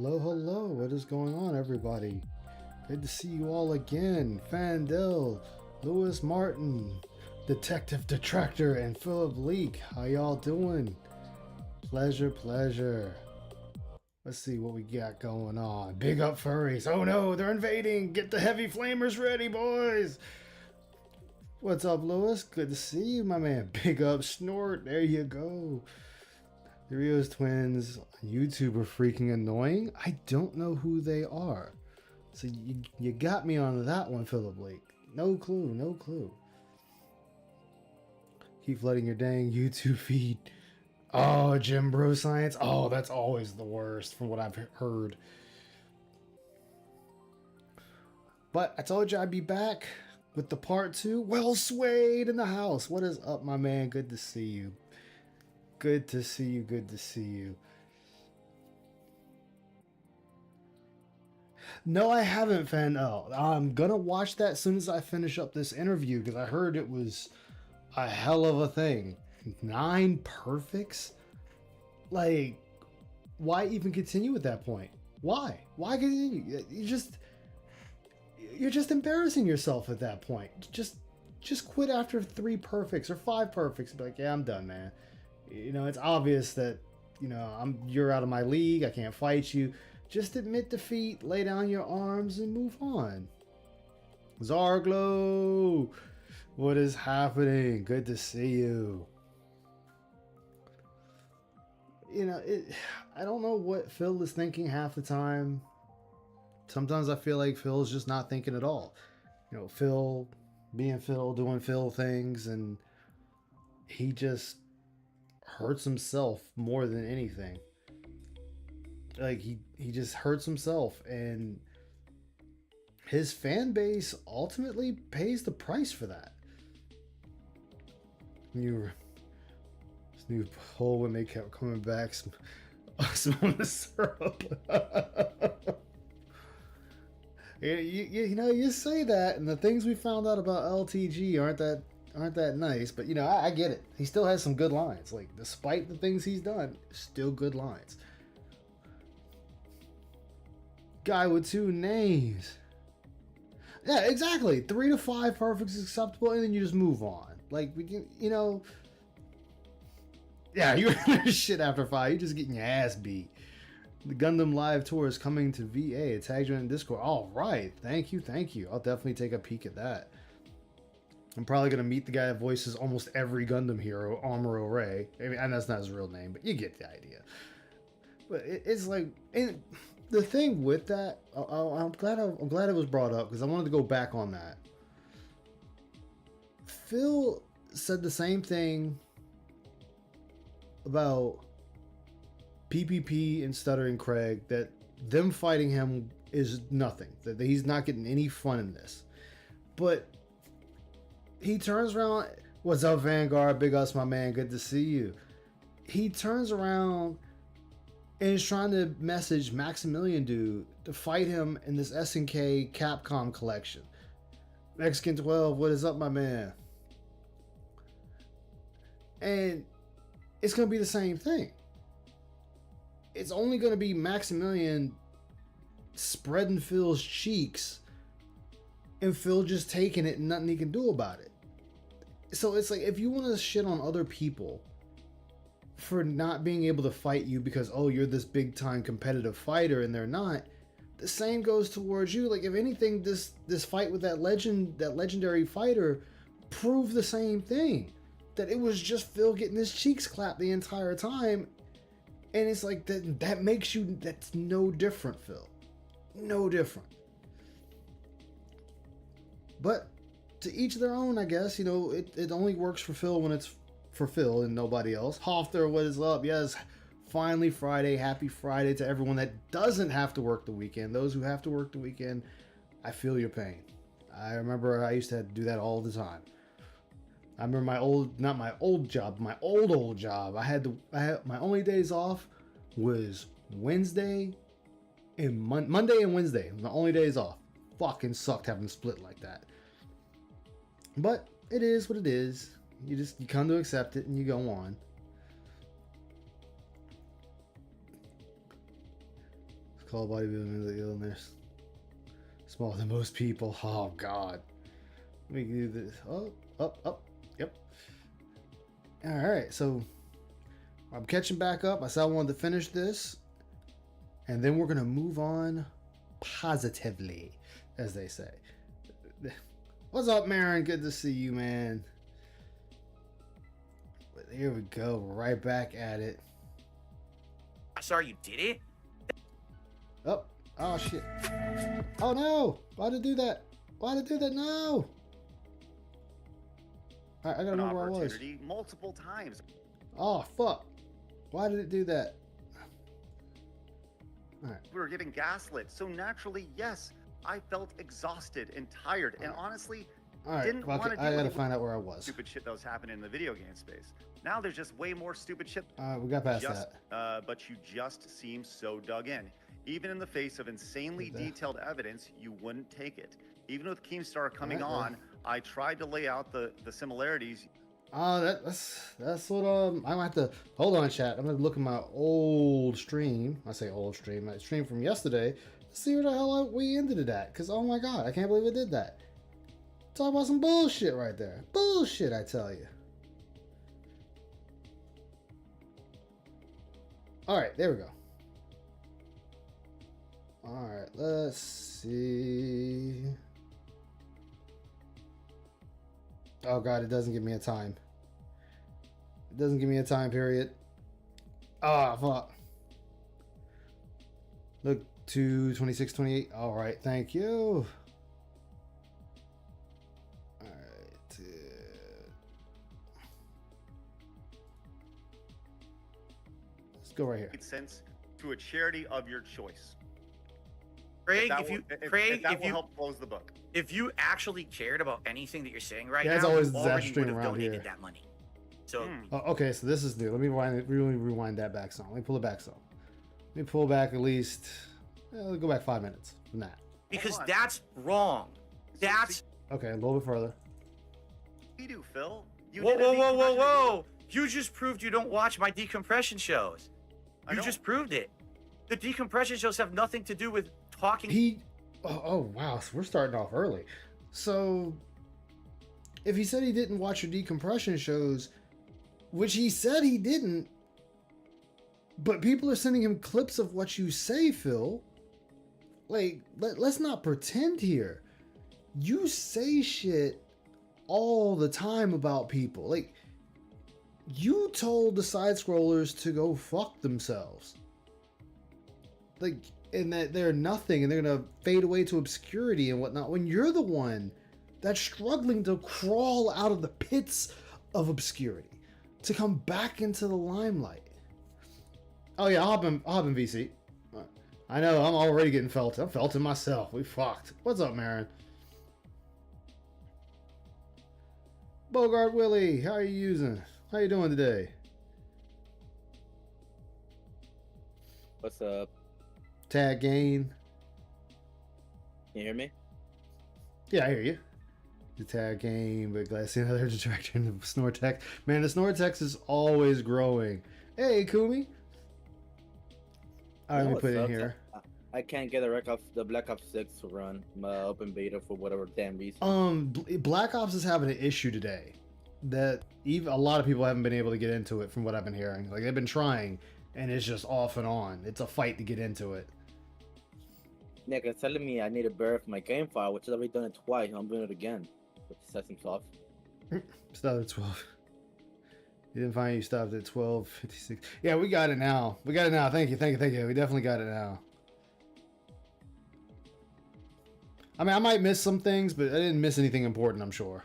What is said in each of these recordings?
Hello, hello. What is going on, everybody? Good to see you all again. Fandel, Lewis Martin, Detective Detractor, and Philip Leak. How y'all doing? Pleasure, pleasure. Let's see what we got going on. Big up furries. Oh no, they're invading. Get the heavy flamers ready, boys. What's up, Lewis? Good to see you, my man. Big up Snort. There you go. The Rios twins on YouTube are freaking annoying. I don't know who they are. So you got me on that one, Philip Blake. No clue, no clue. Keep flooding your dang YouTube feed. Oh, Jim Bro Science. Oh, that's always the worst from what I've heard. But I told you I'd be back with the part 2. Well, Suede in the house. What is up, my man? Good to see you. Good to see you. Good to see you. No, I haven't, Fan. Oh, I'm gonna watch that as soon as I finish up this interview because I heard it was a hell of a thing. 9 perfects? Like, why even continue at that point? Why? Why continue? You're just embarrassing yourself at that point. Just quit after 3 perfects or 5 perfects. Be like, yeah, I'm done, man. You know, it's obvious that, you know, you're out of my league. I can't fight you. Just admit defeat, lay down your arms, and move on. Zarglow, what is happening? Good to see you. You know, I don't know what Phil is thinking half the time. Sometimes I feel like Phil's just not thinking at all. You know, Phil being Phil, doing Phil things, and he just hurts himself more than anything. Like he just hurts himself, and his fan base ultimately pays the price for that. This new poll when they kept coming back, some on the syrup. you know, you say that, and the things we found out about LTG aren't that nice, but you know, I get it. He still has some good lines. Like, despite the things he's done, still good lines. Guy with 2 names. Yeah, exactly. 3 to 5 perfects is acceptable, and then you just move on. Like, we can, you know. Yeah, you're shit after 5. You're just getting your ass beat. The Gundam Live Tour is coming to VA. It tagged you in Discord. All right. Thank you. Thank you. I'll definitely take a peek at that. I'm probably going to meet the guy that voices almost every Gundam hero, Amuro Ray. I mean, and that's not his real name, but you get the idea. But it's like, and the thing with that, I'm glad it was brought up because I wanted to go back on that. Phil said the same thing about PPP and Stuttering Craig, that them fighting him is nothing, that he's not getting any fun in this. But he turns around, what's up, Vanguard? Big us, my man, good to see you. He turns around and is trying to message Maximilian dude to fight him in this SNK Capcom collection. Mexican 12, what is up, my man? And it's going to be the same thing. It's only going to be Maximilian spreading Phil's cheeks and Phil just taking it and nothing he can do about it. So it's like, if you want to shit on other people for not being able to fight you because, oh, you're this big time competitive fighter and they're not, the same goes towards you. Like, if anything, this fight with that legendary fighter proved the same thing, that it was just Phil getting his cheeks clapped the entire time. And it's like, that makes you, that's no different, Phil. No different. But to each their own, I guess. You know, it only works for Phil when it's for Phil and nobody else. Hofter, what is up? Yes, finally Friday. Happy Friday to everyone that doesn't have to work the weekend. Those who have to work the weekend, I feel your pain. I remember I used to have to do that all the time. I remember my old job. I had my only days off was Wednesday and Monday and Wednesday. The only days off. Fucking sucked having to split like that. But it is what it is. You come to accept it and you go on. Call bodybuilding the illness. Smaller than most people. Oh God. Let me do this. Oh, up. Yep. All right. So I'm catching back up. I said I wanted to finish this, and then we're gonna move on positively, as they say. What's up, Marin? Good to see you, man. Here we go. We're right back at it. Sorry, you did it? Oh shit. Oh no! Why did it do that? Why did it do that? No! Alright, I gotta remember where I was. Multiple times. Oh fuck. Why did it do that? Alright. We were getting gaslit. So naturally, yes, I felt exhausted and tired. And honestly, didn't want to deal I gotta with find out where I was. stupid shit that was happening in the video game space. Now there's just way more stupid shit. We got past that. But you just seem so dug in. Even in the face of insanely detailed evidence, you wouldn't take it. Even with Keemstar coming on, I tried to lay out the similarities. That's what I'm gonna have to hold on, chat. I'm gonna look at my old stream. I say old stream, my stream from yesterday. See where the hell we ended it at. Cause oh my God, I can't believe it did that. Talk about some bullshit right there. Bullshit, I tell you. All right, there we go. All right, let's see. Oh God, it doesn't give me a time. It doesn't give me a time period. Ah, fuck. Look to 26, 28. All right, thank you. All right. Let's go right here. Made sense to a charity of your choice. Craig, if that will help close the book. If you actually cared about anything that you're saying right now, That's always you that already stream would have around donated here. that money. So, Oh, okay, so this is new. Let me rewind that back some. Let me pull it back some. Let me pull back at least. Go back 5 minutes from that. because that's wrong. That's Okay, a little bit further. You do, Phil. You whoa, did a whoa, whoa, whoa, decompression whoa! You just proved you don't watch my decompression shows. I You don't. just proved it. The decompression shows have nothing to do with talking. Oh wow, so we're starting off early. So if he said he didn't watch your decompression shows, which he said he didn't, but people are sending him clips of what you say, Phil. Like, let's not pretend here. You say shit all the time about people. Like, you told the side scrollers to go fuck themselves. Like, and that they're nothing and they're gonna fade away to obscurity and whatnot, when you're the one that's struggling to crawl out of the pits of obscurity to come back into the limelight. Oh yeah, I'll hop in VC. I know, I'm already getting felted. I'm felting myself. We fucked. What's up, Marin? Bogart Willie, how are you using? How you doing today? What's up? Tag gain. Can you hear me? Yeah, I hear you. The tag game, but glad to see another director in the Snortex. Man, the Snortex is always growing. Hey, Kumi. All right, let me put it in here. I can't get the Black Ops 6 to run my open beta for whatever damn reason. Black Ops is having an issue today that even a lot of people haven't been able to get into it from what I've been hearing. Like, they've been trying and it's just off and on. It's a fight to get into it. Nick is telling me I need to verify my game file, which I've already done it twice. I'm doing it again. Which sets him off. Stopped at 12. You didn't find you stopped at 12:56. Yeah, we got it now. We got it now. Thank you. We definitely got it now. I mean, I might miss some things, but I didn't miss anything important, I'm sure.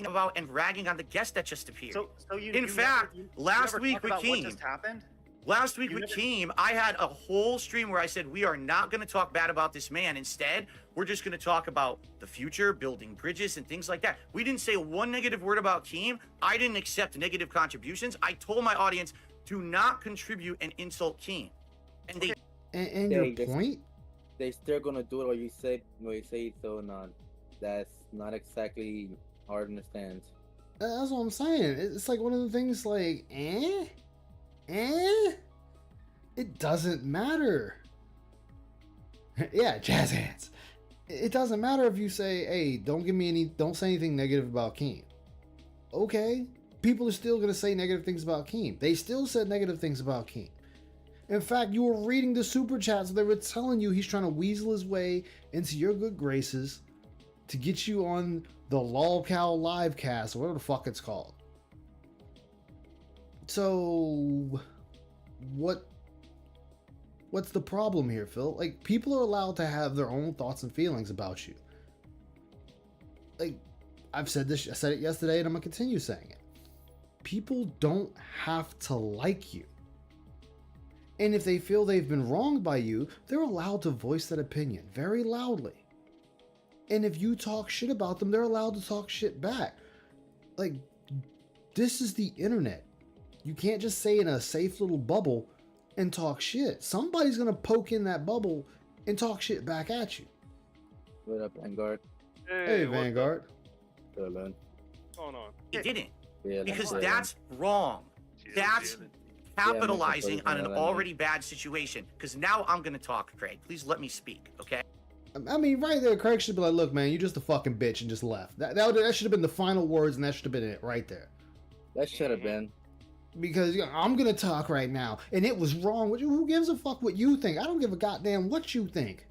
About and ragging on the guest that just appeared. So you, In you fact, never, last never week talk with about what Keem- just happened? Last week with Keem, I had a whole stream where I said, we are not going to talk bad about this man. Instead, we're just going to talk about the future, building bridges and things like that. We didn't say one negative word about Keem. I didn't accept negative contributions. I told my audience to not contribute and insult Keem. And they... And your point? They still gonna do it what you say, so not. That's not exactly hard to understand. That's what I'm saying. It's like one of the things like, it doesn't matter. Yeah, jazz hands. It doesn't matter if you say, hey, don't say anything negative about Keem. Okay, people are still gonna say negative things about Keem. They still said negative things about Keem. In fact, you were reading the super chats. They were telling you he's trying to weasel his way into your good graces to get you on the LolCow live cast, or whatever the fuck it's called. So, what's the problem here, Phil? Like, people are allowed to have their own thoughts and feelings about you. Like, I said it yesterday, and I'm gonna continue saying it. People don't have to like you. And if they feel they've been wronged by you, they're allowed to voice that opinion very loudly. And if you talk shit about them, they're allowed to talk shit back. Like, this is the internet. You can't just stay in a safe little bubble and talk shit. Somebody's gonna poke in that bubble and talk shit back at you. What up, Vanguard? Hey Vanguard. Good, man. What's going on? He didn't. Yeah, Because man. that's wrong. That's capitalizing Yeah, on an man. already bad situation. Because now I'm going to talk, Craig. Please let me speak, okay? I mean, right there, Craig should be like, look, man, you're just a fucking bitch, and just left. That should have been the final words, and that should have been it right there. That should have been. Because I'm going to talk right now, and it was wrong. Who gives a fuck what you think? I don't give a goddamn what you think.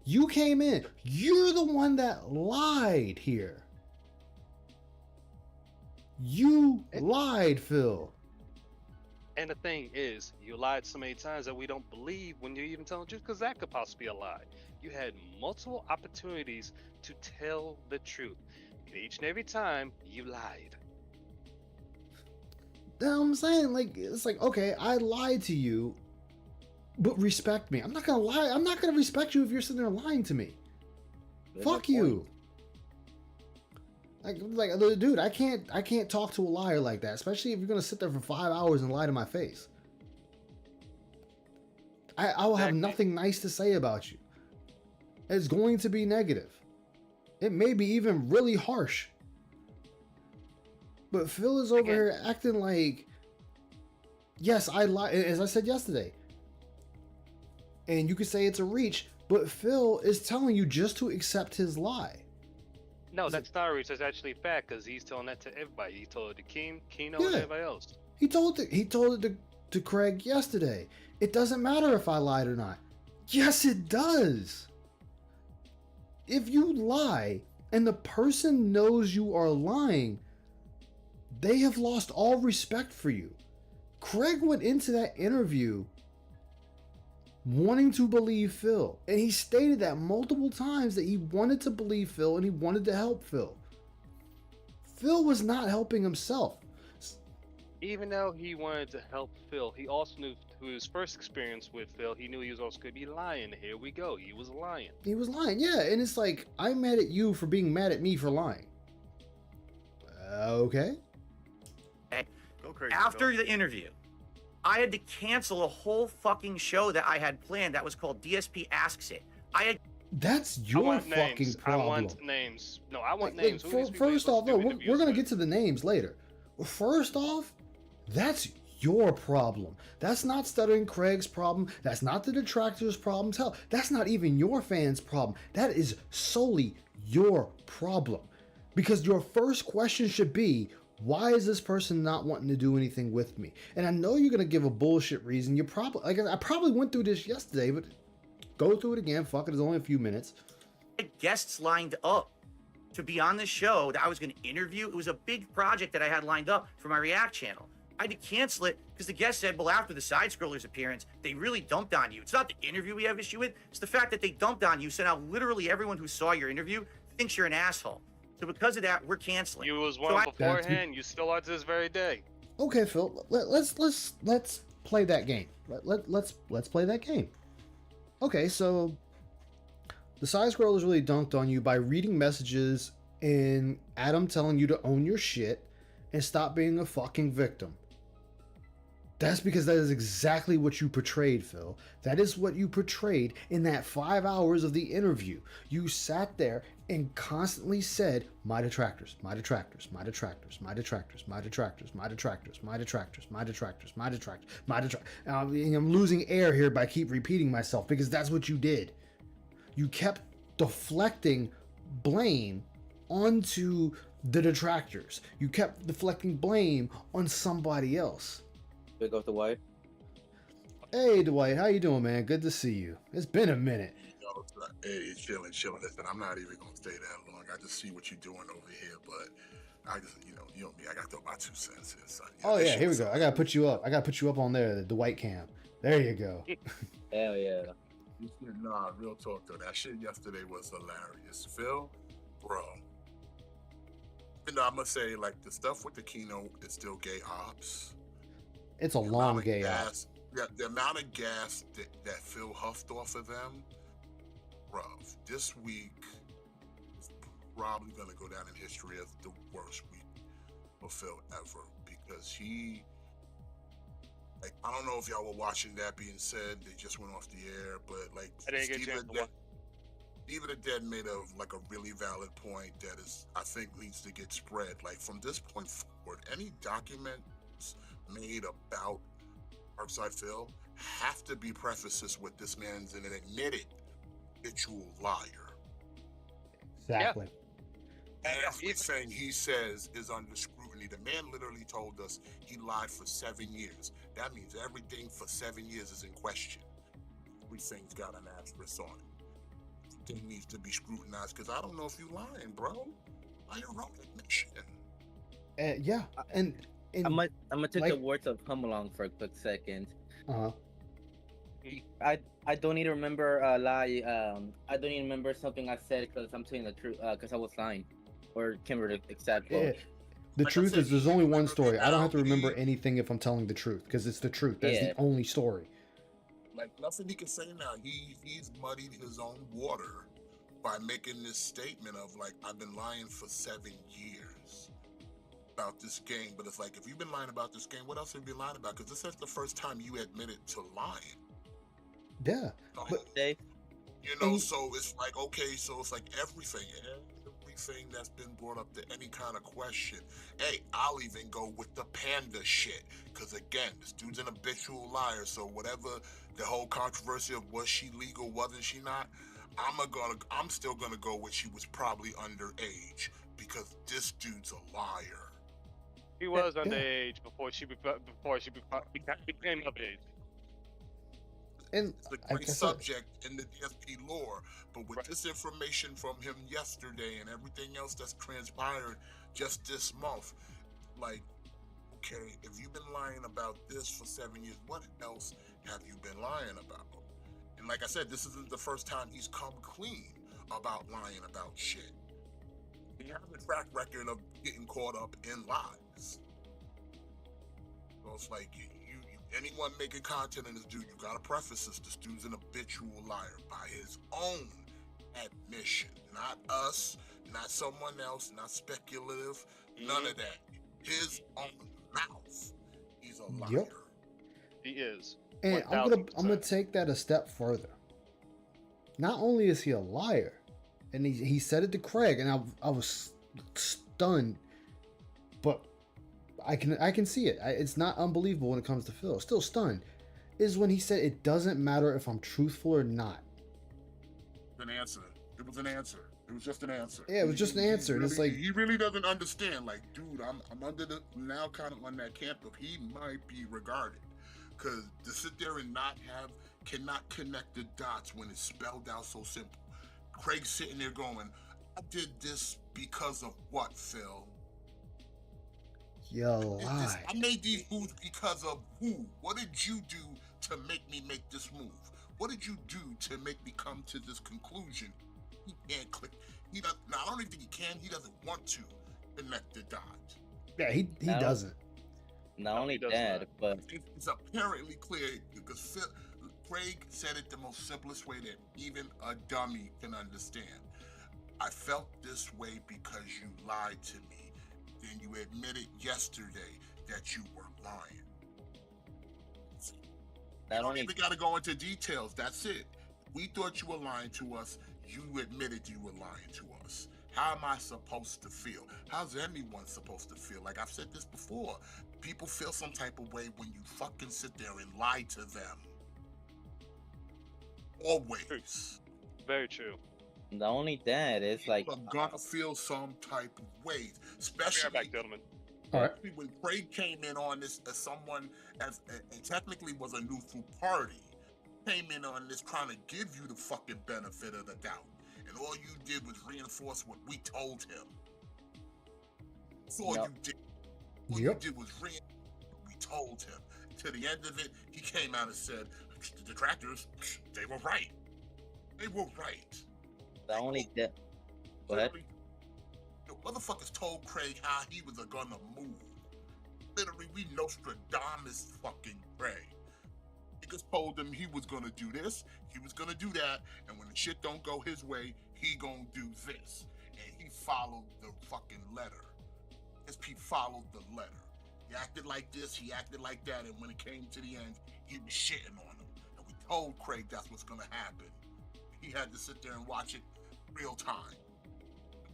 You came in. You're the one that lied here. You lied, Phil. And the thing is, you lied so many times that we don't believe when you're even telling the truth, because that could possibly be a lie. You had multiple opportunities to tell the truth. And each and every time, you lied. Now I'm saying, like, it's like, okay, I lied to you, but respect me. I'm not gonna lie. I'm not gonna respect you if you're sitting there lying to me. There's Fuck no you. Like, dude, I can't talk to a liar like that, especially if you're gonna sit there for 5 hours and lie to my face. I will have Exactly. nothing nice to say about you. It's going to be negative. It may be even really harsh. But Phil is over Again. here acting like, yes, I lied, as I said yesterday. And you could say it's a reach, but Phil is telling you just to accept his lie. No, that's not a reach. That's actually fact, because he's telling that to everybody. He told it to Keno, Yeah. and everybody else. He told it to Craig yesterday. It doesn't matter if I lied or not. Yes, it does. If you lie and the person knows you are lying, they have lost all respect for you. Craig went into that interview wanting to believe Phil, and he stated that multiple times that he wanted to believe Phil and he wanted to help Phil. Phil was not helping himself. Even though he wanted to help Phil, he also knew through his first experience with Phil, he knew he was also going to be lying. Here we go. He was lying. He was lying, yeah, and it's like, I'm mad at you for being mad at me for lying. Okay. Go crazy. After Phil. the interview, I had to cancel a whole fucking show that I had planned that was called DSP Asks It. I had That's I your want fucking names. problem. I want names. No, I want Like, names. Who are these people first you're off, supposed to no, do we're interviews gonna with? get to the names later. First off, that's your problem. That's not Stuttering Craig's problem. That's not the detractors' problem. Hell, that's not even your fans' problem. That is solely your problem. Because your first question should be, why is this person not wanting to do anything with me? And I know you're gonna give a bullshit reason. You probably, like, I probably went through this yesterday, but go through it again. Fuck it, it's only a few minutes. guests lined up to be on the show that I was going to interview. It was a big project that I had lined up for my React channel. I had to cancel it because the guest said, well, after the side scroller's appearance, they really dumped on you. It's not the interview we have issue with. It's the fact that they dumped on you. So now literally everyone who saw your interview thinks you're an asshole. So because of that, we're canceling. You was So one I- beforehand. You still are to this very day. Okay, Phil, let's play that game. Let's play that game. Okay, so the side scrollers really dunked on you by reading messages and Adam telling you to own your shit and stop being a fucking victim. That's because that is exactly what you portrayed, Phil. That is what you portrayed in that 5 hours of the interview. You sat there and constantly said, my detractors, my detractors, my detractors, my detractors, my detractors, my detractors, my detractors, my detractors, my detractors, my detractors. I'm losing air here by keep repeating myself because that's what you did. You kept deflecting blame onto the detractors. You kept deflecting blame on somebody else. Big up the wife. Hey Dwight, how you doing, man? Good to see you. It's been a minute. Yo, hey, chilling. Listen, I'm not even gonna stay that long. I just see what you're doing over here, but I just, you know me. I got to throw my 2 cents in, son. Oh yeah, here we go. I gotta put you up. I gotta put you up on there, the Dwight cam. There you go. Hell yeah. Nah, real talk though. That shit yesterday was hilarious, Phil, bro. You know, I must say, like the stuff with the keynote is still gay ops. It's a long gay op. Yeah, the amount of gas that Phil huffed off of them, bro. This week is probably gonna go down in history as the worst week of Phil ever because he, like, I don't know if y'all were watching. That being said, they just went off the air, but like I didn't get a chance to watch. Even the Dead made a really valid point that is, I think, needs to get spread. Like from this point forward, any documents made about Darkside Phil have to be prefaces with this man's an admitted habitual liar. Exactly. Everything he says is under scrutiny. The man literally told us he lied for 7 years. That means everything for 7 years is in question. Everything's got an asterisk on it. Everything needs to be scrutinized because I don't know if you lying, bro. By your own admission. Yeah, and I'm gonna take like- the words of Hum Along for a quick second. uh-huh. I don't even remember a lie. I don't even remember something I said because I'm telling the truth. Because I was lying, or Kimber accept. Yeah. The Like I truth said, is, there's he only one remembered story. it I don't have to now. remember anything if I'm telling the truth because it's the truth. That's Yeah. the only story. Like nothing he can say now. He's muddied his own water by making this statement of like, I've been lying for 7 years about this game. But it's like, if you've been lying about this game, what else have you been lying about? Because this is the first time you admitted to lying. Yeah, but Dave, You know, And- so it's like, okay, so it's like everything that's been brought up to any kind of question. Hey, I'll even go with the panda shit. Because again, this dude's an habitual liar. So whatever the whole controversy of was she legal, wasn't she not? I'm still gonna go with she was probably underage because this dude's a liar. He was Yeah. underage before she became of age. and It's a like great I said, subject in the DSP lore, but with Right. this information from him yesterday and everything else that's transpired just this month, like, okay, if you've been lying about this for 7 years, what else have you been lying about? And like I said, this isn't the first time he's come clean about lying about shit. He has a track record of getting caught up in lies. So it's like anyone making content in this dude, you gotta preface this dude's an habitual liar by his own admission. Not us, not someone else, not speculative, none of that. His own mouth. He's a liar. Yep. He is. and I'm gonna 1000%. take that a step further. Not only is he a liar, and he said it to Craig, and I was stunned, but I can see it. It's not unbelievable when it comes to Phil. Still stunned is when he said it doesn't matter if I'm truthful or not. An answer. It was an answer. It was just an answer. Yeah, it was just an answer, and it's really, like- he really doesn't understand. Like, dude, I'm under the now kind of on that camp of he might be regarded, because to sit there and cannot connect the dots when it's spelled out so simple. Craig's sitting there going, I did this because of what, Phil? You lie. I made these moves because of who? What did you do to make me make this move? What did you do to make me come to this conclusion? He can't click. He does. Now, I don't even think he can. He doesn't want to connect the dots. Yeah, he No. doesn't. not No, only he does that, not. but It's apparently clear because Craig said it the most simplest way that even a dummy can understand. I felt this way because you lied to me. Then you admitted yesterday that you were lying. Not don't only even got to go into details. That's it. We thought you were lying to us. You admitted you were lying to us. How am I supposed to feel? How's anyone supposed to feel? Like I've said this before. People feel some type of way when you fucking sit there and lie to them. Always. Very true. not only that, it's like People are gonna feel some type of ways, Be especially right back, gentlemen. All right. when Craig came in on this as someone and technically was a neutral party, came in on this trying to give you the fucking benefit of the doubt, and all you did was reinforce what we told him. That's all No. you did. All Yep. you did was reinforce what we told him. To the end of it, he came out and said, "The detractors, they were right. They were right." not only that. Go ahead. Literally, the motherfuckers told Craig how he was gonna move. Literally, we Nostradamus fucking Craig. Niggas told him he was gonna do this, he was gonna do that, and when the shit don't go his way, he gonna do this. And he followed the fucking letter. SP followed the letter. He acted like this, he acted like that, and when it came to the end, he was shitting on him. And we told Craig that's what's gonna happen. He had to sit there and watch it real time.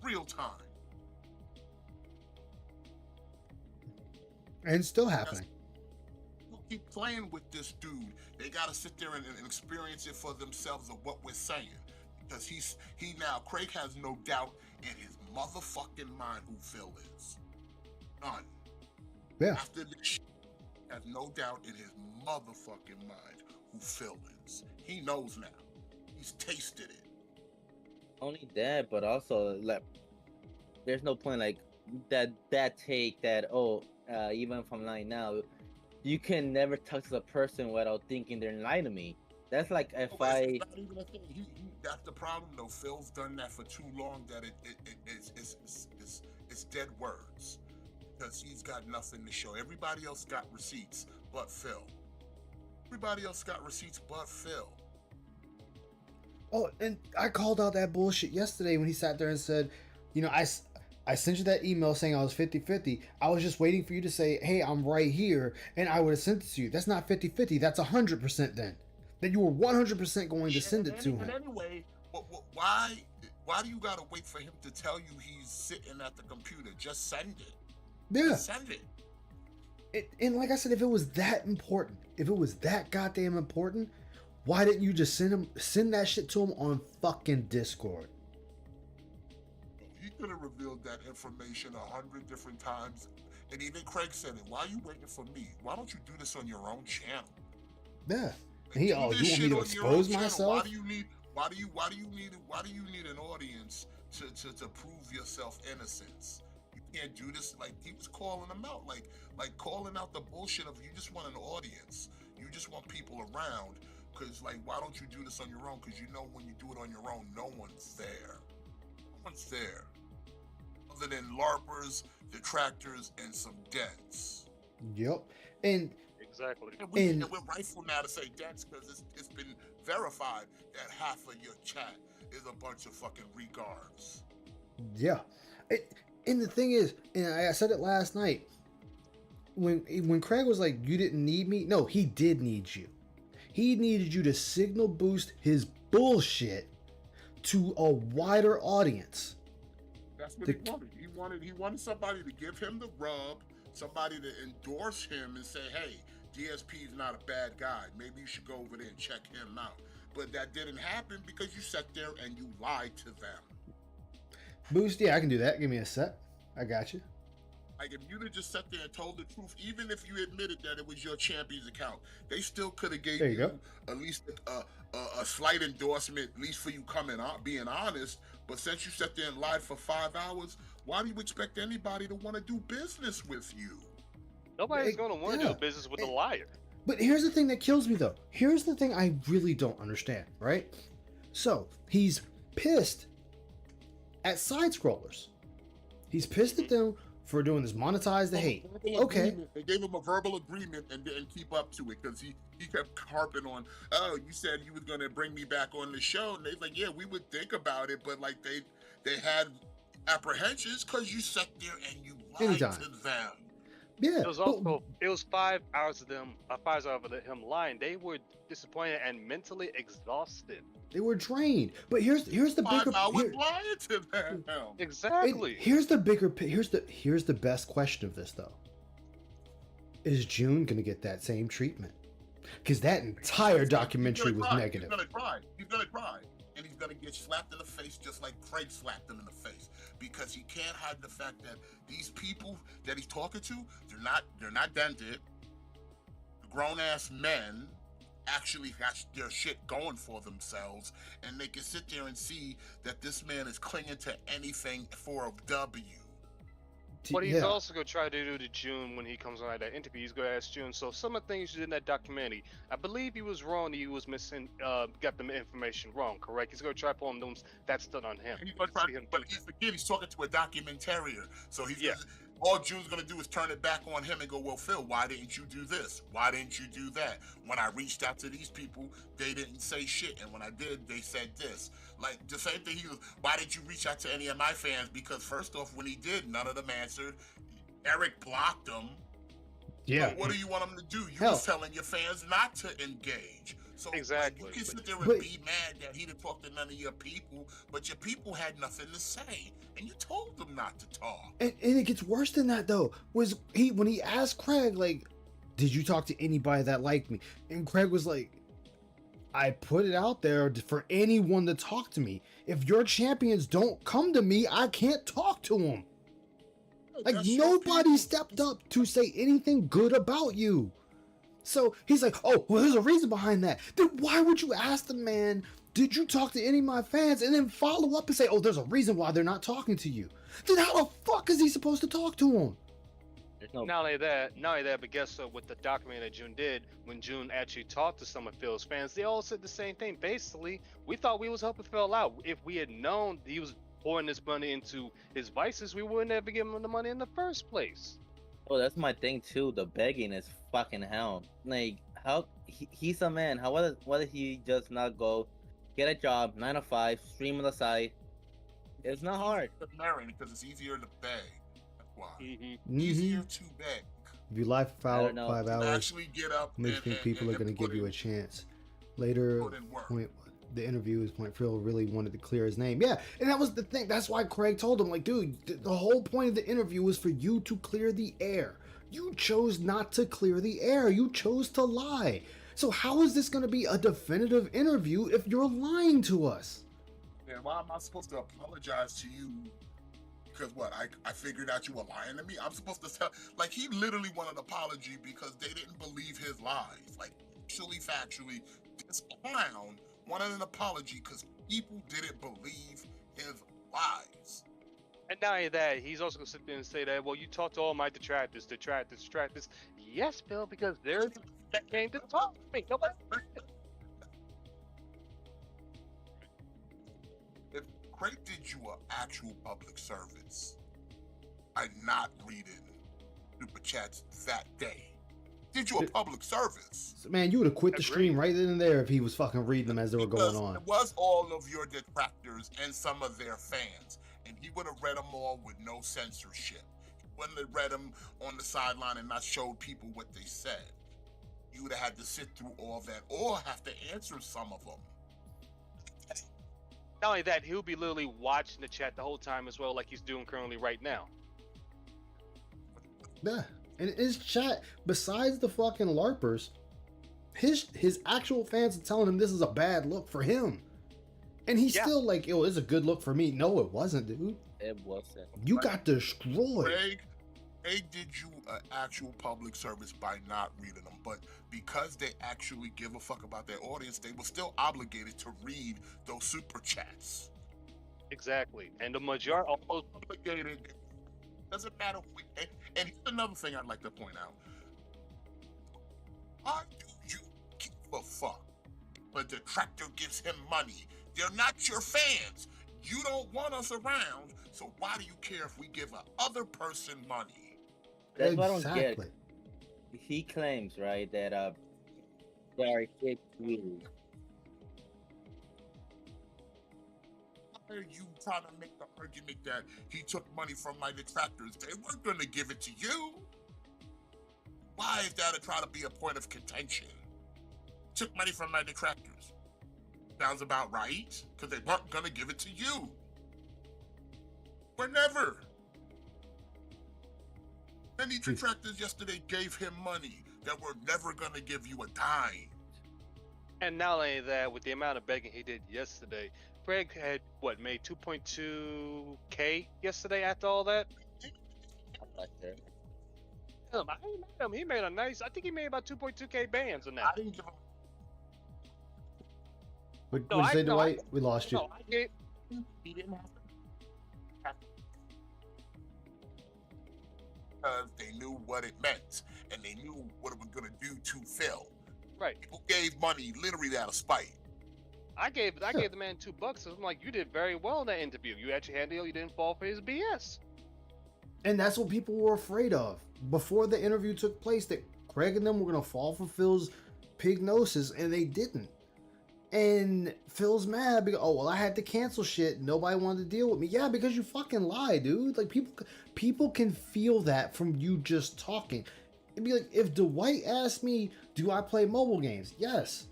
Real time. And it's still happening. We'll keep playing with this dude. They gotta sit there and experience it for themselves of what we're saying. Because Craig has no doubt in his motherfucking mind who Phil is. None. Yeah. After this shit, has no doubt in his motherfucking mind who Phil is. He knows now. He's tasted it. Only that, but also like there's no point like that take that even if I'm lying now, you can never talk to the person without thinking they're lying to me. That's like if But I it's not even a thing. That's the problem though. Phil's done that for too long that it's dead words. Because he's got nothing to show. Everybody else got receipts but Phil. Everybody else got receipts but Phil. Oh, and I called out that bullshit yesterday when he sat there and said, you know, I sent you that email saying I was 50-50. I was just waiting for you to say, hey, I'm right here, and I would have sent it to you. That's not 50-50. That's 100% then. Then you were 100% going to send it to him. And anyway, why do you gotta wait for him to tell you he's sitting at the computer? Just send it. Yeah. Just send it. And like I said, if it was that important, if it was that goddamn important, why didn't you just send that shit to him on fucking Discord? He could have revealed that information 100 different times. And even Craig said it. Why are you waiting for me? Why don't you do this on your own channel? Yeah. Like, You want me to expose myself? Why do you need an audience to prove yourself innocence? You can't do this. Like he was calling them out, like calling out the bullshit of you just want an audience. You just want people around. Cause like, why don't you do this on your own? Cause you know when you do it on your own, no one's there. No one's there. Other than LARPers, detractors, and some dents. Yep. And Exactly. And we're rightful now to say dents because it's been verified that half of your chat is a bunch of fucking regards. yeah. And the thing is, and I said it last night, when Craig was like, you didn't need me, no, he did need you. He needed you to signal boost his bullshit to a wider audience. That's what he wanted. He wanted somebody to give him the rub, somebody to endorse him and say, hey, DSP is not a bad guy. Maybe you should go over there and check him out. But that didn't happen because you sat there and you lied to them. Boost, yeah, I can do that. Give me a sec. I got you. Like if you'd have just sat there and told the truth, even if you admitted that it was your champion's account, they still could have gave There you go. at least a slight endorsement, at least for you coming out, being honest. But since you sat there and lied for 5 hours, why do you expect anybody to want to do business with you? Nobody's going to want to yeah. do business with a liar. But here's the thing that kills me, though. Here's the thing I really don't understand, right? So, he's pissed at side scrollers. He's pissed at them for doing this monetize the hate. Okay. They gave him a verbal agreement and didn't keep up to it because he kept harping on, oh, you said you was going to bring me back on the show. And they're like, yeah, we would think about it. But like they had apprehensions because you sat there and you lied Anytime. to them. Yeah, It was but also it was 5 hours of them, 5 hours of him lying. They were disappointed and mentally exhausted. they were drained. But here's the 5 bigger hours here. lying to them. Exactly. Here's the bigger. Here's the best question of this though. Is June gonna get that same treatment? Because that entire documentary was negative. He's gonna cry. He's gonna cry. And he's gonna get slapped in the face just like Craig slapped him in the face. Because he can't hide the fact that these people that he's talking to, they're not dented. Grown ass men actually got their shit going for themselves, and they can sit there and see that this man is clinging to anything for a W. What he's also going to try to do to June when he comes on that interview, he's going to ask June, so some of the things you did in that documentary, I believe he was wrong, he was missing, got the information wrong, correct? He's going to try pulling them, that's done on him. He's gonna try, but he's talking to a documentarian, so he's all June's gonna do is turn it back on him and go, well, Phil, why didn't you do this? Why didn't you do that? When I reached out to these people, they didn't say shit, and when I did, they said this. Like the same thing. He goes, why didn't you reach out to any of my fans? Because first off, when he did, none of them answered. Eric blocked them. Yeah. But what do you want him to do? You was telling your fans not to engage. So exactly. Like, you can sit there and be mad that he didn't talk to none of your people, but your people had nothing to say, and you told them not to talk. And it gets worse than that though. Was he when he asked Craig like, "Did you talk to anybody that liked me?" And Craig was like, "I put it out there for anyone to talk to me. If your champions don't come to me, I can't talk to them." Like nobody stepped up to say anything good about you. So he's like, oh, well, there's a reason behind that. Then why would you ask the man, did you talk to any of my fans? And then follow up and say, oh, there's a reason why they're not talking to you. Then how the fuck is he supposed to talk to him? Not only that, but guess what? With the documentary that June did, when June actually talked to some of Phil's fans, they all said the same thing. Basically, we thought we was helping Phil out. If we had known he was pouring this money into his vices, we wouldn't have given him the money in the first place. Oh, that's my thing too. The begging is fucking hell. Like, how he's a man. How why did he just not go get a job, 9 to 5, stream on the side? It's not hard. Because it's easier to beg. That's why. Mm-hmm. Easier to beg. If you lie for 5 hours, actually get up. Makes think people are going to give you a chance. Later, the interview is when Phil really wanted to clear his name. Yeah, and that was the thing. That's why Craig told him, like, dude, the whole point of the interview was for you to clear the air. You chose not to clear the air. You chose to lie. So how is this going to be a definitive interview if you're lying to us? Yeah, why am I supposed to apologize to you? Because what? I figured out you were lying to me? I'm supposed to tell... Like, he literally wanted an apology because they didn't believe his lies. Like, actually, factually, this clown wanted an apology because people didn't believe his lies. And not only that, he's also going to sit there and say that, well, you talked to all my detractors. Yes, Bill, because they're that came to talk to me. Nobody... If Craig did you an actual public service by not reading super chats that day, did you a public service. Man, you would have quit the stream right then and there if he was fucking reading them as they were going on. It was all of your detractors and some of their fans, and he would have read them all with no censorship. He wouldn't have read them on the sideline and not showed people what they said. You would have had to sit through all that or have to answer some of them. Not only that, he'll be literally watching the chat the whole time as well, like he's doing currently right now. Yeah. And his chat, besides the fucking LARPers, his actual fans are telling him this is a bad look for him. And he's still like, yo, it's a good look for me. No, it wasn't, dude. It wasn't. You got destroyed. Craig did you an actual public service by not reading them, but because they actually give a fuck about their audience, they were still obligated to read those super chats. Exactly. And the majority of obligated. Doesn't matter. And here's another thing I'd like to point out. Why do you give a fuck? But the detractor gives him money. They're not your fans. You don't want us around, so why do you care if we give a other person money? That's what I don't get. He claims, right, that there are fake views. Why are you trying to make the argument that he took money from my detractors? They weren't going to give it to you. Why is that trying to be a point of contention? Took money from my detractors. Sounds about right, because they weren't going to give it to you. Or never. Many detractors yesterday gave him money that were never going to give you a dime. And not only that, with the amount of begging he did yesterday, Craig had made 2.2K yesterday after all that. Like that. I ain't mad at him. He made I think he made about 2.2K bands on I that. didn't give him. What No, did you say, no, Dwight? We lost you. No, I gave. He didn't have to. Because they knew what it meant, and they knew what it was going to do to Phil. Right. People gave money literally out of spite. I gave the man $2. So I'm like, you did very well in that interview. You actually had deal. You didn't fall for his BS. And that's what people were afraid of before the interview took place, that Craig and them were going to fall for Phil's pignosis, and they didn't. And Phil's mad because, oh, well, I had to cancel shit. Nobody wanted to deal with me. Yeah, because you fucking lie, dude. Like, people can feel that from you just talking. It'd be like, if Dwight asked me, do I play mobile games? Yes.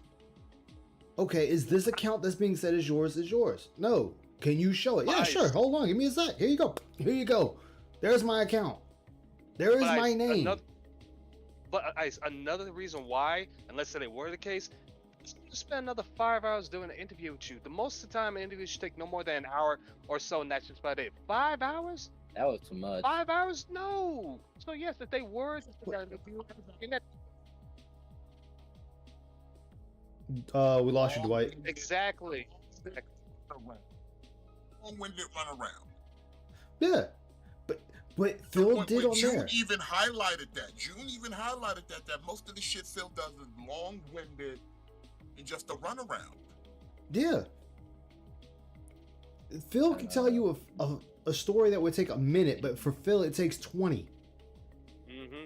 Okay, is this account that's being said is yours? No. Can you show it? Yeah, Nice. sure. Hold on. Give me a sec. Here you go. Here you go. There's my account. There is my name. Another reason why, unless say they were the case, spend another 5 hours doing an interview with you. The most of the time, an interview should take no more than an hour or so, and that's just about it. 5 hours? That was too much. 5 hours? No. So yes, if they were, We lost you, Dwight. exactly. Long-winded run around. Yeah, but Phil When did on June there. even highlighted that. June even highlighted that most of the shit Phil does is long-winded and just a runaround. Yeah. Phil can tell you a story that would take a minute, but for Phil it takes 20. Mm-hmm.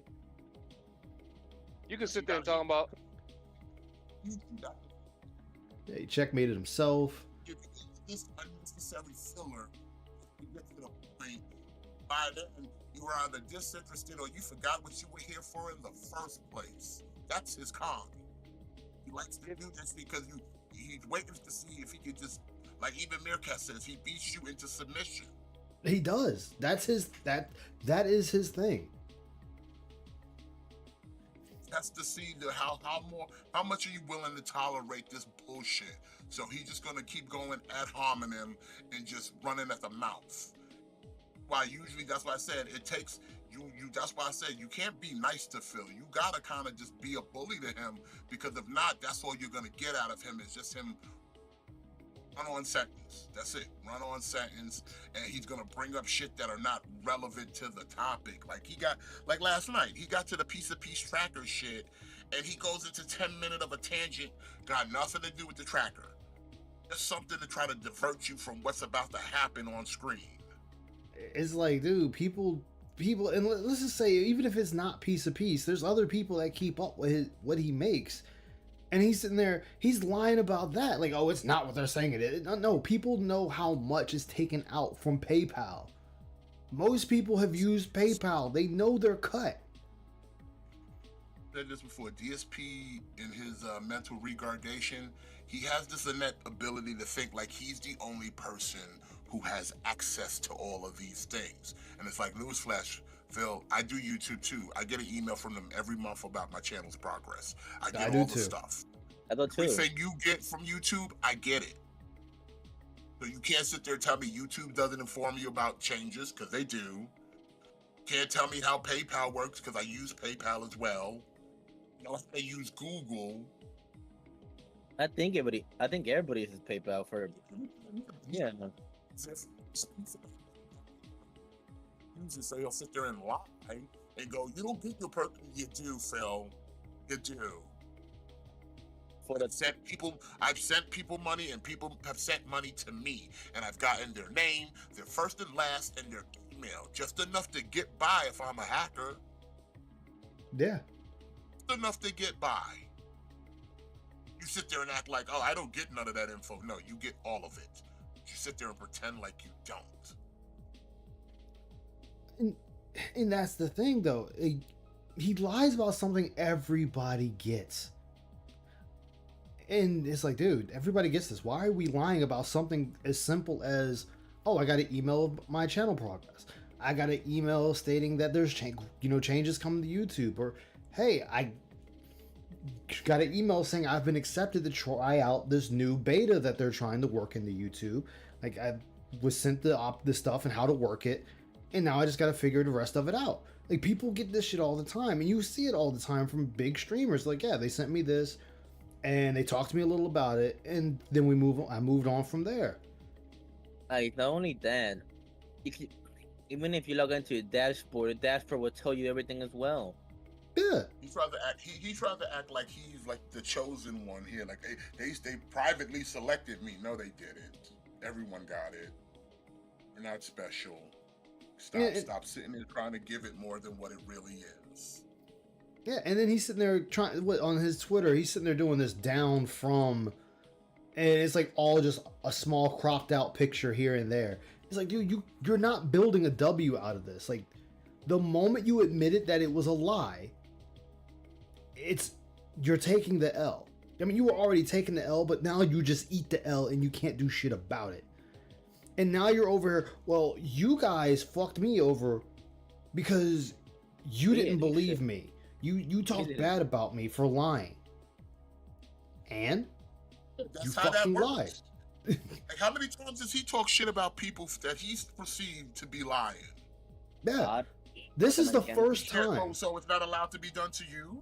You can sit there and talk about. Yeah, he checkmated himself. If this unnecessary filler, you get to the point by then you were either disinterested or you forgot what you were here for in the first place. That's his con. He likes to do this because he's waiting to see if he could just, like even Meerkat says, he beats you into submission. He does. That's his that is his thing. That's to see how much are you willing to tolerate this bullshit. So he's just gonna keep going ad hominem and just running at the mouth. Why usually that's why I said it takes you that's why I said you can't be nice to Phil. You gotta kind of just be a bully to him, because if not, that's all you're gonna get out of him is just him run on sentence. That's it. Run on sentence, and he's gonna bring up shit that are not relevant to the topic. Like last night, he got to the piece tracker shit, and he goes into 10 minutes of a tangent, got nothing to do with the tracker. Just something to try to divert you from what's about to happen on screen. It's like, dude, people, and let's just say, even if it's not piece, there's other people that keep up with what he makes. And he's sitting there, he's lying about that. Like, oh, it's not what they're saying it is. No, people know how much is taken out from PayPal. Most people have used PayPal. They know their cut. I said this before, DSP in his mental regardation, he has this innate ability to think like he's the only person who has access to all of these things. And it's like, newsflash, Phil, I do YouTube too. I get an email from them every month about my channel's progress. I get all the stuff. I do too. Everything you get from YouTube, I get it. So you can't sit there and tell me YouTube doesn't inform you about changes, because they do. Can't tell me how PayPal works, because I use PayPal as well. You know, I use Google. I think everybody uses PayPal for. Yeah. So he'll sit there and lie and go, "You don't get your person." You do, Phil. You do. I've sent people money, and people have sent money to me, and I've gotten their name, their first and last, and their email, just enough to get by if I'm a hacker. Yeah. Just enough to get by. You sit there and act like, oh, I don't get none of that info. No, you get all of it. You sit there and pretend like you don't. And that's the thing, though. he lies about something everybody gets. And it's like, dude, everybody gets this. Why are we lying about something as simple as, oh, I got an email of my channel progress. I got an email stating that there's changes coming to YouTube, or hey, I got an email saying I've been accepted to try out this new beta that they're trying to work into YouTube. Like, I was sent the stuff and how to work it, and now I just got to figure the rest of it out. Like, people get this shit all the time, and you see it all the time from big streamers. Like, yeah, they sent me this, and they talked to me a little about it, and then I moved on from there. Like, not only that, even if you log into your dashboard, the dashboard will tell you everything as well. Yeah. He tried to act. He tried to act like he's like the chosen one here. Like they privately selected me. No, they didn't. Everyone got it. You're not special. Stop sitting there trying to give it more than what it really is. Yeah, and then he's sitting there on his Twitter. He's sitting there doing this down from, and it's like all just a small cropped out picture here and there. It's like, dude, you're not building a W out of this. Like, the moment you admitted that it was a lie, you're taking the L. I mean, you were already taking the L, but now you just eat the L and you can't do shit about it. And now you're over here, well, you guys fucked me over because you didn't believe me. You talked bad about me for lying. And that's you how fucking that works. lied. Like, how many times does he talk shit about people that he's perceived to be lying? Yeah. God. This is the first Oh, time. so it's not allowed to be done to you?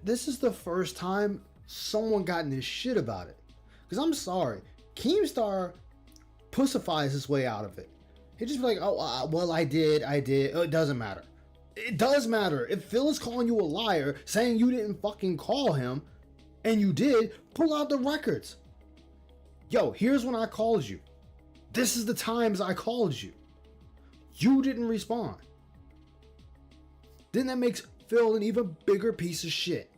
This is the first time someone got in this shit about it. Because I'm sorry, Keemstar pussifies his way out of it. He just be like, oh, well, I did. Oh, it doesn't matter. It does matter. If Phil is calling you a liar, saying you didn't fucking call him, and you did, pull out the records. Yo, here's when I called you. This is the times I called you. You didn't respond. Then that makes Phil an even bigger piece of shit.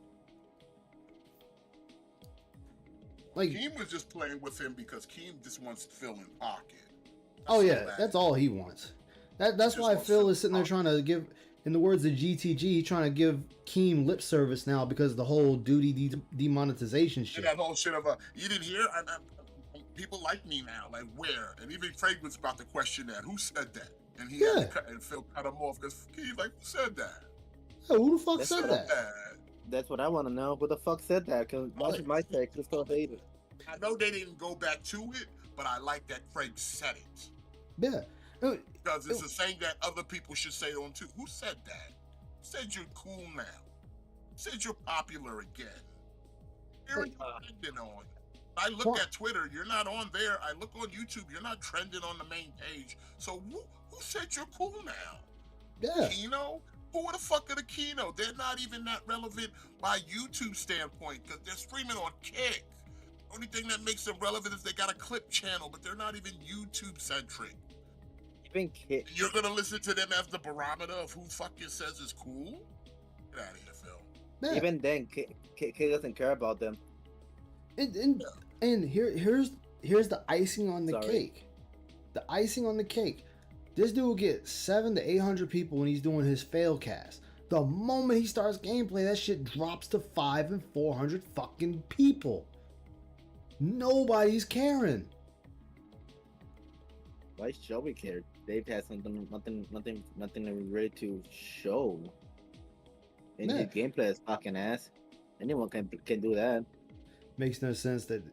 Like, Keem was just playing with him because Keem just wants Phil in pocket. oh yeah, that's all he wants. That's why Phil is sitting there trying to give, in the words of GTG, he's trying to give Keem lip service now because of the whole duty demonetization shit. And that whole shit of you didn't hear? People like me now. Like, where? And even Craig was about to question that. Who said that? And he had to cut, and Phil cut him off because he's like, who said that? Yeah, who the fuck said that? That's what I want to know. Who the fuck said that? Because that's my text. It's so hated. I know they didn't go back to it, but I like that Craig said it. Yeah. Because it's a saying that other people should say on too. Who said that? Who said you're cool now? Who said you're popular again? You're trending on. I look at Twitter, you're not on there. I look on YouTube, you're not trending on the main page. So who said you're cool now? Yeah. Kino? Who the fuck are the Kino? They're not even that relevant by YouTube standpoint because they're streaming on Kick. Only thing that makes them relevant is they got a clip channel, but they're not even YouTube centric. Even Kick. You're gonna listen to them as the barometer of who fucking says is cool? Get out of here, Phil. Yeah. Even then, Kick doesn't care about them. And here's the icing on the cake. The icing on the cake. This dude will get 700 to 800 people when he's doing his fail cast. The moment he starts gameplay, that shit drops to 500 and 400 fucking people. Nobody's caring. Why should we care? They've had nothing really to show. And the gameplay is fucking ass. Anyone can do that. Makes no sense that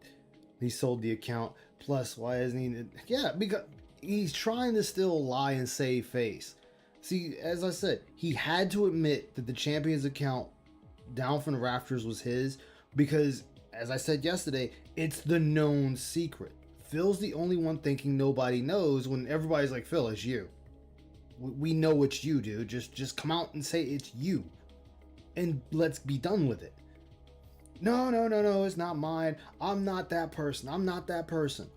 he sold the account. Plus, why isn't he? Yeah, because he's trying to still lie and save face. See, as I said, he had to admit that the Champions account down from the rafters was his because, as I said yesterday, it's the known secret. Phil's the only one thinking nobody knows when everybody's like, Phil, it's you. We know it's you, dude. Just come out and say it's you. And let's be done with it. No, it's not mine. I'm not that person.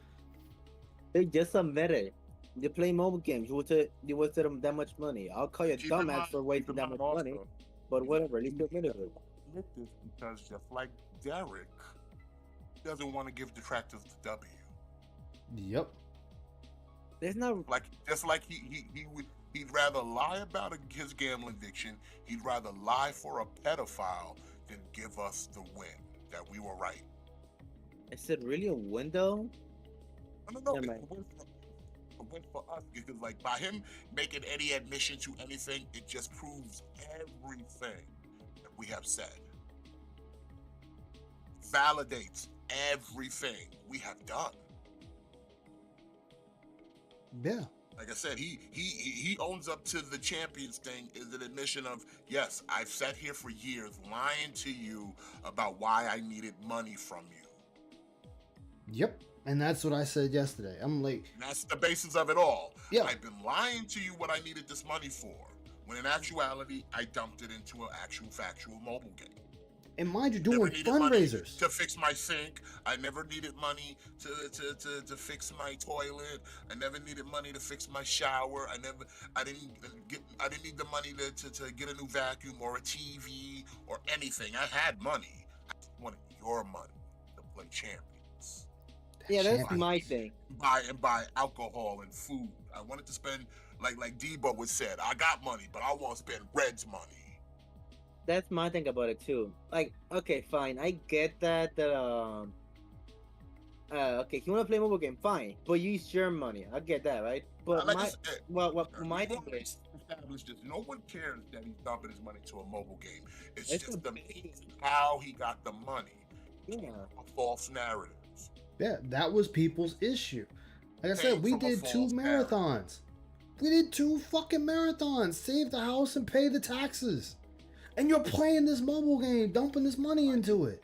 They just admit it. You play mobile games. You wasted them that much money. I'll call you a dumbass for wasting that much money. But whatever, at least you admitted it. This because just like Derek, he doesn't want to give detractors the W. Yep. There's no Like just like he He'd rather lie about his gambling addiction. He'd rather lie for a pedophile than give us the win that we were right. Is it really a window? I don't know. Yeah, It's man. a win for us because, like, by him making any admission to anything, it just proves everything that we have said. Validates everything we have done. Yeah. Like I said, he owns up to the champions thing is an admission of, yes, I've sat here for years lying to you about why I needed money from you. Yep. And that's what I said yesterday. I'm like, And that's the basis of it all. Yeah. I've been lying to you what I needed this money for, when in actuality, I dumped it into an actual factual mobile game. and mind you, Never doing needed money fundraisers. to fix my sink. I never needed money to fix my toilet. I never needed money to fix my shower. I didn't need the money to get a new vacuum or a TV or anything. I had money. I just wanted your money to play champions. Yeah, that's Champion. my thing. Buy alcohol and food. I wanted to spend like Debo would said, I got money, but I want to spend Red's money. That's my thing about it too. Like, okay, fine, I get that. Okay, you want to play a mobile game, fine, but use your money. I get that, right? But Like I my, said, what my we thing already is, established this. No one cares that he's dumping his money to a mobile game. It's It's just a- amazing how he got the money. yeah, A false narrative. Yeah, that was people's issue. Like I said, Came we from a did 2 false narrative. marathons. We did 2 fucking marathons. Save the house and pay the taxes. And you're playing this mobile game, dumping this money into it.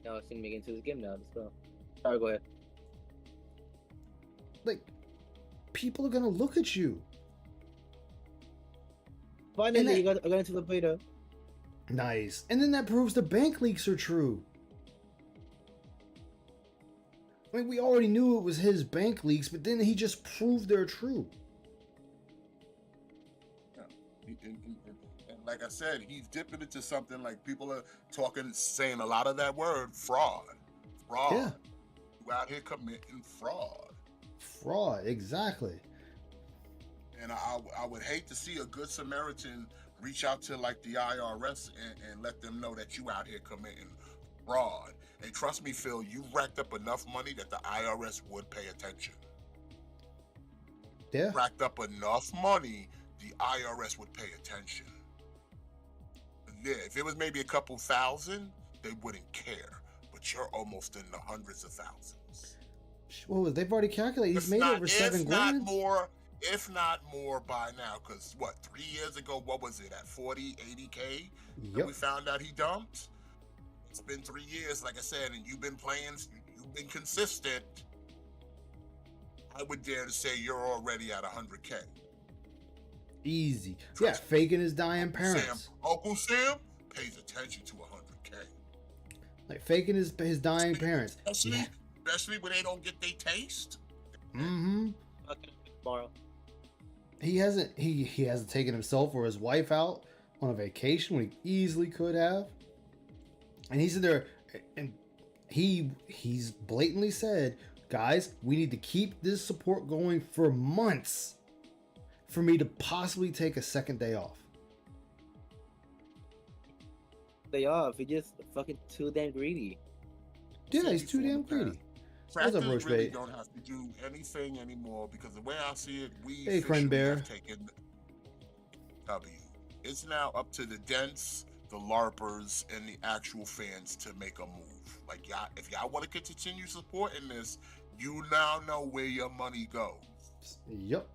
no, it's gonna make it into this game now. So, sorry, go ahead. Like, people are gonna look at you. Finally, that- I got into the beta. Nice. And then that proves the bank leaks are true. I mean, we already knew it was his bank leaks, but then he just proved they're true. And like I said, he's dipping into something like people are talking, saying a lot of that word, fraud. Fraud. Yeah. You out here committing fraud. Fraud, exactly. And I would hate to see a good Samaritan reach out to like the IRS and let them know that you out here committing fraud. And trust me, Phil, you've racked up enough money that the IRS would pay attention. Yeah. Racked up enough money, the IRS would pay attention. Yeah, if it was maybe a couple thousand, they wouldn't care. But you're almost in the hundreds of thousands. What was they've already calculated? He's made over 7 grand. If not more by now, because what, 3 years ago, what was it, at 40, 80K? Yep. We found out he dumped. It's been 3 years, like I said, and you've been playing, you've been consistent. I would dare to say you're already at 100K. Easy. Yeah, faking his dying parents. Uncle Sam pays attention to 100K. Like faking his dying parents. Especially when they don't get their taste. Mm-hmm. Okay, tomorrow. He hasn't taken himself or his wife out on a vacation when he easily could have. And he's in there, and he's blatantly said, guys, we need to keep this support going for months for me to possibly take a second day off. Day off. He's just fucking too damn greedy. Yeah, he's too damn greedy. What's up, Fractals Roach really Bay? don't have to do anything anymore because the way I see it, we Hey, Friend officially Bear. have taken W. It's now up to the dents, the LARPers, and the actual fans to make a move. Like, y'all, if y'all want to continue supporting this, you now know where your money goes. Yep.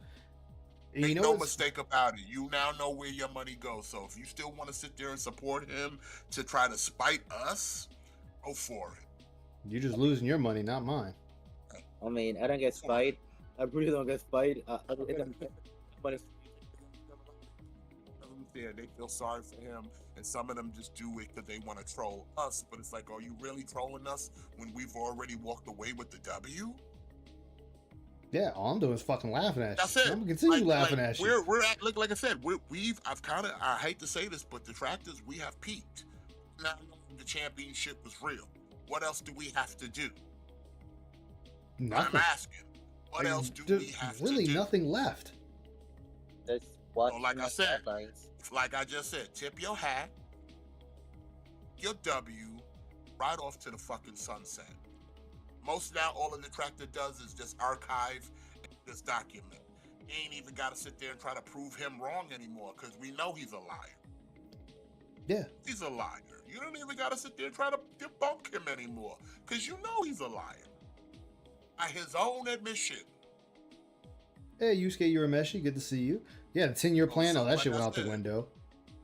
And Make you know no what's- mistake about it. You now know where your money goes. So if you still want to sit there and support him to try to spite us, go for it. You're just losing your money, not mine. I mean, I don't get spite. I really don't get spite. But Yeah, they feel sorry for him, and some of them just do it because they want to troll us. But it's like, are you really trolling us when we've already walked away with the W? Yeah, all I'm doing is fucking laughing at That's you. it. I'm gonna continue laughing at you. We're at, like I said, I've kind of, I hate to say this, but detractors, we have peaked. Now the championship was real. What else do we have to do? Nothing. I'm asking. What else do we have really to do? nothing left. Just So like I my said, guidelines. like I just said, tip your hat, your W, right off to the fucking sunset. Most now, all a detractor does is just archive this document. He ain't even got to sit there and try to prove him wrong anymore, because we know he's a liar. Yeah. He's a liar. You don't even got to sit there and try to debunk him anymore, because you know he's a liar. By his own admission. Hey, Yusuke Urameshi, good to see you. Yeah, the 10-year plan. so Oh, that like shit went I out the said- window.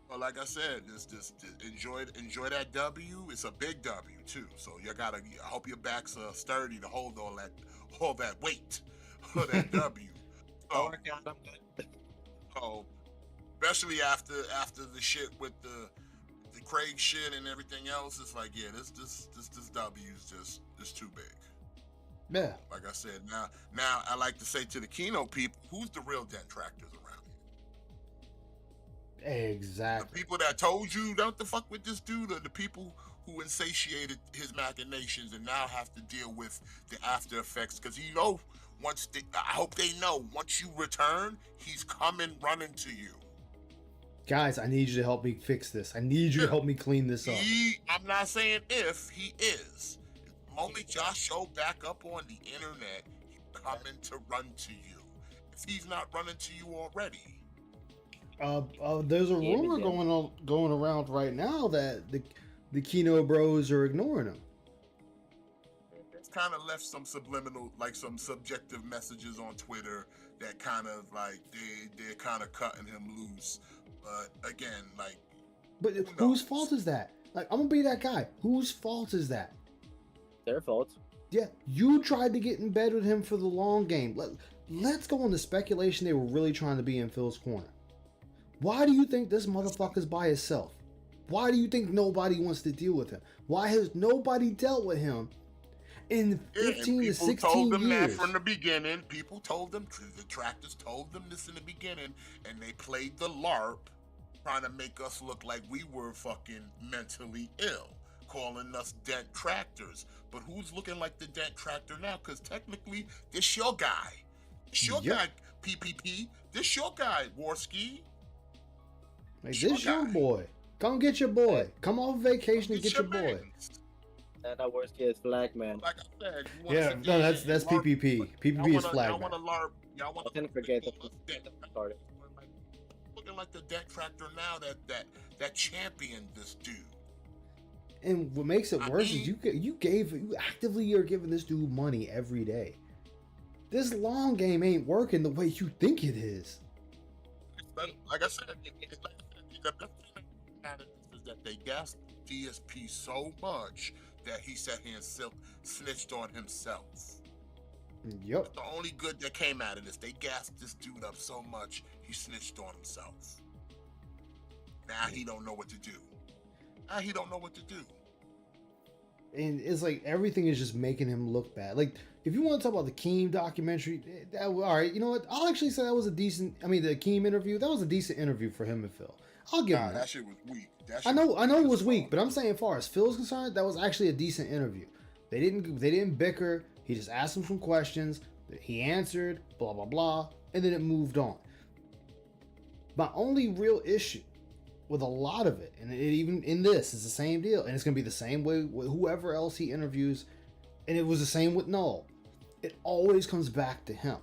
Well, like I said, just enjoy that W. It's a big W too. So I hope your back's sturdy to hold all that weight for that W. I'll So, work out. I'm good. so especially after the shit with the Craig shit and everything else, it's like, yeah, this W is just too big. Yeah. Like I said, now I like to say to the Keno people, who's the real detractors around here? The Exactly. people that told you don't to fuck with this dude, or the people who insatiated his machinations and now have to deal with the after effects? Because I hope they know, once you return, he's coming running to you. Guys, I need you to help me fix this. I need you to help me clean this up. I'm not saying if, he is. The moment y'all show back up on the internet, he's coming to run to you. If he's not running to you already. There's a Yeah, rumor yeah. going around right now that the Kino Bros are ignoring him. It's kind of left some subliminal, like some subjective messages on Twitter that kind of like they're kind of cutting him loose. But again, like, But who whose knows? fault is that? Like, I'm gonna be that guy. Whose fault is that? Their fault. Yeah, you tried to get in bed with him for the long game. Let's go on the speculation they were really trying to be in Phil's corner. Why do you think this motherfucker's by himself? Why do you think nobody wants to deal with him? Why has nobody dealt with him in Yeah, and 15 to people 16 told them years? that from the beginning. People told them, the detractors told them this in the beginning, and they played the LARP, trying to make us look like we were fucking mentally ill, calling us detractors. But who's looking like the detractor now? Because technically, this your guy. This your Yep. guy, PPP. This your guy, Warski. Like, Sure this your guy. boy. Come get your boy. Come off vacation and get your boy. mans. And that worst case flag man. Like I said, you wanna Yeah, sit no, there that's and LARP, PPP. but PPP is y'all flag want to man. LARP. Y'all want I didn't forget the to looking like the detractor now that championed this dude. And what makes it I worse mean- is you actively are giving this dude money every day. This long game ain't working the way you think it is. But like I said, the best thing about it is that they gassed DSP so much that he sat here and snitched on himself. Yep. The only good that came out of this, they gassed this dude up so much he snitched on himself. Now he don't know what to do. And it's like everything is just making him look bad. Like, if you want to talk about the Keem documentary, all right, you know what? I'll actually say that was a decent. I mean, the Keem interview, that was a decent interview for him and Phil. I'll give him Nah, that. that shit was weak. I know it was weak, but I'm saying, as far as Phil's concerned, that was actually a decent interview. They didn't bicker. He just asked him some questions. He answered, blah blah blah, and then it moved on. My only real issue with a lot of it, and it even in this, is the same deal, and it's gonna be the same way with whoever else he interviews, and it was the same with Null. It always comes back to him.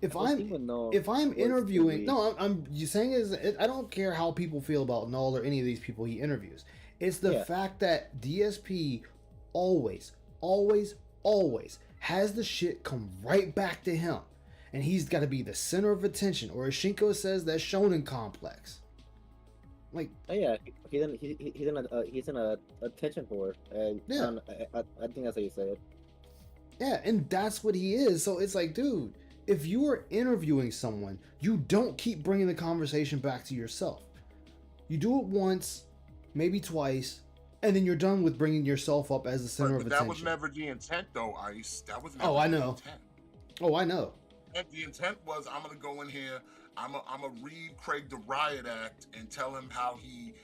If I'm interviewing, I'm you saying is I don't care how people feel about Null or any of these people he interviews. It's the fact that DSP always has the shit come right back to him, and he's got to be the center of attention, or as Shinko says, that shonen complex. Like, Oh yeah, he's in a attention whore. Yeah. I think that's how you say it. yeah, and that's what he is. So it's like, dude, if you are interviewing someone, you don't keep bringing the conversation back to yourself. You do it once, maybe twice, and then you're done with bringing yourself up as the center of But attention. that was never the intent, though, Ice. That was never Oh, I the know. intent. Oh, I know. And the intent was, I'm gonna go in here, I'm gonna read Craig the Riot Act and tell him how he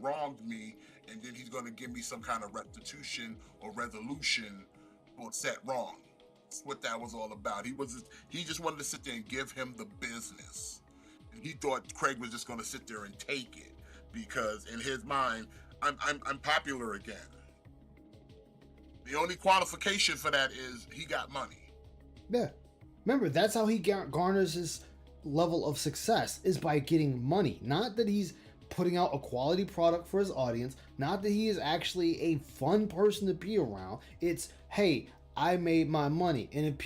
wronged me, and then he's gonna give me some kind of restitution or resolution for set wrong. That's what that was all about. He just wanted to sit there and give him the business. And he thought Craig was just going to sit there and take it because in his mind, I'm popular again. The only qualification for that is he got money. Yeah. Remember, that's how he garners his level of success, is by getting money. Not that he's putting out a quality product for his audience, not that he is actually a fun person to be around. It's, hey, I made my money. And if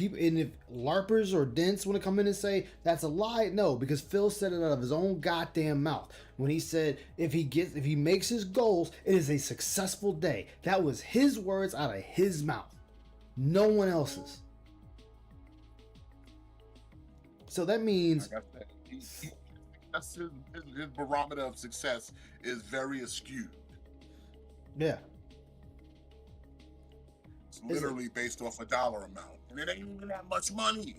LARPers or dents want to come in and say that's a lie, no, because Phil said it out of his own goddamn mouth when he said if he makes his goals, it is a successful day. That was his words out of his mouth, no one else's. So that means, Like I said, that's his barometer of success is very skewed. yeah. It's literally based off a dollar amount, and it ain't even that much money.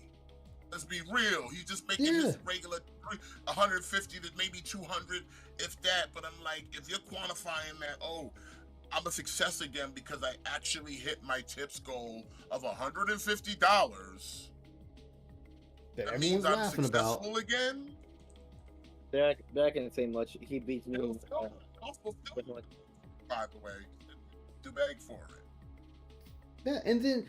Let's be real. He's just making his regular 150 to maybe 200, if that. But I'm like, if you're quantifying that, oh, I'm a success again because I actually hit my tips goal of $150. That That everyone's means I'm laughing about. successful again. They're not gonna say much. He beats me. Also, by the way, too big for it. Yeah, and then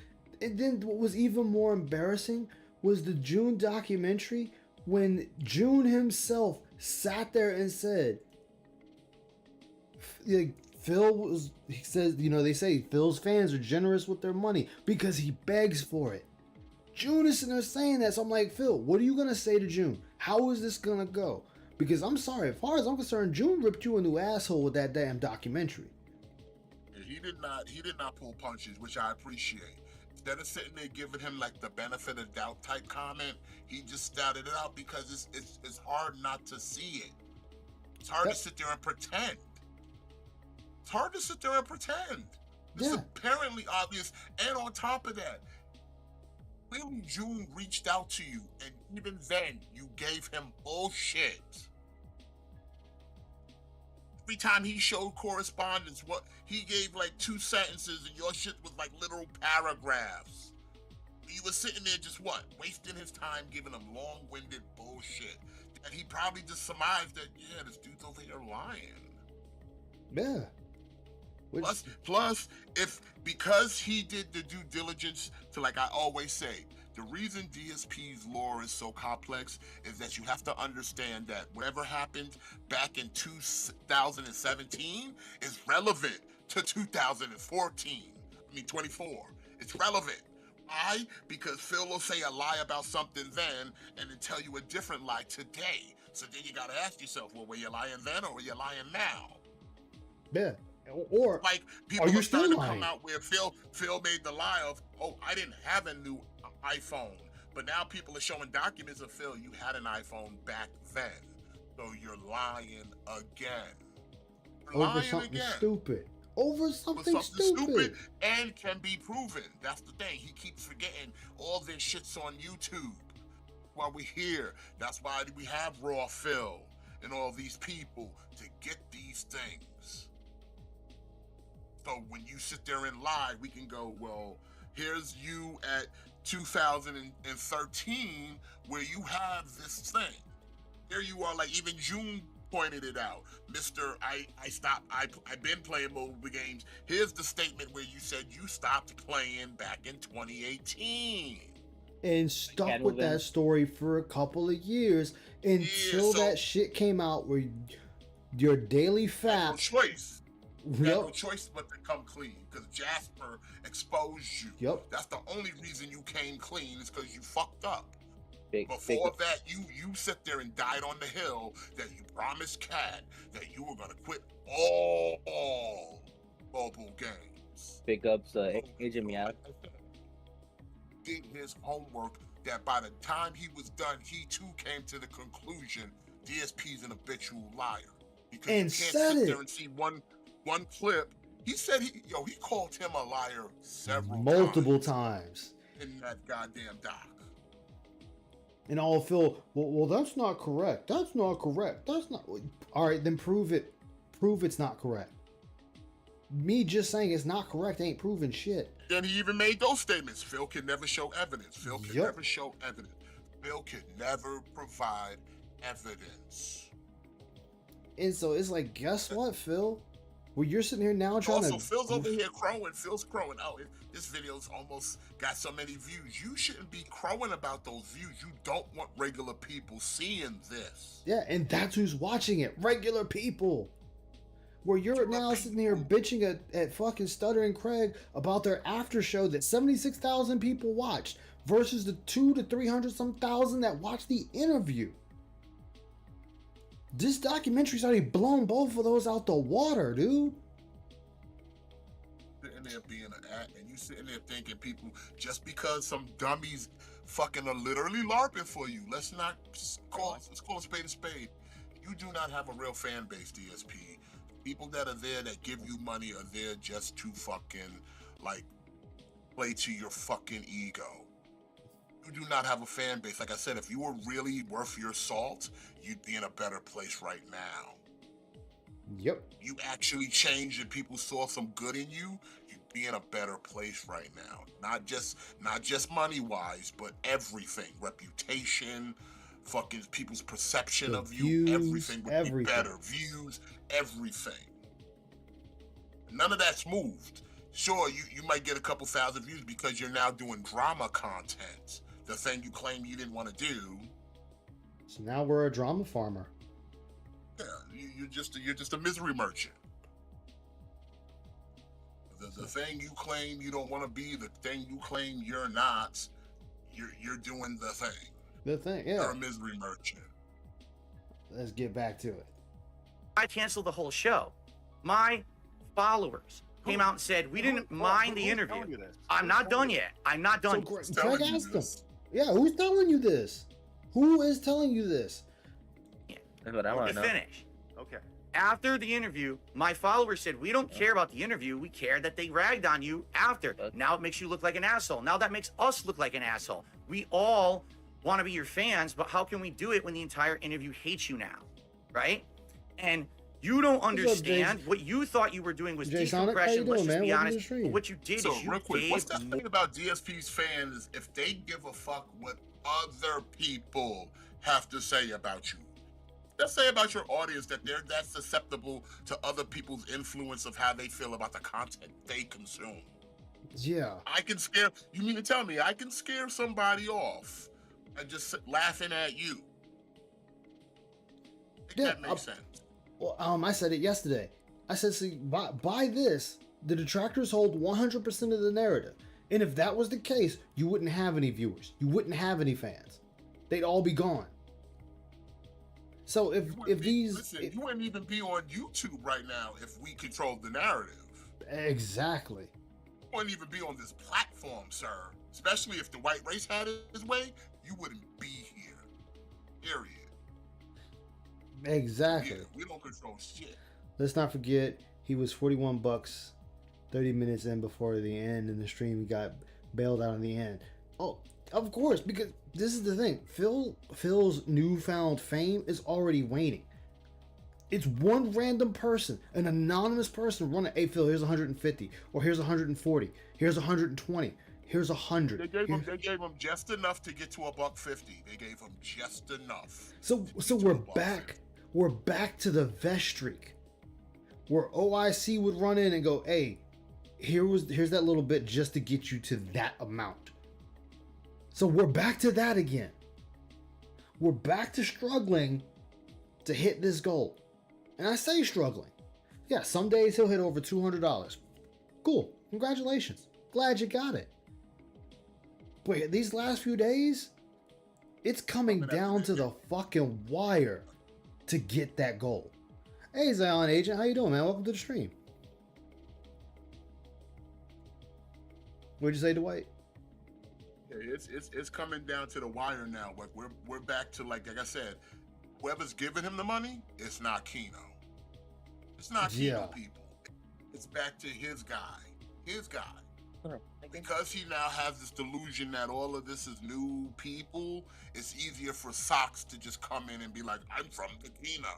what was even more embarrassing was the June documentary when June himself sat there and said, like, he says, they say Phil's fans are generous with their money because he begs for it. June is sitting there saying that, so I'm like, Phil, what are you gonna say to June? How is this gonna go? Because I'm sorry, as far as I'm concerned, June ripped you a new asshole with that damn documentary. He did not pull punches, which I appreciate. Instead of sitting there giving him like the benefit of doubt type comment, he just started it out because it's hard not to see it. It's hard to sit there and pretend. It's hard to sit there and pretend. It's apparently obvious, and on top of that, when June reached out to you, and even then you gave him bullshit. Every time he showed correspondence, what he gave like 2 sentences, and your shit was like literal paragraphs. You were sitting there just wasting his time, giving him long-winded bullshit. And he probably just surmised that, yeah, this dude's over here lying. Yeah. Plus, because he did the due diligence to, like I always say, the reason DSP's lore is so complex is that you have to understand that whatever happened back in 2017 is relevant to 24. It's relevant. Why? Because Phil will say a lie about something then and then tell you a different lie today. So then you gotta ask yourself, well, were you lying then or were you lying now? Yeah. Or like people are you are starting still to come lying? out where Phil made the lie of, oh, I didn't have a new iPhone, but now people are showing documents of Phil, you had an iPhone back then, so you're lying again. Over something stupid. Over something stupid. And can be proven. That's the thing. He keeps forgetting all this shit's on YouTube. While we're here, that's why we have Raw Phil and all these people to get these things. So when you sit there and lie, we can go, well, here's you at 2013 where you have this thing. Here you are, like even June pointed it out. Mr. I've been playing mobile games. Here's the statement where you said you stopped playing back in 2018. And stuck with that story for a couple of years until that shit came out where your daily facts. No choice. You had no choice but to come clean because Jasper exposed you. Yep. That's the only reason you came clean is because you fucked up. Before that, you sit there and died on the hill that you promised Cat that you were gonna quit all mobile games. Big ups, Agent Meow. Did his homework. That by the time he was done, he too came to the conclusion DSP's an habitual liar because and you can't sit there and see one clip. He said he called him a liar multiple times in that goddamn doc. And all Phil, well, that's not correct. That's not correct. That's not. All right, then prove it. Prove it's not correct. Me just saying it's not correct ain't proving shit. Then he even made those statements. Phil can never show evidence. Phil can never show evidence. Phil can never provide evidence. And so it's like, guess what, Phil? Well, you're sitting here now trying Also, to. Phil's over here crowing. Phil's crowing. Oh, this video's almost got so many views. You shouldn't be crowing about those views. You don't want regular people seeing this. Yeah, and that's who's watching it. Regular people. Where you're now sitting here bitching at fucking Stuttering Craig about their after show that 76,000 people watched versus the 200 to 300 some thousand that watched the interview. This documentary's already blown both of those out the water, dude. Sitting there being an act, and you sitting there thinking people, just because some dummies fucking are literally LARPing for you, let's call a spade a spade. You do not have a real fan base, DSP. People that are there that give you money are there just to fucking, like, play to your fucking ego. You do not have a fan base. Like I said, if you were really worth your salt, you'd be in a better place right now. Yep. You actually changed and people saw some good in you, you'd be in a better place right now. Not just money-wise, but everything. Reputation, fucking people's perception of you, everything would be better. Views, everything. None of that's moved. Sure, you might get a couple thousand views because you're now doing drama content. The thing you claim you didn't want to do. So now we're a drama farmer. Yeah, you're just a misery merchant. The thing you claim you don't want to be, the thing you claim you're not, you're doing the thing. The thing, yeah. You're a misery merchant. Let's get back to it. I canceled the whole show. My followers came out and said, we didn't mind the interview. I'm not done yet. I'm not done. So Craig asked them. Yeah, who's telling you this? Who is telling you this? That's what I want to know. Finish. Okay. After the interview, my followers said, we don't care about the interview. We care that they ragged on you after. Now it makes you look like an asshole. Now that makes us look like an asshole. We all want to be your fans, but how can we do it when the entire interview hates you now? Right? And you don't understand what you thought you were doing was decompression. Let's just be honest. But what you did So is you real quick, gave what's that thing about DSP's fans? If they give a fuck what other people have to say about you, let's say about your audience that they're that susceptible to other people's influence of how they feel about the content they consume. Yeah. I can scare. You mean to tell me I can scare somebody off and just laughing at you? I think that makes sense. Well, I said it yesterday. I said, see, by this, the detractors hold 100% of the narrative. And if that was the case, you wouldn't have any viewers. You wouldn't have any fans. They'd all be gone. So you wouldn't even be on YouTube right now if we controlled the narrative. Exactly. You wouldn't even be on this platform, sir. Especially if the white race had his way, you wouldn't be here. Period. Exactly. Yeah, we don't control shit. Let's not forget, he was $41 30 minutes in before the end, and the stream he got bailed out in the end. Oh, of course, because this is the thing. Phil's newfound fame is already waning. It's one random person, an anonymous person running, hey Phil, here's 150, or here's 140, here's 120, here's 100. They gave him just enough to get to $150. They gave him just enough. So we're back. We're back to the vest streak, where OIC would run in and go, hey, here's that little bit just to get you to that amount. So we're back to that again. We're back to struggling to hit this goal. And I say struggling. Yeah, some days he'll hit over $200. Cool. Congratulations. Glad you got it. But these last few days, it's coming down to the fucking wire to get that goal. Hey, Zion Agent, how you doing, man? Welcome to the stream. What'd you say, Dwight? Yeah, it's coming down to the wire now. Like we're back to like I said, whoever's giving him the money, it's not Keno. It's not Keno people. It's back to his guy. Because he now has this delusion that all of this is new people, it's easier for Socks to just come in and be like, I'm from the Keno.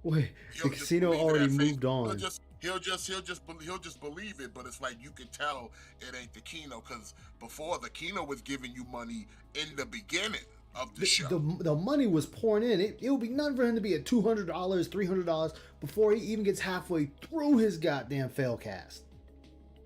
Wait, the casino already moved on. He'll just believe it, but it's like you can tell it ain't the Keno, because before the Keno was giving you money in the beginning of the show. The money was pouring in. It would be nothing for him to be at $200, $300 before he even gets halfway through his goddamn fail cast.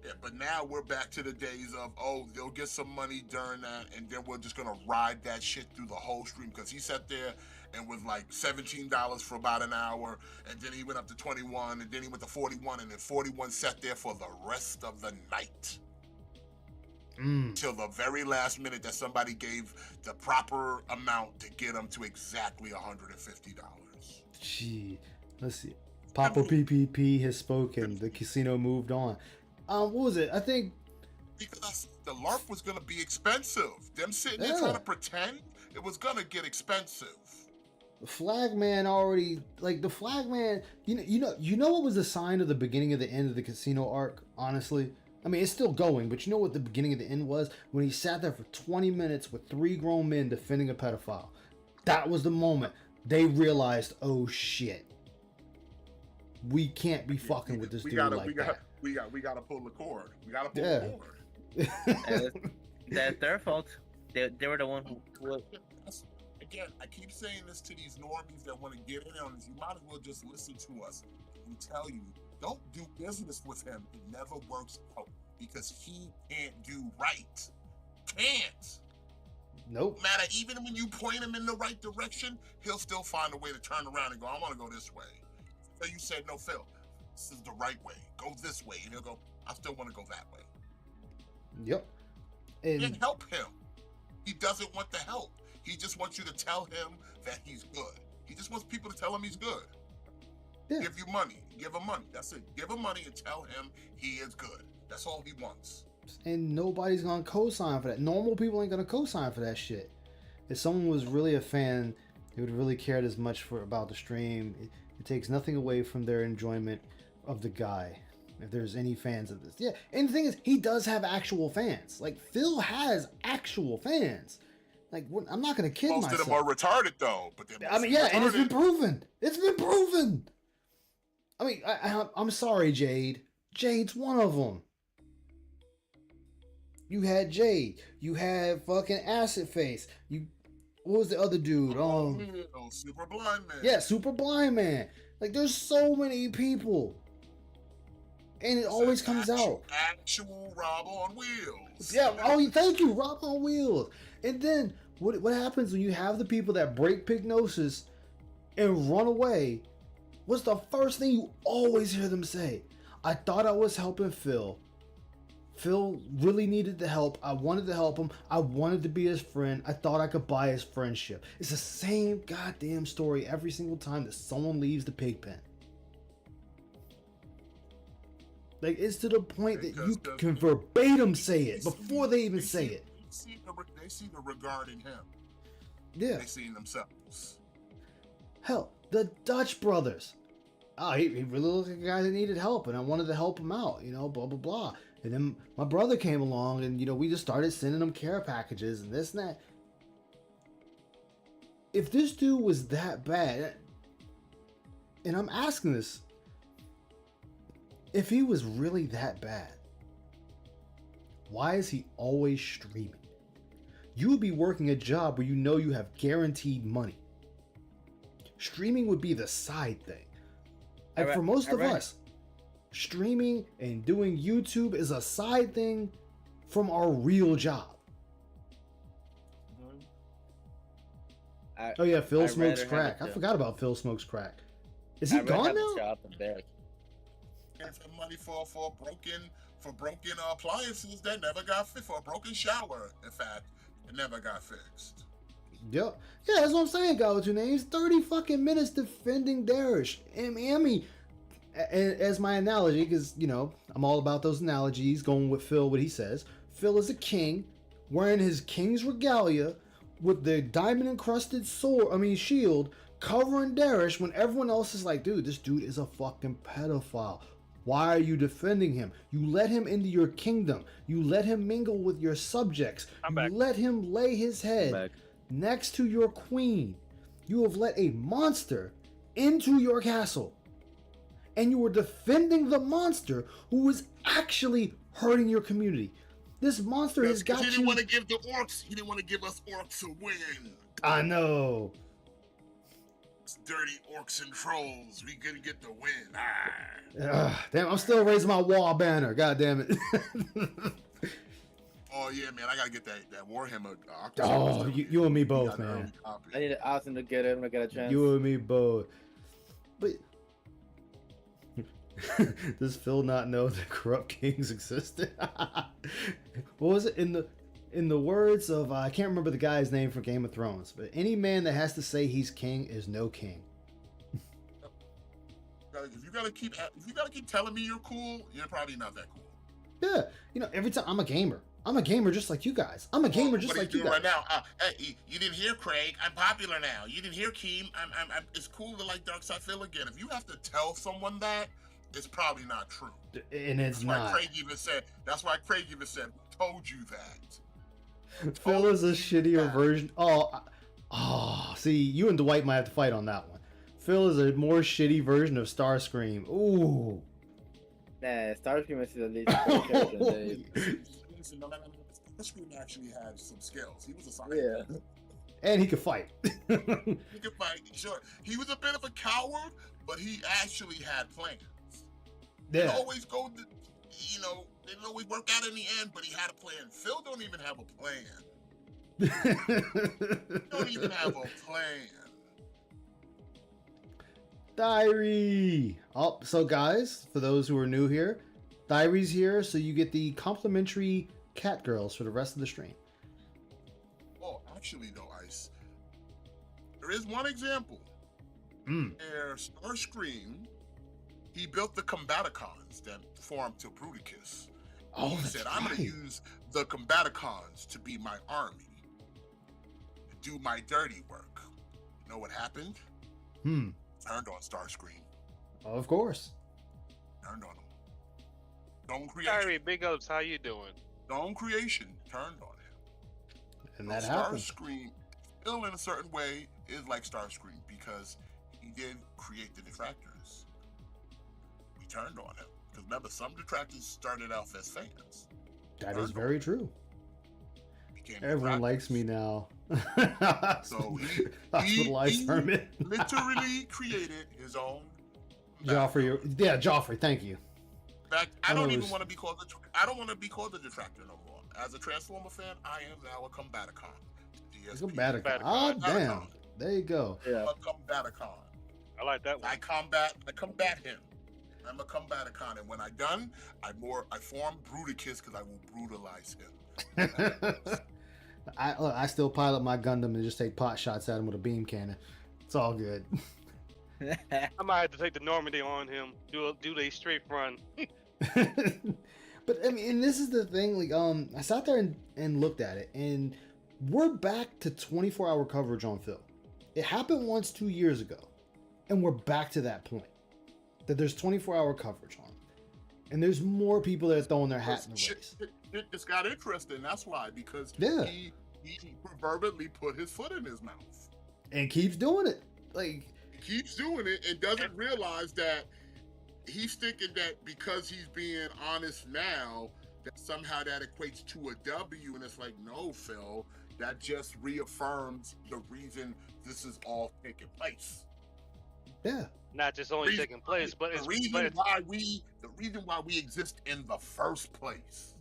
Yeah, but now we're back to the days of, oh, they'll get some money during that, and then we're just gonna ride that shit through the whole stream, because he sat there and was like $17 for about an hour, and then he went up to 21, and then he went to 41, and then 41 sat there for the rest of the night. Till the very last minute that somebody gave the proper amount to get him to exactly $150. Gee, let's see. Papa PPP has spoken. The casino moved on. What was it? I think Because the LARP was gonna be expensive. Them sitting there Yeah. trying to pretend, it was gonna get expensive. the Flagman already, like the Flagman. You know what was the sign of the beginning of the end of the casino arc? Honestly, I mean it's still going, but you know what the beginning of the end was? When he sat there for 20 minutes with 3 grown men defending a pedophile. That was the moment they realized, oh shit, we can't be fucking with this dude like that. We gotta pull the cord. We gotta pull Yeah. the cord. That's their fault. They were the one who. Again, I keep saying this to these normies that want to get in on this. You might as well just listen to us. We tell you, don't do business with him. It never works out because he can't do right. Can't. Nope. Matter, even when you point him in the right direction, he'll still find a way to turn around and go, I want to go this way. So you said, no, Phil, this is the right way. Go this way. And he'll go, I still want to go that way. Yep. Then And help him. He doesn't want the help. He just wants you to tell him that he's good. He just wants people to tell him he's good. Yeah. Give you money. Give him money. That's it. Give him money and tell him he is good. That's all he wants. and nobody's gonna co-sign for that. Normal people ain't gonna co-sign for that shit. If someone was really a fan, they would really cared as much about the stream. It takes nothing away from their enjoyment of the guy. If there's any fans of this, yeah. And the thing is, he does have actual fans. Like Phil has actual fans. Like I'm not gonna kid Most myself. of them are retarded though. But they're I mean, yeah, and it's been retarded. proven. It's been proven. I mean, I'm sorry, Jade. Jade's one of them. You had Jade. You had fucking Acid Face. What was the other dude? Super Blind Man. Yeah, Super Blind Man. Like, there's so many people, and it always comes out. Actual Rob on Wheels. Yeah. Oh, thank you, Rob on Wheels. And then what happens when you have the people that break Pygnosis and run away? What's the first thing you always hear them say? I thought I was helping Phil. Phil really needed the help. I wanted to help him. I wanted to be his friend. I thought I could buy his friendship. It's the same goddamn story every single time that someone leaves the pig pen. Like, it's to the point that you can verbatim say it before they even say it. They see the regard in him. Yeah. They see in themselves. Hell, the Dutch brothers. Oh, he really looked like a guy that needed help, and I wanted to help him out, blah, blah, blah. And then my brother came along, and, we just started sending him care packages and this and that. If this dude was that bad, and I'm asking this, if he was really that bad, why is he always streaming? You would be working a job where you have guaranteed money. Streaming would be the side thing. And for most of us, streaming and doing YouTube is a side thing from our real job. Oh yeah, Phil smokes crack. I forgot about Phil smokes crack. Is he gone now? And some money for broken appliances that never got fixed, for a broken shower, in fact, it never got fixed. Yep. Yeah, that's what I'm saying, guy with two names. 30 fucking minutes defending Darish. I mean, as my analogy, because, I'm all about those analogies, going with Phil, what he says. Phil is a king, wearing his king's regalia, with the diamond-encrusted shield, covering Darish, when everyone else is like, dude, this dude is a fucking pedophile. Why are you defending him? You let him into your kingdom. You let him mingle with your subjects. Let him lay his head next to your queen. You have let a monster into your castle. And you were defending the monster who was actually hurting your community. This monster has got you. He didn't want to give the orcs. He didn't want to give us orcs a win. I know. It's dirty orcs and trolls. We gonna get the win. Damn, I'm still raising my wall banner. God damn it. Oh yeah, man, I gotta get that Warhammer. Oh, you and me both, man. I need an option to get it when I get a chance. You and me both. But does Phil not know that corrupt kings existed? What was it in the words of I can't remember the guy's name from Game of Thrones, but any man that has to say he's king is no king. If you gotta keep telling me you're cool, you're probably not that cool. Yeah, you know, every time I'm a gamer just like you guys. I'm a gamer just like you guys. Right now, hey, you didn't hear Craig. I'm popular now. You didn't hear Keem. I'm. It's cool to like Dark Side Phil again. If you have to tell someone that, it's probably not true. And it's not. That's why Craig even said, "Who told you that?" Phil is a shittier version. Oh, see, you and Dwight might have to fight on that one. Phil is a more shitty version of Starscream. Ooh. Nah, Starscream is the least character. Starscream actually had some skills. He was a scientist. Yeah. And he could fight. He could fight, sure. He was a bit of a coward, but he actually had plans. Yeah. They always go, they didn't always work out in the end, but he had a plan. Phil don't even have a plan. Don't even have a plan. Diary. Oh, so guys, for those who are new here, Diary's here, so you get the complimentary cat girls for the rest of the stream. Oh, actually, though, Ice, there is one example where Starscream, he built the Combaticons that formed to Bruticus. Oh, He that's said, I'm going to use the Combaticons to be my army, to do my dirty work. You know what happened? Turned on Starscream. Of course. Turned on him. Stone Creation. Kyrie, big ups. How you doing? Stone Creation turned on him. And that happened. Starscream, still in a certain way, is like Starscream because he did create the detractors. We turned on him. Because remember, some detractors started off as fans. That is very true. Everyone likes me now. So Hospitalized hermit. literally created his own. Joffrey, Joffrey, thank you. In fact, I don't even want to be called the detractor no more. As a Transformer fan, I am now a Combaticon. DSP. Combaticon. Oh, damn. There you go. Yeah. A Combaticon. I like that one. I combat him. I'm a Combaticon, and when I'm done, I form Bruticus because I will brutalize him. I still pilot my Gundam and just take pot shots at him with a beam cannon. It's all good. I might have to take the Normandy on him. Do the straight run. But I mean, and this is the thing. Like, I sat there and looked at it, and we're back to 24-hour coverage on Phil. It happened once 2 years ago, and we're back to that point that there's 24-hour coverage on, and there's more people that are throwing their hat in the race. It's got interesting. That's why, because he proverbially put his foot in his mouth and keeps doing it. Like, he keeps doing it and doesn't realize that he's thinking that because he's being honest now, that somehow that equates to a W. And it's like, no, Phil, that just reaffirms the reason this is all taking place. Yeah. Not just only taking place, but the reason why we exist in the first place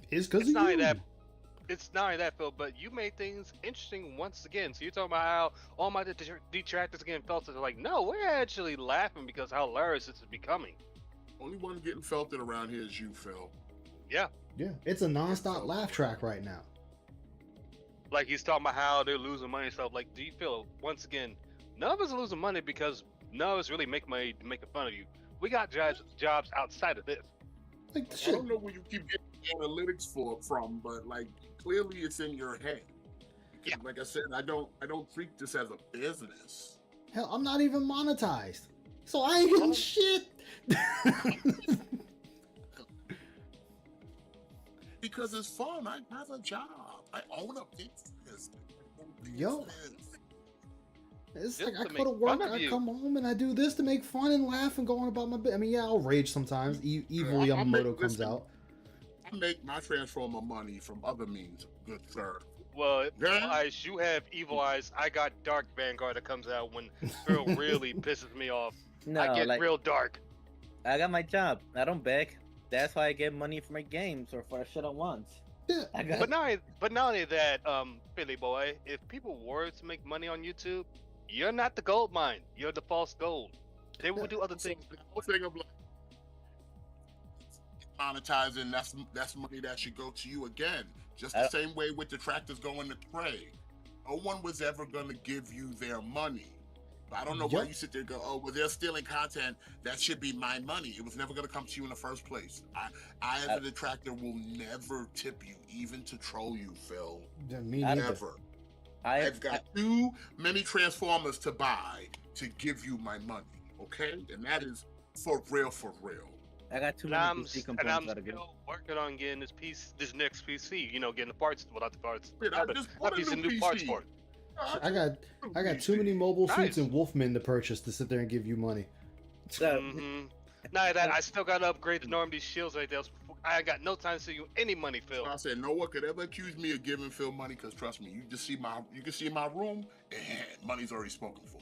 is because it's not only that, Phil, but you made things interesting once again. So you're talking about how all my detractors getting felted. Like, no, we're actually laughing because how hilarious this is becoming. Only one getting felted around here is you, Phil. Yeah. Yeah. It's a non-stop laugh track right now. Like, he's talking about how they're losing money and stuff. Like, do you feel, once again, none of us are losing money because none of us really make money making fun of you. We got jobs outside of this. Like, I don't know where you keep getting analytics from, but like clearly it's in your head. Because, like I said, I don't treat this as a business. Hell, I'm not even monetized, so I ain't getting shit. Because it's fun. I have a job. I own a business. Yo. It's Just like I to go to make work, fun of I you. come home, and I do this to make fun and laugh and go on about my bit. I mean, yeah, I'll rage sometimes. Evil Yamamoto comes out. I make my Transformer money from other means, good sir. Well, Yeah. Ice, you have evil eyes. I got Dark Vanguard that comes out when Phil really pisses me off. No, I get like real dark. I got my job. I don't beg. That's why I get money for my games or for shit I want. Yeah. I got. But not only that, Philly boy, if people were to make money on YouTube, you're not the gold mine. You're the false gold. They will do other things. The whole thing of like monetizing, that's money that should go to you again. Just the same way with the tractors going to Craig. No one was ever going to give you their money. But I don't know why Yep. you sit there and go, oh, well, they're stealing content. That should be my money. It was never going to come to you in the first place. I as a detractor, will never tip you, even to troll you, Phil. Yeah, me I- neither. Never. I've got too many Transformers to buy to give you my money, okay? And that is for real, for real. I got too And many I'm, PC and components I'm out of it. still working on getting this next PC. You know, getting the parts without the parts. Wait, I just Not bought a piece of new new parts PC. for it. I got too many mobile suits Nice. and Wolfmen to purchase to sit there and give you money. So, Mm-hmm. Now that I still got to upgrade the Normandy shields right there. I got no time to send you any money, Phil. I said no one could ever accuse me of giving Phil money because trust me, you can see my room and money's already spoken for.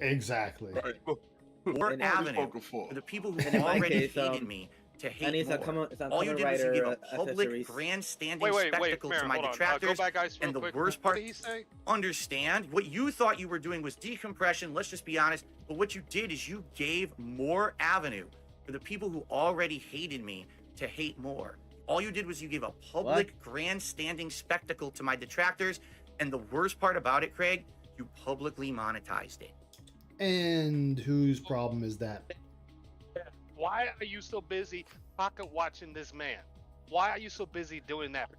Exactly. Right. Or And avenue spoken for. for the people And who in my already case, hated me to hate I need more. some All you did was you gave a public, accessories. grandstanding Wait, spectacle to Maren, my hold on. Go detractors. back, guys, real and the quick. worst What part- did he say? Understand what you thought you were doing was decompression. Let's just be honest. But what you did is you gave more avenue for the people who already hated me to hate more. All you did was you gave a public, grandstanding spectacle to my detractors. And the worst part about it, Craig, you publicly monetized it. And whose problem is that? Why are you so busy pocket watching this man? Why are you so busy doing that?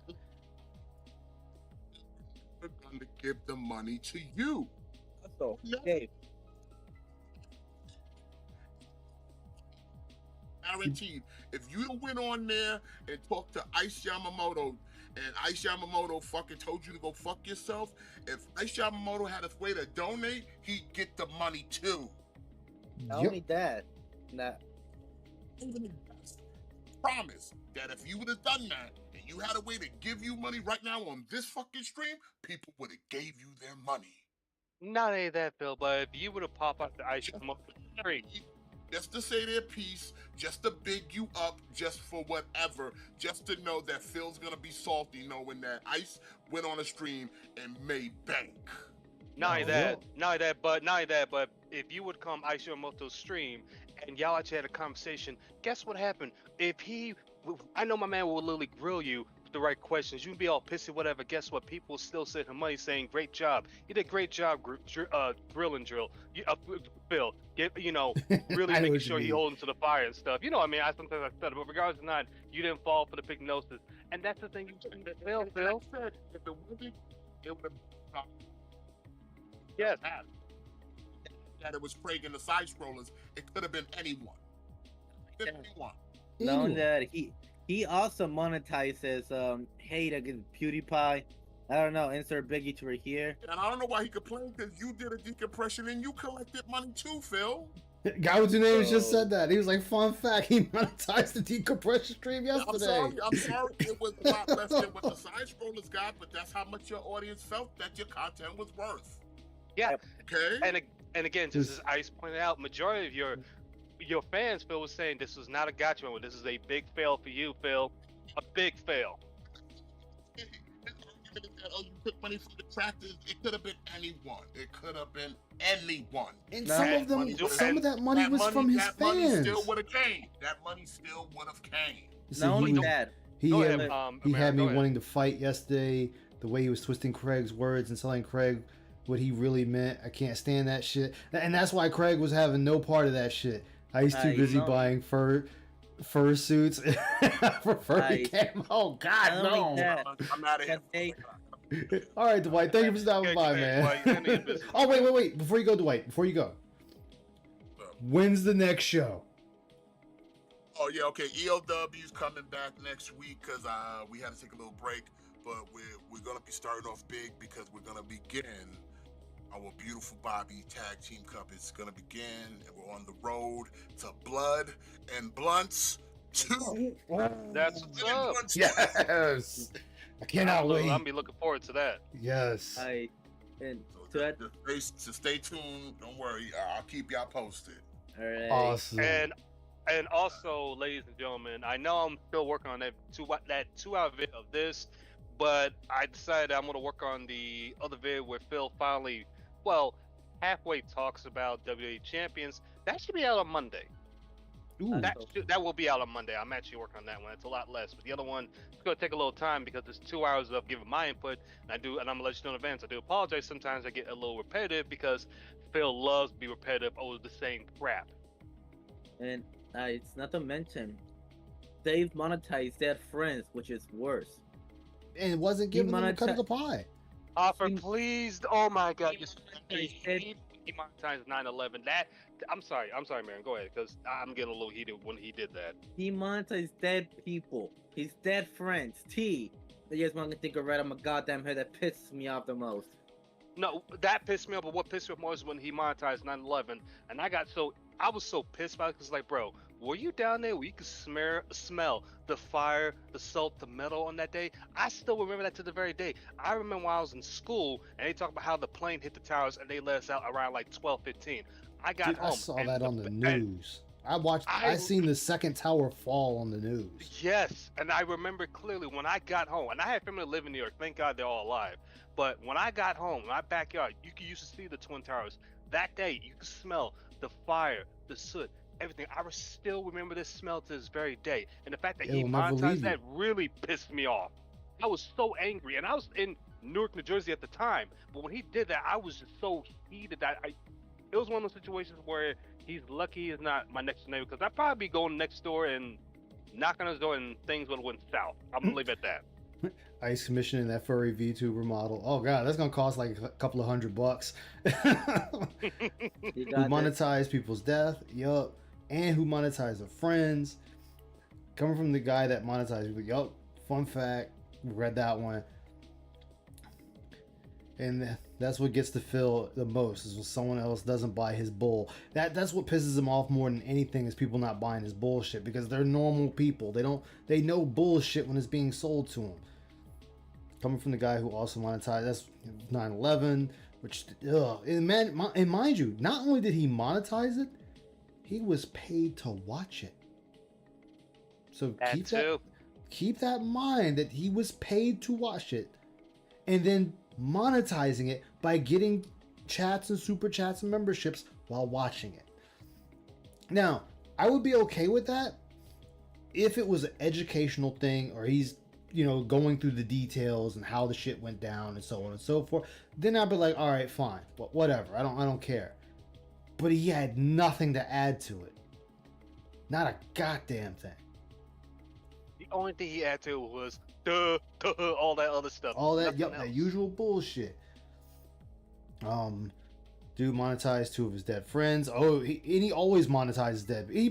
We're going to give the money to you. So, No. hey, Guaranteed. If you went on there and talked to Ice Yamamoto and Ice Yamamoto fucking told you to go fuck yourself, if Ice Yamamoto had a way to donate, he'd get the money too. not only that, nah, Even if- promise that if you would have done that and you had a way to give you money right now on this fucking stream, people would have gave you their money. Not only that, Phil, but if you would have popped out the ice cream, Just to say their piece, just to big you up, just for whatever, just to know that Phil's gonna be salty knowing that Ice went on a stream and made bank. not only Oh, that, yeah. not only that, but if you would come Ice Yamamoto's stream and y'all actually had a conversation, guess what happened? If he, I know my man will literally grill you with the right questions. You'd be all pissy, whatever. Guess what? People still send him money saying, "Great job. You did a great job, grill and drill." Phil, really I know making what sure you he mean. holds to the fire and stuff. You know what I mean? I sometimes I said it, but regardless of not, you didn't fall for the prognosis, and that's the thing. Phil, Like I said, if it wasn't, it would have yes. that it was Craig and the side scrollers. It could have been anyone. Anyone. not only Ew. that, he also monetizes hate against PewDiePie. I don't know, insert Biggie to right here. And I don't know why he complained because you did a decompression and you collected money too, Phil. Guy with two names just So- said that. He was like, fun fact, he monetized the decompression stream yesterday. I'm sorry. It was a lot less than what the side scrollers got, but that's how much your audience felt that your content was worth. Yeah. Okay? And again, just as Ice pointed out, majority of your fans, Phil, was saying this was not a gotcha moment. This is a big fail for you, Phil. A big fail. His argument is that, oh, you took money from the tractors. It could have been anyone. It could have been anyone. And No. some That of them, money would've- some of that money was from his that money fans. still would have came. That money still would have came. You see, Not he only was- that, he Go had, ahead, he had Amara, me go ahead. wanting to fight yesterday. The way he was twisting Craig's words and telling Craig what he really meant. I can't stand that shit. And that's why Craig was having no part of that shit. I was too You busy know- buying fur suits for furry camo. Oh, God, not only no. that, I'm out of here. Hey, All right, Dwight. Thank you for stopping Okay, by, okay, man. Dwight, send me your business. Oh, wait. Before you go, Dwight. Before you go. When's the next show? Oh yeah, okay. ELW's coming back next week because we had to take a little break, but we're gonna be starting off big because we're gonna begin our beautiful Bobby Tag Team Cup. It's gonna begin, and we're on the road to Blood and Blunts 2. That's what's up. Yes. I cannot wait. I'll be looking forward to that. Yes. And So to that, just stay tuned. Don't worry. I'll keep y'all posted. all right. Awesome. And also, ladies and gentlemen, I know I'm still working on that 2-hour vid of this, but I decided I'm going to work on the other vid where Phil finally, halfway talks about WWE champions. That should be out on Monday. Ooh. That will be out on Monday. I'm actually working on that one. It's a lot less, but the other one it's going to take a little time because it's 2 hours of giving my input. And I'm gonna let you know in advance. I do apologize. Sometimes I get a little repetitive because Phil loves to be repetitive over the same crap. And it's not to mention, they've monetized their friends, which is worse. And it wasn't giving them a cut of the pie. Offer, please. Oh my God! He monetized 9/11. I'm sorry, man. Go ahead, because I'm getting a little heated when he did that. He monetized dead people. His dead friends. You guys want to think of right on my goddamn head that pisses me off the most. No, that pissed me off. But what pissed me off more is when he monetized 9/11, and I was so pissed about it because, like, bro, were you down there where you could smell the fire, the salt, the metal on that day? I still remember that to the very day. I remember when I was in school and they talked about how the plane hit the towers and they let us out around like 12:15. I got home. I saw that on the news. I seen the second tower fall on the news. Yes, and I remember clearly when I got home, and I had family live in New York. Thank God they're all alive. But when I got home, in my backyard, you could used to see the Twin Towers. That day, you could smell the fire, the soot, everything. I still remember this smell to this very day. And the fact that he monetized that really pissed me off. I was so angry, and I was in Newark, New Jersey at the time. But when he did that, I was just so heated that it was one of those situations where he's lucky he's not my next door neighbor, because I'd probably be going next door and knocking on his door and things would have went south. I'm gonna leave it at that. Ice commissioning that furry VTuber model. Oh god, that's gonna cost like a couple of $100. Who monetized people's death? Yup. And who monetized their friends? Coming from the guy that monetized people. Yup. Fun fact. Read that one. And that's what gets to Phil the most, is when someone else doesn't buy his bull. That's what pisses him off more than anything, is people not buying his bullshit, because they're normal people. They know bullshit when it's being sold to them. Coming from the guy who also monetized, that's 9/11, which and mind you, not only did he monetize it, he was paid to watch it. So keep that in mind, that he was paid to watch it, and then monetizing it by getting chats and super chats and memberships while watching it. Now, I would be okay with that if it was an educational thing, or he's going through the details and how the shit went down and so on and so forth. Then I'd be like, all right, fine, but whatever. I don't care. But he had nothing to add to it. Not a goddamn thing. The only thing he added to it was all that other stuff. All that, that usual bullshit. Dude monetized 2 of his dead friends. Oh, he always monetizes dead. He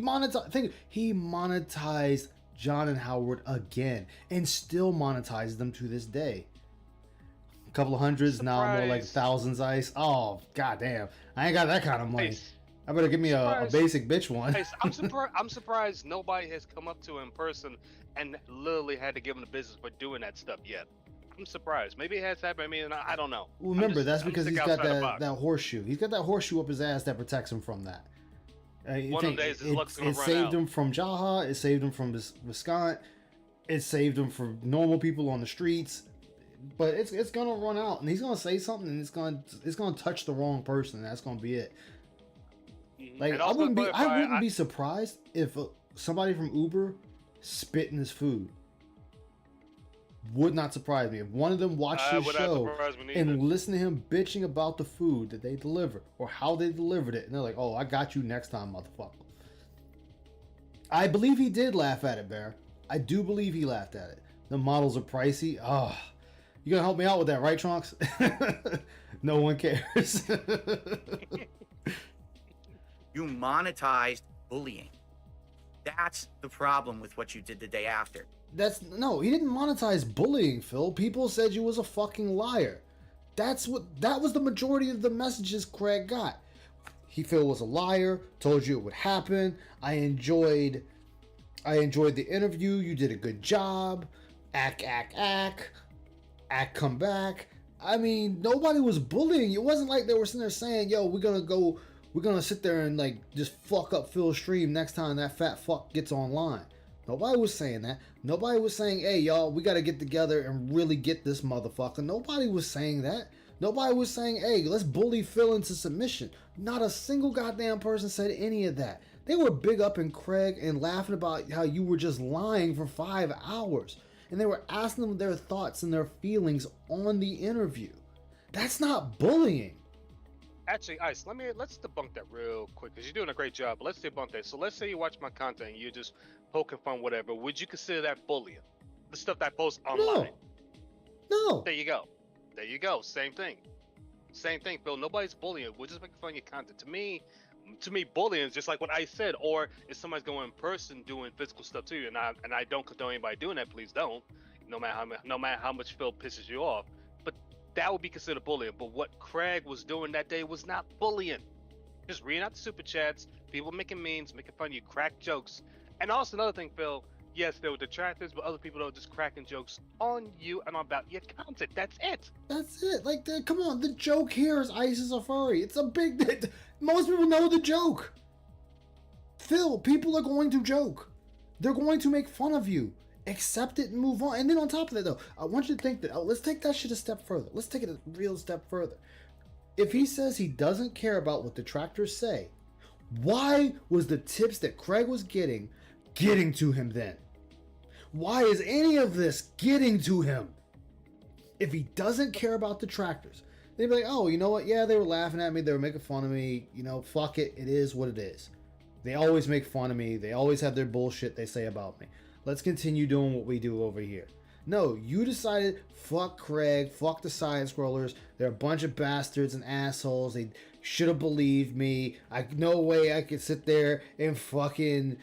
monetized John and Howard again, and still monetizes them to this day. A couple of hundreds, now more like thousands. Ice. Oh goddamn! I ain't got that kind of money. I better give me a basic bitch one. I'm surprised nobody has come up to him in person and literally had to give him the business for doing that stuff yet. I'm surprised. Maybe it has happened. I mean, I don't know. Well, remember, that's because he's got that horseshoe. He's got that horseshoe up his ass that protects him from that. One of the days his luck's gonna run out. It saved him from Jaha. It saved him from Wisconsin. It saved him from normal people on the streets. But it's gonna run out, and he's gonna say something, and it's gonna touch the wrong person, and that's gonna be it. Like, I wouldn't be surprised if somebody from Uber spit in his food. Would not surprise me if one of them watched his show and listened to him bitching about the food that they delivered or how they delivered it, and they're like, "Oh, I got you next time, motherfucker." I believe he did laugh at it, Bear. I do believe he laughed at it. The models are pricey. Oh, you gonna help me out with that, right, Trunks? No one cares. You monetized bullying. That's the problem with what you did the day after. No, he didn't monetize bullying, Phil. People said you was a fucking liar. That was the majority of the messages Craig got. Phil was a liar, told you it would happen. I enjoyed the interview. You did a good job. Ack. act come back. I mean, nobody was bullying. It wasn't like they were sitting there saying, yo, we're gonna sit there and like just fuck up Phil's stream next time that fat fuck gets online. Nobody was saying that. Nobody was saying, hey y'all, we gotta get together and really get this motherfucker. Nobody was saying that. Nobody was saying, hey, let's bully Phil into submission. Not a single goddamn person said any of that. They were big up in Craig and laughing about how you were just lying for 5 hours. And they were asking them their thoughts and their feelings on the interview. That's not bullying. Actually, Ice, let's debunk that real quick because you're doing a great job. But let's debunk that. So let's say you watch my content and you're just poking fun, whatever. Would you consider that bullying? The stuff that I post online. No. There you go. There you go. Same thing. Same thing, Phil. Nobody's bullying. We're just making fun of your content. To me, bullying is just like what I said. Or if somebody's going in person doing physical stuff to you, and I don't condone anybody doing that. Please don't. No matter how much Phil pisses you off. But that would be considered bullying. But what Craig was doing that day was not bullying. Just reading out the super chats, people making memes, making fun of you, crack jokes. And also another thing, Phil. Yes, there were detractors, but other people are just cracking jokes on you and about your content. That's it. That's it. Like, come on. The joke here is ISIS a furry. It's a big... Most people know the joke. Phil, people are going to joke. They're going to make fun of you. Accept it and move on. And then on top of that, though, I want you to think that... let's take that shit a step further. Let's take it a real step further. If he says he doesn't care about what detractors say, why was the tips that Craig was getting to him then? Why is any of this getting to him? If he doesn't care about detractors, they'd be like, oh, you know what? Yeah, they were laughing at me. They were making fun of me. You know, fuck it. It is what it is. They always make fun of me. They always have their bullshit they say about me. Let's continue doing what we do over here. No, you decided, fuck Craig, fuck the side scrollers. They're a bunch of bastards and assholes. They should have believed me. No way I could sit there and fucking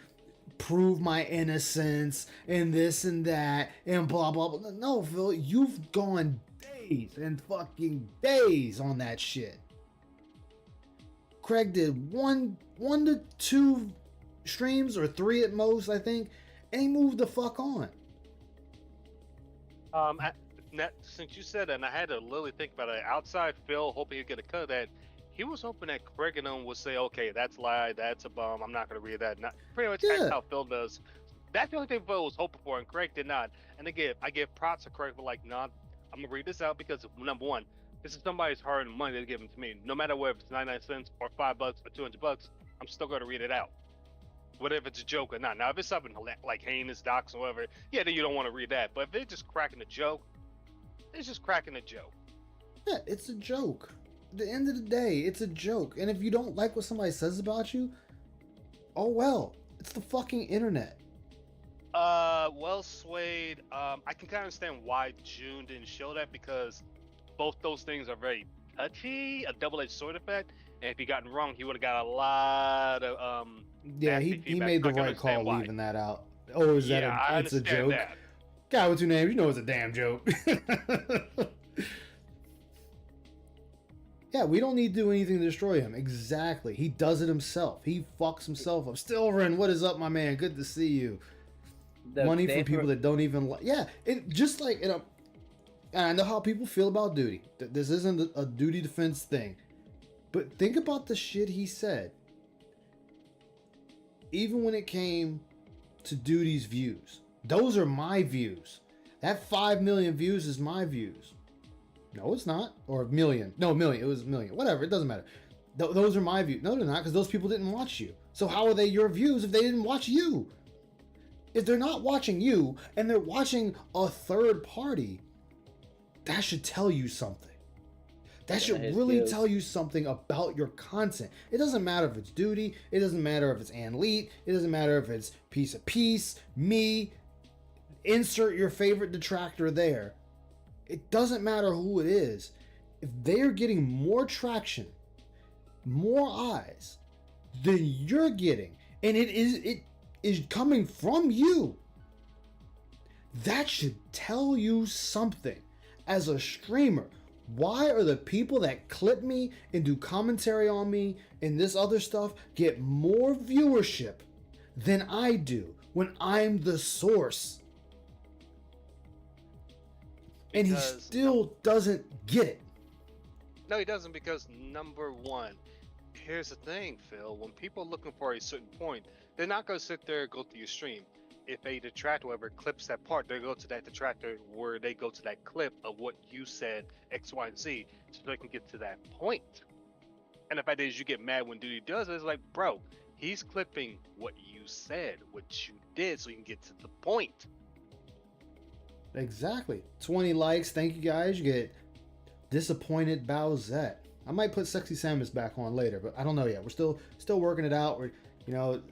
prove my innocence and this and that and blah blah blah. No, Phil, you've gone days and fucking days on that shit. Craig did one to two streams or 3 at most, I think, and he moved the fuck on. Since you said that, and I had to literally think about it, outside Phil hoping he'd get a cut of that, he was hoping that Craig and them would say, okay, that's lie, that's a bum, I'm not going to read that. Not, pretty much that's how Phil does. That's the only thing Phil was hoping for, and Craig did not. And again, I give props to Craig for like, nah, I'm going to read this out because, number one, this is somebody's hard-earned money they're giving to me. No matter whether it's 99 cents or $5 or $200, I'm still going to read it out. Whether if it's a joke or not. Now, if it's something like heinous docs or whatever, yeah, then you don't want to read that. But if they're just cracking a joke, it's just cracking a joke. Yeah, it's a joke. At the end of the day, it's a joke. And if you don't like what somebody says about you, oh well. It's the fucking internet. Well, Swade, I can kind of understand why June didn't show that because both those things are very touchy, a double-edged sword effect. And if he gotten wrong, he would have got a lot of yeah, he made the right call leaving that out. Oh, is that it's a joke? That. Guy with 2 names, you know it's a damn joke. Yeah, we don't need to do anything to destroy him. Exactly. He does it himself. He fucks himself up. Stilren, what is up, my man? Good to see you. Money for people that don't even like. Yeah, it just like and I know how people feel about duty. This isn't a duty defense thing, but think about the shit he said. Even when it came to duty's views, those are my views. That 5 million views is my views. No, it's not. Or a million. No, million. It was a million. Whatever. It doesn't matter. Those are my views. No, they're not, because those people didn't watch you. So how are they your views if they didn't watch you? If they're not watching you and they're watching a third party, that should tell you something. That should really tell you something about your content. It doesn't matter if it's Duty. It doesn't matter if it's Anleet. It doesn't matter if it's Piece of Peace, me. Insert your favorite detractor there. It doesn't matter who it is. If they are getting more traction, more eyes than you're getting, and it is coming from you, that should tell you something as a streamer. Why are the people that clip me and do commentary on me and this other stuff get more viewership than I do when I'm the source? And he because still doesn't get it. no, he doesn't, because number one, here's the thing, Phil. When people are looking for a certain point, they're not going to sit there and go through your stream. If a detractor ever clips that part, they go to that detractor where they go to that clip of what you said, X, Y, and Z, so they can get to that point. And the fact is, you get mad when Duty does it. It's like, bro, he's clipping what you said, what you did, so you can get to the point. Exactly. 20 likes. Thank you guys. You get Disappointed Bowsette. I might put Sexy Samus back on later, but I don't know yet. We're still working it out. We're,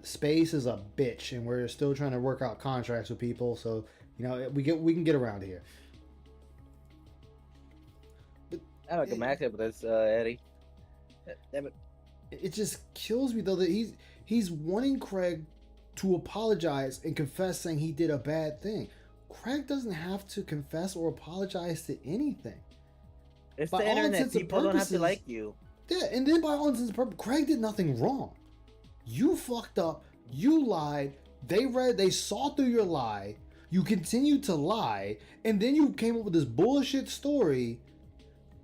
space is a bitch, and we're still trying to work out contracts with people. So, we can get around here. But I like a matchup with this, Eddie. Damn it. It just kills me though that he's wanting Craig to apologize and confess, saying he did a bad thing. Craig doesn't have to confess or apologize to anything. It's By the all internet. intents and People don't have to purposes- like you. Yeah, and then by all intents and purposes, Craig did nothing wrong. You fucked up. You lied. They saw through your lie. You continued to lie, and then you came up with this bullshit story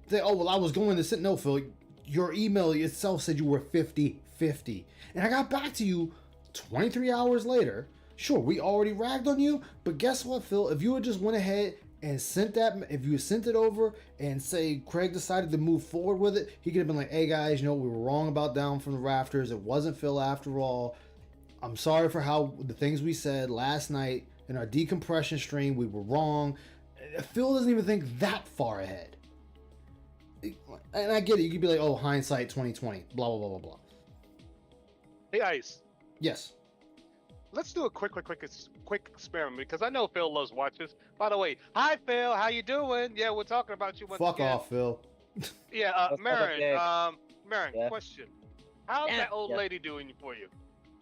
that, oh, well, I was going to sit. No, Phil, your email itself said you were 50-50. And I got back to you 23 hours later. Sure, we already ragged on you, but guess what, Phil? If you had just went ahead and if you sent it over and say Craig decided to move forward with it, he could have been like, hey guys, we were wrong about Down from the Rafters. It wasn't Phil after all. I'm sorry for how the things we said last night in our decompression stream. We were wrong. Phil doesn't even think that far ahead. And I get it. You could be like, oh, hindsight 2020, blah, blah, blah, blah, blah. Hey, Ice. Yes. Let's do a quick experiment, because I know Phil loves watches. By the way, hi Phil, how you doing? Yeah, we're talking about you once Fuck again. off, Phil. Yeah, Marin, Marin, Yeah. question. How's Yeah, that old yeah. lady doing for you?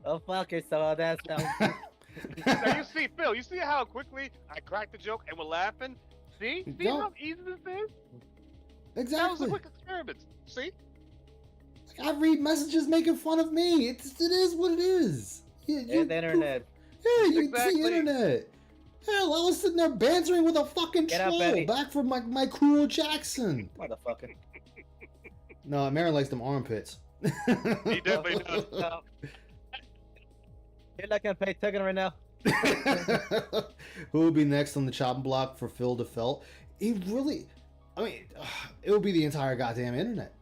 Oh, fuck yourself. That's Now you see, Phil, you see how quickly I cracked the joke and we're laughing? See Don't. how easy this is? That was a Exactly. quick experiment. See? I read messages making fun of me. It is what it is. it's the internet. Yeah, you Exactly. see internet. Hell, I was sitting there bantering with a fucking Get up, troll Eddie. back from my cruel Jackson. Motherfucker. No, Marin likes them armpits. He definitely does. No. You're not gonna pay ticket right now. Who will be next on the chopping block for Phil to felt? It would be the entire goddamn internet.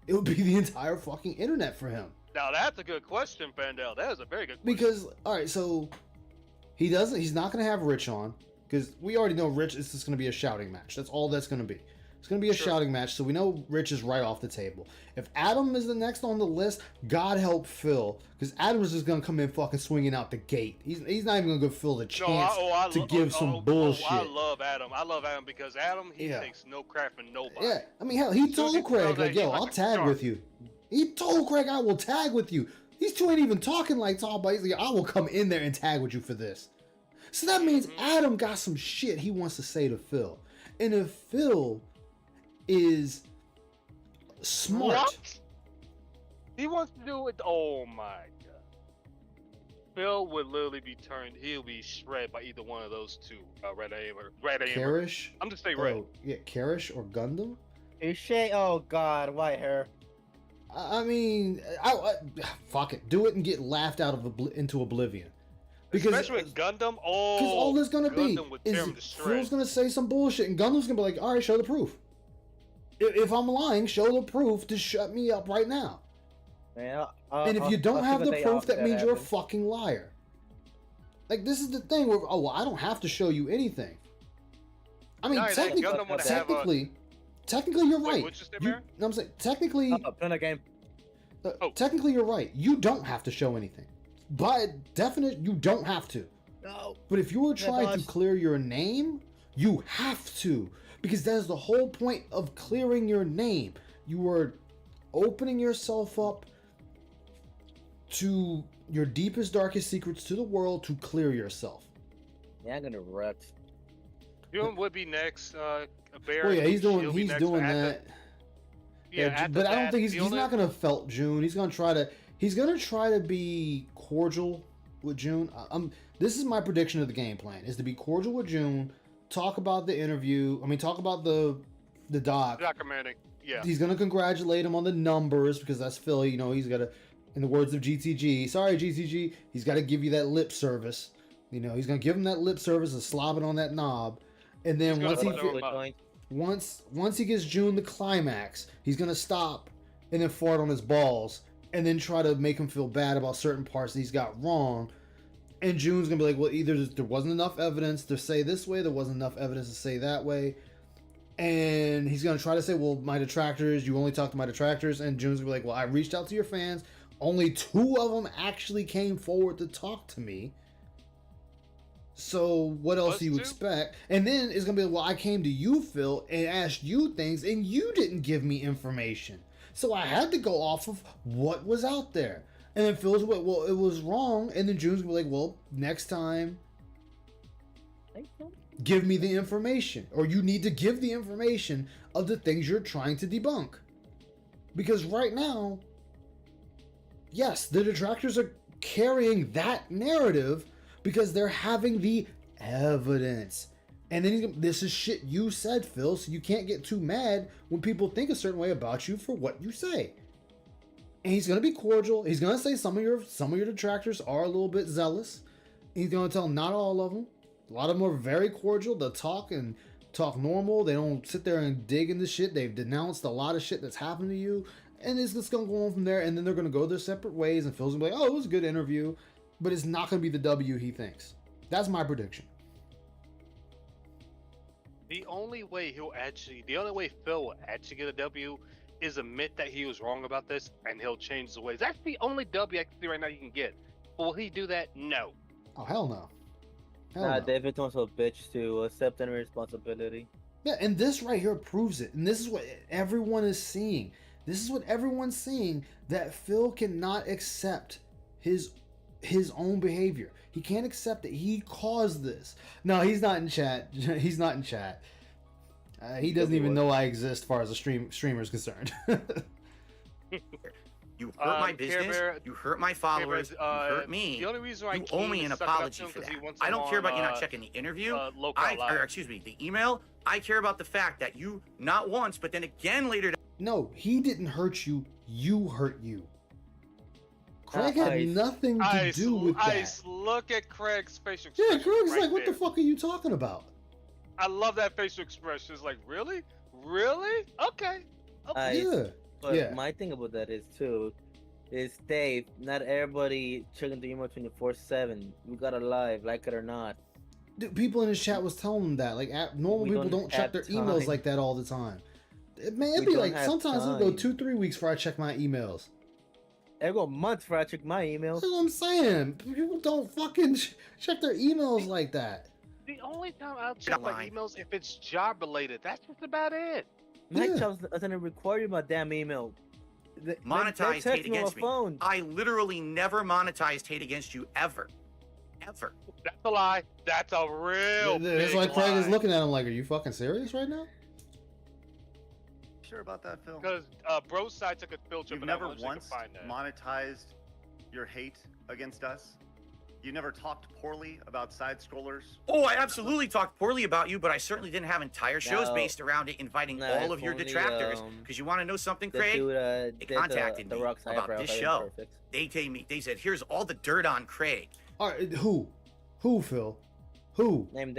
It would be the entire fucking internet for him. Now that's a good question, Fandel. That is a very good question. Because, alright, so he's not going to have Rich on, because we already know Rich is just going to be a shouting match. That's all that's going to be. It's going to be a shouting match, so we know Rich is right off the table. If Adam is the next on the list, God help Phil, because Adam is just going to come in fucking swinging out the gate. He's not even going to give Phil the chance to give some bullshit. I love Adam. I love Adam because Adam, he takes no crap from nobody. Yeah, I mean, hell, he Soon as he told Craig, tells that, like, yo, he's like I'll a tag shark. with you. He told Craig, I will tag with you. These two ain't even talking like tall, but he's like, I will come in there and tag with you for this. So that means Adam got some shit he wants to say to Phil. And if Phil is smart. What? He wants to do it. Oh my god. Phil would literally be turned. He'll be shredded by either one of those two. Red Aim or Red Aim. Karish? I'm just saying Red. Oh, yeah, Karish or Gundam? You shit. Oh god, white hair. I mean, fuck it. Do it and get laughed out of into oblivion. Because Especially with Gundam. Oh, Because all there's gonna be Gundam would tear is him to Phil's shreds. gonna say some bullshit, and Gundam's gonna be like, "All right, show the proof. If I'm lying, show the proof to shut me up right now." Man, And if you don't have the proof, that means you're a happens. fucking liar. Like, this is the thing where, oh, well, I don't have to show you anything. I mean, No, that Gundam would have a- technically, you're Wait, right. what'd you say, You- Marin? no, I'm saying technically, Put in a game. technically, you're right. You don't have to show anything. By definite, you don't have to. No. But if you were trying to dodge. clear your name, you have to. Because that is the whole point of clearing your name. You are opening yourself up to your deepest, darkest secrets to the world to clear yourself. Yeah, I'm gonna wreck. June would be next. Bear. Well, yeah, he's She'll doing be next after- that. Yeah, Ju- after but I don't that, think the he's only- not gonna felt June. He's gonna try to be cordial with June. This is my prediction of the game plan: is to be cordial with June, talk about the interview. I mean, talk about the doc. Documenting. Yeah. He's gonna congratulate him on the numbers because that's Philly. You know, he's got to, in the words of GTG, sorry GTG, he's got to give you that lip service. You know, he's gonna give him that lip service and slop it on that knob, and then He's gonna put him up. once he gets June the climax, he's gonna stop and then fart on his balls and then try to make him feel bad about certain parts that he's got wrong. And June's gonna be like, well, either there wasn't enough evidence to say this way, there wasn't enough evidence to say that way. And he's gonna try to say, well, my detractors, you only talk to my detractors. And June's gonna be like, well, I reached out to your fans. Only 2 of them actually came forward to talk to me. So what else do you expect? And then it's gonna be like, well, I came to you, Phil, and asked you things, and you didn't give me information. So I had to go off of what was out there. And then Phil's like, well, it was wrong. And then June's gonna be like, well, next time, give me the information. Or you need to give the information of the things you're trying to debunk. Because right now, yes, the detractors are carrying that narrative because they're having the evidence. And then this is shit you said, Phil, so you can't get too mad when people think a certain way about you for what you say. And he's gonna be cordial. He's gonna say some of your detractors are a little bit zealous. He's gonna tell not all of them. A lot of them are very cordial. They'll talk normal. They don't sit there and dig into shit. They've denounced a lot of shit that's happened to you. And it's just gonna go on from there. And then they're gonna go their separate ways. And Phil's gonna be like, oh, it was a good interview. But it's not gonna be the W he thinks. That's my prediction. The only way Phil will actually get a W is admit that he was wrong about this, and he'll change the ways. That's the only W I can see right now you can get. But will he do that? No. Oh, hell no. Nah, David's also a bitch to accept any responsibility. Yeah, and this right here proves it. And this is what everyone is seeing. This is what everyone's seeing, that Phil cannot accept his own behavior. He can't accept that he caused this. No, he's not in chat. He's not in chat. He doesn't even know I exist as far as the streamer is concerned. You hurt my business. You hurt my followers. You hurt me. The only reason why you owe me an apology for that. I don't care about you not checking the interview. The email. I care about the fact that you not once, but then again later. No, he didn't hurt you. You hurt you. Craig had nothing to do with that. Look at Craig's facial expression. Yeah, Craig's like, what the fuck are you talking about? I love that facial expression. It's like, really? Really? Okay. Yeah. But my thing about that is Dave, not everybody checking the email 24/7. We got a live, like it or not. Dude, people in his chat was telling him that. Like, normal people don't check their emails like that all the time. It'd be like, sometimes it'll go 2-3 weeks before I check my emails. It'll go months before I check my emails. That's what I'm saying. People don't fucking check their emails like that. The only time I'll check my emails if it's job related. That's just about it. My job doesn't require my damn email. Monetized hate against me. I literally never monetized hate against you ever. Ever. That's a lie. That's a real It's like Craig is looking at him like, are you fucking serious right now? Sure about that, Phil? Because Bro's side took a filter. You've never once monetized your hate against us? You never talked poorly about side scrollers? Oh, I absolutely talked poorly about you, but I certainly didn't have entire shows based around it, inviting all of your detractors. Because you want to know something, Craig? They contacted me about this show. They said, here's all the dirt on Craig. All right, who, Phil? Who? Name,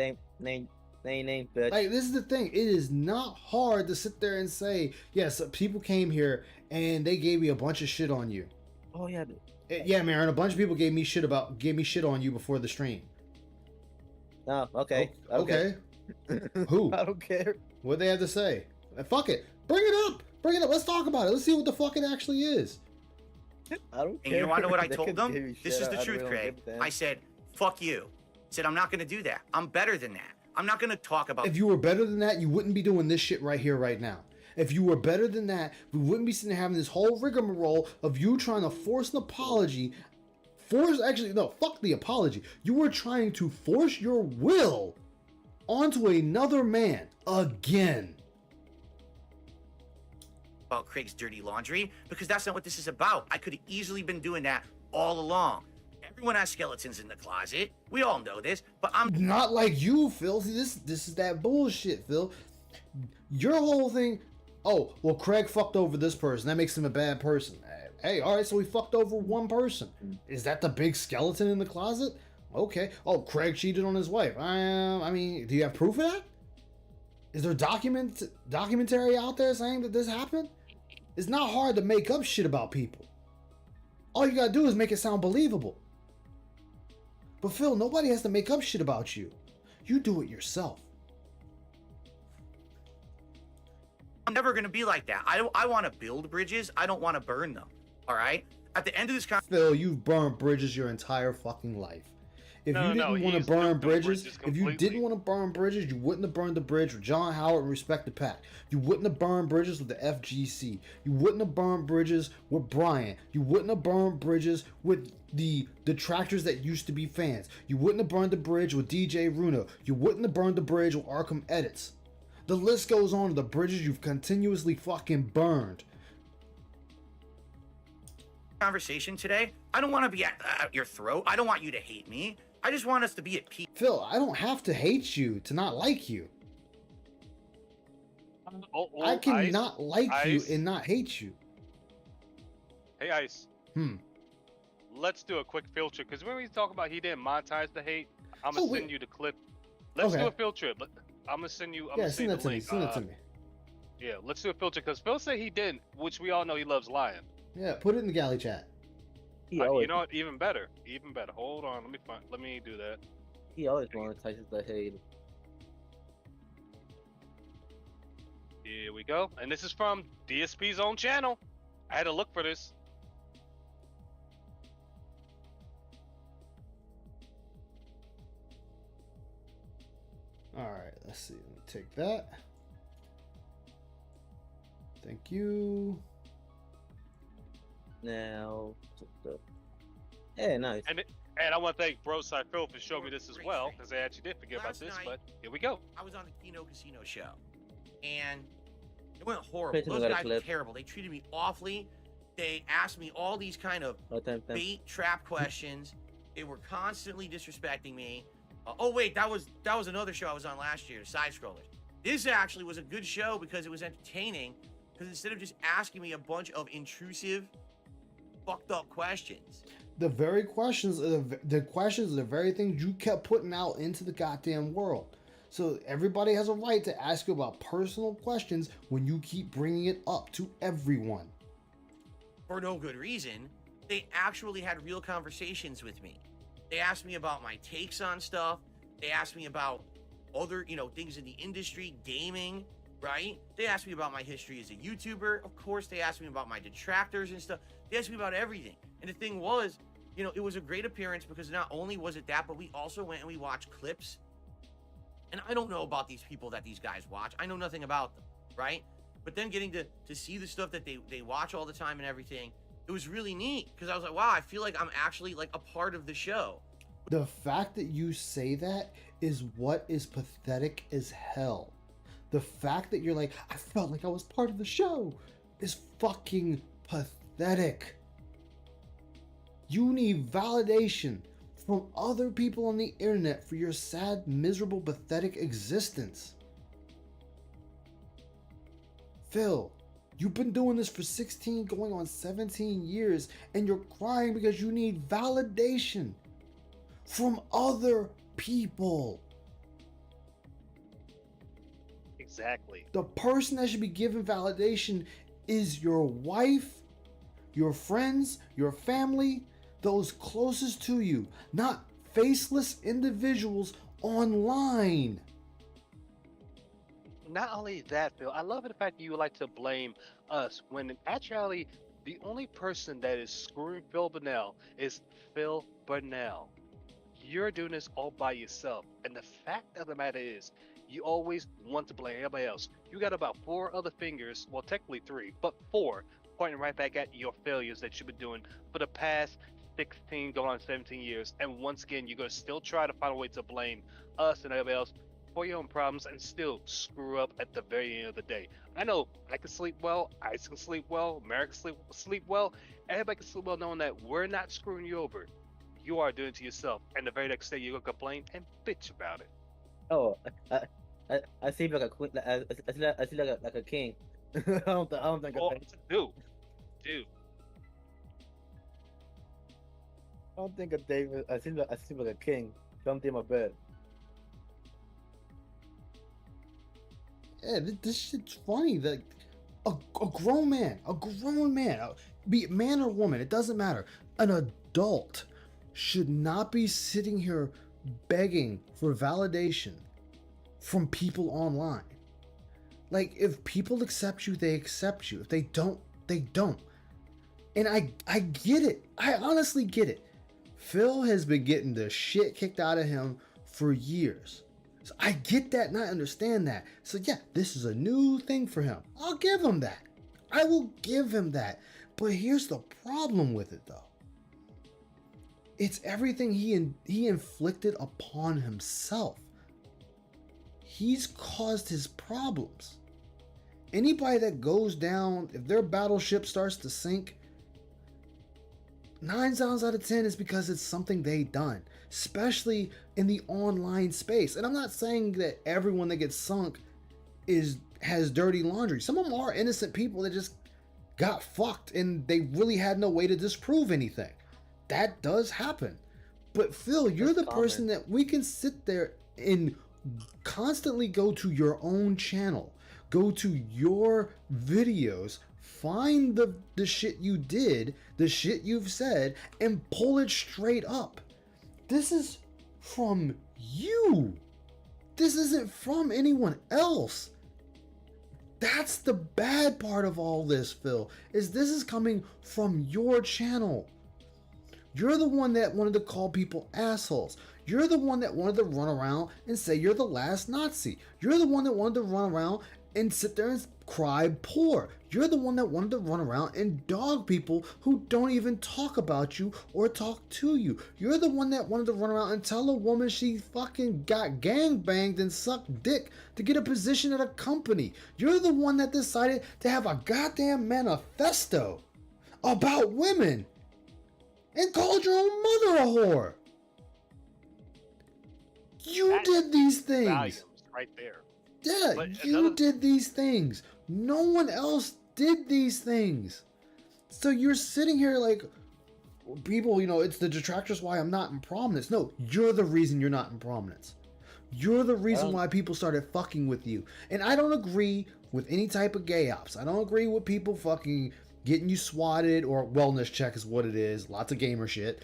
bitch. Like, this is the thing. It is not hard to sit there and say, yes, people came here and they gave me a bunch of shit on you. Oh yeah. Yeah, Marin, a bunch of people gave me shit on you before the stream. Oh, okay. Okay. Who? I don't care. What they have to say? Fuck it. Bring it up. Let's talk about it. Let's see what the fuck it actually is. I don't care. And you want to know what I told them? This is the truth, Craig. I said, fuck you. I said, I'm not going to do that. I'm better than that. I'm not going to talk about... If you were better than that, you wouldn't be doing this shit right here, right now. If you were better than that, we wouldn't be sitting there having this whole rigmarole of you trying to force an apology. Fuck the apology. You were trying to force your will onto another man again. About Craig's dirty laundry, because that's not what this is about. I could have easily been doing that all along. Everyone has skeletons in the closet. We all know this, but I'm Not like you, Phil. See, this is that bullshit, Phil. Your whole thing. Oh, well, Craig fucked over this person. That makes him a bad person. Hey, all right, so he fucked over one person. Is that the big skeleton in the closet? Okay. Oh, Craig cheated on his wife. I mean, do you have proof of that? Is there documentary out there saying that this happened? It's not hard to make up shit about people. All you gotta do is make it sound believable. But Phil, nobody has to make up shit about you. You do it yourself. never going to be like that. I want to build bridges. I don't want to burn them. All right? At the end of this Phil, you've burned bridges your entire fucking life. If you didn't want to burn bridges, if you didn't want to burn bridges, you wouldn't have burned the bridge with John Howard and Respect the Pack. You wouldn't have burned bridges with the FGC. You wouldn't have burned bridges with Brian. You wouldn't have burned bridges with the detractors that used to be fans. You wouldn't have burned the bridge with DJ Runo. You wouldn't have burned the bridge with Arkham Edits. The list goes on to the bridges you've continuously fucking burned. conversation today, I don't want to be at your throat. I don't want you to hate me. I just want us to be at peace. Phil, I don't have to hate you to not like you. I can Ice, not like Ice. you and not hate you. Hey, Ice. Let's do a quick filter, because when we talk about he didn't monetize the hate, I'm going to send you the clip. Let's do a filter. I'm going to send you Send that to me. Send it to me. Yeah, let's do a filter, because Phil said he didn't, which we all know he loves lying. Yeah, put it in the galley chat. You know what? Even better. Even better. Hold on. Let me do that. He always monetizes the hate. Here we go. And this is from DSP's own channel. I had to look for this. Alright, let's see. Let me take that. Thank you. Now, yeah, nice. And I want to thank Broside Phil for showing me this as well, because I actually did forget about this, but here we go. I was on the Kino Casino show, and it went horrible. Those guys were terrible. They treated me awfully. They asked me all these kind of bait trap questions. They were constantly disrespecting me. Oh wait, that was another show I was on last year, Side Scrollers. This actually was a good show because it was entertaining. Because instead of just asking me a bunch of intrusive, fucked up questions, the very questions are the questions are the very things you kept putting out into the goddamn world. So everybody has a right to ask you about personal questions when you keep bringing it up to everyone. For no good reason. They actually had real conversations with me. They asked me about my takes on stuff. They asked me about other, things in the industry, gaming, right? They asked me about my history as a YouTuber. Of course, they asked me about my detractors and stuff. They asked me about everything. And the thing was, it was a great appearance because not only was it that, but we also went and we watched clips. And I don't know about these people that these guys watch. I know nothing about them, right? But then getting to see the stuff that they watch all the time and everything, it was really neat because I was like, wow, I feel like I'm actually like a part of the show. The fact that you say that is what is pathetic as hell. The fact that you're like, I felt like I was part of the show is fucking pathetic. You need validation from other people on the internet for your sad, miserable, pathetic existence. Phil, you've been doing this for 16, going on 17 years, and you're crying because you need validation from other people. Exactly. The person that should be given validation is your wife, your friends, your family, those closest to you, not faceless individuals online. Not only that, Phil, I love the fact that you like to blame us when in actuality, the only person that is screwing Phil Burnell is Phil Burnell. You're doing this all by yourself. And the fact of the matter is, you always want to blame everybody else. You got about 4 other fingers, well, technically 3, but 4, pointing right back at your failures that you've been doing for the past 16 going on 17 years. And once again, you're going to still try to find a way to blame us and everybody else for your own problems and still screw up at the very end of the day. I know I can sleep well, Ice can sleep well, Merrick can sleep well, everybody can sleep well knowing that we're not screwing you over. you are doing to yourself, and the very next day you're gonna complain and bitch about it. Oh, I see like a queen. I see like a king. I don't think Oh, I dude, don't think of David. I see like a king jumped in my bed. Yeah, this shit's funny. That a grown man, be it man or woman, it doesn't matter. An adult should not be sitting here begging for validation from people online. Like, if people accept you, they accept you. If they don't, they don't. And I get it. I honestly get it. Phil has been getting the shit kicked out of him for years. So I get that and I understand that. So yeah, this is a new thing for him. I'll give him that. I will give him that. But here's the problem with it though. It's everything he inflicted upon himself. He's caused his problems. Anybody that goes down, if their battleship starts to sink, 9 times out of 10 is because it's something they done, especially in the online space. And I'm not saying that everyone that gets sunk has dirty laundry. Some of them are innocent people that just got fucked and they really had no way to disprove anything. That does happen. But Phil, you're the person that we can sit there and constantly go to your own channel, go to your videos, find the shit you did, the shit you've said, and pull it straight up. This is from you. This isn't from anyone else. That's the bad part of all this, Phil, is this is coming from your channel. You're the one that wanted to call people assholes. You're the one that wanted to run around and say you're the last Nazi. You're the one that wanted to run around and sit there and cry poor. You're the one that wanted to run around and dog people who don't even talk about you or talk to you. You're the one that wanted to run around and tell a woman she fucking got gangbanged and sucked dick to get a position at a company. You're the one that decided to have a goddamn manifesto about women and called your own mother a whore. You did these things. volumes right there. Yeah, But you did these things. No one else did these things. So you're sitting here like, people, it's the detractors why I'm not in prominence. No, you're the reason you're not in prominence. You're the reason why people started fucking with you. And I don't agree with any type of gay ops. I don't agree with people fucking getting you swatted, or wellness check is what it is. Lots of gamer shit.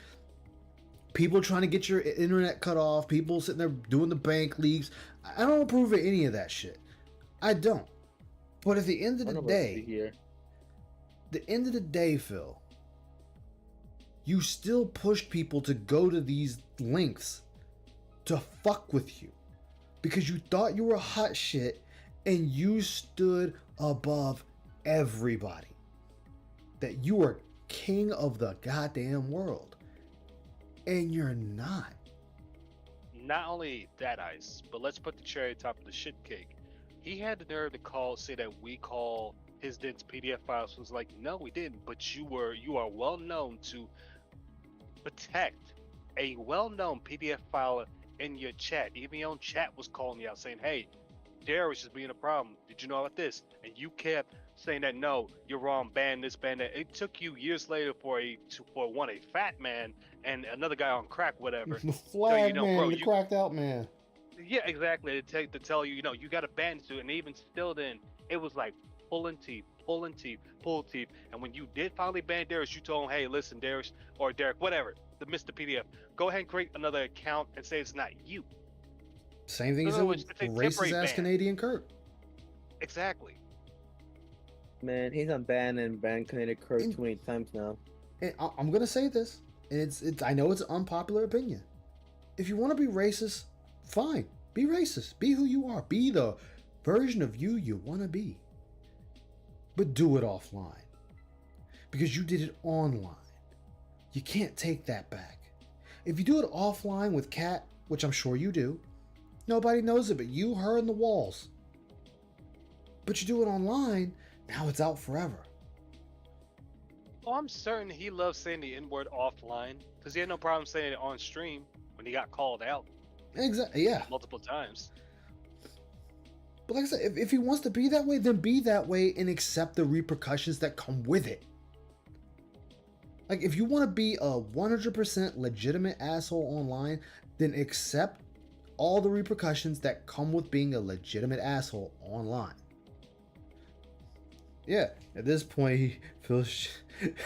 People trying to get your internet cut off. People sitting there doing the bank leaks. I don't approve of any of that shit. I don't. But at the end of the day, Phil, you still pushed people to go to these lengths to fuck with you because you thought you were hot shit and you stood above everybody. That you were king of the goddamn world. And you're not. Not only that, Ice, but let's put the cherry top of the shit cake. He had the nerve to say that we call his dense PDF files. Was like, no, we didn't. But you are well known to protect a well-known PDF file in your chat. Even your own chat was calling you out, saying, "Hey, Darius is being a problem. Did you know about this?" And you kept saying that, no, you're wrong, ban this, ban that. It took you years later for a fat man and another guy on crack, whatever. The flag man, bro, the cracked out man. Yeah, exactly. To tell you, you got to ban this, and even still, then it was like pulling teeth. And when you did finally ban Darius, you told him, "Hey, listen, Darius or Derek, whatever, the Mr. PDF, go ahead and create another account and say it's not you." Same thing as a racist ass Canadian Kurt. Exactly. Man, he's unbanned and banned Canadian Kurt too many times now. And I'm gonna say this, and it's I know it's an unpopular opinion. If you want to be racist, fine. Be racist. Be who you are. Be the version of you want to be. But do it offline. Because you did it online. You can't take that back. If you do it offline with Kat, which I'm sure you do, nobody knows it but you, her, and the walls. But you do it online, now it's out forever. Oh, I'm certain he loves saying the N word offline because he had no problem saying it on stream when he got called out Exactly. Yeah. multiple times. But like I said, if he wants to be that way, then be that way and accept the repercussions that come with it. Like, if you want to be a 100% legitimate asshole online, then accept all the repercussions that come with being a legitimate asshole online. Yeah, at this point, he feels...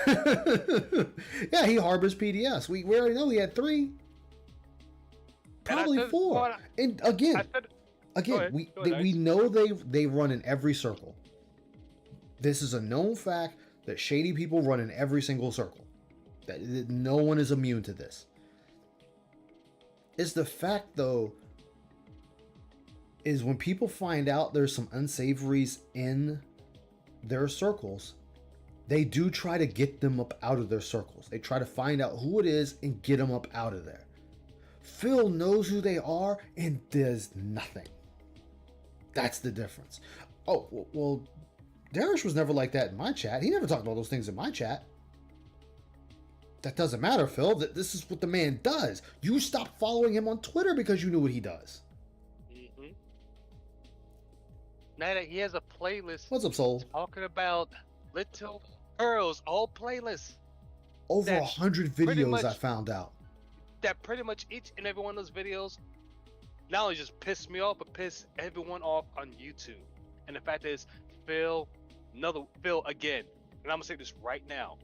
yeah, he harbors PDS. We already know he had 3. Probably 4. And again, we know they run in every circle. This is a known fact that shady people run in every single circle. That no one is immune to this. It's the fact, though, is when people find out there's some unsavories in their circles, they do try to get them up out of their circles. They try to find out who it is and get them up out of there. Phil knows who they are and does nothing. That's the difference. Oh, well, Darish was never like that in my chat. He never talked about those things in my chat. That doesn't matter, Phil. This is what the man does. You stopped following him on Twitter because you knew what he does. Mm-hmm. Now that he has a playlist. What's up, Soul? Talking about little girls, all playlists. Over 100 videos I found out. That pretty much each and every one of those videos not only just pissed me off, but pissed everyone off on YouTube. And the fact is, Phil again, and I'm gonna say this right now,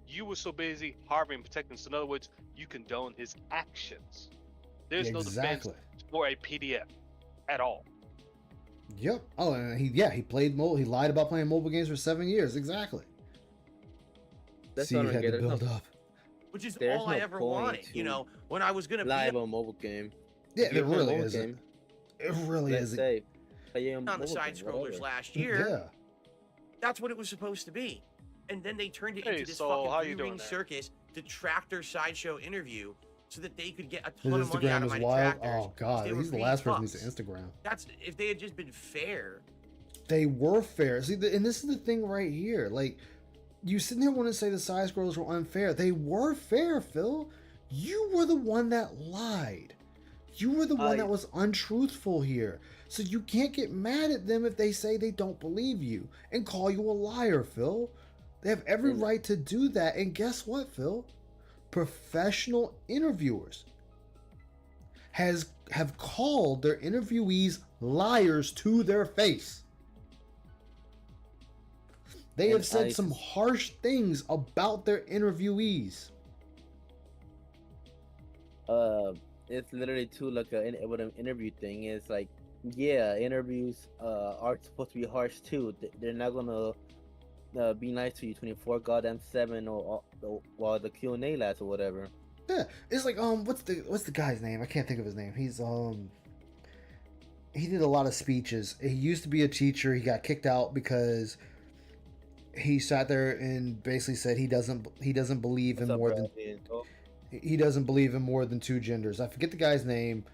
you were so busy harboring and protecting. So in other words, you condone his actions. There's no defense for a PDF at all. Yep. Oh, and he played mobile. He lied about playing mobile games for 7 years. Exactly. That's See, you had to build up. Which is all I ever wanted. You know, when I was gonna lie about a mobile game. Yeah, it really isn't. It really isn't. On the side scrollers last year, that's what it was supposed to be, and then they turned it into this fucking viewing circus detractor sideshow interview, so that they could get a ton of money out of my detractors. Oh god, he's the last person who's Instagram. That's if they had just been fair. They were fair. See, and this is the thing right here. Like, you sitting there want to say the side scrollers were unfair. They were fair, Phil. You were the one that lied. You were the one that was untruthful here. So you can't get mad at them if they say they don't believe you and call you a liar, Phil. They have every right to do that. And guess what, Phil? Professional interviewers have called their interviewees liars to their face. They have said some harsh things about their interviewees. It's literally too like what an interview thing is. Like, yeah, interviews are supposed to be harsh too. They're not gonna be nice to you 24/7 or while the Q&A lasts or whatever. Yeah, it's like what's the guy's name? I can't think of his name. He's he did a lot of speeches. He used to be a teacher. He got kicked out because he sat there and basically said he doesn't believe in more than he doesn't believe in more than 2 genders. I forget the guy's name.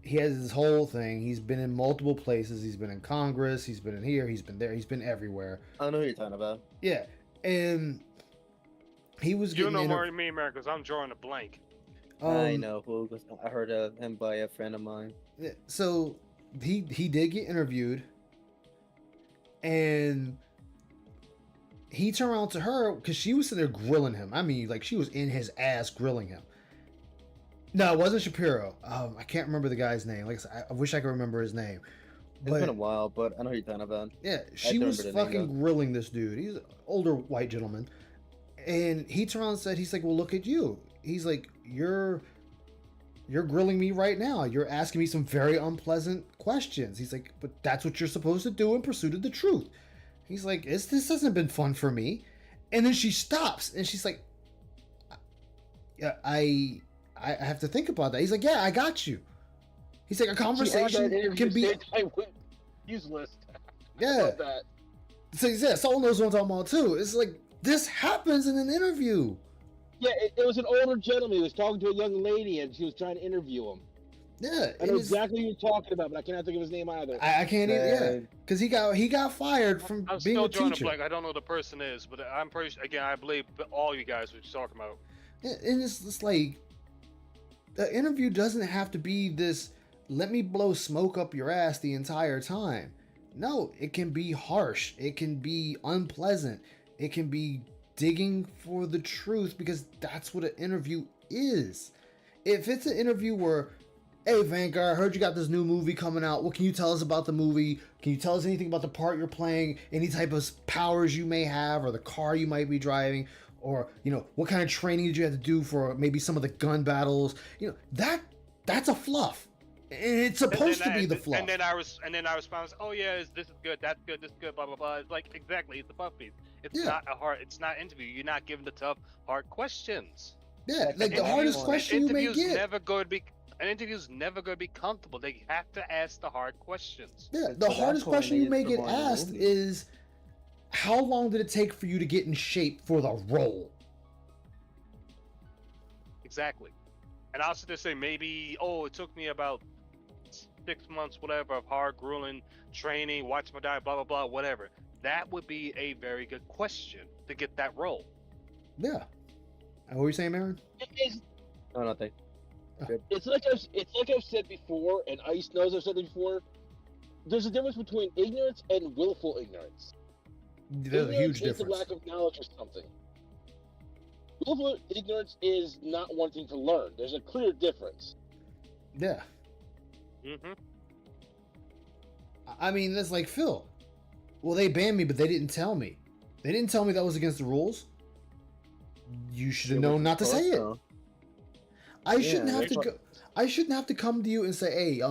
He has this whole thing. He's been in multiple places. He's been in Congress. He's been in here. He's been there. He's been everywhere. I know who you're talking about. Yeah, and he was. You know more than me, man, because I'm drawing a blank. I know who. I heard of him by a friend of mine. Yeah, so he did get interviewed, and he turned around to her because she was sitting there grilling him. I mean, like, she was in his ass grilling him. No, it wasn't Shapiro. I can't remember the guy's name. Like I said, I wish I could remember his name. It's been a while, but I know who you're talking about. Yeah, she was fucking grilling this dude. He's an older white gentleman. And he turned around and said, he's like, well, look at you. He's like, you're grilling me right now. You're asking me some very unpleasant questions. He's like, but that's what you're supposed to do in pursuit of the truth. He's like, this hasn't been fun for me. And then she stops and she's like, yeah, I have to think about that. He's like, yeah, I got you. He's like, a conversation can be useless. Yeah. So yeah, Soul knows what I'm talking about too. It's like, this happens in an interview. Yeah, it was an older gentleman who was talking to a young lady and she was trying to interview him. Yeah, I know exactly who you're talking about, but I cannot think of his name either. I can't even. Yeah, because he got fired from I'm being still a drawing a teacher. blank. I don't know who the person is, but I'm pretty sure, again, I believe all you guys were talking about. And it's like the interview doesn't have to be this. Let me blow smoke up your ass the entire time. No, it can be harsh. It can be unpleasant. It can be digging for the truth because that's what an interview is. If it's an interview where, hey Vanguard, I heard you got this new movie coming out. What can you tell us about the movie? Can you tell us anything about the part you're playing? Any type of powers you may have, or the car you might be driving, or what kind of training did you have to do for maybe some of the gun battles? That's a fluff. And it's supposed to be the fluff. And then our response, oh yeah, this is good, that's good, this is good, blah blah blah. It's like exactly, it's a puff piece. It's not interview. You're not given the tough, hard questions. Yeah, like the hardest question you may get. An interview's never going to be comfortable. They have to ask the hard questions. Yeah, the hardest question you may get asked is, how long did it take for you to get in shape for the role? Exactly. And I'll sit there and say maybe, it took me about 6 months, whatever, of hard, grueling training, watch my diet, blah, blah, blah, whatever. That would be a very good question to get that role. Yeah. What were you saying, Aaron? No, nothing. It's like I've said before, and Ice knows I've said it before. There's a difference between ignorance and willful ignorance. There's a huge difference. Is the lack of knowledge or something. Willful ignorance is not wanting to learn. There's a clear difference. Yeah. Mm-hmm. I mean, that's like Phil. Well, they banned me, but they didn't tell me. They didn't tell me that was against the rules. You should have known not to say it. I shouldn't have to go. I shouldn't have to come to you and say, "Hey,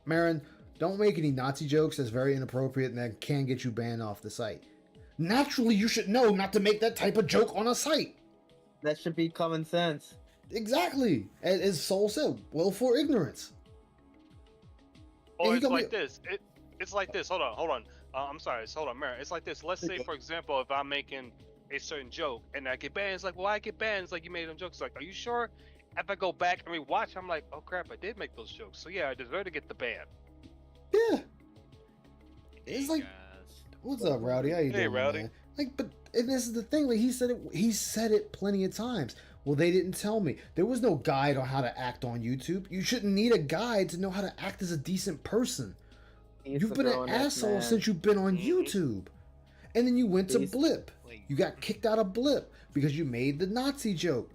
Marin, don't make any Nazi jokes. That's very inappropriate, and that can get you banned off the site." Naturally, you should know not to make that type of joke on a site. That should be common sense. Exactly, as Soul said, willful ignorance. Oh, it's like this. It's like this. Hold on. I'm sorry. Hold on, Marin. It's like this. Let's say, for example, if I'm making a certain joke and I get banned, it's like, well, I get banned. It's like you made them jokes. Like, are you sure? If I go back and rewatch, I'm like, oh crap, I did make those jokes. So yeah, I deserve to get the ban. Yeah. It's like, what's up, Rowdy? How you doing, Rowdy? man? Like, but and this is the thing. Like he said it plenty of times. Well, they didn't tell me. There was no guide on how to act on YouTube. You shouldn't need a guide to know how to act as a decent person. You've been an asshole since you've been on YouTube. And then you went to Blip. You got kicked out of Blip because you made the Nazi joke,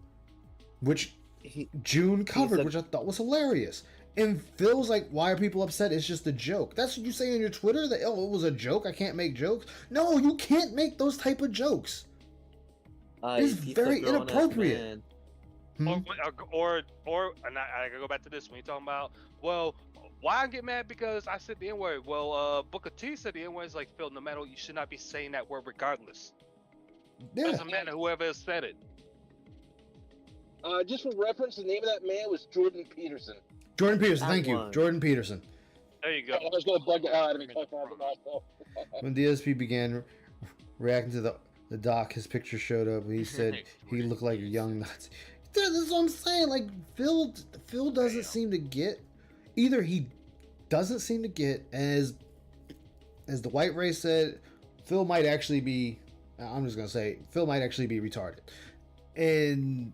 which June covered, which I thought was hilarious. And Phil's like, why are people upset? It's just a joke. That's what you say on your Twitter, that, oh, it was a joke, I can't make jokes. No, you can't make those type of jokes. It's very inappropriate. Or and I go back to this when you're talking about, well, why I get mad because I said the N-word. Well, Booker T said the N-word. Is like, Phil, no matter what, you should not be saying that word regardless. Yeah. Doesn't matter whoever has said it. Just for reference, the name of that man was Jordan Peterson. Jordan Peterson, thank you. Jordan Peterson. There you go. I was going to bug the hell out of me. When DSP began reacting to the doc, his picture showed up. He said he looked like a young Nazi. That's what I'm saying. Like, Phil doesn't seem to get. Either he doesn't seem to get, as the white race said, Phil might actually be. I'm just gonna say Phil might actually be retarded. And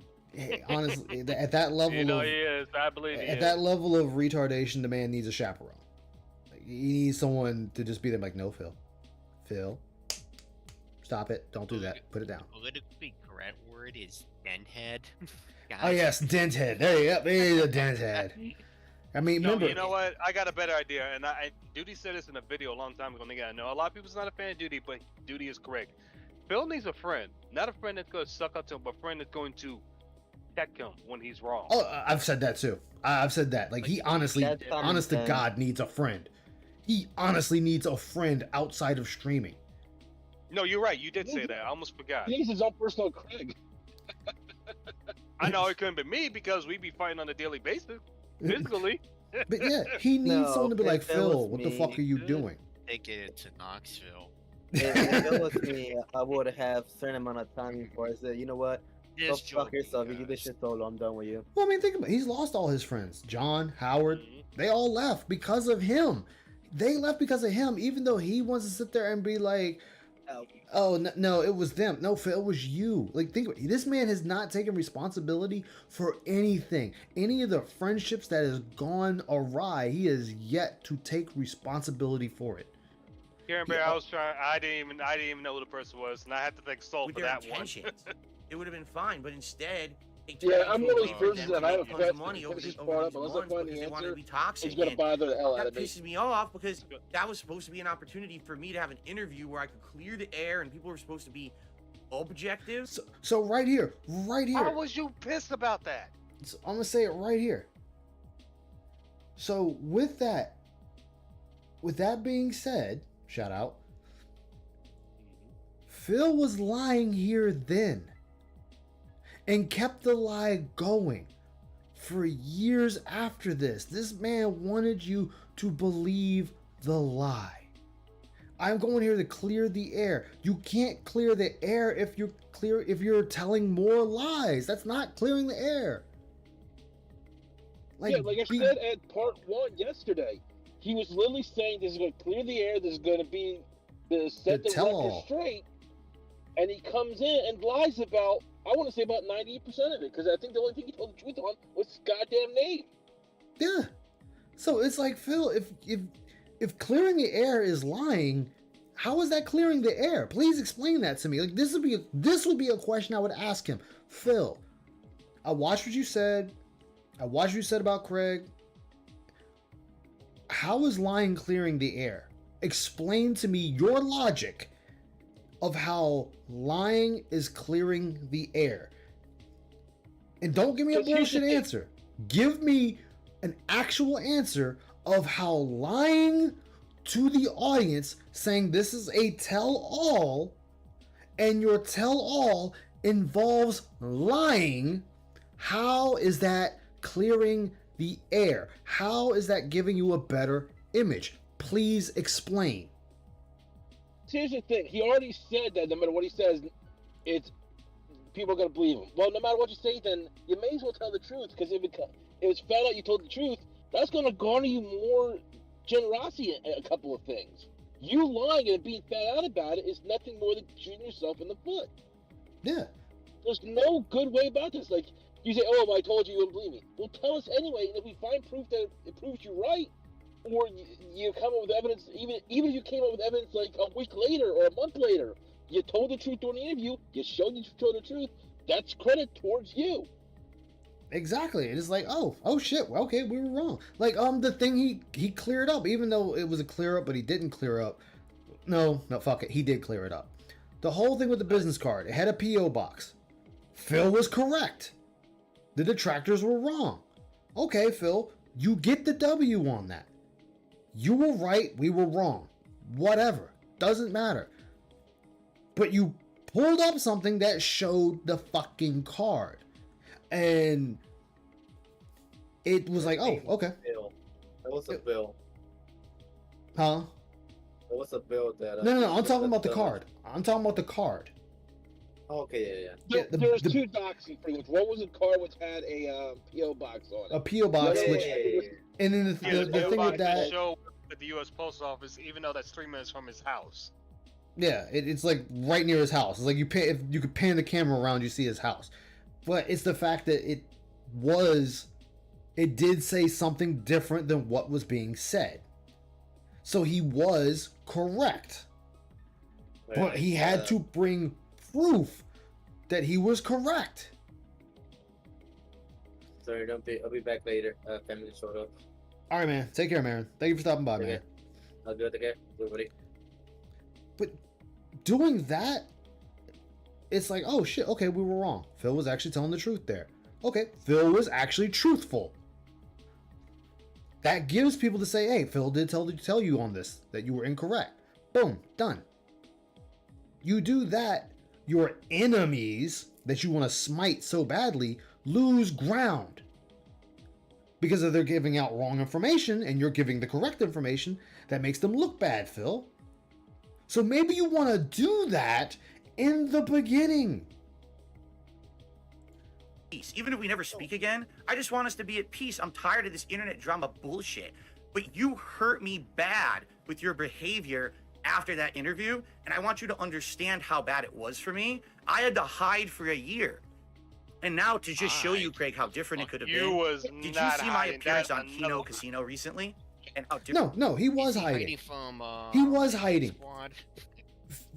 honestly, at that level, he is. I believe he at is. that level of retardation, the man needs a chaperone. Like, he needs someone to just be there, like, no, Phil, stop it, don't do that, put it down. Politically correct word is denthead. Oh yes, denthead. There you go. There's a denthead. I mean, remember. You know what? I got a better idea, and Duty said this in a video a long time ago. Nigga, I know a lot of people's not a fan of Duty, but Duty is correct. Phil needs a friend, not a friend that's going to suck up to him, but a friend that's going to check him when he's wrong. Oh, I've said that too. I've said that. Like, he honestly, honest to God, needs a friend. He honestly needs a friend outside of streaming. No, you're right. You did say that. I almost forgot. He needs his own personal Craig. I know it couldn't be me because we be fighting on a daily basis, physically. But yeah, he needs someone to be like, Phil, what the fuck are you doing? Take it to Knoxville. If it was me, I would have a certain amount of time before I said, you know what, Just Go fuck joking, yourself. You keep this guys. shit solo. I'm done with you. Well, I mean, think about it. He's lost all his friends. John, Howard, Mhm. they all left because of him. They left because of him, even though he wants to sit there and be like, oh, no, it was them. No, Phil, it was you. Like, think about it. This man has not taken responsibility for anything. Any of the friendships that has gone awry, he has yet to take responsibility for it. Karen Bear, I was trying. I didn't even know who the person was, and I had to thank Soul with for their that one. intentions. It would have been fine, but instead, they Yeah, turned I'm into one a of those way for persons them that I to have make a tons of question. money over Finish these this part up, unless I months find because the they wanted to answer, be toxic. it's gonna And bother the hell out that of me. pisses me off because that was supposed to be an opportunity for me to have an interview where I could clear the air and people were supposed to be objective. So right here, How was you pissed about that? So I'm gonna say it right here. So with that being said, shout out, Phil was lying here then and kept the lie going for years after this. This man wanted you to believe the lie. I'm going here to clear the air. You can't clear the air if you're telling more lies. That's not clearing the air. Yeah, like I said at part 1 yesterday, he was literally saying this is going to clear the air, this is going to be the set the record straight, and he comes in and lies about, I want to say about 90% of it, because I think the only thing he told the truth on was his goddamn name. Yeah. So it's like, Phil, if clearing the air is lying, how is that clearing the air? Please explain that to me. Like, this would be a question I would ask him. Phil, I watched what you said. I watched what you said about Craig. How is lying clearing the air? Explain to me your logic of how lying is clearing the air. And don't give me a bullshit answer. Give me an actual answer of how lying to the audience, saying this is a tell-all, and your tell-all involves lying, how is that clearing the air? How is that giving you a better image? Please explain. Here's the thing. He already said that no matter what he says, it's people are going to believe him. Well, no matter what you say, then you may as well tell the truth, because if it's found out you told the truth, that's going to garner you more generosity in a couple of things. You lying and being found out about it is nothing more than shooting yourself in the foot. Yeah. There's no good way about this. Like, you say, oh, I told you, you wouldn't believe me. Well, tell us anyway, and if we find proof that it proves you right, or you come up with evidence, even if you came up with evidence like a week later or a month later, you told the truth during the interview, you showed you told the truth, that's credit towards you. Exactly. It's like, oh shit, well, okay, we were wrong. Like, the thing he cleared up, even though it was a clear up, but he didn't clear up. No, fuck it. He did clear it up. The whole thing with the business card, it had a P.O. box. Phil was correct. The detractors were wrong. Okay, Phil, you get the W on that. You were right, we were wrong. Whatever. Doesn't matter. But you pulled up something that showed the fucking card. And it was like, oh, okay. Bill. That was a bill. Huh? That was a bill that... No, I'm talking about the card. I'm talking about the card. Okay, yeah. There's two doxing pretty much. One was a card which had a P.O. box on it. A P.O. box, Yeah, which... And then the thing with that... Show at the U.S. Post Office, even though that's 3 minutes from his house. Yeah, it's like right near his house. It's like if you could pan the camera around, you see his house. But it's the fact that it did say something different than what was being said. So he was correct. But he had to bring proof that he was correct. Sorry, I'll be back later. Family showed up. All right, man. Take care, man. Thank you for stopping by, man. I'll do it again, everybody. But doing that, it's like, oh shit, okay, we were wrong. Phil was actually telling the truth there. Okay, Phil was actually truthful. That gives people to say, hey, Phil did tell you on this that you were incorrect. Boom, done. You do that, your enemies that you want to smite so badly lose ground. Because if they're giving out wrong information and you're giving the correct information, that makes them look bad, Phil. So maybe you want to do that in the beginning. peace. Even if we never speak again, I just want us to be at peace. I'm tired of this internet drama bullshit. But you hurt me bad with your behavior after that interview, and I want you to understand how bad it was for me. I had to hide for a year. And now to just show you, Craig, how different it could have You been. was Did you not see my hiding. appearance That's on Kino another- Casino recently? And how different. No, he was Is he hiding. from, He was hiding. Squad?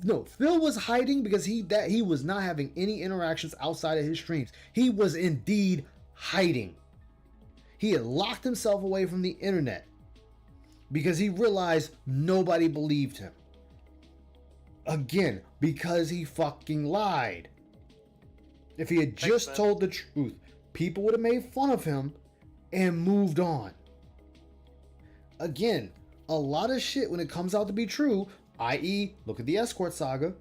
No, Phil was hiding because he was not having any interactions outside of his streams. He was indeed hiding. He had locked himself away from the internet because he realized nobody believed him. Again, because he fucking lied. If he had just sense. told the truth, people would have made fun of him and moved on. Again, a lot of shit when it comes out to be true, i.e., look at the Escort Saga.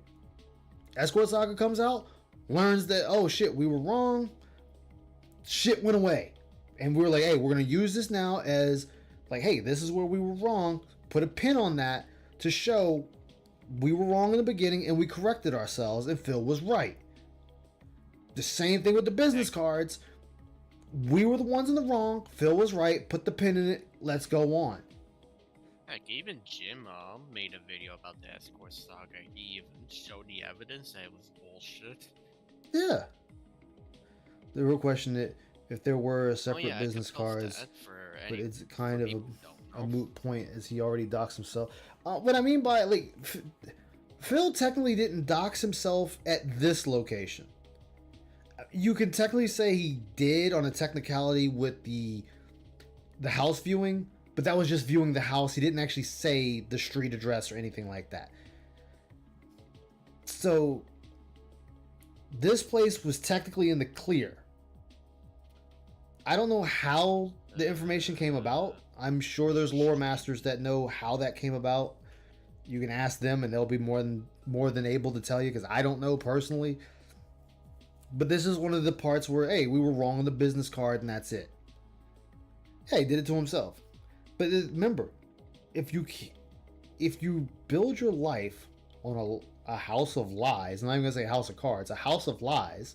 Escort Saga comes out, learns that, oh shit, we were wrong. Shit went away. And we were like, hey, we're going to use this now as, like, hey, this is where we were wrong. Put a pin on that to show we were wrong in the beginning and we corrected ourselves and Phil was right. The same thing with the business cards. We were the ones in the wrong. Phil was right. Put the pin in it. Let's go on. Heck, even Jim made a video about the Escort Saga. He even showed the evidence that it was bullshit. Yeah. The real question is if there were separate Oh, yeah, I could business post cards, that for but any- it's kind of people who don't a know. moot point as he already doxed himself. What I mean by like, Phil technically didn't dox himself at this location. You can technically say he did on a technicality with the house viewing, but that was just viewing the house. He didn't actually say the street address or anything like that. So this place was technically in the clear. I don't know how the information came about. I'm sure there's lore masters that know how that came about. You can ask them and they'll be more than able to tell you because I don't know personally. But this is one of the parts where, hey, we were wrong on the business card and that's it. Hey, he did it to himself. But remember, if you build your life on a house of lies, I'm not even gonna say house of cards, a house of lies,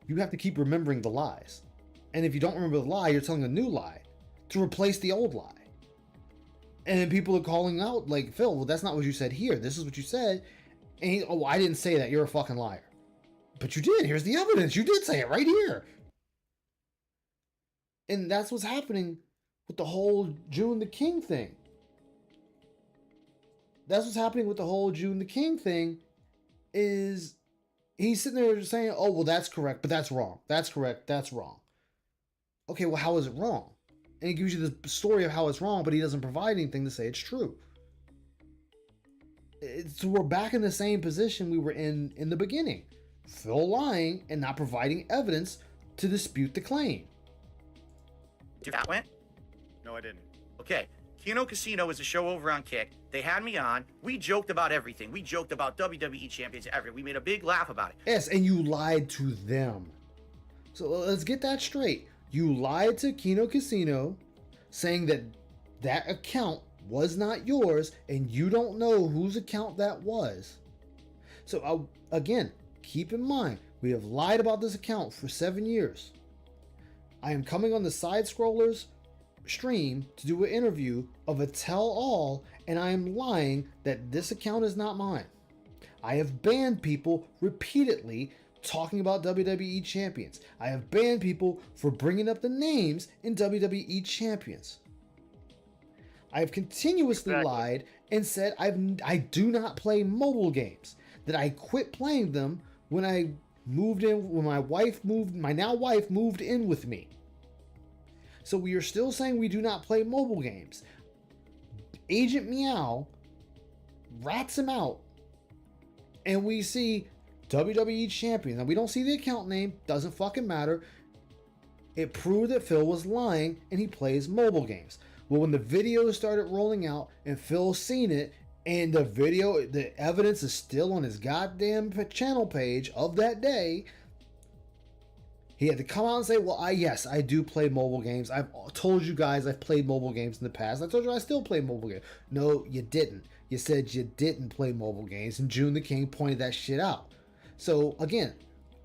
you have to keep remembering the lies. And if you don't remember the lie, you're telling a new lie to replace the old lie. And then people are calling out like, Phil, well, that's not what you said here. This is what you said. And he, oh, I didn't say that. You're a fucking liar. But you did. Here's the evidence. You did say it right here. And that's what's happening with the whole June the King thing. That's what's happening with the whole June the King thing is he's sitting there saying, oh, well, that's correct, but that's wrong. That's correct. That's wrong. Okay, well, how is it wrong? And he gives you the story of how it's wrong, but he doesn't provide anything to say it's true. So we're back in the same position we were in the beginning. Phil lying and not providing evidence to dispute the claim. That went? No, I didn't. Okay. Kino Casino is a show over on Kick. They had me on. We joked about everything. We joked about WWE champions ever. We made a big laugh about it. Yes, and you lied to them. So let's get that straight. You lied to Kino Casino saying that that account was not yours and you don't know whose account that was. So again, keep in mind, we have lied about this account for 7 years. I am coming on the Side Scrollers stream to do an interview of a tell-all, and I am lying that this account is not mine. I have banned people repeatedly talking about WWE champions. I have banned people for bringing up the names in WWE champions. I have continuously lied and said I do not play mobile games, that I quit playing them when I moved in, when my now wife moved in with me. So we are still saying we do not play mobile games. Agent Meow rats him out, and we see WWE champion. Now we don't see the account name, doesn't fucking matter. It proved that Phil was lying and he plays mobile games. Well, when the video started rolling out and Phil's seen it, and the evidence is still on his goddamn channel page of that day, he had to come out and say, well, yes, I do play mobile games. I've told you guys I've played mobile games in the past. I told you I still play mobile games. No, you didn't. You said you didn't play mobile games, and June the King pointed that shit out. So, again,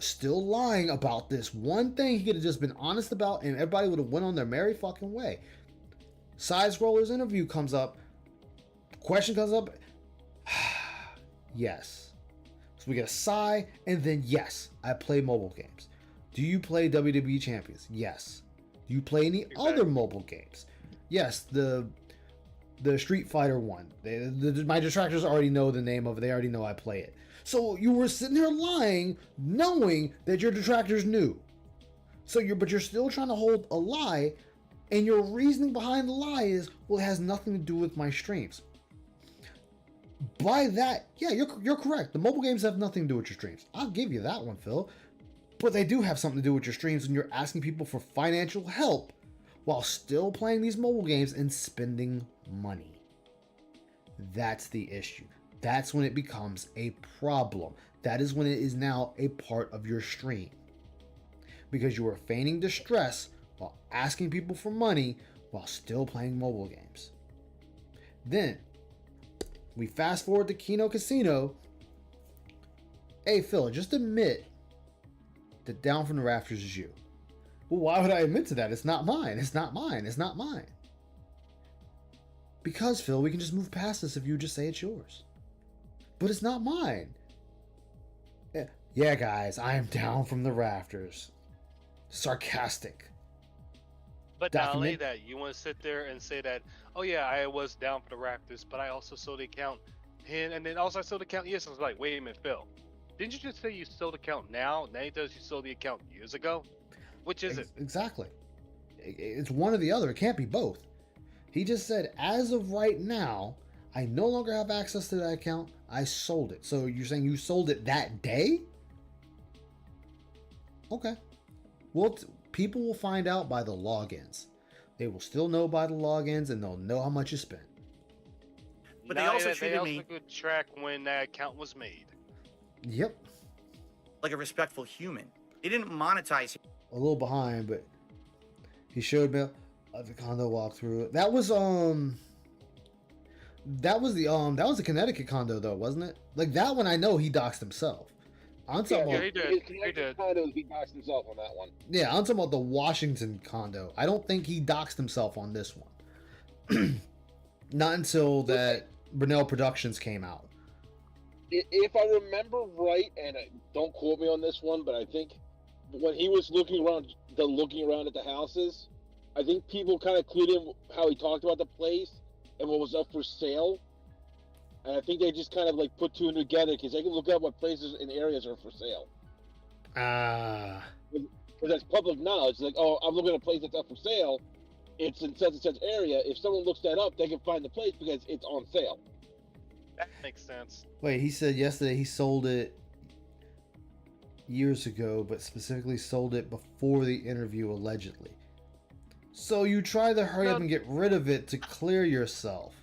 still lying about this one thing he could have just been honest about, and everybody would have went on their merry fucking way. Side Scroller's interview comes up, question comes up, yes. So we get a sigh, and then yes, I play mobile games. Do you play WWE Champions? Yes. Do you play any other mobile games? Yes, the Street Fighter one. My detractors already know the name of it. They already know I play it. So you were sitting here lying, knowing that your detractors knew. But you're still trying to hold a lie, and your reasoning behind the lie is, well, it has nothing to do with my streams. By that, yeah, you're correct. The mobile games have nothing to do with your streams. I'll give you that one, Phil. But they do have something to do with your streams when you're asking people for financial help while still playing these mobile games and spending money. That's the issue. That's when it becomes a problem. That is when it is now a part of your stream. Because you are feigning distress while asking people for money while still playing mobile games. Then, we fast forward to Kino Casino. Hey Phil, just admit that Down from the Rafters is you. Well, why would I admit to that? It's not mine. It's not mine. It's not mine. Because, Phil, we can just move past this if you just say it's yours. But it's not mine. Yeah, guys, I am Down from the Rafters. Sarcastic. But not only that, you want to sit there and say that, oh yeah, I was down for the Raptors, but I also sold the account, and then also I sold the account. Yes, I was like, wait a minute, Phil, didn't you just say you sold the account now? Now he does you sold the account years ago? Which is it? Exactly. It's one or the other. It can't be both. He just said, as of right now, I no longer have access to that account. I sold it. So you're saying you sold it that day? Okay. Well, people will find out by the logins. They will still know by the logins, and they'll know how much you spent. But they also treated me could track when that account was made. Yep. like a respectful human. They didn't monetize him. A little behind, but he showed me the condo walkthrough. That was the Connecticut condo though, wasn't it? Like that one, I know he doxed himself. I'm talking about, he did. He did. He doxed himself on that one. yeah, I'm talking about the Washington condo. I don't think he doxed himself on this one. Not until that Brunel Productions came out. If I remember right, and don't quote me on this one, but I think when he was looking around at the houses, I think people kind of clued in how he talked about the place and what was up for sale. And I think they just kind of like put two and two together because they can look up what places and areas are for sale. Because that's public knowledge. Like, oh, I'm looking at a place that's up for sale. It's in such and such area. If someone looks that up, they can find the place because it's on sale. That makes sense. Wait, he said yesterday he sold it years ago, but specifically sold it before the interview, allegedly. So you try to hurry up and get rid of it to clear yourself.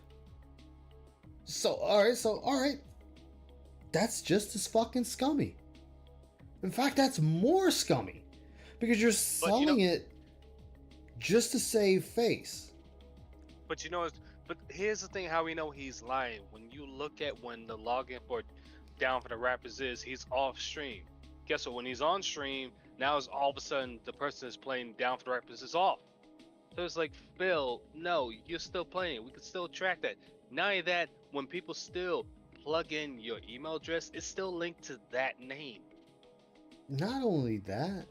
So, alright. That's just as fucking scummy. In fact, that's more scummy. Because you're selling it just to save face. But but here's the thing how we know he's lying. When you look at when the login for Down for the Rappers is, he's off stream. Guess what? When he's on stream, now is all of a sudden the person that's playing Down for the Rappers is off. So it's like, Phil, no, you're still playing. We can still track that. Not only that, when people still plug in your email address, it's still linked to that name. Not only that.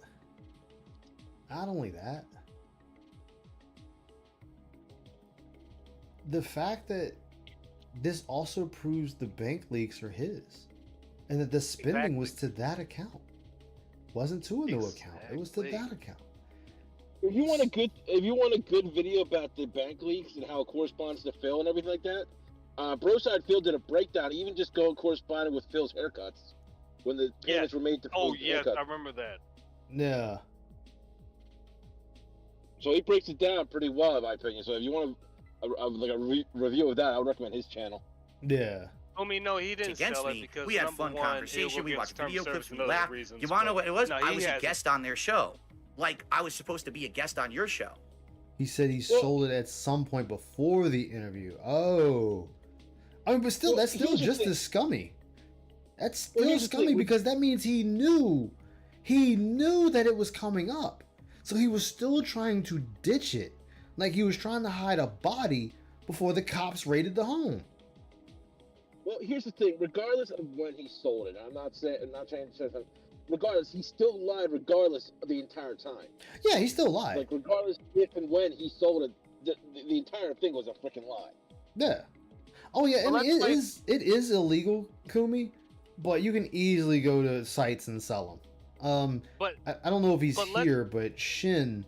The fact that this also proves the bank leaks are his. And that the spending was to that account. Wasn't to a new account. It was to that account. If you want a good video about the bank leaks and how it corresponds to Phil and everything like that, Broside Phil did a breakdown, even just corresponding with Phil's haircuts when the payments were made to Phil's haircuts. I remember that. Yeah. So he breaks it down pretty well, in my opinion. So if you want a review of that, I would recommend his channel. Yeah. I mean, no, he didn't sell it because we had fun conversation. We watched video clips. We laughed. You want to know what it was? I was a guest on their show. Like, I was supposed to be a guest on your show. He said he sold it at some point before the interview. Oh. I mean, but still, that's still just as scummy. That's still scummy because that means he knew He knew that it was coming up. So he was still trying to ditch it. Like he was trying to hide a body before the cops raided the home. Well, here's the thing. Regardless of when he sold it, I'm not trying to say something. Regardless, he still lied. Regardless of the entire time. Yeah, he still lied. Like regardless if and when he sold it, the entire thing was a freaking lie. Yeah. Oh yeah, Well, and it let's is illegal, Kumi, but you can easily go to sites and sell them. But I don't know if he's but let's- here, but Shin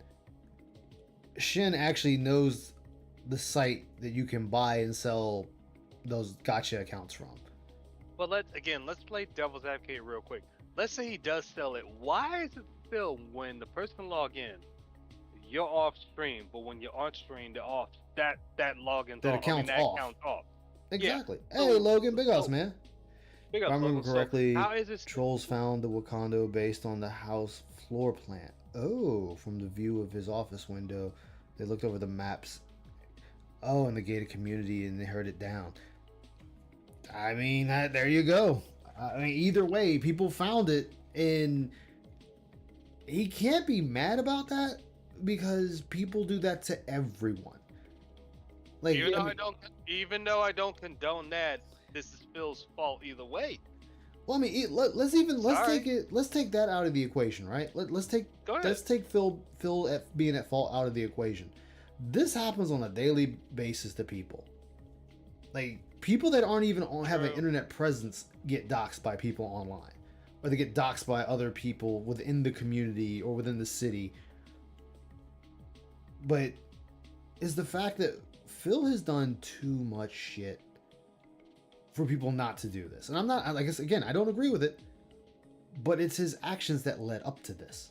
actually knows the site that you can buy and sell those gotcha accounts from. But let's play devil's advocate real quick. Let's say he does sell it. Why is it still when the person log in, you're off stream, but when you're on stream, they're off? That login's That off. account's that off. account's off. Exactly. So- Hey, Logan, big ups, so- man. Big If up, I remember Logan. So correctly, how is it? Trolls found the Wakanda based on the house floor plan. Oh, from the view of his office window, they looked over the maps. Oh, in the gated community, and they heard it down. I mean, there you go. I mean, either way, people found it, and he can't be mad about that because people do that to everyone. Like, Even though I mean, I don't condone that, this is Phil's fault either way. well, I mean, let's take that out of the equation, right? Let's take Go ahead. let's take Phil being at fault out of the equation. This happens on a daily basis to people. Like people that aren't even have an True. internet presence get doxxed by people online, or they get doxxed by other people within the community or within the city. But is the fact that Phil has done too much shit for people not to do this. And I'm not, I guess, again, I don't agree with it, but it's his actions that led up to this.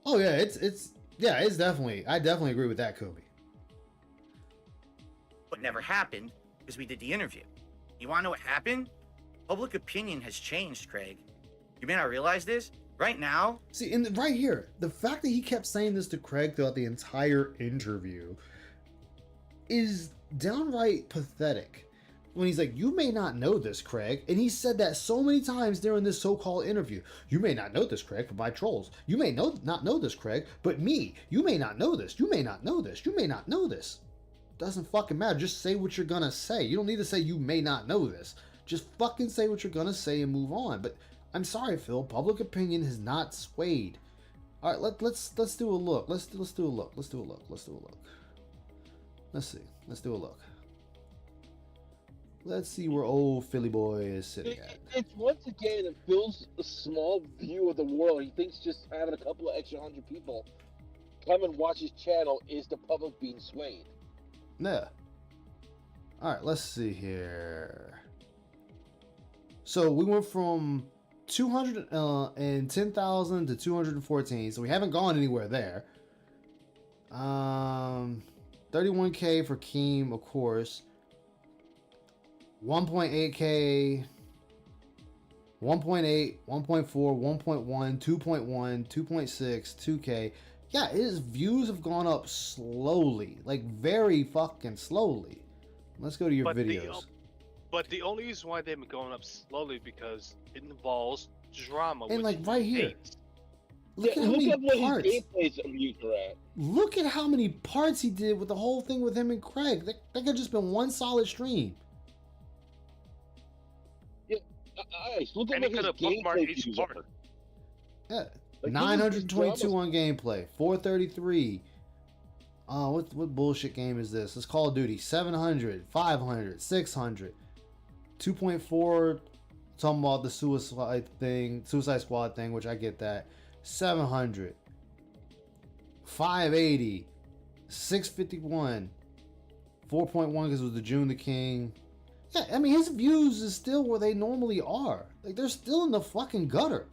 Oh yeah, it's definitely, I definitely agree with that, Kobe. What never happened is we did the interview. You want to know what happened? Public opinion has changed, Craig. You may not realize this. Right now, See, right here, the fact that he kept saying this to Craig throughout the entire interview is downright pathetic. When he's like, you may not know this, Craig. And he said that so many times during this so-called interview. You may not know this, Craig, but my trolls. You may not know this, Craig, but me. You may not know this. You may not know this. You may not know this. Doesn't fucking matter. Just say what you're gonna say. You don't need to say you may not know this. Just fucking say what you're gonna say and move on. But I'm sorry, Phil. Public opinion has not swayed. All right, let's do a look. Let's do a look. Let's do a look. Let's see. Let's do a look. Let's see where old Philly boy is sitting at. It's once again Phil's small view of the world. He thinks just having a couple of extra 100 people come and watch his channel is the public being swayed. Yeah. All right, let's see here. So we went from 210,000 to 214, so we haven't gone anywhere there. 31K for Keem, of course. 1.8K, 1.8, 1.4, 1.1, 2.1, 2.6, 2K. Yeah, his views have gone up slowly, like very fucking slowly. Let's go to your videos. But the only reason why they've been going up slowly because it involves drama. And which like right he here, hates. look at how Look many at what parts. his gameplays views are at. Look at how many parts he did with the whole thing with him and Craig. That could have just been one solid stream. Ice, look at And he what his could have bookmarked gameplay each views part. are. Yeah. Like, 922 on gameplay, 433. What bullshit game is this? It's Call of Duty. 700, 500, 600, 2.4. Talking about the Suicide Squad thing, which I get that. 700, 580, 651, 4.1 because it was the June the King. Yeah, I mean his views is still where they normally are. Like they're still in the fucking gutter.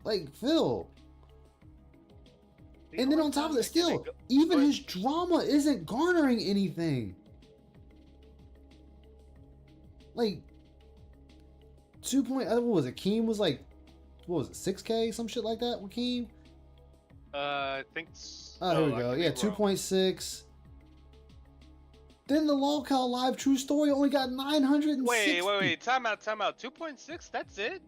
Like Phil. The And then only on top of time it, still, they go- even but- his drama isn't garnering anything. Like 2. What was it? Keem was like, what was it? 6K, some shit like that with Keem. I think. Oh, here we I go. could be Yeah, wrong. 2.6. Then the Lolcow Live True Story only got 960. Wait. Time out. 2.6. That's it.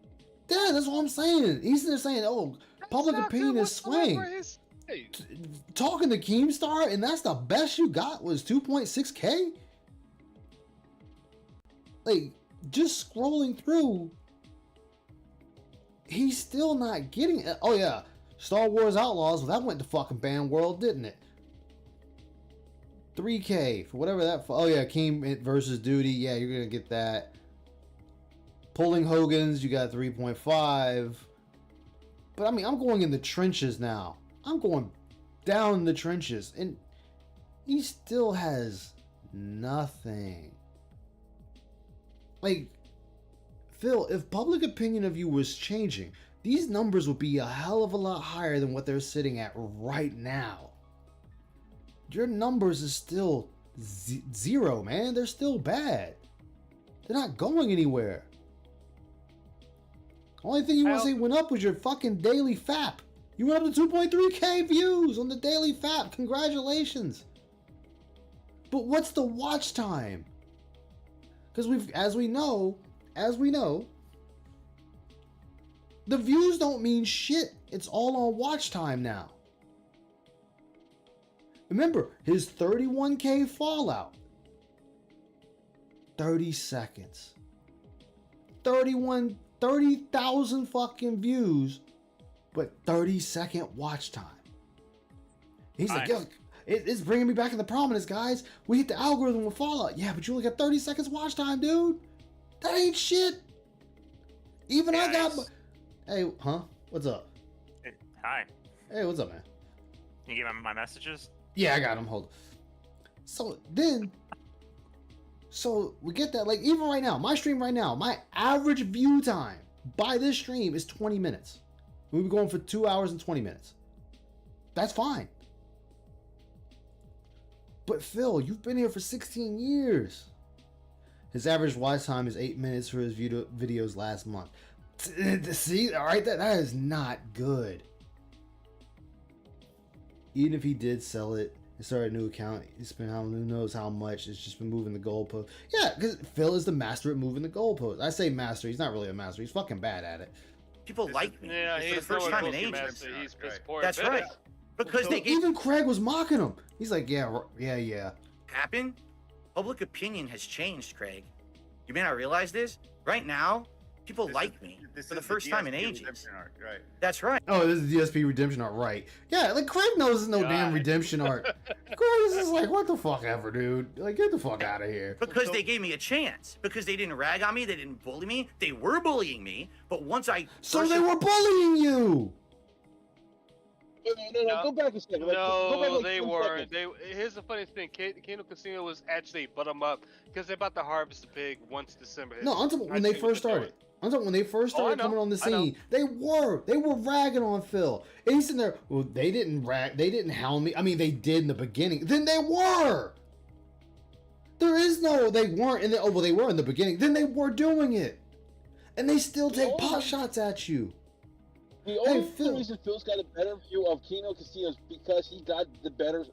Yeah, that's what I'm saying. He's there saying, "Oh, public That's not opinion good is swaying." whatsoever. Hey, Talking to Keemstar, and that's the best you got was 2.6K. Like, just scrolling through, he's still not getting it. Oh yeah, Star Wars Outlaws. Well, that went to fucking Band World, didn't it? 3K for whatever that. Oh yeah, Keem versus Duty. Yeah, you're gonna get that. Pulling Hogan's, you got 3.5. But I mean, I'm going in the trenches now. I'm going down in the trenches, and he still has nothing. Like, Phil, if public opinion of you was changing, these numbers would be a hell of a lot higher than what they're sitting at right now. Your numbers is still zero, man. They're still bad. They're not going anywhere. Only thing you want to say went up was your fucking daily FAP. You went up to 2.3K views on the daily FAP. Congratulations. But what's the watch time? Because as we know, the views don't mean shit. It's all on watch time now. Remember, his 31K Fallout. 30 seconds. 30,000 fucking views, but 30-second watch time. He's like, yo, it's bringing me back into prominence, guys. We hit the algorithm with Fallout. Yeah, but you only got 30 seconds watch time, dude. That ain't shit. Even I got... Hey, huh? What's up? Hey, hi. Hey, what's up, man? Can you get my messages? Yeah, I got them. Hold on. So we get that. Like, even right now, my stream right now, my average view time by this stream is 20 minutes. We'll be going for 2 hours and 20 minutes. That's fine. But Phil, you've been here for 16 years. His average watch time is 8 minutes for his videos last month. See, all right, that is not good. Even if he did sell it and start a new account, he spent who knows how much. It's just been moving the goalpost. Yeah, because Phil is the master at moving the goalpost. I say master. He's not really a master. He's fucking bad at it. People like me. Yeah, for the first time in ages. That's right. right. Because they gave Even Craig was mocking him. He's like, yeah. happen. Public opinion has changed, Craig. You may not realize this. Right now, people like me for the first time in ages. Right. That's right. Oh, this is DSP redemption art, right? Yeah, like Craig knows there's no damn redemption art. Craig is just like, what the fuck ever, dude? Like, get the fuck out of here. Because they gave me a chance. Because they didn't rag on me. They didn't bully me. They were bullying me. But once I... So they were bullying you! No, go back a second. No, they weren't. Here's the funny thing. Kano Casino was actually bottom up because they're about to harvest the pig once December hits. No, I'm talking when they first started. I'm talking when they first started coming on the scene. They were ragging on Phil. And he's sitting there, well, they didn't hound me. I mean, they did in the beginning. Then they were. There is no, they weren't. And they were in the beginning. Then they were doing it. And they still take pot shots at you. The only reason Phil's got a better view of Kino Casino is because he got the better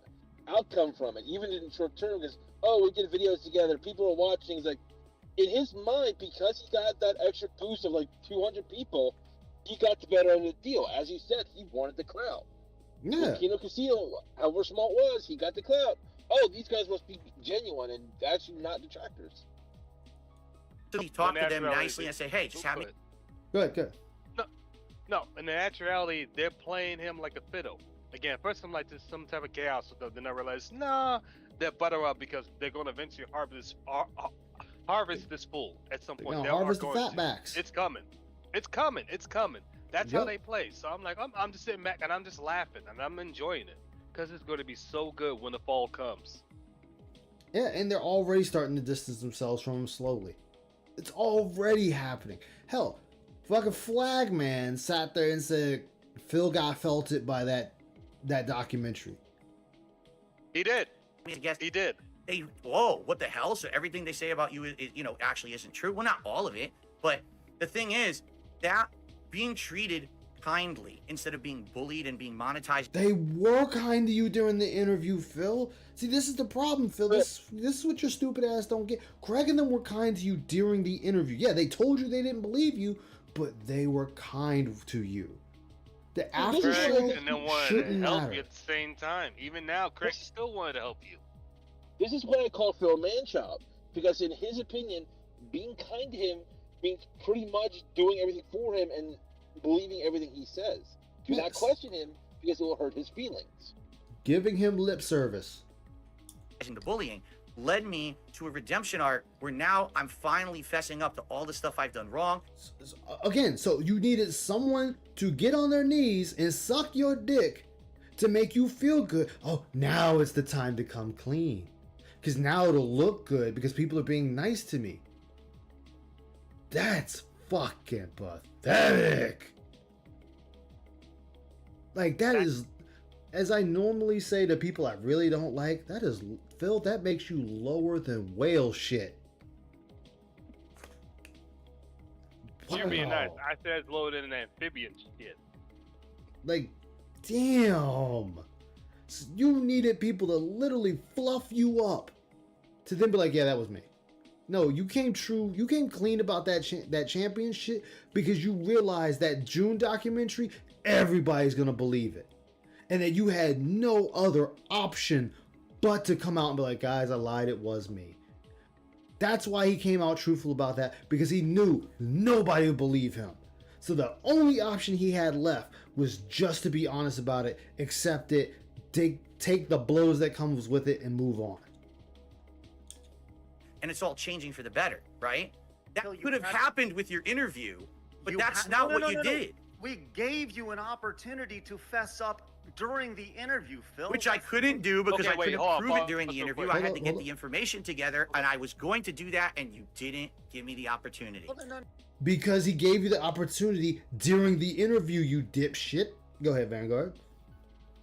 outcome from it, even in short term. Because we did videos together, people are watching. He's like, in his mind, because he got that extra boost of like 200 people, he got the better end of the deal. As he said, he wanted the crowd. Yeah. Kino Casino, however small it was, he got the crowd. Oh, these guys must be genuine and actually not detractors. So you talk to them nicely and say, hey, just have me. Good. No, in actuality, they're playing him like a fiddle. Again, first I'm like, there's some type of chaos with them. Then I realize, nah, they're butter up because they're going to eventually harvest this fool at some point. They'll harvest the fatbacks. It's coming. That's how they play. So I'm like, I'm just sitting back and I'm just laughing and I'm enjoying it because it's going to be so good when the fall comes. Yeah, and they're already starting to distance themselves from him slowly. It's already happening. Hell, fucking Flagman sat there and said Phil got felted by that documentary. He did. He did. Whoa, what the hell? So everything they say about you is actually isn't true? Well, not all of it, but the thing is that being treated kindly instead of being bullied and being monetized. They were kind to you during the interview, Phil. See, this is the problem, Phil. This is what your stupid ass don't get. Craig and them were kind to you during the interview. Yeah, they told you they didn't believe you, but they were kind to you. The after Craig show and then wanted to shouldn't help matter. you at the same time. Even now, Craig still wanted to help you. This is what I call Phil Manchild, because in his opinion, being kind to him means pretty much doing everything for him and believing everything he says. Do not Yes. question him because it will hurt his feelings. Giving him lip service. The bullying led me to a redemption arc where now I'm finally fessing up to all the stuff I've done wrong. Again, so you needed someone to get on their knees and suck your dick to make you feel good. Oh, now it's the time to come clean. Because now it'll look good because people are being nice to me. That's fucking pathetic. Like, that is, as I normally say to people I really don't like, that is, Phil, that makes you lower than whale shit. You're being Wow. nice. I said it's lower than an amphibian shit. Like, damn. You needed people to literally fluff you up to then be like, yeah, that was me. No, you came clean about that champion shit because you realized that June documentary, everybody's gonna believe it. And that you had no other option but to come out and be like, guys, I lied, it was me. That's why he came out truthful about that, because he knew nobody would believe him. So the only option he had left was just to be honest about it, accept it, take the blows that comes with it, and move on. And it's all changing for the better, right? That Phil, you could have had- happened with your interview, but You that's ha- not no, what no, you no, no. did. We gave you an opportunity to fess up during the interview, Phil. Which I couldn't do because Okay, I wait, couldn't hold on, prove pause, it during pause the real interview. quick. I had Hold to on, get hold the information together, and I was going to do that, and you didn't give me the opportunity. Well, then, Because he gave you the opportunity during the interview, you dipshit. Go ahead, Vanguard.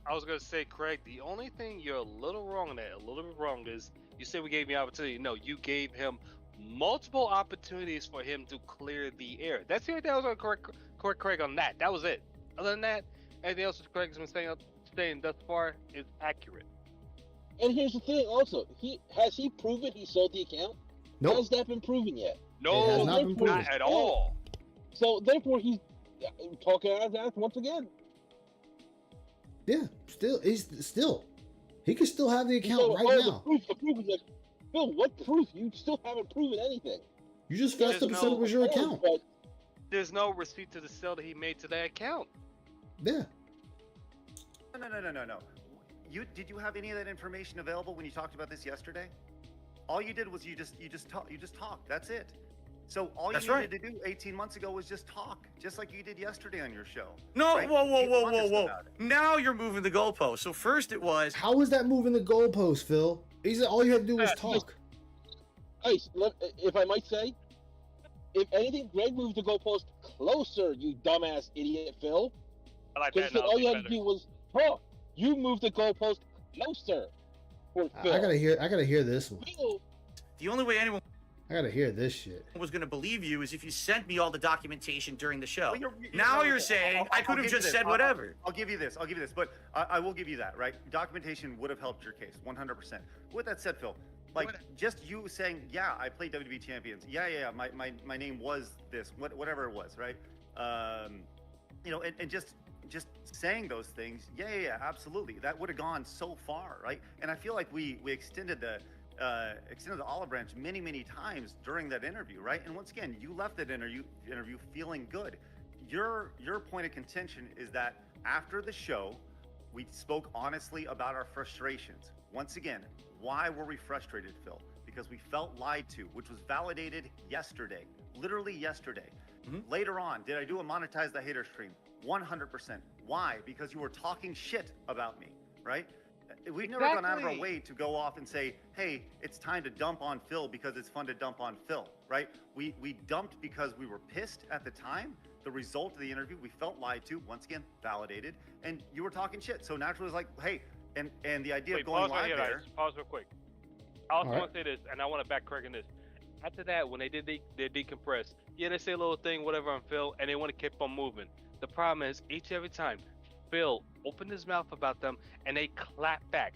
I was gonna say, Craig, the only thing you're a little wrong at, a little bit wrong, is you said we gave me opportunity. No, you gave him multiple opportunities for him to clear the air. That's the only thing I was gonna correct Craig on that. That was it. Other than that, anything else that Craig's been saying thus far is accurate. And here's the thing also, has he proven he sold the account? Nope. Has that been proven yet? No, has not been proven. not at all. So therefore he's talking out of his ass once again. Yeah, he can still have the account So, right the now. proof is like, Phil, what proof? You still haven't proven anything. You just There's fessed up and said no- it was your account. But There's no receipt to the sale that he made to that account. Yeah. No. Did you have any of that information available when you talked about this yesterday? All you did was you just talked. That's it. So all you That's needed right. to do 18 months ago was just talk, just like you did yesterday on your show. No, right? whoa. Be honest about it. Now you're moving the goalpost. So first it was, How is that moving the goalpost, Phil? He said all you had to do was talk. hey, if I might say, if anything, Greg moved the goalpost closer, you dumbass idiot, Phil. I like Because that. all you had better. to do was talk. You moved the goalpost closer for Phil. I gotta hear this one. Phil, the only way anyone I gotta hear this shit. was going to believe you is if you sent me all the documentation during the show. Well, Now no, you're okay, saying I could have give you just this. said whatever. I'll give you this. But I will give you that, right? Documentation would have helped your case, 100%. With that said, Phil, like just you saying, yeah, I played WWE Champions. Yeah, my name was this, whatever it was, right? And just saying those things, yeah, absolutely. That would have gone so far, right? And I feel like we extended the olive branch many times during that interview, right? And once again, you left that interview feeling good. Your point of contention is that after the show, we spoke honestly about our frustrations. Once again, why were we frustrated, Phil? Because we felt lied to, which was validated yesterday, literally yesterday. Later on, did I do a monetize the hater stream? 100%. Why? Because you were talking shit about me, right? We've never gone out of our Exactly. way to go off and say, hey, it's time to dump on Phil because it's fun to dump on Phil, right? We dumped because we were pissed at the time. The result of the interview, we felt lied to, once again, validated, and you were talking shit. So naturally it was like, hey, and the idea Wait, of going pause right live here, there. guys. Pause real quick. I also All right. want to say this, and I want to back Craig in this. After that, when they did their decompress, yeah, they say a little thing, whatever on Phil, and they want to keep on moving. The problem is each and every time Phil opened his mouth about them and they clap back,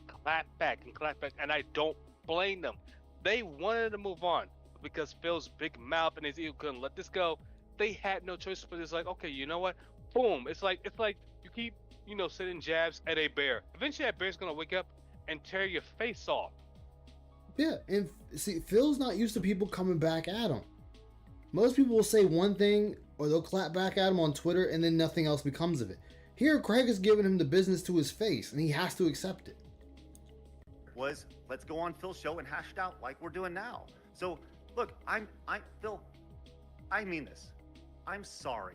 and I don't blame them. They wanted to move on because Phil's big mouth and his ego couldn't let this go. They had no choice but it's like, okay, you know what? Boom. It's like you keep, sending jabs at a bear. Eventually that bear's gonna wake up and tear your face off. Yeah, and see, Phil's not used to people coming back at him. Most people will say one thing or they'll clap back at him on Twitter and then nothing else becomes of it. Here, Craig is giving him the business to his face and he has to accept it. Let's go on Phil's show and hash it out like we're doing now. So look, Phil, I mean this. I'm sorry.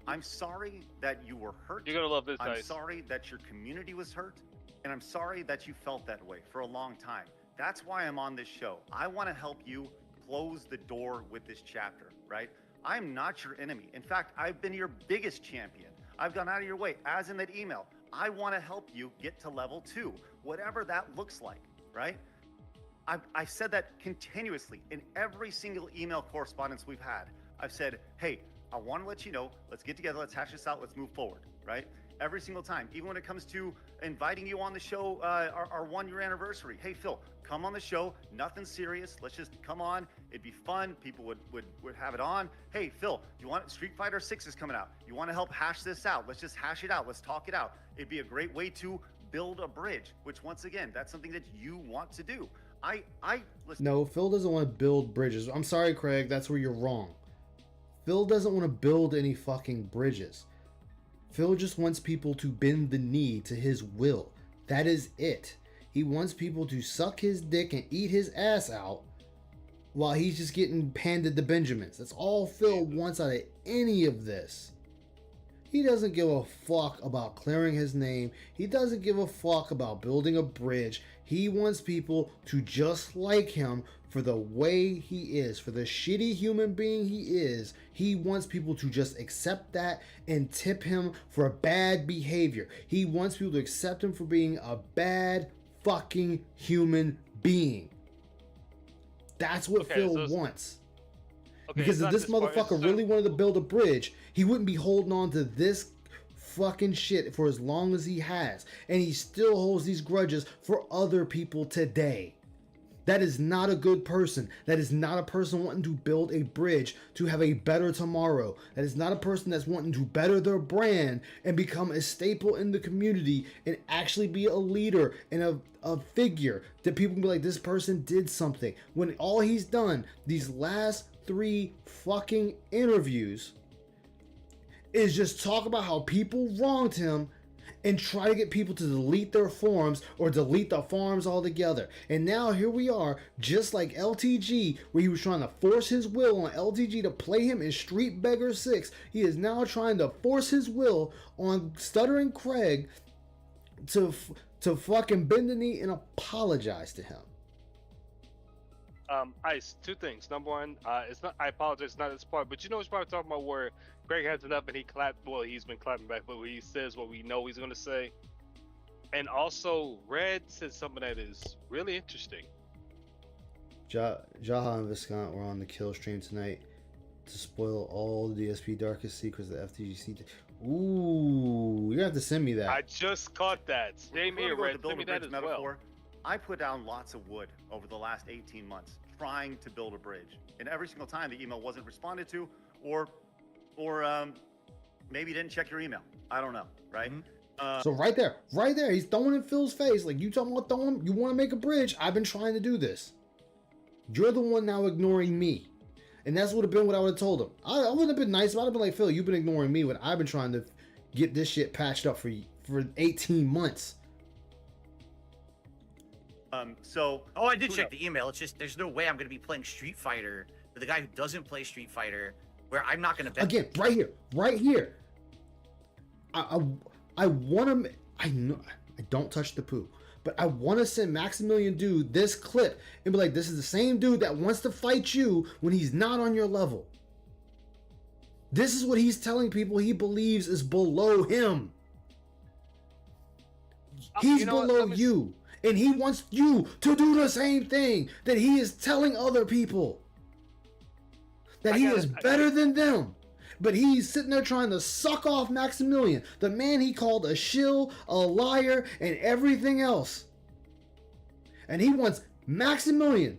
I'm sorry that you were hurt. You're gonna love this, I'm guys. sorry that your community was hurt, and I'm sorry that you felt that way for a long time. That's why I'm on this show. I want to help you close the door with this chapter, right? I'm not your enemy. In fact, I've been your biggest champion. I've gone out of your way, as in that email. I want to help you get to level 2, whatever that looks like, right? I've said that continuously in every single email correspondence we've had. I've said, hey, I want to let you know, let's get together, let's hash this out, let's move forward, right? Every single time, even when it comes to inviting you on the show, our 1-year anniversary. Hey, Phil, come on the show, nothing serious, let's just come on, it'd be fun, people would have it on. Hey, Phil, you want Street Fighter 6 is coming out, you want to help hash this out, let's just hash it out, let's talk it out. It'd be a great way to build a bridge, which once again, that's something that you want to do. Listen. No, Phil doesn't want to build bridges. I'm sorry, Craig, that's where you're wrong. Phil doesn't want to build any fucking bridges. Phil just wants people to bend the knee to his will. That is it. He wants people to suck his dick and eat his ass out while he's just getting handed the Benjamins. That's all Phil wants out of any of this. He doesn't give a fuck about clearing his name. He doesn't give a fuck about building a bridge. He wants people to just like him for the way he is, for the shitty human being he is. He wants people to just accept that and tip him for bad behavior. He wants people to accept him for being a bad fucking human being. That's what Phil wants. Because if this motherfucker really wanted to build a bridge, he wouldn't be holding on to this fucking shit for as long as he has. And he still holds these grudges for other people today. That is not a good person. That is not a person wanting to build a bridge to have a better tomorrow. That is not a person that's wanting to better their brand and become a staple in the community and actually be a leader and a figure that people can be like, this person did something. When all he's done these last 3 fucking interviews is just talk about how people wronged him and try to get people to delete their forums or delete the forums altogether. And now here we are, just like LTG, where he was trying to force his will on LTG to play him in Street Beggar 6. He is now trying to force his will on Stuttering Craig to fucking bend the knee and apologize to him. Ice, 2 things. Number one, it's not. I apologize, it's not this part, but you know which part I'm talking about where Greg has it up and he clapped. Well, he's been clapping back, but he says what we know he's gonna say. And also, Red said something that is really interesting. Jaha and Viscount were on the kill stream tonight to spoil all the DSP darkest secrets of the FTGC. Ooh, you're gonna have to send me that. I just caught that. Same here, Red. Send me that as well. I put down lots of wood over the last 18 months trying to build a bridge. And every single time the email wasn't responded to or maybe you didn't check your email. I don't know, right? Mm-hmm. So right there, he's throwing in Phil's face. Like, you talking about throwing, you want to make a bridge? I've been trying to do this. You're the one now ignoring me. And that's would have been what I would have told him. I wouldn't have been nice. I would have been like, Phil, you've been ignoring me when I've been trying to get this shit patched up for 18 months. I did check the email. It's just there's no way I'm going to be playing Street Fighter with a guy who doesn't play Street Fighter, where I'm not going to bet. Again, right here. I want to. I know I don't touch the poo, but I want to send Maximilian Dude this clip and be like, this is the same dude that wants to fight you when he's not on your level. This is what he's telling people he believes is below him. He's below you. And he wants you to do the same thing that he is telling other people. That he is better than them. But he's sitting there trying to suck off Maximilian, the man he called a shill, a liar, and everything else. And he wants Maximilian,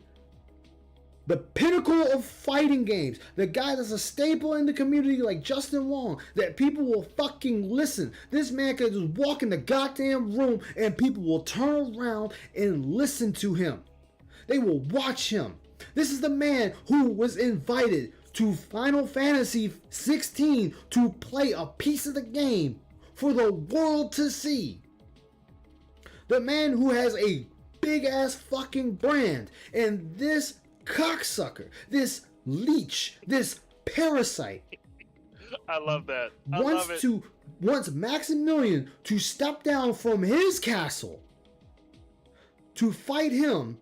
the pinnacle of fighting games, the guy that's a staple in the community like Justin Wong, that people will fucking listen. This man could just walk in the goddamn room and people will turn around and listen to him. They will watch him. This is the man who was invited to Final Fantasy 16 to play a piece of the game for the world to see. The man who has a big ass fucking brand, and this cocksucker, this leech, this parasite I love that. I love it. wants Maximilian to step down from his castle to fight him,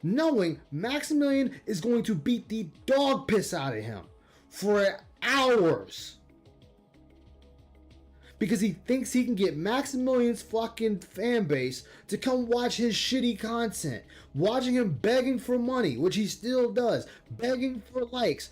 knowing Maximilian is going to beat the dog piss out of him for hours. Because he thinks he can get Maximilian's fucking fan base to come watch his shitty content. Watching him begging for money, which he still does. Begging for likes.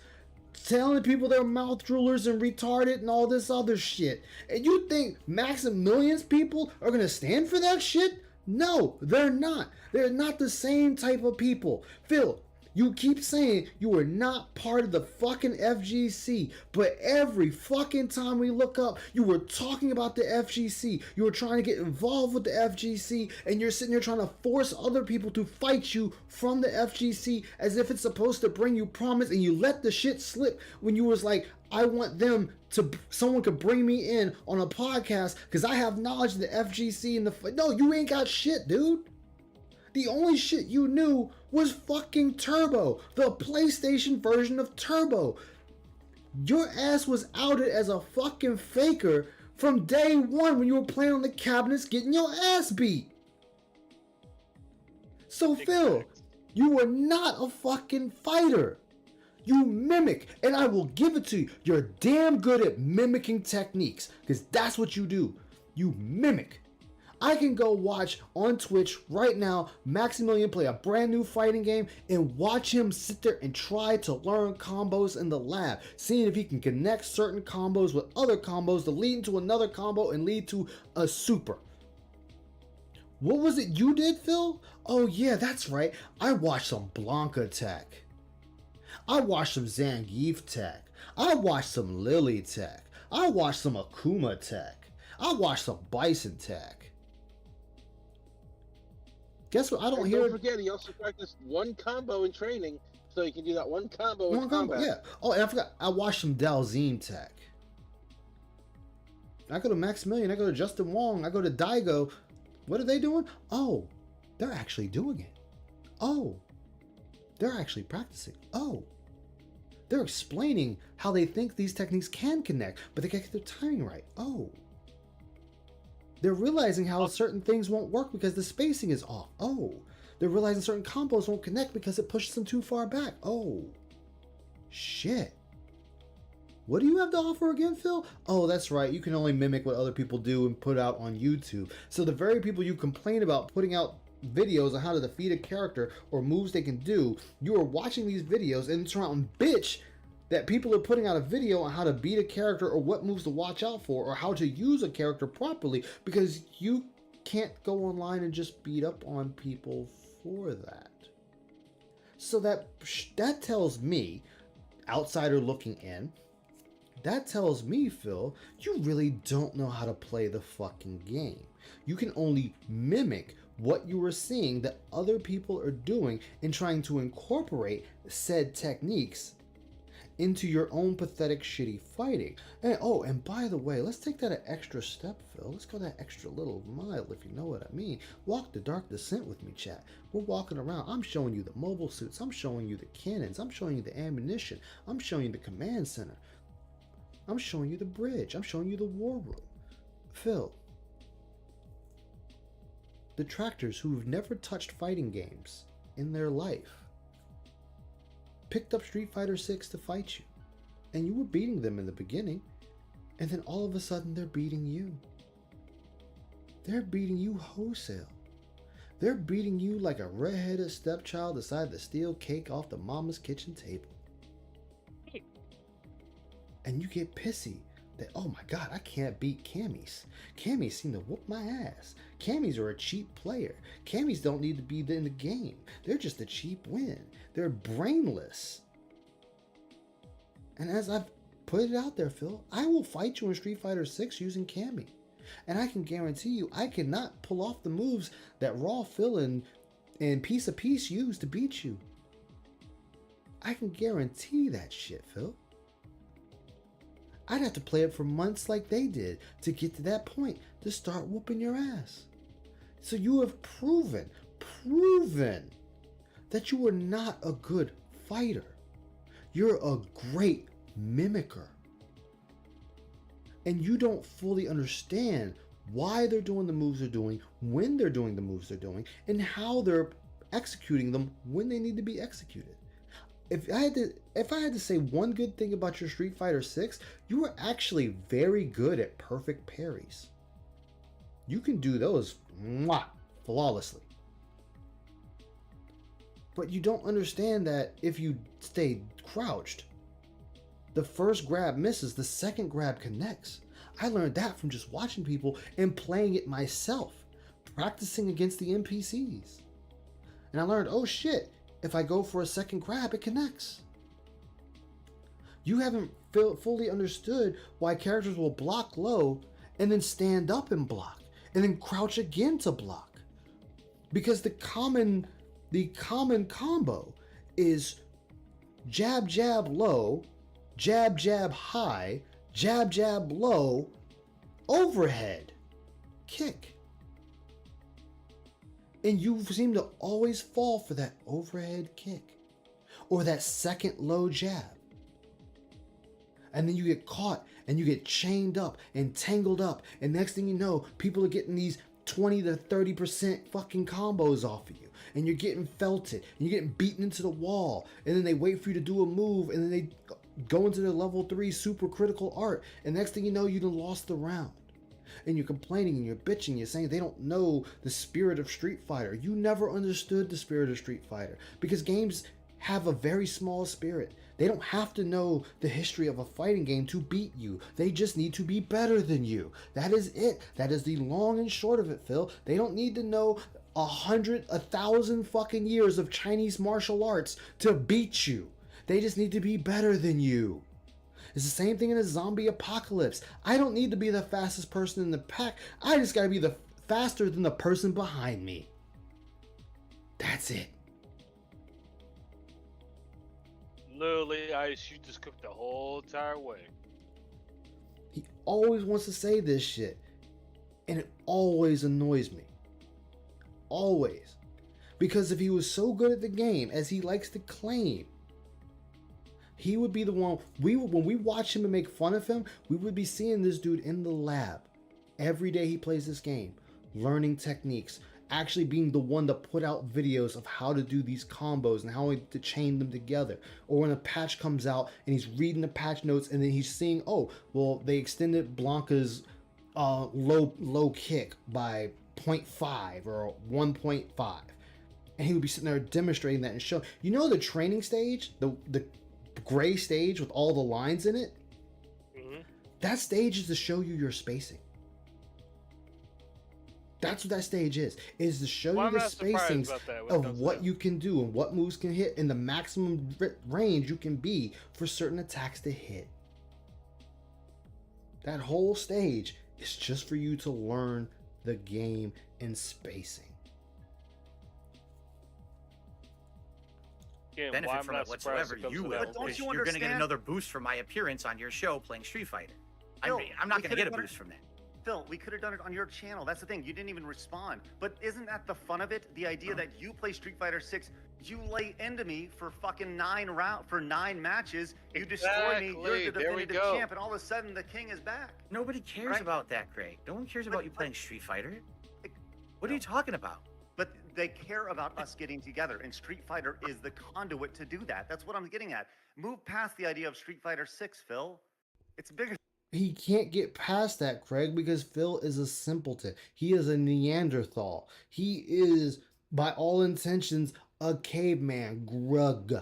Telling people they're mouth droolers and retarded and all this other shit. And you think Maximilian's people are going to stand for that shit? No, they're not. They're not the same type of people. Phil, you keep saying you are not part of the fucking FGC, but every fucking time we look up, you were talking about the FGC. You were trying to get involved with the FGC, and you're sitting there trying to force other people to fight you from the FGC as if it's supposed to bring you promise, and you let the shit slip when you was like, I want them to, someone could bring me in on a podcast because I have knowledge of the FGC and the, no, you ain't got shit, dude. The only shit you knew was fucking Turbo, the PlayStation version of Turbo. Your ass was outed as a fucking faker from day one when you were playing on the cabinets getting your ass beat. So Phil, you were not a fucking fighter. You mimic, and I will give it to you. You're damn good at mimicking techniques, because that's what you do. You mimic. I can go watch on Twitch right now Maximilian play a brand new fighting game and watch him sit there and try to learn combos in the lab, seeing if he can connect certain combos with other combos to lead into another combo and lead to a super. What was it you did, Phil? Oh yeah, that's right. I watched some Blanca tech. I watched some Zangief tech. I watched some Lily tech. I watched some Akuma tech. I watched some Bison tech. Guess what? I don't hear. Don't forget, he also practiced one combo in training, so he can do that one combo in combat. Yeah. Oh, and I forgot. I watched some Dalzim tech. I go to Maximilian. I go to Justin Wong. I go to Daigo. What are they doing? Oh, they're actually doing it. Oh, they're actually practicing. Oh, they're explaining how they think these techniques can connect, but they get their timing right. Oh. They're realizing how certain things won't work because the spacing is off. Oh. They're realizing certain combos won't connect because it pushes them too far back. Oh. Shit. What do you have to offer again, Phil? Oh, that's right. You can only mimic what other people do and put out on YouTube. So the very people you complain about putting out videos on how to defeat a character or moves they can do, you are watching these videos and turn around and bitch that people are putting out a video on how to beat a character or what moves to watch out for or how to use a character properly because you can't go online and just beat up on people for that. So that tells me, outsider looking in, that tells me, Phil, you really don't know how to play the fucking game. You can only mimic what you are seeing that other people are doing and trying to incorporate said techniques into your own pathetic shitty fighting. And oh, and by the way, let's take that an extra step, Phil. Let's go that extra little mile, if you know what I mean. Walk the dark descent with me, chat. We're walking around. I'm showing you the mobile suits. I'm showing you the cannons. I'm showing you the ammunition. I'm showing you the command center. I'm showing you the bridge. I'm showing you the war room. Phil, detractors who've never touched fighting games in their life picked up Street Fighter 6 to fight you, and you were beating them in the beginning, and then all of a sudden they're beating you. They're beating you wholesale. They're beating you like a redheaded stepchild decided to steal cake off the mama's kitchen table. and you get pissy that, oh my god, I can't beat Cammies. Cammies seem to whoop my ass. Cammies are a cheap player. Cammies don't need to be in the game. They're just a cheap win. They're brainless. And as I've put it out there, Phil, I will fight you in Street Fighter 6 using Cammy. And I can guarantee you, I cannot pull off the moves that Raw, Phil, and Piece of Peace used to beat you. I can guarantee that shit, Phil. I'd have to play it for months like they did to get to that point to start whooping your ass. So you have proven that you are not a good fighter. You're a great mimicker. And you don't fully understand why they're doing the moves they're doing, when they're doing the moves they're doing, and how they're executing them when they need to be executed. If I had to say one good thing about your Street Fighter 6, you were actually very good at perfect parries. You can do those flawlessly. But you don't understand that if you stay crouched, the first grab misses, the second grab connects. I learned that from just watching people and playing it myself, practicing against the NPCs. And I learned, oh shit, if I go for a second grab, it connects. You haven't fully understood why characters will block low and then stand up and block and then crouch again to block. Because the common combo is jab, jab, low, jab, jab, high, jab, jab, low, overhead, kick. And you seem to always fall for that overhead kick or that second low jab. And then you get caught and you get chained up and tangled up. And next thing you know, people are getting these 20 to 30% fucking combos off of you. And you're getting felted and you're getting beaten into the wall. And then they wait for you to do a move and then they go into their level 3 super critical art. And next thing you know, you done lost the round. And you're complaining and you're bitching, you're saying they don't know the spirit of Street Fighter. You never understood the spirit of Street Fighter because games have a very small spirit. They don't have to know the history of a fighting game to beat you. They just need to be better than you. That is it. That is the long and short of it, Phil. They don't need to know 1,000 fucking years of Chinese martial arts to beat you. They just need to be better than you. It's the same thing in a zombie apocalypse. I don't need to be the fastest person in the pack. I just gotta be the faster than the person behind me. That's it. Literally, you just cooked the whole entire way. He always wants to say this shit. And it always annoys me. Always. Because if he was so good at the game as he likes to claim, he would be the one, when we watch him and make fun of him, we would be seeing this dude in the lab. Every day he plays this game, learning techniques, actually being the one to put out videos of how to do these combos and how to chain them together. Or when a patch comes out and he's reading the patch notes and then he's seeing, oh, well, they extended Blanca's low kick by 0.5 or 1.5. And he would be sitting there demonstrating that and showing, you know, the training stage, the gray stage with all the lines in it, that stage is to show you your spacing. That's what that stage is to show you the spacings of what you can do and what moves can hit and the maximum range you can be for certain attacks to hit. That whole stage is just for you to learn the game and spacing. Benefit from it whatsoever. You will, because you're going to get another boost from my appearance on your show playing Street Fighter. I'm not going to get a boost from that. Phil, we could have done it on your channel. That's the thing. You didn't even respond. But isn't that the fun of it? The idea that you play Street Fighter 6, you lay into me for fucking 9 matches. You destroy me. You're the definitive champ, and all of a sudden the king is back. Nobody cares about that, Craig. No one cares about you playing Street Fighter. What are you talking about? But they care about us getting together, and Street Fighter is the conduit to do that. That's what I'm getting at. Move past the idea of Street Fighter 6, Phil. It's bigger. He can't get past that, Craig, because Phil is a simpleton. He is a Neanderthal. He is, by all intentions, a caveman. Grug.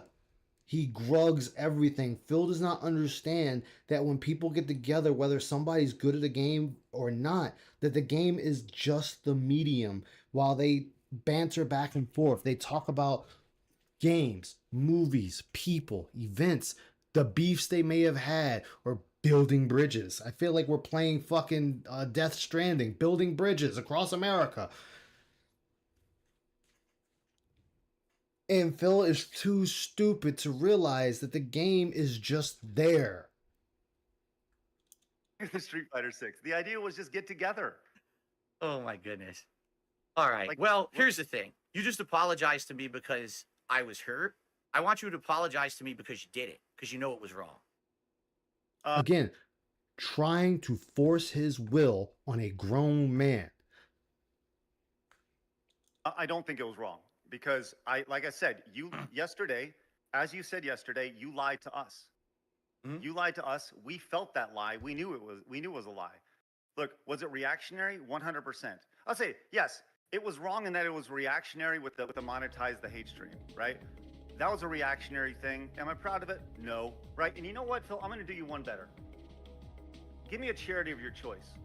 He grugs everything. Phil does not understand that when people get together, whether somebody's good at a game or not, that the game is just the medium. While they banter back and forth, they talk about games, movies, people, events, the beefs they may have had, or building bridges. I feel like we're playing fucking Death Stranding, building bridges across America. And Phil is too stupid to realize that the game is just there. Street Fighter 6. The idea was just get together. Oh my goodness. All right. Like, Well, here's the thing. You just apologized to me because I was hurt. I want you to apologize to me because you did it, because you know it was wrong. Again, trying to force his will on a grown man. I don't think it was wrong because like I said, you yesterday, as you said yesterday, you lied to us. Mhm. You lied to us. We felt that lie. We knew it was a lie. Look, was it reactionary? 100%. I'll say yes. It was wrong in that it was reactionary with the monetize the hate stream, right? That was a reactionary thing. Am I proud of it? No, right? And you know what, Phil? I'm going to do you one better. Give me a charity of your choice.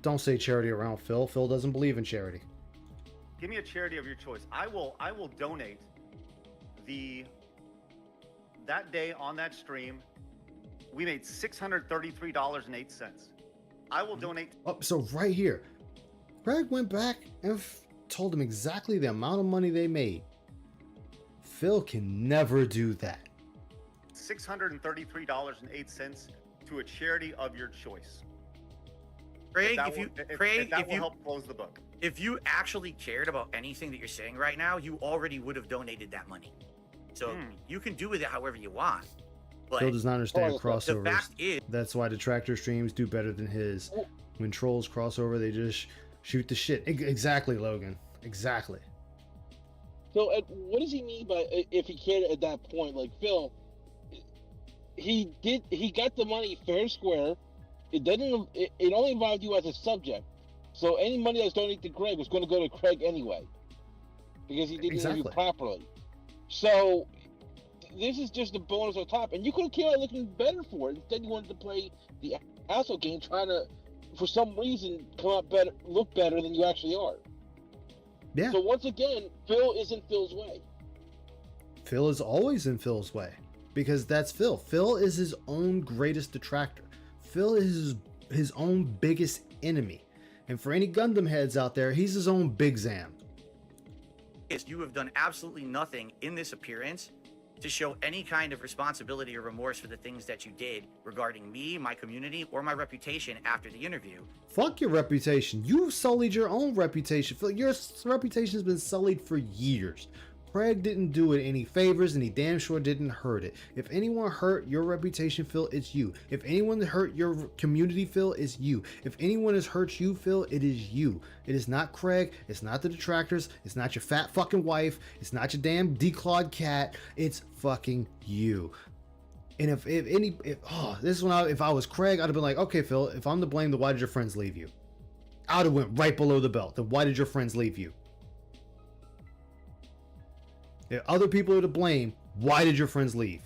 Don't say charity around Phil. Phil doesn't believe in charity. Give me a charity of your choice. I will donate that day on that stream. We made $633.08. I will donate. Oh, so right here, Craig went back and told him exactly the amount of money they made. Phil can never do that. $633.08 to a charity of your choice. Craig, That if you will- Craig, that if will you help close the book. if you actually cared about anything that you're saying right now, you already would have donated that money. So you can do with it however you want. But Phil does not understand the the crossovers. fact is, That's why detractor streams do better than his. When trolls cross over, they just shoot the shit. Exactly, Logan. Exactly. So, what does he mean by if he cared at that point? Like Phil, he got the money fair and square. It didn't. It only involved you as a subject. So any money that's donated to Craig was going to go to Craig anyway, because he didn't interview properly. So this is just a bonus on top, and you could have came out looking better for it. Instead, you wanted to play the asshole game, trying to, for some reason, come out better, look better than you actually are. Yeah. So once again, Phil is in Phil's way. Phil is always in Phil's way because that's Phil. Phil is his own greatest detractor. Phil is his own biggest enemy. And for any Gundam heads out there, he's his own Big Zam. you have done absolutely nothing in this appearance to show any kind of responsibility or remorse for the things that you did regarding me, my community, or my reputation after the interview. Fuck your reputation. You've sullied your own reputation. Your reputation has been sullied for years. Craig didn't do it any favors, and he damn sure didn't hurt it. If anyone hurt your reputation, Phil, it's you. If anyone hurt your community, Phil, it's you. If anyone has hurt you, Phil, it is you. It is not Craig. It's not the detractors. It's not your fat fucking wife. It's not your damn declawed cat. It's fucking you. And if I was Craig, I'd have been like, okay, Phil, if I'm to blame, then why did your friends leave you? I would have went right below the belt. Then why did your friends leave you? If other people are to blame, why did your friends leave?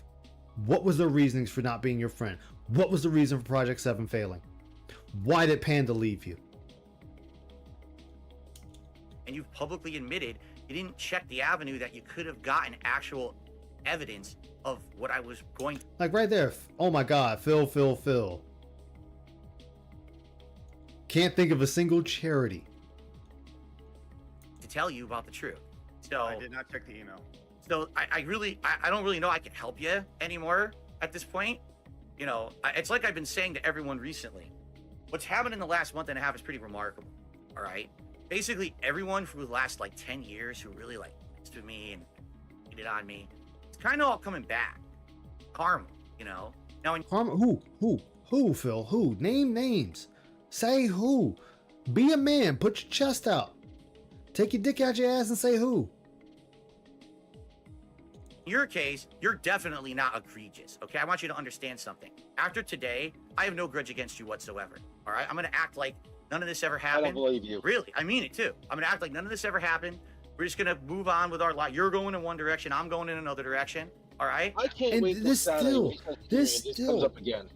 What was their reasonings for not being your friend? What was the reason for Project 7 failing? Why did Panda leave you? And you've publicly admitted you didn't check the avenue that you could have gotten actual evidence of what I was going to. Like right there. Oh my God, Phil. Can't think of a single charity tell you about the truth. So I did not check the email. So I don't really know I can help you anymore at this point. You know, it's like I've been saying to everyone recently. What's happened in the last month and a half is pretty remarkable. All right. Basically, everyone for the last like 10 years who really like messed with me and cheated on me, it's kind of all coming back. Karma, you know. Now, Karma? Who, Phil? Who? Name names. Say who. Be a man. Put your chest out. Take your dick out your ass and say who. In your case, you're definitely not egregious, okay? I want you to understand something. After today, I have no grudge against you whatsoever, all right? I'm going to act like none of this ever happened. I don't believe you. Really, I mean it too. I'm going to act like none of this ever happened. We're just gonna move on with our life. You're going in one direction. I'm going in another direction. All right. I can't And wait till this Saturday still- when he starts this streaming and still- comes up again.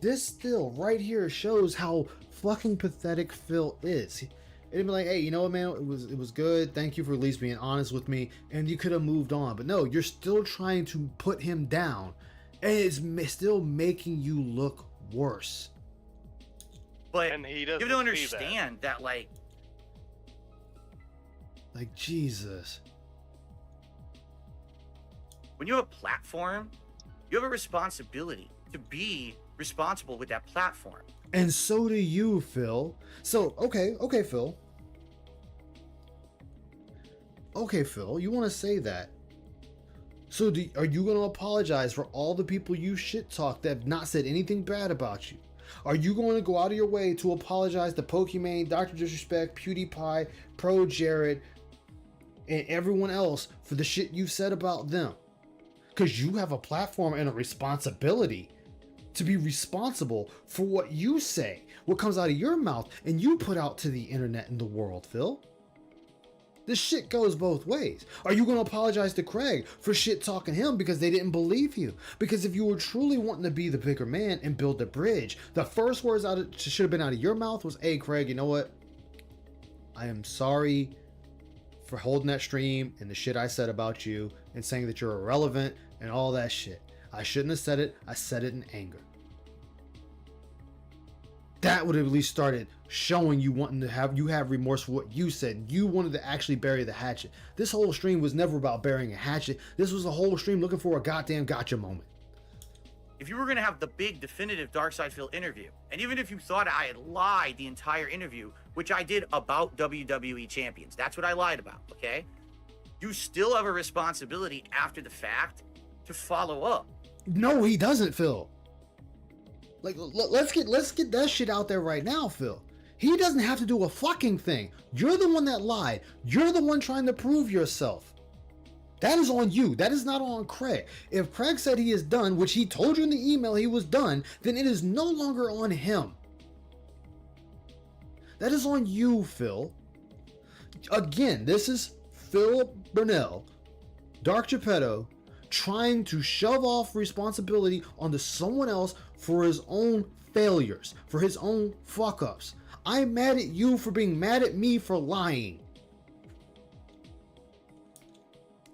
This still right here shows how fucking pathetic Phil is. It'd be like, hey, you know what, man? It was good. Thank you for at least being honest with me, and you could have moved on. But no, you're still trying to put him down, and it's still making you look worse. But And he you doesn't don't see understand that, like, Jesus. when you have a platform, you have a responsibility to be responsible with that platform. And so do you, Phil. So, okay, Phil. Okay, Phil, you want to say that. So, are you going to apologize for all the people you shit talked that have not said anything bad about you? Are you going to go out of your way to apologize to Pokimane, Dr. Disrespect, PewDiePie, Pro Jared, and everyone else for the shit you've said about them? Because you have a platform and a responsibility to be responsible for what you say, what comes out of your mouth, and you put out to the internet and the world, Phil. This shit goes both ways. Are you going to apologize to Craig for shit talking him because they didn't believe you? Because if you were truly wanting to be the bigger man and build the bridge, the first words should have been out of your mouth was, hey, Craig, you know what? I am sorry for holding that stream and the shit I said about you and saying that you're irrelevant and all that shit. I shouldn't have said it. I said it in anger. That would have at least started showing you wanting to have remorse for what you said. You wanted to actually bury the hatchet. This whole stream was never about burying a hatchet. This was a whole stream looking for a goddamn gotcha moment. If you were going to have the big definitive Darkside Phil interview, and even if you thought I had lied the entire interview, which I did about WWE champions, that's what I lied about, okay? You still have a responsibility after the fact to follow up. No, he doesn't, Phil. Like, let's get that shit out there right now, Phil. He doesn't have to do a fucking thing. You're the one that lied. You're the one trying to prove yourself. That is on you. That is not on Craig. If Craig said he is done, which he told you in the email he was done, then it is no longer on him. That is on you, Phil. Again, this is Phil Burnell, Dark Geppetto, trying to shove off responsibility onto someone else for his own failures, for his own fuck-ups. I'm mad at you for being mad at me for lying.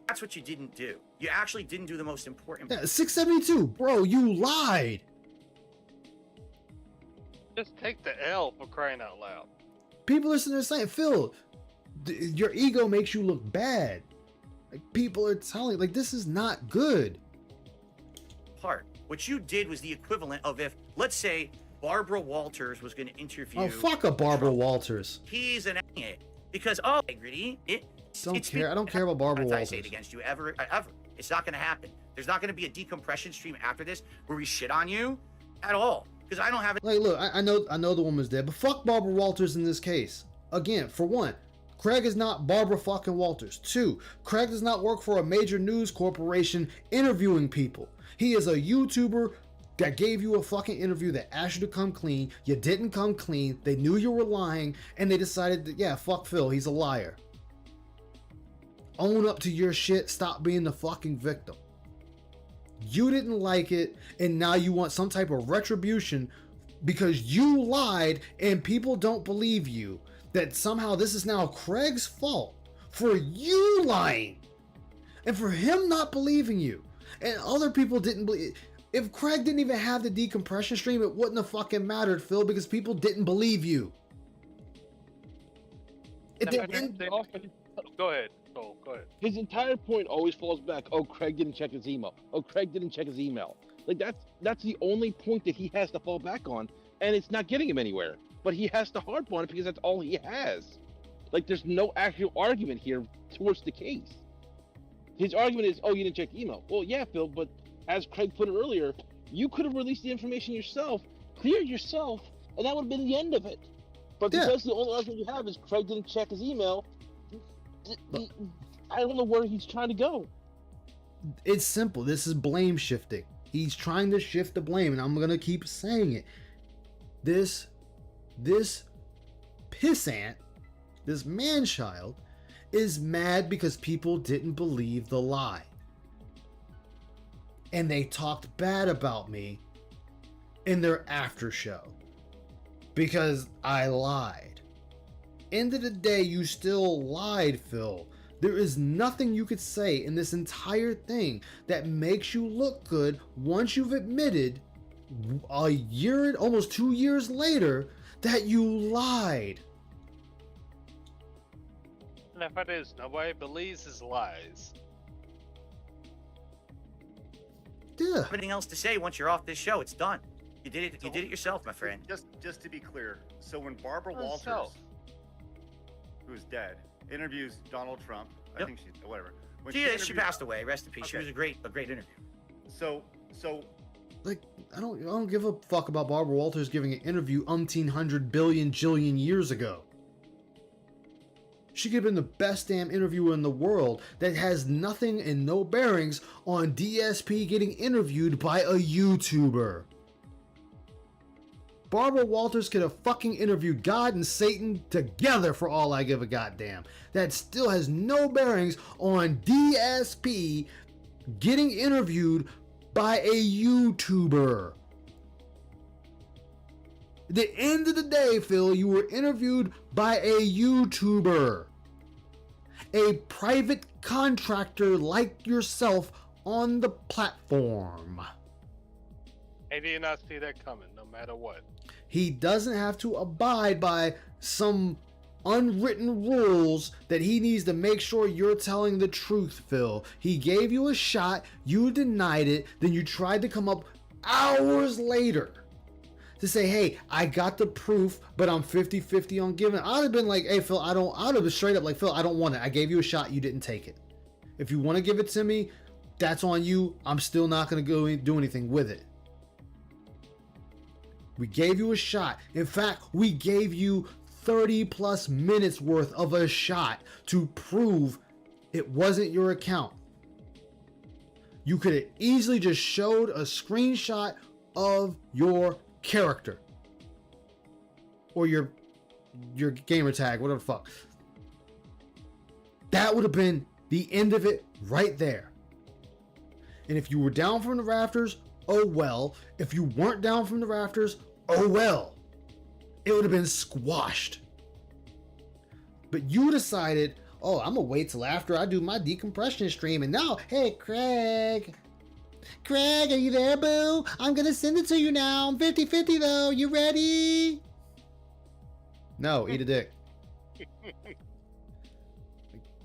That's what you didn't do. You actually didn't do the most important. Yeah, 672, bro, you lied. Just take the L for crying out loud. People are sitting there saying, Phil, your ego makes you look bad. Like, people are telling, like, this is not good. part. What you did was the equivalent of if, let's say, Barbara Walters was going to interview. Oh, fuck a Barbara Trump. Walters. He's an it because integrity. I don't care about Barbara I say it Walters. against you ever. It's not going to happen. There's not going to be a decompression stream after this where we shit on you at all because I don't have it. Like, look, I know the woman's dead, but fuck Barbara Walters in this case. Again, for one, Craig is not Barbara fucking Walters. Two, Craig does not work for a major news corporation interviewing people. He is a YouTuber that gave you a fucking interview that asked you to come clean. You didn't come clean. They knew you were lying, and they decided that, yeah, fuck Phil, he's a liar. Own up to your shit. Stop being the fucking victim. You didn't like it, and now you want some type of retribution because you lied and people don't believe you. That somehow this is now Craig's fault for you lying and for him not believing you. And other people didn't believe. If Craig didn't even have the decompression stream, it wouldn't have fucking mattered, Phil, because people didn't believe you. Go ahead. Oh, go ahead. His entire point always falls back. Oh, Craig didn't check his email. Oh, Craig didn't check his email. Like that's the only point that he has to fall back on, and it's not getting him anywhere. But he has to harp on it because that's all he has. Like, there's no actual argument here towards the case. His argument is, oh, you didn't check email. Well, yeah, Phil, but as Craig put it earlier, you could have released the information yourself, cleared yourself, and that would have been the end of it. But because the only argument you have is Craig didn't check his email, I don't know where he's trying to go. It's simple. This is blame shifting. He's trying to shift the blame, and I'm going to keep saying it. This pissant, this man-child, is mad because people didn't believe the lie. And they talked bad about me in their after show because I lied. End of the day, you still lied, Phil. There is nothing you could say in this entire thing that makes you look good once you've admitted a year, almost 2 years later, that you lied. And if it is, nobody believes his lies. Yeah. Anything else to say once you're off this show? It's done. You did it. You did it yourself, my friend. Just to be clear, so when Barbara Walters, Herself. who's dead, interviews Donald Trump, I Yep. think she's whatever. When She interviews- passed away. Rest in peace. She Okay. was a great interview. So Like, I don't give a fuck about Barbara Walters giving an interview 1,900 billion jillion years ago. She could have been the best damn interviewer in the world that has nothing and no bearings on DSP getting interviewed by a YouTuber. Barbara Walters could have fucking interviewed God and Satan together for all I give a goddamn. That still has no bearings on DSP getting interviewed by a YouTuber. At the end of the day, Phil, you were interviewed by a YouTuber. A private contractor like yourself on the platform. And did not see that coming, no matter what. He doesn't have to abide by some unwritten rules that he needs to make sure you're telling the truth, Phil. He gave you a shot, you denied it, then you tried to come up hours later to say, hey, I got the proof, but I'm 50-50 on giving it. I'd have been like, hey, Phil, I'd have been straight up like, Phil, I don't want it. I gave you a shot, you didn't take it. If you want to give it to me, that's on you. I'm still not going to go do anything with it. We gave you a shot. In fact, we gave you 30 plus minutes worth of a shot to prove it wasn't your account. You could have easily just showed a screenshot of your character or your gamer tag, whatever the fuck. That would have been the end of it right there. And if you were down from the rafters, oh well. If you weren't down from the rafters, oh well. It would have been squashed. But you decided, oh, I'm gonna wait till after I do my decompression stream. And now, hey, Craig, are you there, boo? I'm gonna send it to you now. I'm 50-50 though. You ready? No, eat a dick.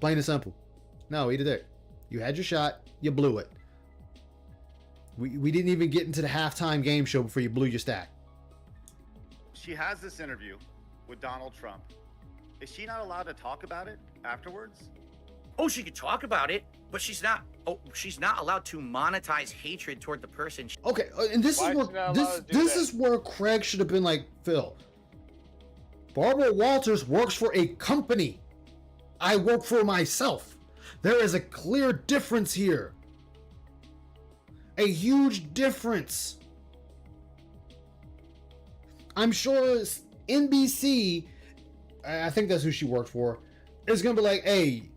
Plain and simple. No, eat a dick. You had your shot. You blew it. We didn't even get into the halftime game show before you blew your stack. she has this interview with Donald Trump. Is she not allowed to talk about it afterwards? Oh, she could talk about it, but she's not. Oh, she's not allowed to monetize hatred toward the person. Okay, and this Why is is where she not allowed to do this that? is where Craig should have been like, Phil. Barbara Walters works for a company. I work for myself. There is a clear difference here. A huge difference. I'm sure NBC, I think that's who she worked for, is gonna be like, hey,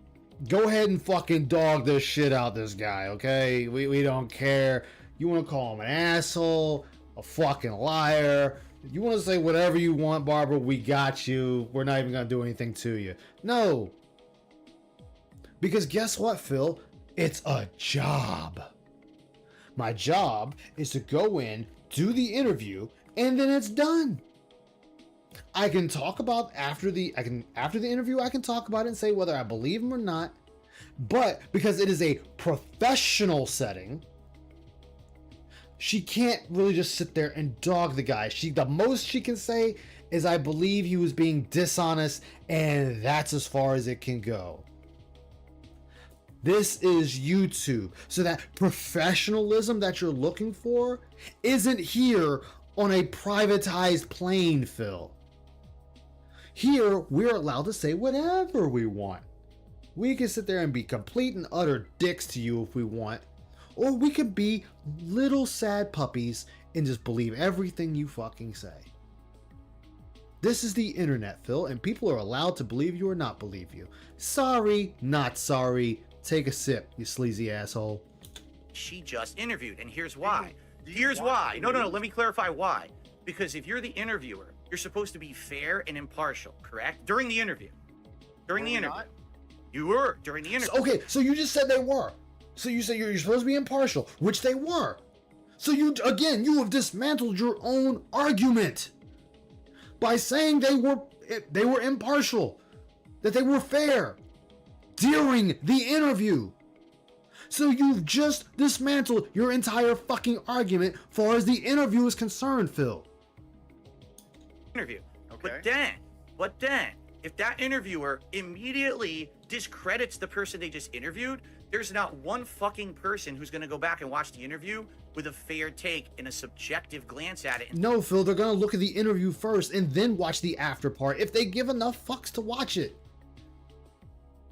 go ahead and fucking dog this shit out this guy, okay? We don't care. You want to call him an asshole, a fucking liar. You want to say whatever you want, Barbara, we got you. We're not even going to do anything to you. No. Because guess what, Phil? It's a job. My job is to go in, do the interview, and then it's done. I can talk about after the interview, I can talk about it and say whether I believe him or not. But because it is a professional setting, she can't really just sit there and dog the guy. The most she can say is, I believe he was being dishonest, and that's as far as it can go. This is YouTube. So that professionalism that you're looking for isn't here on a privatized plane, Phil. Here, we're allowed to say whatever we want. We can sit there and be complete and utter dicks to you if we want. Or we could be little sad puppies and just believe everything you fucking say. This is the internet, Phil, and people are allowed to believe you or not believe you. Sorry, not sorry. Take a sip, you sleazy asshole. She just interviewed, and here's why. Here's why. No, let me clarify why. Because if you're the interviewer, you're supposed to be fair and impartial, correct? During the interview. During the interview. You were during the interview. Okay, so you just said they were. So you say you're supposed to be impartial, which they were. So you have dismantled your own argument by saying they were impartial, that they were fair during the interview. So you've just dismantled your entire fucking argument far as the interview is concerned, Phil. Interview. Okay. But then, if that interviewer immediately discredits the person they just interviewed, there's not one fucking person who's going to go back and watch the interview with a fair take and a subjective glance at it. No, Phil, they're going to look at the interview first and then watch the after part if they give enough fucks to watch it.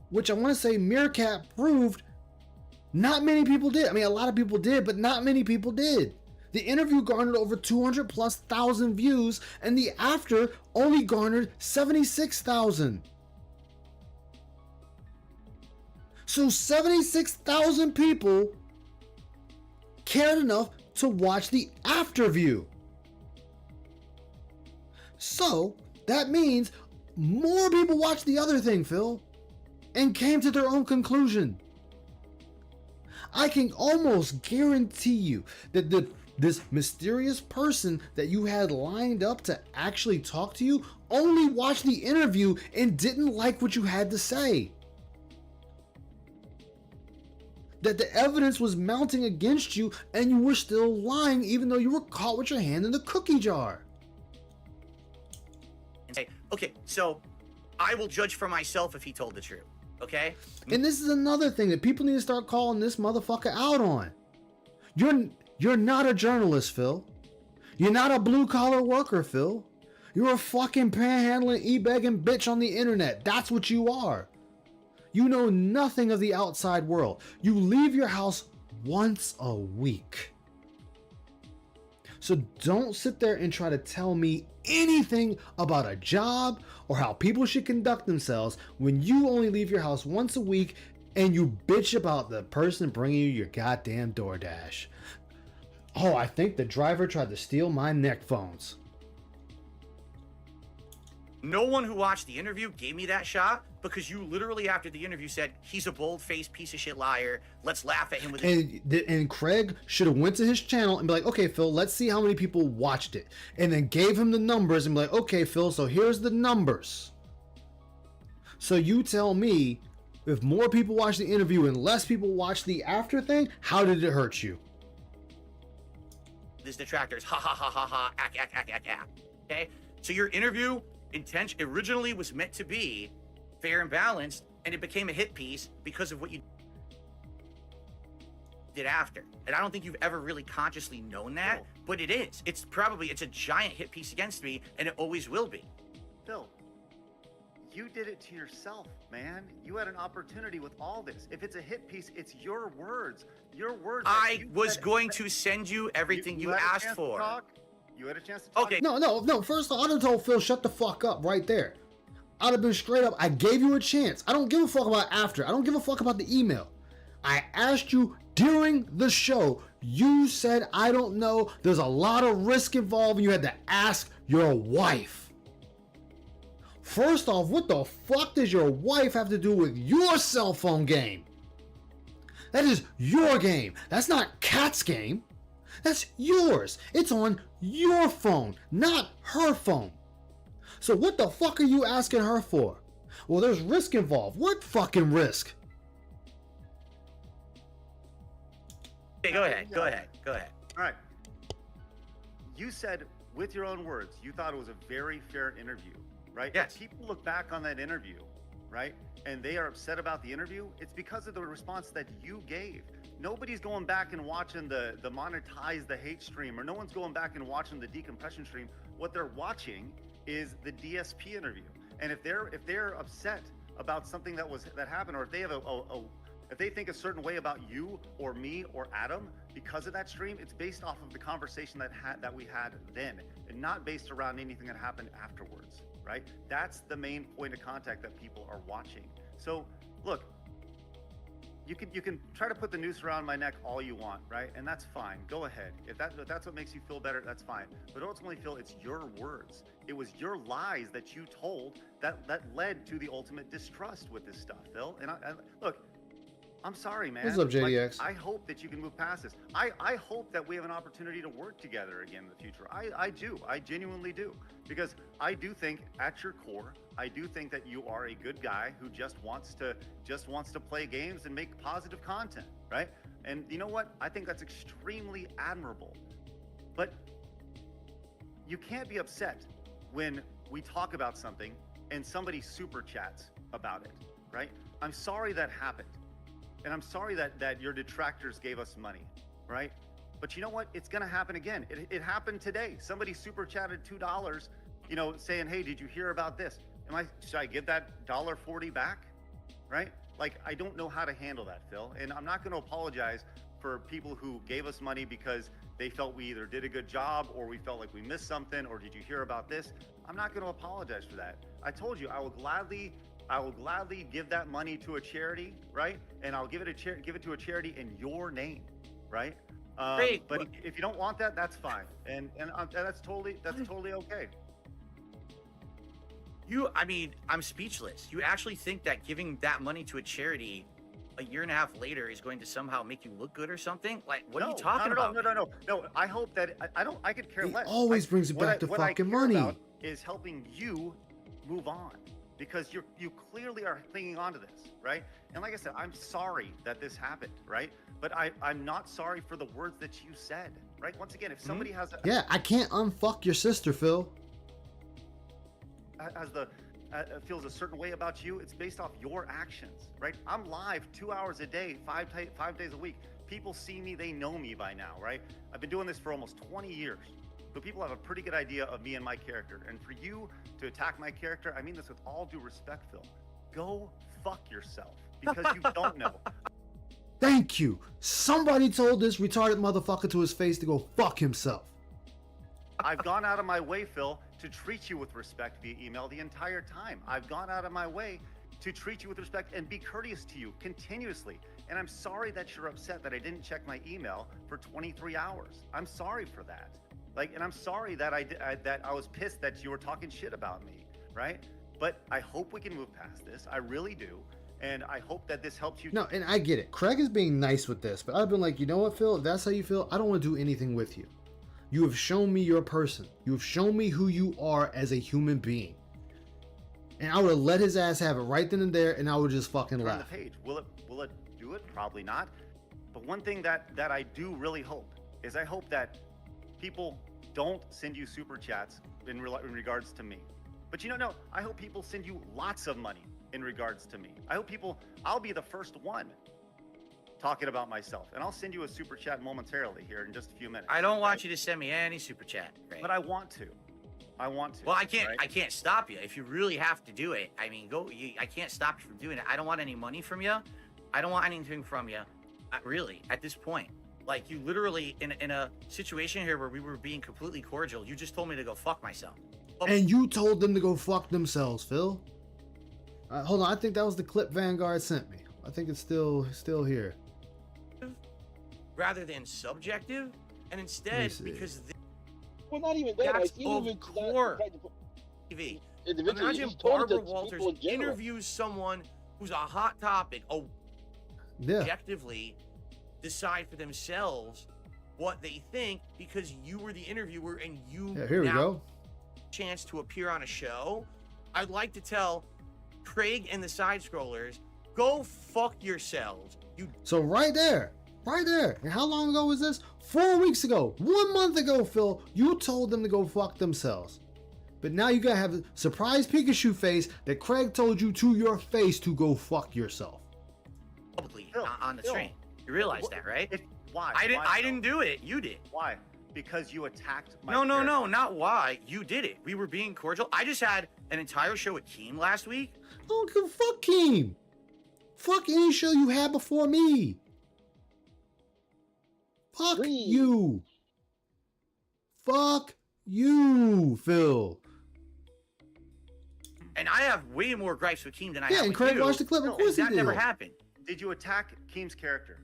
Which I want to say Meerkat proved not many people did. I mean, a lot of people did, but not many people did. The interview garnered over 200,000+ views, and the after only garnered 76,000. So 76,000 people cared enough to watch the after view. So that means more people watched the other thing, Phil, and came to their own conclusion. I can almost guarantee you that this mysterious person that you had lined up to actually talk to you only watched the interview and didn't like what you had to say. That the evidence was mounting against you and you were still lying even though you were caught with your hand in the cookie jar. And say, okay, so I will judge for myself if he told the truth. Okay? And this is another thing that people need to start calling this motherfucker out on. You're not a journalist, Phil. You're not a blue-collar worker, Phil. You're a fucking panhandling, e-begging bitch on the internet. That's what you are. You know nothing of the outside world. You leave your house once a week. So don't sit there and try to tell me anything about a job or how people should conduct themselves when you only leave your house once a week and you bitch about the person bringing you your goddamn DoorDash. Oh, I think the driver tried to steal my neck phones. No one who watched the interview gave me that shot because you literally after the interview said he's a bold-faced piece of shit liar. Let's laugh at him with and Craig should have went to his channel and be like, okay, Phil, let's see how many people watched it, and then gave him the numbers and be like, okay, Phil, so here's the numbers. So you tell me if more people watched the interview and less people watched the after thing, how did it hurt you? his detractors. Ha ha ha ha ha. Ack, ack, ack, ack, ack. Okay? So your interview intention originally was meant to be fair and balanced, and it became a hit piece because of what you did after. And I don't think you've ever really consciously known that, but it is. It's a giant hit piece against me, and it always will be. Phil, you did it to yourself, man. You had an opportunity with all this. If it's a hit piece, it's your words. Your words. I was going to send you everything you asked for. You had a chance to talk. Okay. No. First of all, I'd have told Phil, shut the fuck up right there. I'd have been straight up. I gave you a chance. I don't give a fuck about after. I don't give a fuck about the email. I asked you during the show. You said, I don't know. There's a lot of risk involved, and you had to ask your wife. First off, what the fuck does your wife have to do with your cell phone game? That is your game. That's not Kat's game. That's yours. It's on your phone, not her phone. So what the fuck are you asking her for? Well, there's risk involved. What fucking risk? Okay, go ahead. All right. You said, with your own words, you thought it was a very fair interview, right? Yes. If people look back on that interview, right, and they are upset about the interview, it's because of the response that you gave. Nobody's going back and watching the monetize the hate stream, or no one's going back and watching the decompression stream. What they're watching is the DSP interview. And if they're upset about something that happened, or if they have a If they think a certain way about you or me or Adam because of that stream, it's based off of the conversation that we had then, and not based around anything that happened afterwards, right? That's the main point of contact that people are watching. So look, you can try to put the noose around my neck all you want, right? And that's fine. Go ahead. If that's what makes you feel better, that's fine. But ultimately, Phil, it's your words. It was your lies that you told that led to the ultimate distrust with this stuff, Phil. And I look, I'm sorry, man. What's up, JDX? I hope that you can move past this. I hope that we have an opportunity to work together again in the future. I do. I genuinely do. Because I do think at your core, I do think that you are a good guy who just wants to play games and make positive content, right? And you know what? I think that's extremely admirable. But you can't be upset when we talk about something and somebody super chats about it, right? I'm sorry that happened. And I'm sorry that your detractors gave us money, right? But you know what? It's going to happen again. It happened today. Somebody super chatted $2, saying, hey, did you hear about this? Should I give that $1.40 back, right? Like, I don't know how to handle that, Phil. And I'm not going to apologize for people who gave us money because they felt we either did a good job or we felt like we missed something, or did you hear about this? I'm not going to apologize for that. I told you I will gladly give that money to a charity, right? And I'll give it to a charity in your name, right? Great. But if you don't want that, that's fine, and that's totally okay. I'm speechless. You actually think that giving that money to a charity a year and a half later is going to somehow make you look good or something? Like, what are you talking about? No. I hope that I could care He less. always brings it back to what I fucking care money. about is helping you move on, because you clearly are clinging on to this, right? And like I said, I'm sorry that this happened, right? But I'm not sorry for the words that you said, right? Once again, if somebody has I can't unfuck your sister, Phil. feels a certain way about you, it's based off your actions, right? I'm live 2 hours a day, 5 days a week. People see me, they know me by now, right? I've been doing this for almost 20 years. So people have a pretty good idea of me and my character. And for you to attack my character, I mean this with all due respect, Phil. Go fuck yourself, because you don't know. Thank you. Somebody told this retarded motherfucker to his face to go fuck himself. I've gone out of my way, Phil, to treat you with respect via email the entire time. I've gone out of my way to treat you with respect and be courteous to you continuously. And I'm sorry that you're upset that I didn't check my email for 23 hours. I'm sorry for that. And I'm sorry that I was pissed that you were talking shit about me, right? But I hope we can move past this. I really do. And I hope that this helps you. No, and I get it. Craig is being nice with this, but I've been like, you know what, Phil? If that's how you feel, I don't want to do anything with you. You have shown me your person. You have shown me who you are as a human being. And I would have let his ass have it right then and there, and I would just fucking Turn laugh. the page. Will it do it? Probably not. But one thing that I do really hope is I hope that people don't send you super chats in regards to me. But no, I hope people send you lots of money in regards to me. I'll be the first one talking about myself, and I'll send you a super chat momentarily here in just a few minutes. I don't want you to send me any super chat, Craig. But I want to. Well, I can't. Right? I can't stop you if you really have to do it. I mean, go. I can't stop you from doing it. I don't want any money from you. I don't want anything from you. Really, at this point, like you literally in a situation here where we were being completely cordial, you just told me to go fuck myself. And you told them to go fuck themselves, Phil. Hold on, I think that was the clip Vanguard sent me. I think it's still here. Rather than subjective, and instead because well, not even that. that's of core TV. Imagine Barbara Walters interviews someone who's a hot topic. Objectively decide for themselves what they think because you were the interviewer and you here we go. Chance to appear on a show. I'd like to tell Craig and the side scrollers, go fuck yourselves. So right there. And how long ago was this? 4 weeks ago. 1 month ago, Phil, you told them to go fuck themselves. But now you gotta have a surprise Pikachu face that Craig told you to your face to go fuck yourself. Publicly on the stream. You realize that, right? Why? I didn't do it. You did. Why? Because you attacked my No, not why. You did it. We were being cordial. I just had an entire show with Keem last week. Oh, fuck Keem. Fuck any show you had before me. Fuck you. Fuck you, Phil. And I have way more gripes with Keem than I have and with Craig you. watched the clip. Of course he that did. never happened. Did you attack Keem's character?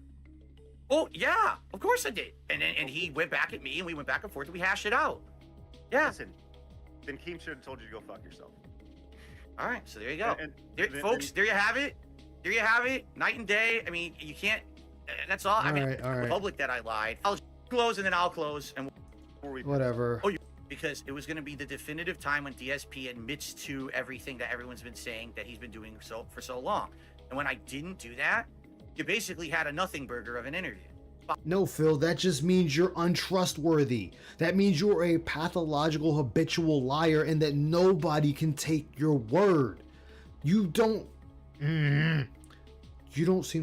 Oh yeah, of course I did. And he went back at me, and we went back and forth, and we hashed it out. Yeah. Listen, then Keem should have told you to go fuck yourself. All right, so there you go. And folks, there you have it. There you have it. Night and day. I mean, you can't. That's all. I mean, the public that I lied. I'll close and then I'll close and whatever. Oh, because it was going to be the definitive time when DSP admits to everything that everyone's been saying that he's been doing for so long. And when I didn't do that, you basically had a nothing burger of an interview. No, Phil, that just means you're untrustworthy. That means you're a pathological, habitual liar and that nobody can take your word. You don't seem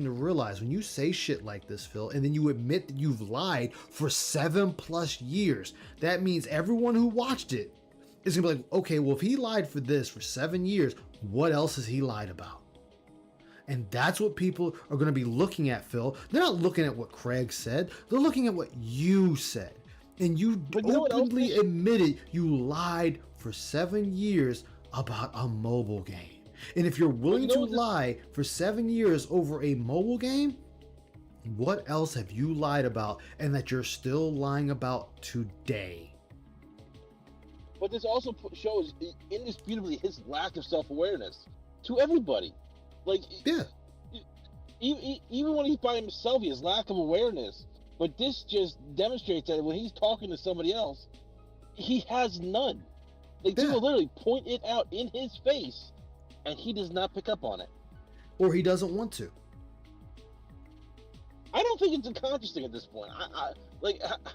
to realize when you say shit like this, Phil, and then you admit that you've lied for 7+ years, that means everyone who watched it is gonna be like, okay, well, if he lied for this for 7 years, what else has he lied about? And that's what people are going to be looking at, Phil. They're not looking at what Craig said. They're looking at what you said. And you openly admitted you lied for 7 years about a mobile game. And if you're willing to lie for 7 years over a mobile game, what else have you lied about and that you're still lying about today? But this also shows indisputably his lack of self-awareness to everybody. Like, yeah, even when he's by himself, he has lack of awareness. But this just demonstrates that when he's talking to somebody else, he has none. Like, people literally point it out in his face, and he does not pick up on it. Or he doesn't want to. I don't think it's a conscious thing at this point.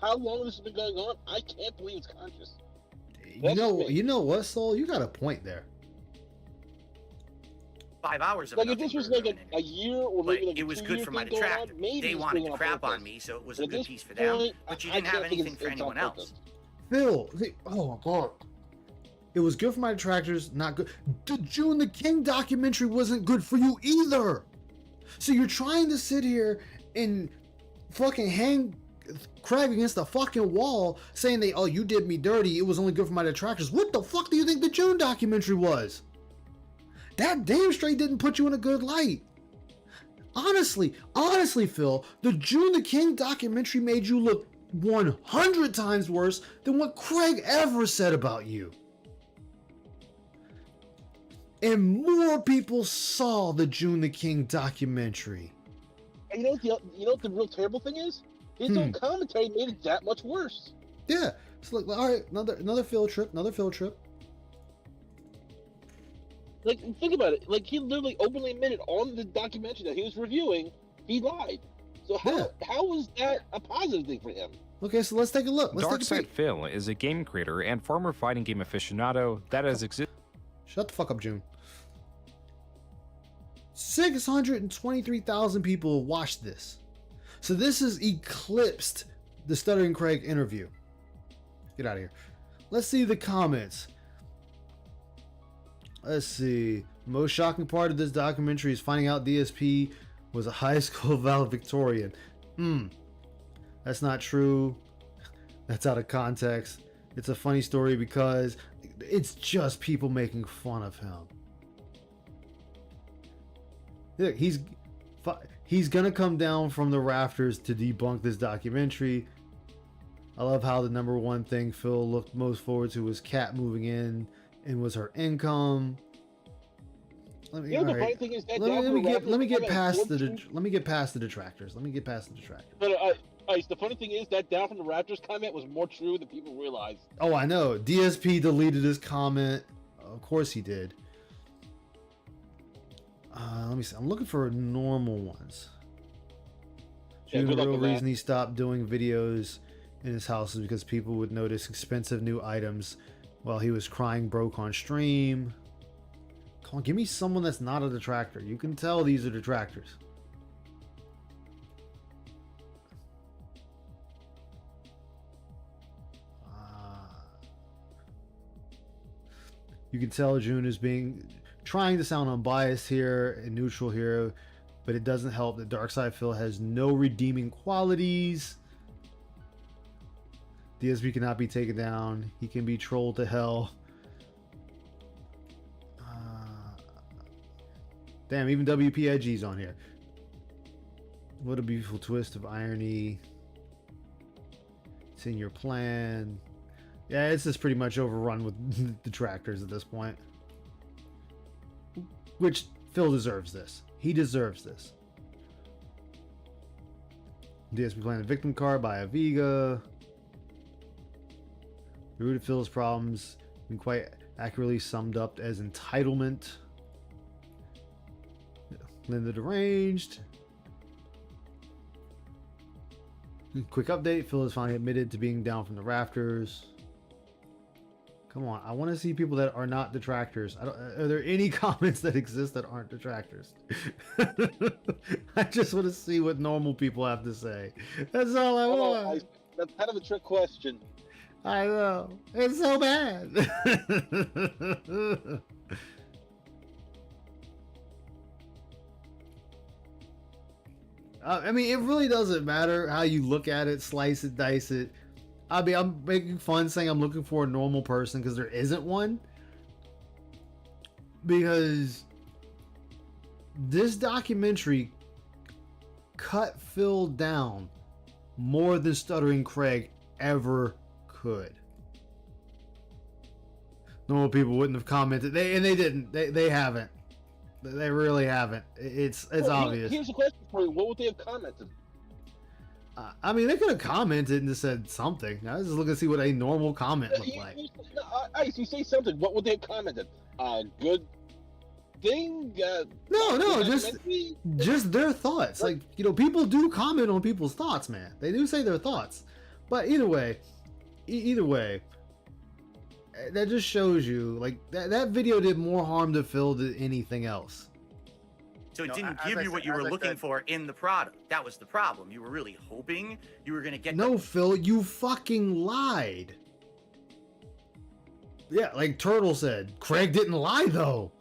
How long this has been going on, I can't believe it's conscious. You know what, Soul? You got a point there. 5 hours of like if this was like a year or maybe like it was good for my detractors. They wanted to crap on me, so it was a good piece for them. But you didn't have anything for anyone else. Phil, oh my god. It was good for my detractors, not good. The June the King documentary wasn't good for you either. So you're trying to sit here and fucking hang Craig against the fucking wall saying that, oh, you did me dirty. It was only good for my detractors. What the fuck do you think the June documentary was? That damn straight didn't put you in a good light. Honestly, Phil, the June the King documentary made you look 100 times worse than what Craig ever said about you. And more people saw the June the King documentary. And you know what the real terrible thing is? His own commentary made it that much worse. Yeah. So like, all right, another field trip. Like, think about it. Like, he literally openly admitted on the documentary that he was reviewing, he lied. So how was that a positive thing for him? Okay, so let's take a look. Darkside Phil is a game creator and former fighting game aficionado that has existed. Shut the fuck up, June. 623,000 people watched this. So this has eclipsed the Stuttering Craig interview. Get out of here. Let's see the comments. Let's see. Most shocking part of this documentary is finding out DSP was a high school valedictorian. That's not true. That's out of context. It's a funny story because it's just people making fun of him. Look, he's gonna come down from the rafters to debunk this documentary. I love how the number one thing Phil looked most forward to was Kat moving in and was her income. Let me get past the detractors. But the funny thing is that down from the Raptors comment was more true than people realized. Oh, I know. DSP deleted his comment. Of course he did. Let me see. I'm looking for normal ones. The real reason he stopped doing videos in his house is because people would notice expensive new items while he was crying broke on stream. Come on, give me someone that's not a detractor. You can tell these are detractors. You can tell June is trying to sound unbiased here and neutral here, but it doesn't help that Darkside Phil has no redeeming qualities. DSP cannot be taken down. He can be trolled to hell. Damn, even WPIG's on here. What a beautiful twist of irony. It's in your plan. Yeah, it's just pretty much overrun with detractors at this point. Which Phil deserves this. He deserves this. DSP playing the victim card by Aviga. The root of Phil's problems been quite accurately summed up as entitlement. Linda Deranged. Quick update. Phil has finally admitted to being down from the rafters. Come on. I want to see people that are not detractors. Are there any comments that exist that aren't detractors? I just want to see what normal people have to say. That's all I want. That's kind of a trick question. I know. It's so bad. I mean, it really doesn't matter how you look at it, slice it, dice it. I mean, I'm making fun saying I'm looking for a normal person because there isn't one. Because this documentary cut Phil down more than Stuttering Craig ever could. Normal people wouldn't have commented. They didn't. They haven't. They really haven't. It's obvious. Here's a question for you. What would they have commented? I mean, they could have commented and just said something. I was just looking to see what a normal comment looked like. Ice, you say something. What would they have commented? Good thing? No, just their thoughts. Like, you know, people do comment on people's thoughts, man. They do say their thoughts. But either way, that just shows you, like, that video did more harm to Phil than anything else. So it didn't give you what you were looking for in the product. That was the problem. You were really hoping you were going to get... No, Phil, you fucking lied. Yeah, like Turtle said, Craig didn't lie, though.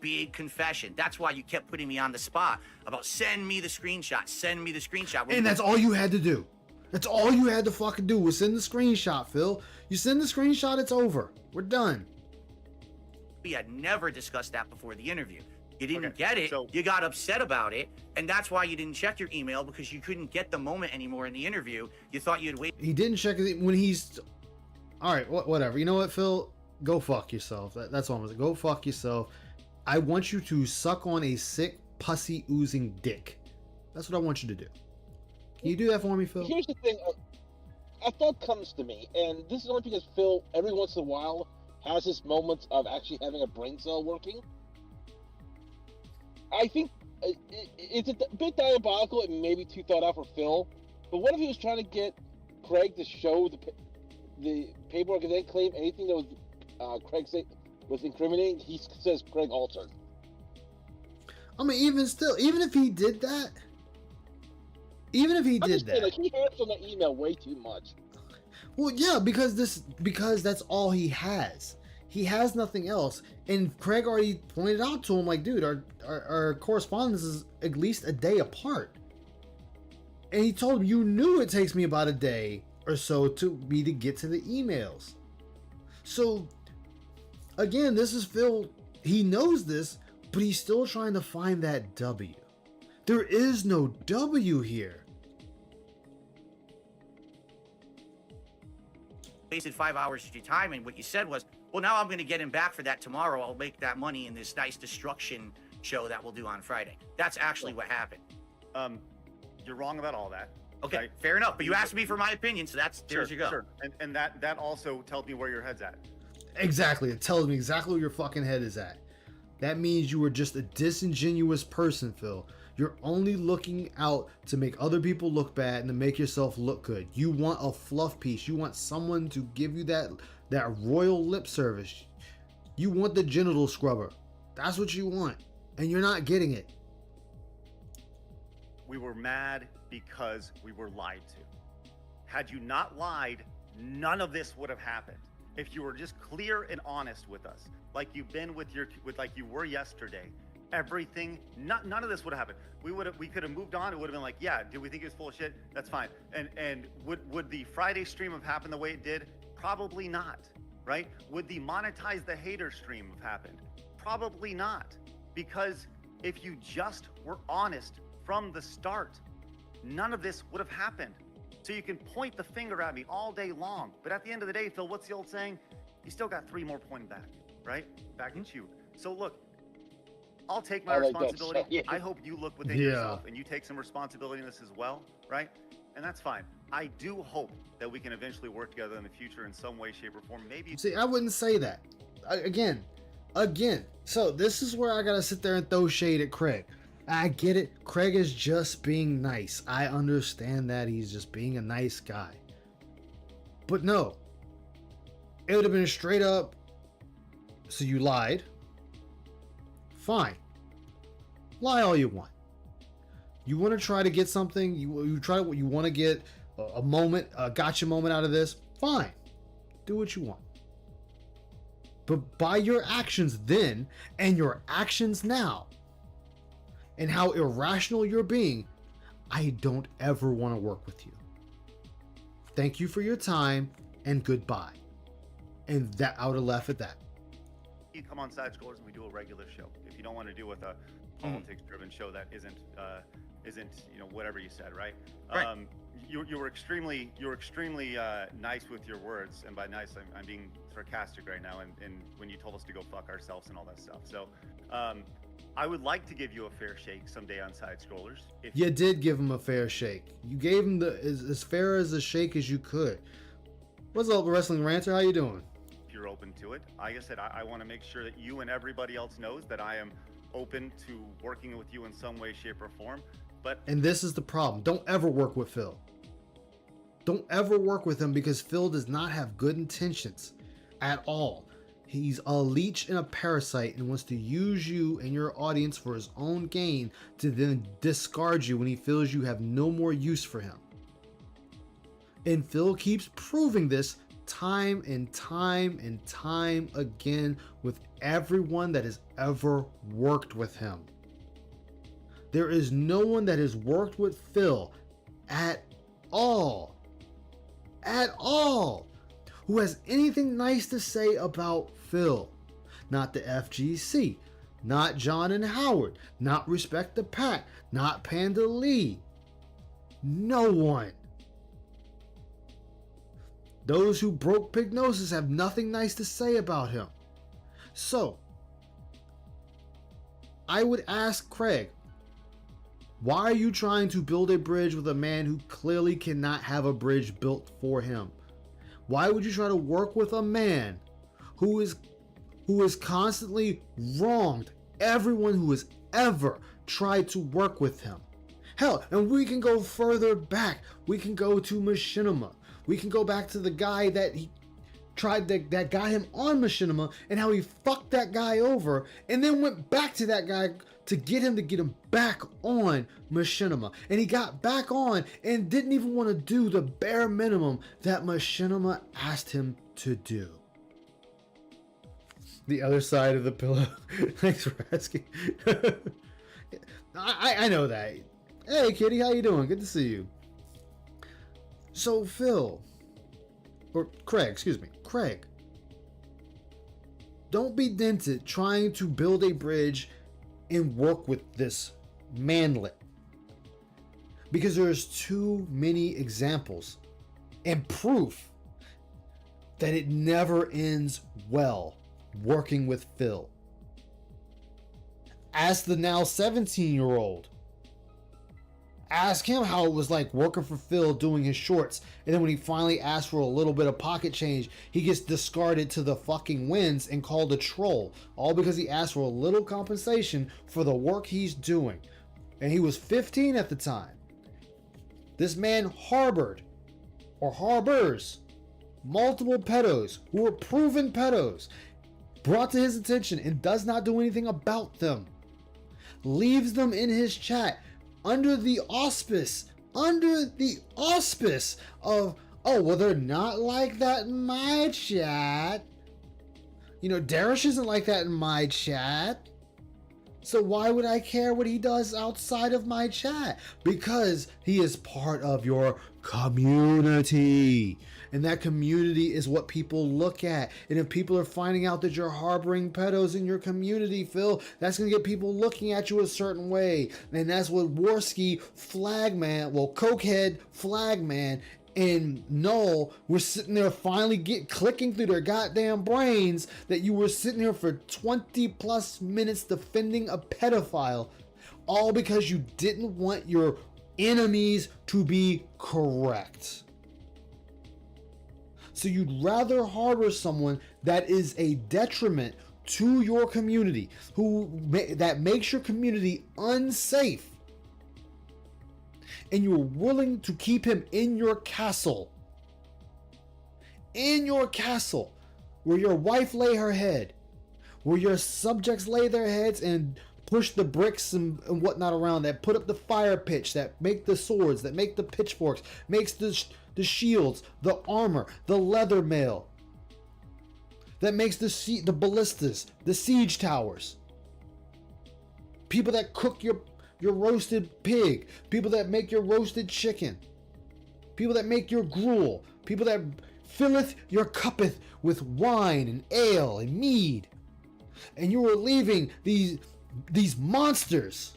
Big confession. That's why you kept putting me on the spot about send me the screenshot, send me the screenshot. And that's all you had to do. That's all you had to fucking do was send the screenshot, Phil. You send the screenshot, it's over. We're done. We had never discussed that before the interview. You didn't get it. So you got upset about it. And that's why you didn't check your email, because you couldn't get the moment anymore in the interview. You thought you'd wait. He didn't check it when he's... All right, whatever. You know what, Phil? Go fuck yourself. That's all I'm saying. Go fuck yourself. I want you to suck on a sick, pussy oozing dick. That's what I want you to do. Can you do that for me, Phil? Here's the thing. A thought comes to me, and this is only because Phil, every once in a while, has his moments of actually having a brain cell working. I think it's a bit diabolical and maybe too thought out for Phil. But what if he was trying to get Craig to show the paperwork and then claim anything that was Craig said was incriminating? He says Craig altered. I mean, even if he did that, like, he harps on the email way too much. Well, yeah, because that's all he has. He has nothing else. And Craig already pointed out to him, like, dude, our correspondence is at least a day apart. And he told him, you knew it takes me about a day or so to get to the emails. So, again, this is Phil. He knows this, but he's still trying to find that W. There is no W here. Wasted 5 hours of your time, and what you said was, well, now I'm going to get him back for that tomorrow. I'll make that money in this nice destruction show that we'll do on Friday. That's actually what happened. You're wrong about all that. Okay, right? fair enough. But you asked me for my opinion, so there you go. Sure. And that also tells me where your head's at. Exactly. It tells me exactly where your fucking head is at. That means you were just a disingenuous person, Phil. You're only looking out to make other people look bad and to make yourself look good. You want a fluff piece. You want someone to give you that royal lip service. You want the genital scrubber. That's what you want. And you're not getting it. We were mad because we were lied to. Had you not lied, none of this would have happened. If you were just clear and honest with us, like you've been like you were yesterday, everything, none of this would have happened. We could have moved on. It would have been like, yeah, did we think it was full of shit? That's fine. And would the Friday stream have happened the way it did? Probably not, right? Would the monetize the hater stream have happened? Probably not. Because if you just were honest from the start, none of this would have happened. So you can point the finger at me all day long, but at the end of the day, Phil, what's the old saying? You still got 3 more pointing back, right? Back at you. So look, I'll take my responsibility. Yeah. I hope you look within yourself and you take some responsibility in this as well, right? And that's fine. I do hope that we can eventually work together in the future in some way, shape, or form. Maybe. See, I wouldn't say that. Again. So this is where I gotta sit there and throw shade at Craig. I get it. Craig is just being nice. I understand that he's just being a nice guy. But no. It would have been straight up. So you lied. Fine. Lie all you want. You want to try to get something. You want to get a moment, a gotcha moment out of this. Fine. Do what you want. But by your actions then and your actions now, and how irrational you're being, I don't ever want to work with you. Thank you for your time and goodbye. And that I would have left at that. You come on Side Scrollers and we do a regular show. If you don't want to deal with a politics-driven show that isn't whatever you said, right? Right. You were extremely nice with your words, and by nice I'm being sarcastic right now. And when you told us to go fuck ourselves and all that stuff, so I would like to give you a fair shake someday on Side Scrollers. If You did give him a fair shake. You gave him as fair as a shake as you could. What's up, Wrestling Ranter? How you doing? you're open to it. Like I said, I want to make sure that you and everybody else knows that I am open to working with you in some way, shape, or form. And this is the problem. Don't ever work with Phil. Don't ever work with him, because Phil does not have good intentions at all. He's a leech and a parasite and wants to use you and your audience for his own gain, to then discard you when he feels you have no more use for him. And Phil keeps proving this time and time and time again with everyone that has ever worked with him. There is no one that has worked with Phil at all, who has anything nice to say about Phil. Not the FGC, not John and Howard, not Respect the Pack, not Panda Lee. No one. Those who broke Pignosis have nothing nice to say about him. So, I would ask Craig, why are you trying to build a bridge with a man who clearly cannot have a bridge built for him? Why would you try to work with a man who is constantly wronged everyone who has ever tried to work with him? Hell, and we can go further back. We can go to Machinima. We can go back to the guy that he tried that got him on Machinima, and how he fucked that guy over, and then went back to that guy to get him back on Machinima. And he got back on and didn't even want to do the bare minimum that Machinima asked him to do. The other side of the pillow. Thanks for asking. I know that. Hey Kitty, how you doing? Good to see you. So Craig, don't be dented trying to build a bridge and work with this manlet, because there's too many examples and proof that it never ends well working with Phil. Ask the now 17-year-old. Ask him how it was like working for Phil doing his shorts, and then when he finally asked for a little bit of pocket change, he gets discarded to the fucking winds and called a troll, all because he asked for a little compensation for the work he's doing. And he was 15 at the time. This man harbors multiple pedos who were proven pedos, brought to his attention, and does not do anything about them. Leaves them in his chat under the auspice of, oh, well, they're not like that in my chat. You know, Darish isn't like that in my chat. So why would I care what he does outside of my chat? Because he is part of your community. And that community is what people look at. And if people are finding out that you're harboring pedos in your community, Phil, that's going to get people looking at you a certain way. And that's what Warski, Flagman, well, Cokehead, Flagman, and Null were sitting there finally clicking through their goddamn brains that you were sitting here for 20 plus minutes defending a pedophile, all because you didn't want your enemies to be correct. So you'd rather harbor someone that is a detriment to your community, that makes your community unsafe, and you're willing to keep him in your castle. In your castle, where your wife lay her head, where your subjects lay their heads and push the bricks and whatnot around, that put up the fire pitch, that make the swords, that make the pitchforks, makes the shields, the armor, the leather mail, that makes the ballistas, the siege towers. People that cook your roasted pig, people that make your roasted chicken, people that make your gruel, people that filleth your cuppeth with wine and ale and mead, and you are leaving these monsters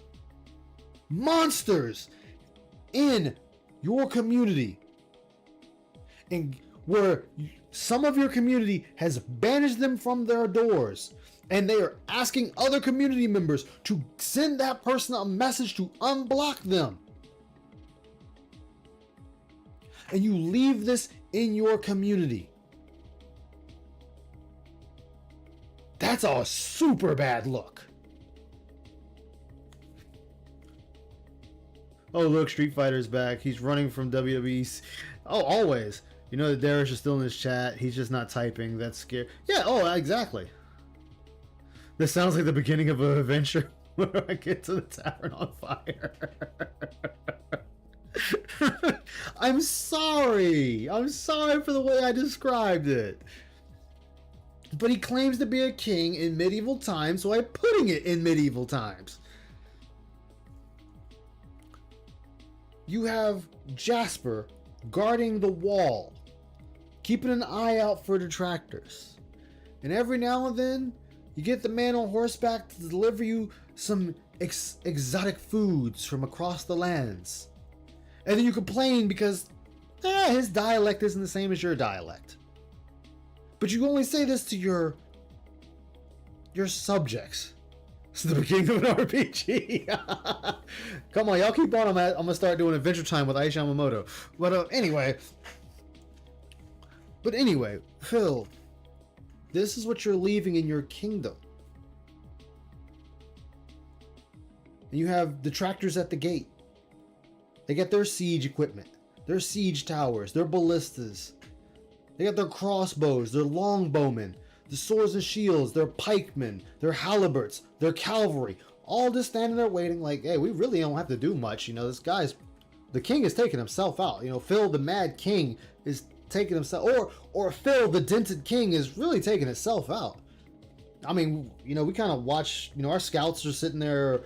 in your community, and where some of your community has banished them from their doors, and they are asking other community members to send that person a message to unblock them. And you leave this in your community. That's a super bad look. Oh, look, Street Fighter's back. He's running from WWE. Oh, always. You know that Darius is still in his chat. He's just not typing. That's scary. Yeah, oh, exactly. This sounds like the beginning of an adventure where I get to the tavern on fire. I'm sorry. I'm sorry for the way I described it. But he claims to be a king in medieval times, so I'm putting it in medieval times. You have Jasper guarding the wall, keeping an eye out for detractors. And every now and then, you get the man on horseback to deliver you some exotic foods from across the lands. And then you complain because his dialect isn't the same as your dialect. But you only say this to your subjects. It's the beginning of an RPG. Come on, y'all keep on. I'm going to start doing Adventure Time with Aishi Yamamoto. But anyway, Phil, this is what you're leaving in your kingdom. And you have detractors at the gate. They get their siege equipment, their siege towers, their ballistas. They got their crossbows, their longbowmen, the swords and shields, their pikemen, their halberds, their cavalry. All just standing there waiting like, hey, we really don't have to do much. You know, the king is taking himself out. You know, Phil the Mad King is taking himself, or Phil the Dented King is really taking himself out. I mean, you know, we kind of watch, you know, our scouts are sitting there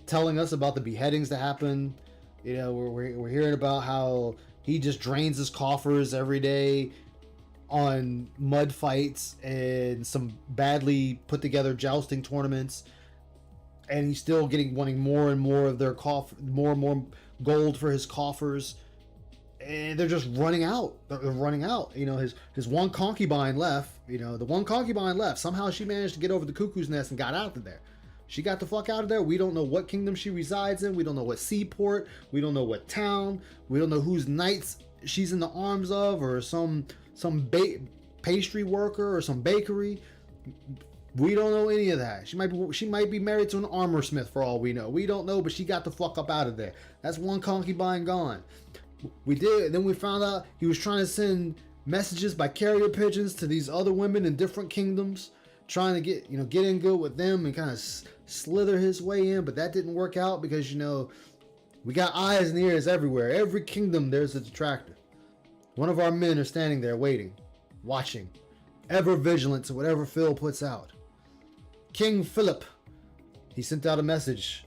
telling us about the beheadings that happen. You know, we're hearing about how he just drains his coffers every day on mud fights and some badly put together jousting tournaments, and he's still wanting more and more of their more and more gold for his coffers. And they're just running out. They're running out. You know, his one concubine left. You know, the one concubine left. Somehow she managed to get over the cuckoo's nest and got out of there. She got the fuck out of there. We don't know what kingdom she resides in. We don't know what seaport. We don't know what town. We don't know whose knights she's in the arms of, or some pastry worker or some bakery. We don't know any of that. She might be married to an armor smith for all we know. We don't know, but she got the fuck up out of there. That's one concubine gone. We did, and then we found out he was trying to send messages by carrier pigeons to these other women in different kingdoms, trying to get in good with them and kind of slither his way in, but that didn't work out because, you know, we got eyes and ears everywhere. Every kingdom there's a detractor. One of our men are standing there waiting, watching, ever vigilant to whatever Phil puts out. King Philip He sent out a message.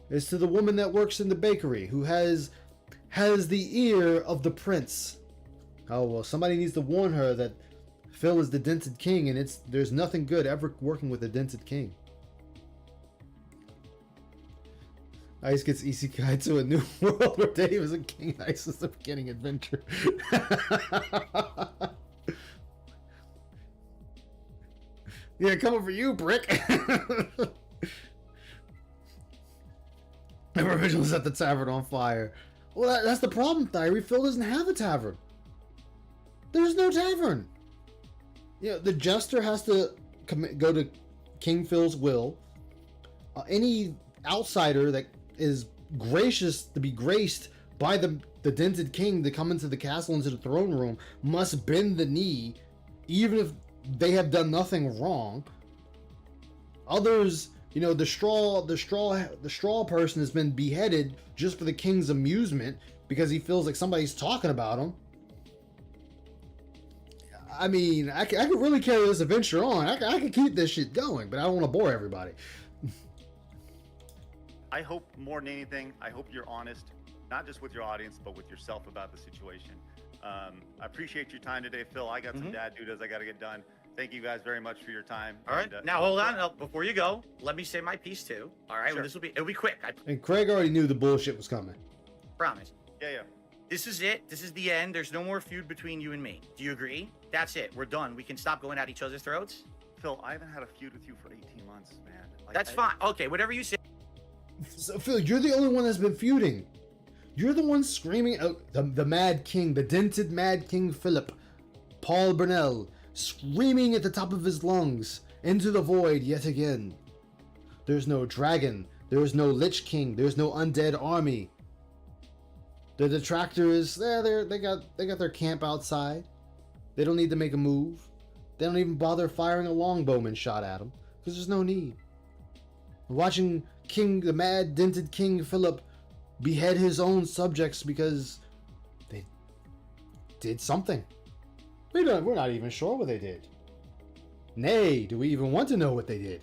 It's to the woman that works in the bakery who has the ear of the prince. Oh, well, somebody needs to warn her that Phil is the dented king, and there's nothing good ever working with a dented king. Ice gets isekai to a new world where Dave is a king. Ice is the beginning adventure. Yeah, coming for you, Brick. The original set the tavern on fire. Well, that's the problem, Thyre. Phil doesn't have a tavern. There's no tavern. Yeah, the jester has to go to King Phil's will. Any outsider that is gracious to be graced by the dented king to come into the castle, into the throne room, must bend the knee, even if they have done nothing wrong. Others, you know, the straw person has been beheaded just for the king's amusement because he feels like somebody's talking about him. I mean, I could really carry this adventure on. I could keep this shit going, but I don't want to bore everybody. I hope more than anything, I hope you're honest, not just with your audience, but with yourself about the situation. I appreciate your time today, Phil. I got some dad duties I got to get done. Thank you guys very much for your time. All right. Now hold on. Now, before you go, let me say my piece too. All right. Sure. Well, it'll be quick. I And Craig already knew the bullshit was coming. promise. Yeah. This is it. This is the end. There's no more feud between you and me. Do you agree? That's it. We're done. We can stop going at each other's throats. Phil, I haven't had a feud with you for 18 months, man. That's fine. Okay, whatever you say. So, Phil, you're the only one that's been feuding. You're the one screaming out the Mad King, the dented Mad King Philip, Paul Burnell, screaming at the top of his lungs into the void yet again. There's no dragon. There's no Lich King. There's no undead army. The detractors, they got their camp outside. They don't need to make a move. They don't even bother firing a longbowman shot at them because there's no need. Watching the mad dented King Philip behead his own subjects because they did something. We're not even sure what they did. Nay, do we even want to know what they did?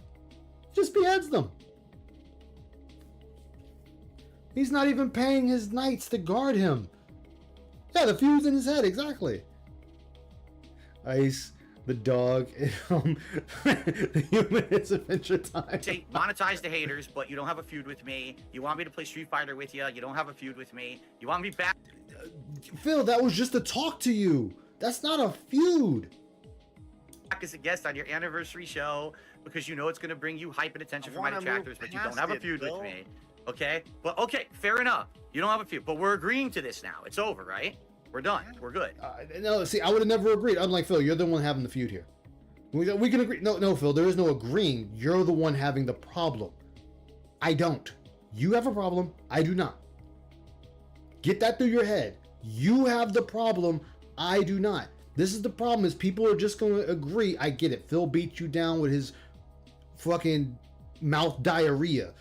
Just beheads them. He's not even paying his knights to guard him. Yeah, the fuse in his head, exactly. Ice, the dog, the human, it's Adventure Time. Say monetize the haters, but you don't have a feud with me. You want me to play Street Fighter with you. You don't have a feud with me. You want me back? Phil, that was just to talk to you. That's not a feud. Back as a guest on your anniversary show because you know it's going to bring you hype and attention from my detractors, but you don't have a feud with me. Okay? But okay, fair enough. You don't have a feud, but we're agreeing to this now. It's over, right? We're done. We're good. No, see, I would have never agreed. Unlike Phil, you're the one having the feud here. We can agree. No, Phil, there is no agreeing. You're the one having the problem. I don't. You have a problem. I do not. Get that through your head. You have the problem. I do not. This is the problem, is people are just going to agree. I get it. Phil beat you down with his fucking mouth diarrhea.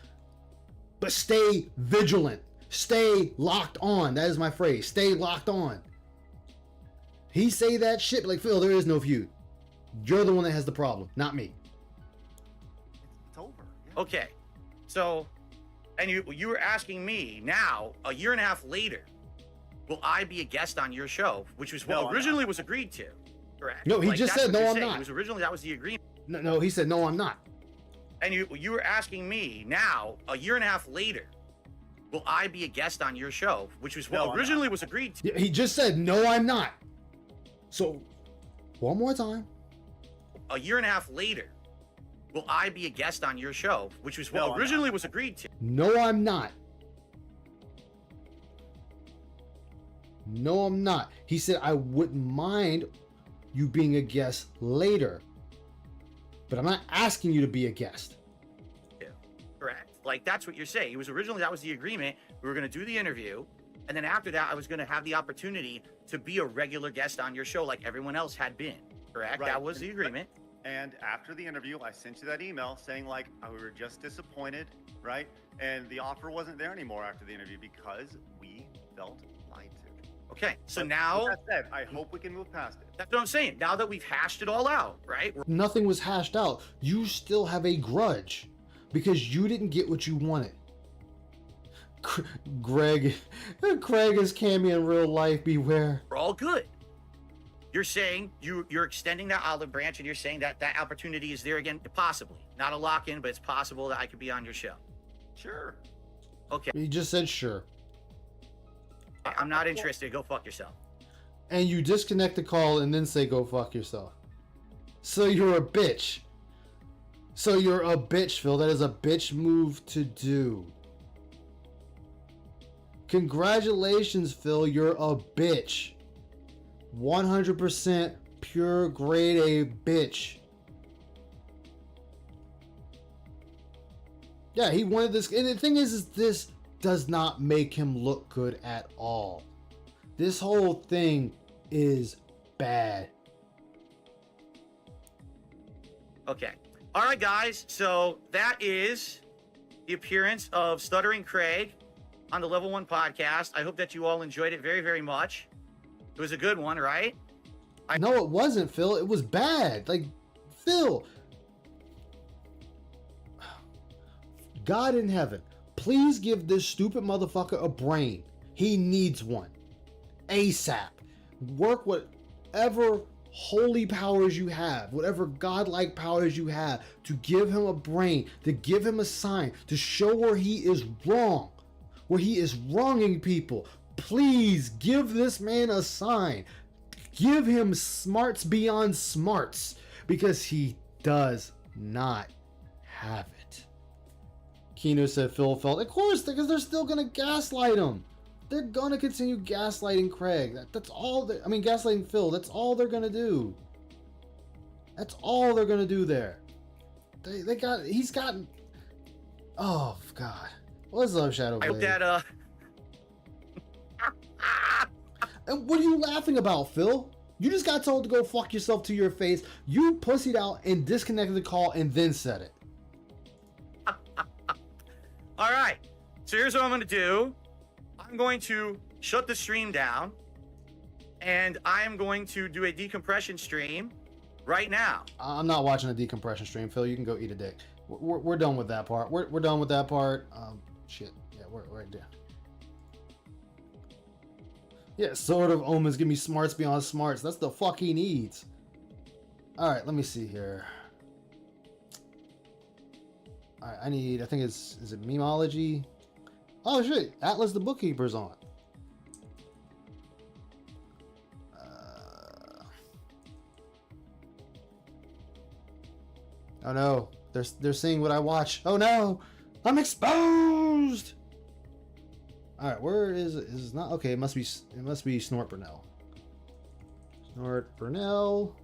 But stay vigilant. Stay locked on. That is my phrase. Stay locked on. He say that shit like, Phil, there is no feud. You're the one that has the problem, not me. It's over. Yeah. Okay. So, and you were asking me now, a year and a half later, will I be a guest on your show? Which was what originally was agreed to. Correct. No, he just said, no, I'm not. It was originally, that was the agreement. No, he said, no, I'm not. And you were asking me now, a year and a half later, will I be a guest on your show? Which was what originally was agreed to. Yeah, he just said, no, I'm not. So, one more time. A year and a half later, will I be a guest on your show? Which was what originally was agreed to. No, I'm not. No, I'm not. He said, I wouldn't mind you being a guest later. But I'm not asking you to be a guest. Yeah, correct. Like, that's what you're saying. It was originally, that was the agreement. We were going to do the interview. And then after that, I was going to have the opportunity to be a regular guest on your show like everyone else had been. Correct? Right. That was the agreement. And after the interview, I sent you that email saying, like, we were just disappointed, right? And the offer wasn't there anymore after the interview because we felt lied to. Okay, so But now... with that said, I hope we can move past it. That's what I'm saying. Now that we've hashed it all out, right? Nothing was hashed out. You still have a grudge. because you didn't get what you wanted. Craig is Cammy in real life. Beware. We're all good. You're saying you're extending that olive branch, and you're saying that that opportunity is there again, possibly. Not a lock-in, but it's possible that I could be on your show. Sure. Okay. You just said sure. I'm not interested. Go fuck yourself. And you disconnect the call and then say go fuck yourself. So you're a bitch. So you're a bitch, Phil. That is a bitch move to do. Congratulations, Phil. You're a bitch. 100% pure grade A bitch. Yeah, he wanted this. And the thing is this does not make him look good at all. This whole thing is bad. Okay. All right, guys. So that is the appearance of Stuttering Craig on the Level 1 podcast. I hope that you all enjoyed it very, very much. It was a good one, right? No, it wasn't, Phil. It was bad. Like, Phil. God in heaven, please give this stupid motherfucker a brain. He needs one. ASAP. Work whatever holy powers you have, whatever godlike powers you have, to give him a brain, to give him a sign, to show where he is wrong, where he is wronging people. Please give this man a sign. Give him smarts beyond smarts, because he does not have it. Kino said Phil felt, of course, because they're still going to gaslight him. They're going to continue gaslighting Craig. That's all. Gaslighting Phil. That's all they're going to do. That's all they're going to do there. He's gotten. Oh, God. What's up, Shadow Blade? I hope that, And what are you laughing about, Phil? You just got told to go fuck yourself to your face. You pussied out and disconnected the call and then said it. All right. So here's what I'm going to do. I'm going to shut the stream down, and I am going to do a decompression stream right now. I'm not watching a decompression stream, Phil. You can go eat a dick. We're done with that part. We're done with that part. Shit. Yeah, we're right there. Yeah, Sword of Omens. Give me smarts beyond smarts. That's the fuck he needs. All right, let me see here. All right, I think is it memology? Oh shit, Atlas the Bookkeeper's on. Oh no, they're seeing what I watch. Oh no, I'm exposed. All right, where is it? Is it not okay? It must be Snort Burnell. Snort Burnell.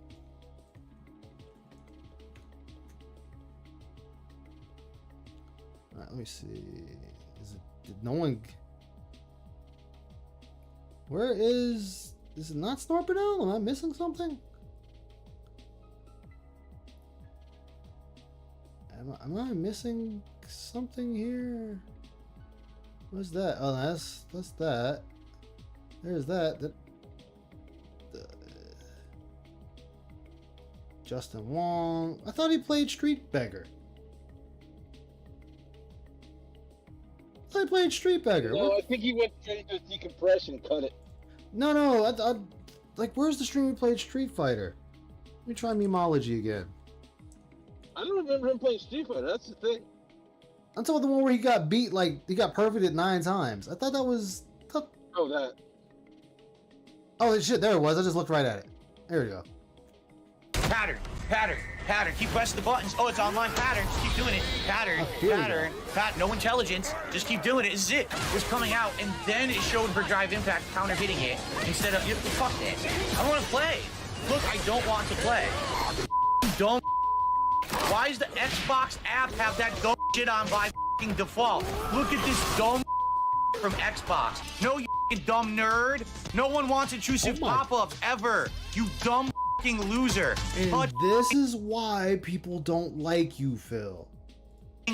All right, let me see. Did no one? Where is? Is it not Snort Burnell? Am I missing something? Am I missing something here? What's that? Oh, that's that. There's that. Justin Wong. I thought he played Street Beggar. I played Street Beggar. No, I think he went straight to decompression. Cut it. No. I like, where's the stream we played Street Fighter? Let me try memology again. I don't remember him playing Street Fighter. That's the thing. I'm talking about the one where he got beat, like, he got perfected 9 times. I thought that was... Oh, that. Oh, shit, there it was. I just looked right at it. There we go. Pattern. Keep pressing the buttons. Oh, it's online pattern. Just keep doing it. Pattern. No intelligence. Just keep doing it. This is it. It was coming out, and then it showed her drive impact counter hitting it instead of... Fuck this. I want to play. Look, I don't want to play. Dumb. Why does the Xbox app have that dumb shit on by f***ing default? Look at this dumb from Xbox. No, you f***ing dumb nerd. No one wants intrusive pop-ups ever. You dumb f***ing loser. And this is why people don't like you, Phil.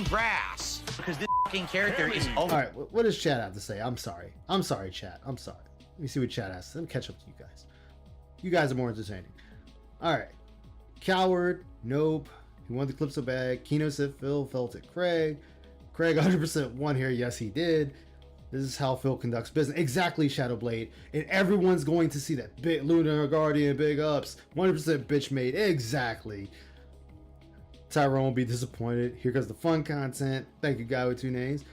Grass. Because this f***ing character is over. All right, what does chat have to say? I'm sorry, chat. I'm sorry. Let me see what chat has. Let me catch up to you guys. You guys are more entertaining. All right. Coward. Nope. He wanted the clip so bad. Kino said Phil felt it. Craig 100% won here. Yes, he did. This is how Phil conducts business. Exactly, Shadowblade. And everyone's going to see that. Big Lunar Guardian, big ups. 100% bitch made. Exactly. Tyrone will be disappointed. Here goes the fun content. Thank you, guy with 2 names.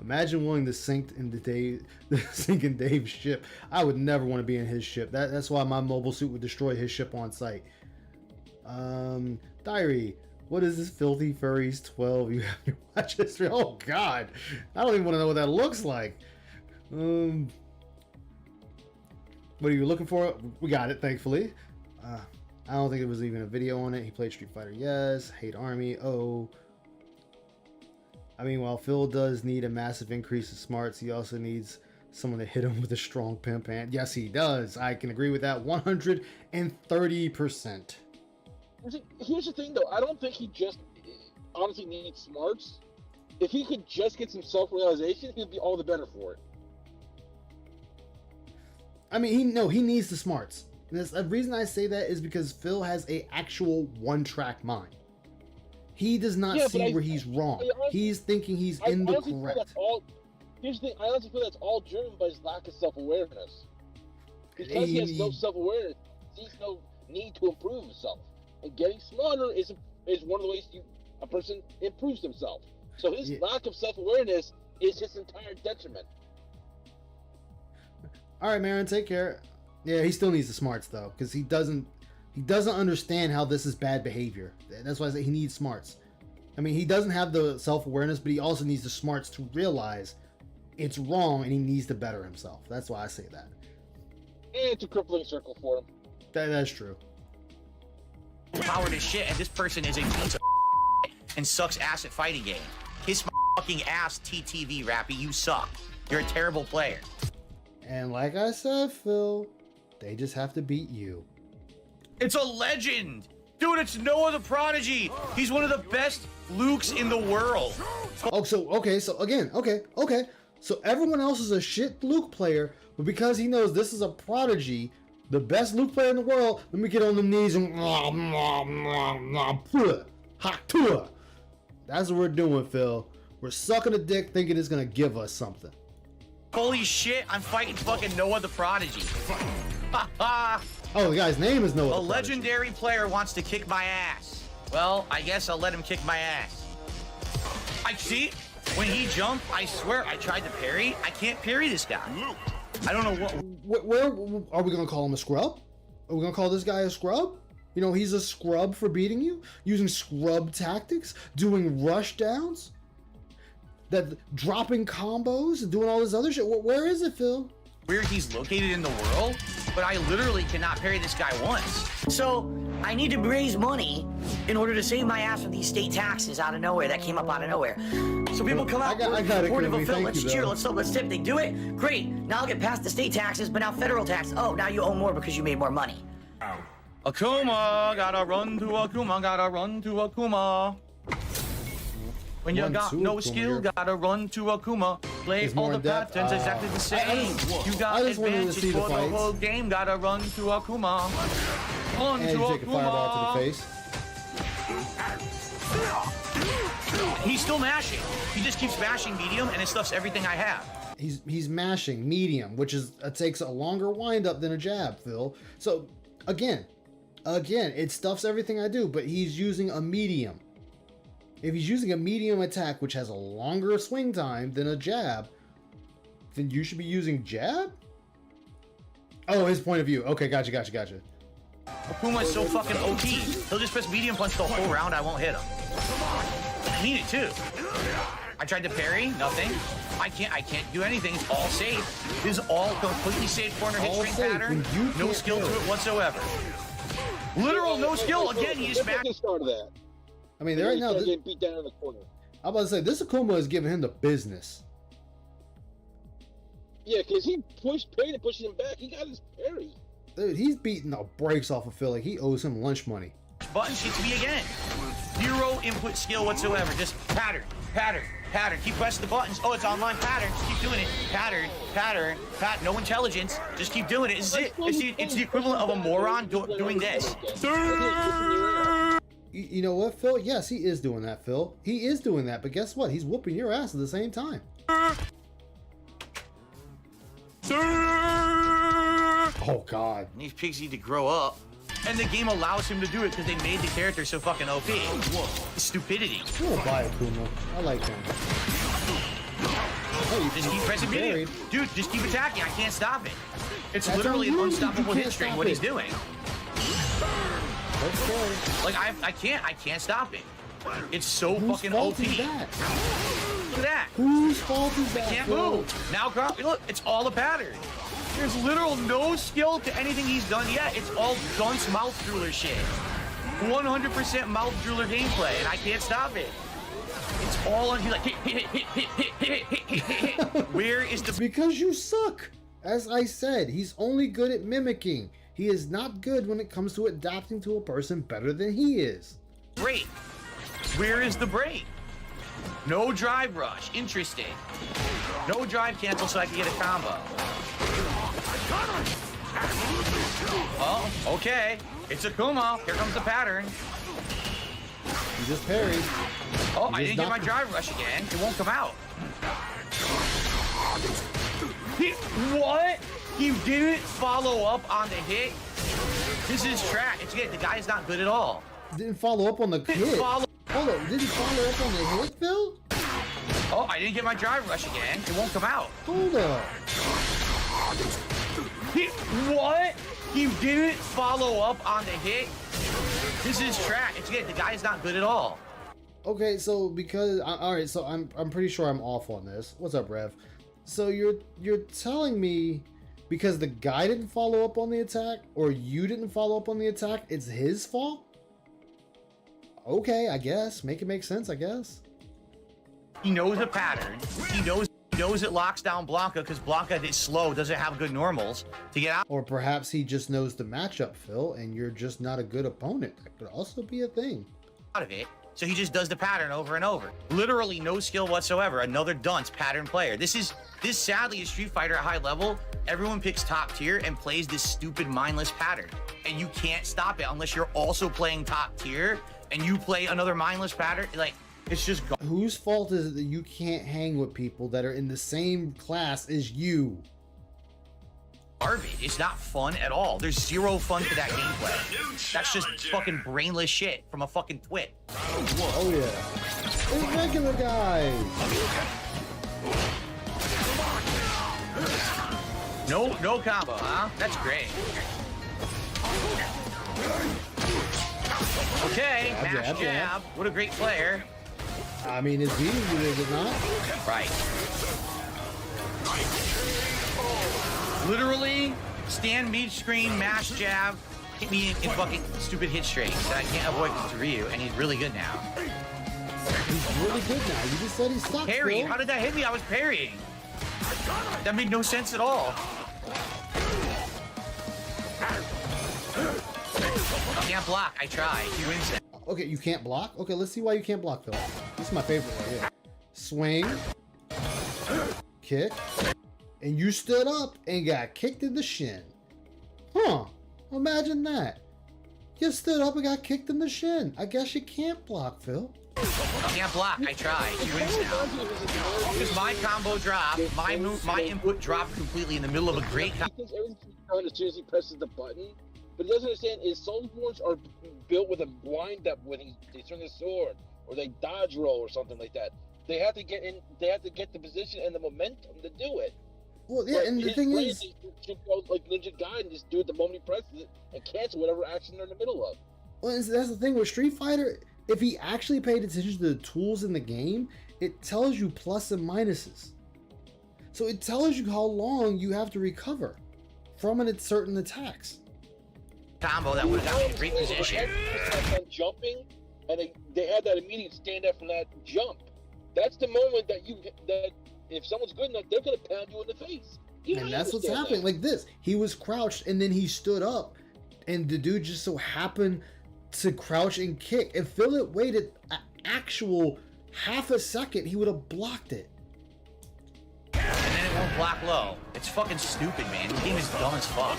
Imagine willing to sink in Dave's ship. I would never want to be in his ship. That's why my mobile suit would destroy his ship on sight. Diary. What is this filthy furries 12? You have to watch history. Oh God, I don't even want to know what that looks like. What are you looking for? We got it, thankfully. I don't think there was even a video on it. He played Street Fighter. Yes. Hate Army. Oh. I mean, while Phil does need a massive increase in smarts, he also needs someone to hit him with a strong pimp hand. Yes, he does. I can agree with that 130%. Here's the thing, though. I don't think he just honestly needs smarts. If he could just get some self-realization, he'd be all the better for it. I mean, he needs the smarts. And the reason I say that is because Phil has a actual one-track mind. He does not see where he's wrong. He's thinking he's in the correct. Here's the thing. I honestly feel that's all driven by his lack of self-awareness. Because he has no self-awareness, he sees no need to improve himself. And getting smarter is one of the ways a person improves himself. So his lack of self-awareness is his entire detriment. All right, Marin, take care. Yeah, he still needs the smarts though, because he doesn't understand how this is bad behavior. That's why I say he needs smarts. I mean, he doesn't have the self-awareness, but he also needs the smarts to realize it's wrong, and he needs to better himself. That's why I say that. And it's a crippling circle for him. That's true. Powered as shit, and this person is a piece of and sucks ass at fighting game. Kiss my fucking ass, TTV Rappy. You suck. You're a terrible player. And like I said, Phil, they just have to beat you. It's a legend. Dude, it's Noah the Prodigy. He's one of the best Lukes in the world. Oh, so So everyone else is a shit Luke player, but because he knows this is a Prodigy, the best Luke player in the world, let me get on the knees and that's what we're doing, Phil. We're sucking a dick thinking it's gonna give us something. Holy shit, I'm fighting fucking Noah the Prodigy. Oh, the guy's name is Noah. A legendary player wants to kick my ass. Well, I guess I'll let him kick my ass. I see, when he jumped, I swear I tried to parry. I can't parry this guy. I don't know what. Where are we gonna call him a scrub? Are we gonna call this guy a scrub? You know, he's a scrub for beating you, using scrub tactics, doing rush downs, that dropping combos, and doing all this other shit. Where is it, Phil? Where he's located in the world, but I literally cannot parry this guy once. So I need to raise money in order to save my ass from these state taxes out of nowhere that came up out of nowhere. So people come out, supportive of Phil, let's cheer, let's tip. They do it, great. Now I'll get past the state taxes, but now federal tax. Oh, now you owe more because you made more money. Akuma, gotta run to Akuma, gotta run to Akuma. When you got no skill, gotta run to Akuma. Play all the patterns exactly the same. You got advantage for the whole game, gotta run to Akuma. Run to take a fireball to the face. He's still mashing. He just keeps mashing medium, and it stuffs everything I have. He's mashing medium, which takes a longer wind up than a jab, Phil. So again, it stuffs everything I do, but he's using a medium. If he's using a medium attack, which has a longer swing time than a jab, then you should be using jab? Oh, his point of view. Okay, gotcha. Akuma's so fucking OP. He'll just press medium punch the whole round, I won't hit him. I need it too. I tried to parry, nothing. I can't do anything. It's all safe. This is all completely safe corner hit string pattern. No skill to it whatsoever. Literal no skill. Again, he just mashed. I mean, right now, getting beat down in the corner. I'm about to say, this Akuma is giving him the business. Yeah, because he parried and pushing him back. He got his parry. Dude, he's beating the brakes off of Phil like he owes him lunch money. Button hits me again. Zero input skill whatsoever. Just pattern. Keep pressing the buttons. Oh, it's online pattern. Just keep doing it. Pattern. No intelligence. Just keep doing it. This is it. It's the equivalent of a moron doing this. You know what, Phil? Yes, he is doing that, Phil. He is doing that, but guess what? He's whooping your ass at the same time. Oh, God. These pigs need to grow up. And the game allows him to do it because they made the character so fucking OP. Stupidity. You'll buy it, Kuma. I like him. Oh, just keep pressing B. Dude, just keep attacking. I can't stop it. It's That's literally an you. unstoppable You hit can't string, stop what it. he's doing. Okay. Like, I can't stop it. It's so Whose fucking fault OP. is that? Look at that. Whose fault is that? Can't Phil? move. Now, look, it's all a pattern. There's literal no skill to anything he's done yet. It's all dunce mouth drooler shit. 100% mouth drooler gameplay, and I can't stop it. It's all on. He's like, hit. Where is the? Because you suck. As I said, he's only good at mimicking. He is not good when it comes to adapting to a person better than he is. Break. Where is the break? No drive rush. Interesting. No drive cancel so I can get a combo. Oh, okay. It's a Kuma. Here comes the pattern. You just parried. Oh, I didn't get my drive rush again. It won't come out. What? You didn't follow up on the hit? This is trash. It's good. The guy's not good at all. Didn't follow up on the hit. Hold on. Didn't follow up on the hit, Phil? Oh, I didn't get my drive rush again. It won't come out. Hold up. What? You didn't follow up on the hit? This is trash. It's good. The guy's not good at all. Okay, so because all right, so I'm pretty sure I'm off on this. What's up, Rev? So you're telling me because the guy didn't follow up on the attack or you didn't follow up on the attack, it's his fault? Okay, I guess. Make it make sense, I guess. He knows a pattern. He knows it locks down Blanca because Blanca is slow, doesn't have good normals to get out. Or perhaps he just knows the matchup, Phil, and you're just not a good opponent. That could also be a thing. Out of it. So he just does the pattern over and over. Literally no skill whatsoever. Another dunce pattern player. This sadly is Street Fighter at high level. Everyone picks top tier and plays this stupid mindless pattern. And you can't stop it unless you're also playing top tier and you play another mindless pattern. Like, it's just whose fault is it that you can't hang with people that are in the same class as you? garbage. It's not fun at all. There's zero fun to that gameplay. That's just fucking brainless shit from a fucking twit. Oh yeah. It's regular guys. No combo, huh? That's great. Okay, mash jab. What a great player. I mean, it's beating you, is it not? Right. Literally, stand mid screen, mash jab, hit me in fucking stupid hit strings that I can't avoid to Ryu, and he's really good now. He's really good now. You just said he sucks. Parry? Bro. How did that hit me? I was parrying. That made no sense at all. I can't block. I try. He wins that. Okay, you can't block? Okay, let's see why you can't block, Phil. This is my favorite right here. Swing. Kick. And you stood up and got kicked in the shin. Huh. Imagine that. You stood up and got kicked in the shin. I guess you can't block, Phil. I can't block. I try. He wins now. Because my combo dropped. My input dropped completely in the middle of a great combo. He thinks everything's done as soon as he presses the button. But he doesn't understand is Soulsborns are built with a blind that when they swing a sword or they dodge roll or something like that. They have to get in. They have to get the position and the momentum to do it. Well, yeah, but and the thing is, should go like Ninja Gaiden, just do it the moment he presses it and cancel whatever action they're in the middle of. well, that's the thing with Street Fighter. If he actually paid attention to the tools in the game, it tells you plus and minuses. So it tells you how long you have to recover from certain attacks. Combo that would have got me in a great position. Jumping, and they had that immediate stand up from that jump. That's the moment that if someone's good enough, they're gonna pound you in the face. And that's what's happening. Like this, he was crouched and then he stood up, and the dude just so happened to crouch and kick. If Philip waited an actual half a second, he would have blocked it. And then it won't block low. It's fucking stupid, man. This game is dumb as fuck.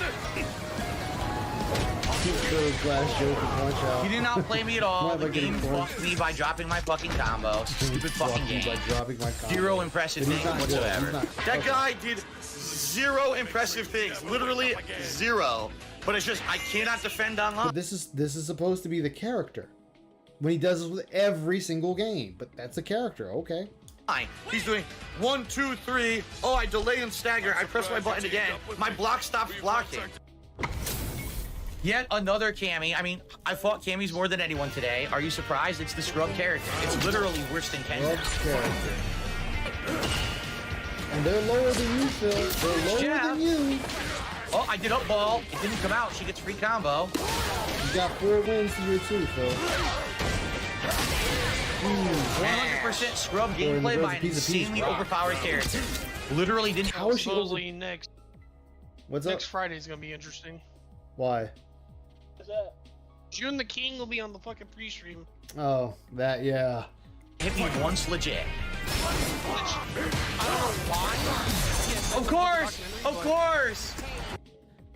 Glass Joker punch out. He did not play me at all. The game fucked me by dropping my fucking combo. Stupid fucking game. By dropping my combo. Zero impressive things whatsoever. That guy did zero impressive things. Literally zero. But it's just, I cannot defend online. But this is supposed to be the character. When he does this with every single game. But that's a character, okay. He's doing 1, 2, 3. Oh, I delay and stagger. I press my button again. My block stops blocking. Yet another Cammy. I mean, I fought Cammies more than anyone today. Are you surprised? It's the scrub character. It's literally worse than Ken. And they're lower than you, Phil. They're lower than you. Oh, I did up ball. It didn't come out. She gets free combo. You got 4 wins to your 2, Phil. 100% scrub gameplay by an insanely overpowered character. Literally didn't. How is she Supposedly next What's up? next Friday's gonna be interesting. Why? What's that? June the King will be on the fucking pre-stream. Oh, that, yeah. Hit me once legit. I don't know why. Of course! Of course!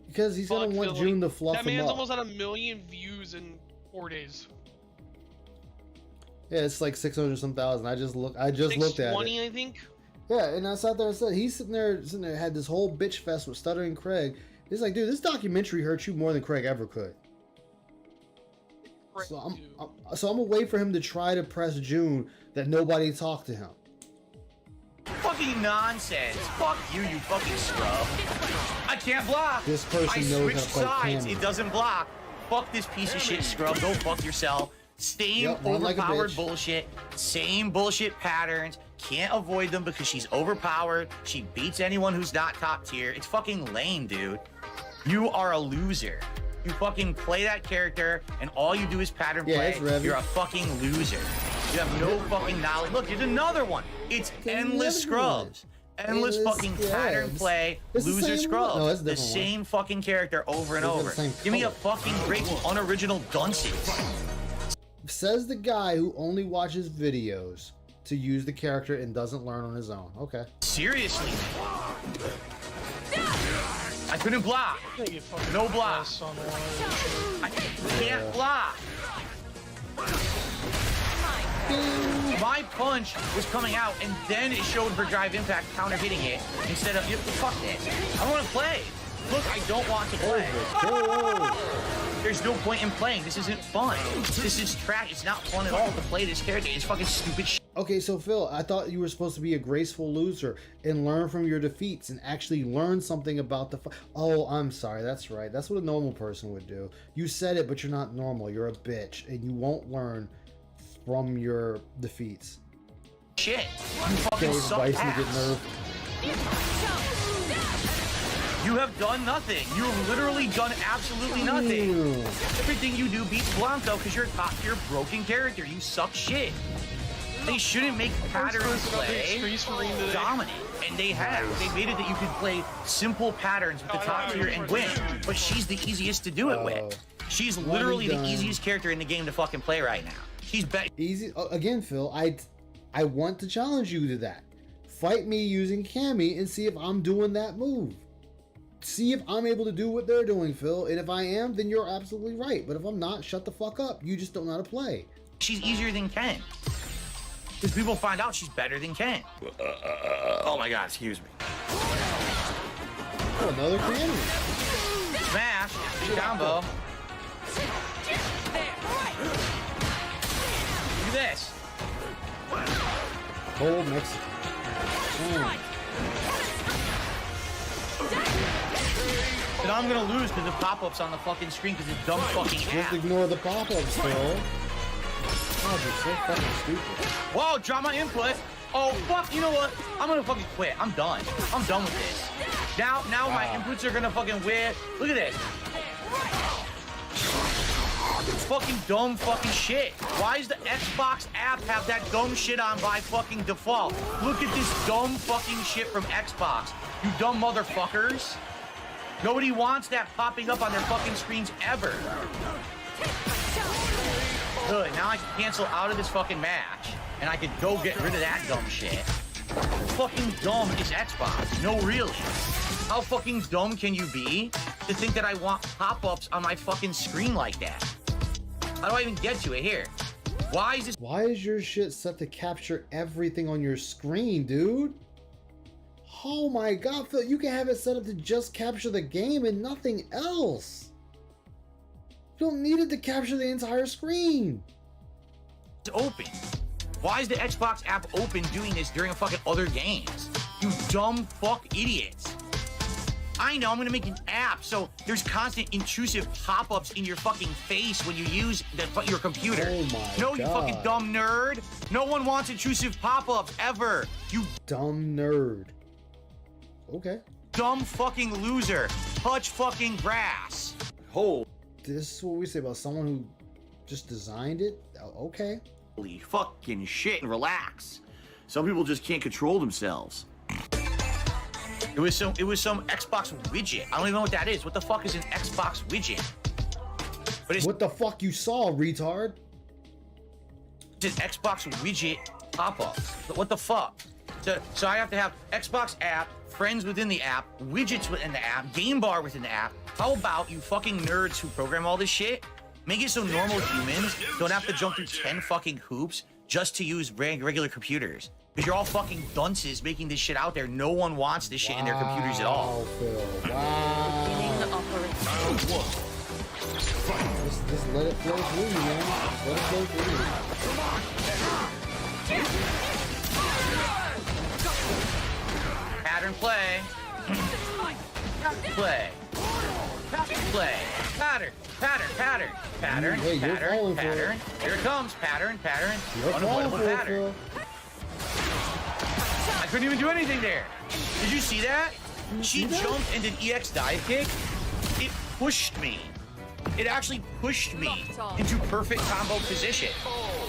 Because he's gonna want Philly. June to fluff That him man's up. almost at 1 million views in 4 days. Yeah, it's like 600-some thousand. I just looked at it. 620, I think. Yeah, and I sat there and said, he's sitting there, had this whole bitch fest with Stuttering Craig. He's like, dude, this documentary hurt you more than Craig ever could. So I'm gonna wait for him to try to press June that nobody talked to him. Fucking nonsense. Fuck you, you fucking scrub. I can't block. This person I knows switched how to play sides. Cammy. It doesn't block. Fuck this piece of shit scrub. Go fuck yourself. Same run like a overpowered bitch. bullshit. Same bullshit patterns. Can't avoid them because she's overpowered. She beats anyone who's not top tier. It's fucking lame, dude. You are a loser. You fucking play that character and all you do is pattern play. You're a fucking loser. You have no fucking knowledge. Look, there's another one. It's endless scrubs. Endless fucking pattern play, loser scrubs. No, it's a the different same fucking character over and Those are over. the same Give me a color. fucking break, you unoriginal dunces. Says the guy who only watches videos to use the character and doesn't learn on his own. Okay. Seriously. I couldn't block. No block. I can't block. My punch was coming out, and then it showed her drive impact counter hitting it instead of fuck this. I want to play. Look, I don't want to play. There's no point in playing. This isn't fun. This is trash. It's not fun at all to play this character. It's fucking stupid shit. Okay, so Phil, I thought you were supposed to be a graceful loser and learn from your defeats and actually learn something about the Oh, I'm sorry. That's right. That's what a normal person would do. You said it, but you're not normal. You're a bitch, and you won't learn from your defeats. Shit. You fucking suck ass. You have done nothing. You have literally done absolutely nothing. Everything you do beats Blanco because you're a top tier broken character. You suck shit. They shouldn't make pattern play dominant, and they have. They made it that you could play simple patterns with the top tier and win, but she's the easiest to do it with. She's literally the easiest character in the game to fucking play right now. She's easy. Again, Phil, I want to challenge you to that. Fight me using Cammy and see if I'm doing that move. See if I'm able to do what they're doing, Phil. And if I am, then you're absolutely right. But if I'm not, shut the fuck up. You just don't know how to play. She's easier than Ken. Because people find out she's better than Ken. Oh my god, excuse me. Oh, another Cammy. Smash. Combo. Look at this. Cold Mexican. And I'm gonna lose because the pop-ups on the fucking screen because it's dumb fucking Just app. ignore the pop-ups, Phil. God, you're so fucking stupid. Whoa, drop my input. Oh, fuck, you know what? I'm gonna fucking quit. I'm done. I'm done with this. Now my inputs are gonna fucking weird. Look at this. It's fucking dumb fucking shit. Why does the Xbox app have that dumb shit on by fucking default? Look at this dumb fucking shit from Xbox. You dumb motherfuckers. Nobody wants that popping up on their fucking screens ever. Good, now I can cancel out of this fucking match. And I could go get rid of that dumb shit. fucking dumb is Xbox? No, really. How fucking dumb can you be to think that I want pop-ups on my fucking screen like that? How do I even get to it here? Why is this? Why is your shit set to capture everything on your screen, dude? Oh my god, Phil, you can have it set up to just capture the game and nothing else. You don't need it to capture the entire screen. It's open. Why is the Xbox app open doing this during fucking other games? You dumb fuck idiots. I know, I'm gonna make an app so there's constant intrusive pop-ups in your fucking face when you use your computer. Oh my no, you God. fucking dumb nerd. No one wants intrusive pop-ups ever. You dumb nerd. Okay. Dumb fucking loser. Touch fucking grass. Oh. This is what we say about someone who just designed it? Okay. Holy fucking shit, and relax. Some people just can't control themselves. It was some Xbox widget. I don't even know what that is. What the fuck is an Xbox widget? But it's what the fuck you saw, retard? It's an Xbox widget pop-up. What the fuck? So I have to have Xbox app, friends within the app, widgets within the app, game bar within the app. How about you fucking nerds who program all this shit make it so normal humans don't have to jump through 10 fucking hoops just to use regular computers? Because you're all fucking dunces making this shit out there. No one wants this shit in their computers at all. Phil. Wow. Just let it flow through you, man. Just let it flow through you. Pattern play. Play. Play. Pattern. Pattern. Hey, Pattern. Here it comes. Pattern. Unavoidable pattern. I couldn't even do anything there. Did you see that? She jumped and did EX dive kick. It pushed me. It actually pushed me into perfect combo position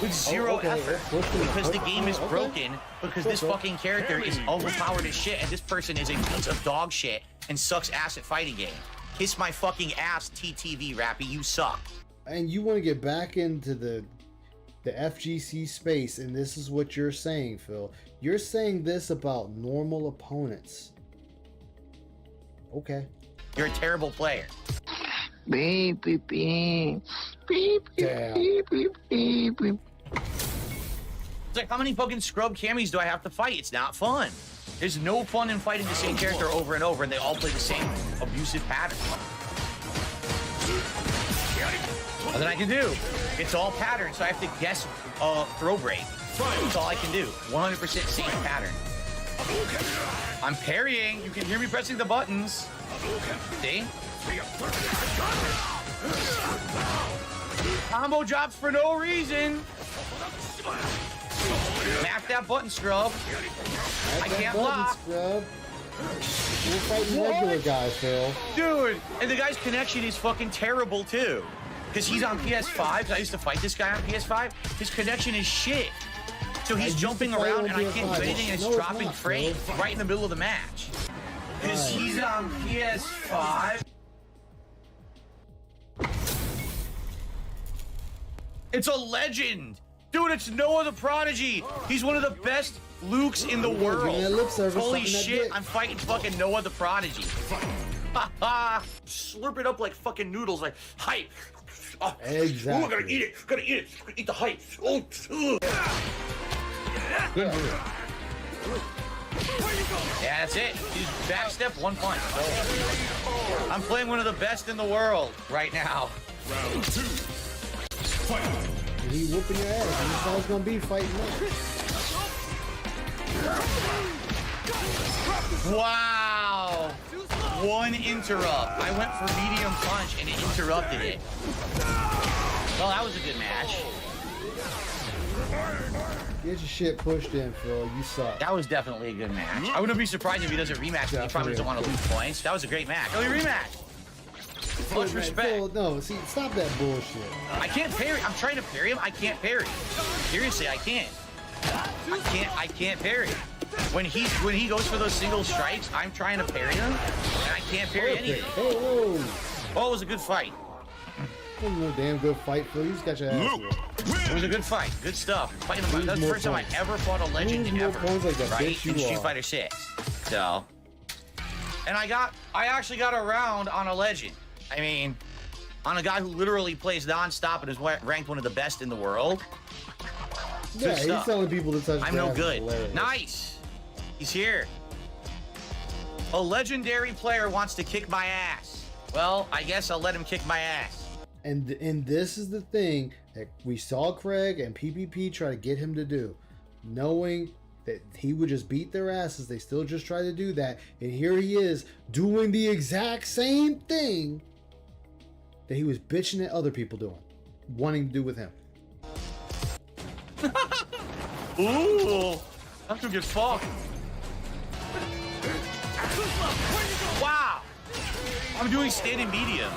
with zero effort because the game is broken because this fucking character is overpowered as shit and this person is a piece of dog shit and sucks ass at fighting games. Kiss my fucking ass, TTV Rappy, you suck. And you want to get back into the FGC space, and this is what you're saying, Phil. You're saying this about normal opponents. Okay. You're a terrible player. Damn. It's like, how many fucking scrub camis do I have to fight? It's not fun. There's no fun in fighting the same character over and over, and they all play the same abusive pattern. Nothing I can do. It's all pattern, so I have to guess throw break. That's all I can do. 100% same pattern. I'm parrying. You can hear me pressing the buttons. See? Combo drops for no reason. Map that button, scrub. I can't block. Scrub. We're fighting regular guys, Phil. Dude, and the guy's connection is fucking terrible too. Because he's on PS5, I used to fight this guy on PS5. His connection is shit. So he's jumping around and I can't do anything and it's dropping frames right in the middle of the match. Because he's on PS5. It's a legend. Dude, it's Noah the Prodigy. He's one of the best Lukes in the world. Holy shit, I'm fighting fucking Noah the Prodigy. Slurp it up like fucking noodles, like hype. Exactly. Ooh, I gotta eat it. Gotta eat it. Gotta eat the hype. Oh. Yeah, that's it. Dude, backstep, one punch. I'm playing one of the best in the world right now. Round 2. Fight. He whooping your ass. And this guy's gonna be fighting up. Wow. One interrupt. I went for medium punch and it interrupted it. Well, that was a good match. Get your shit pushed in, Phil. You suck. That was definitely a good match. I wouldn't be surprised if he does a rematch, but he probably doesn't want to lose points. That was a great match. Early rematch. Much respect. Phil, no, see, stop that bullshit. I can't parry. I'm trying to parry him. I can't parry. Seriously, I can't. I can't parry. When he goes for those single strikes, I'm trying to parry him, and I can't parry anything. Oh, it was a good fight. Wasn't no damn good fight, Phil. You just got your ass whipped. It was a good fight. Good stuff. Fighting him. That's the first time I ever fought a legend ever. Like that right? bitch you In Street are. Fighter 6. So. And I actually got a round on a legend. I mean, on a guy who literally plays nonstop and is ranked one of the best in the world. Yeah, he's telling people to touch. I'm no good. Nice. He's here. A legendary player wants to kick my ass. Well, I guess I'll let him kick my ass. And this is the thing that we saw Craig and PPP try to get him to do, knowing that he would just beat their asses. They still just try to do that, and here he is doing the exact same thing that he was bitching at other people doing, wanting to do with him. Ooh, that's a good fuck. Wow, I'm doing standing medium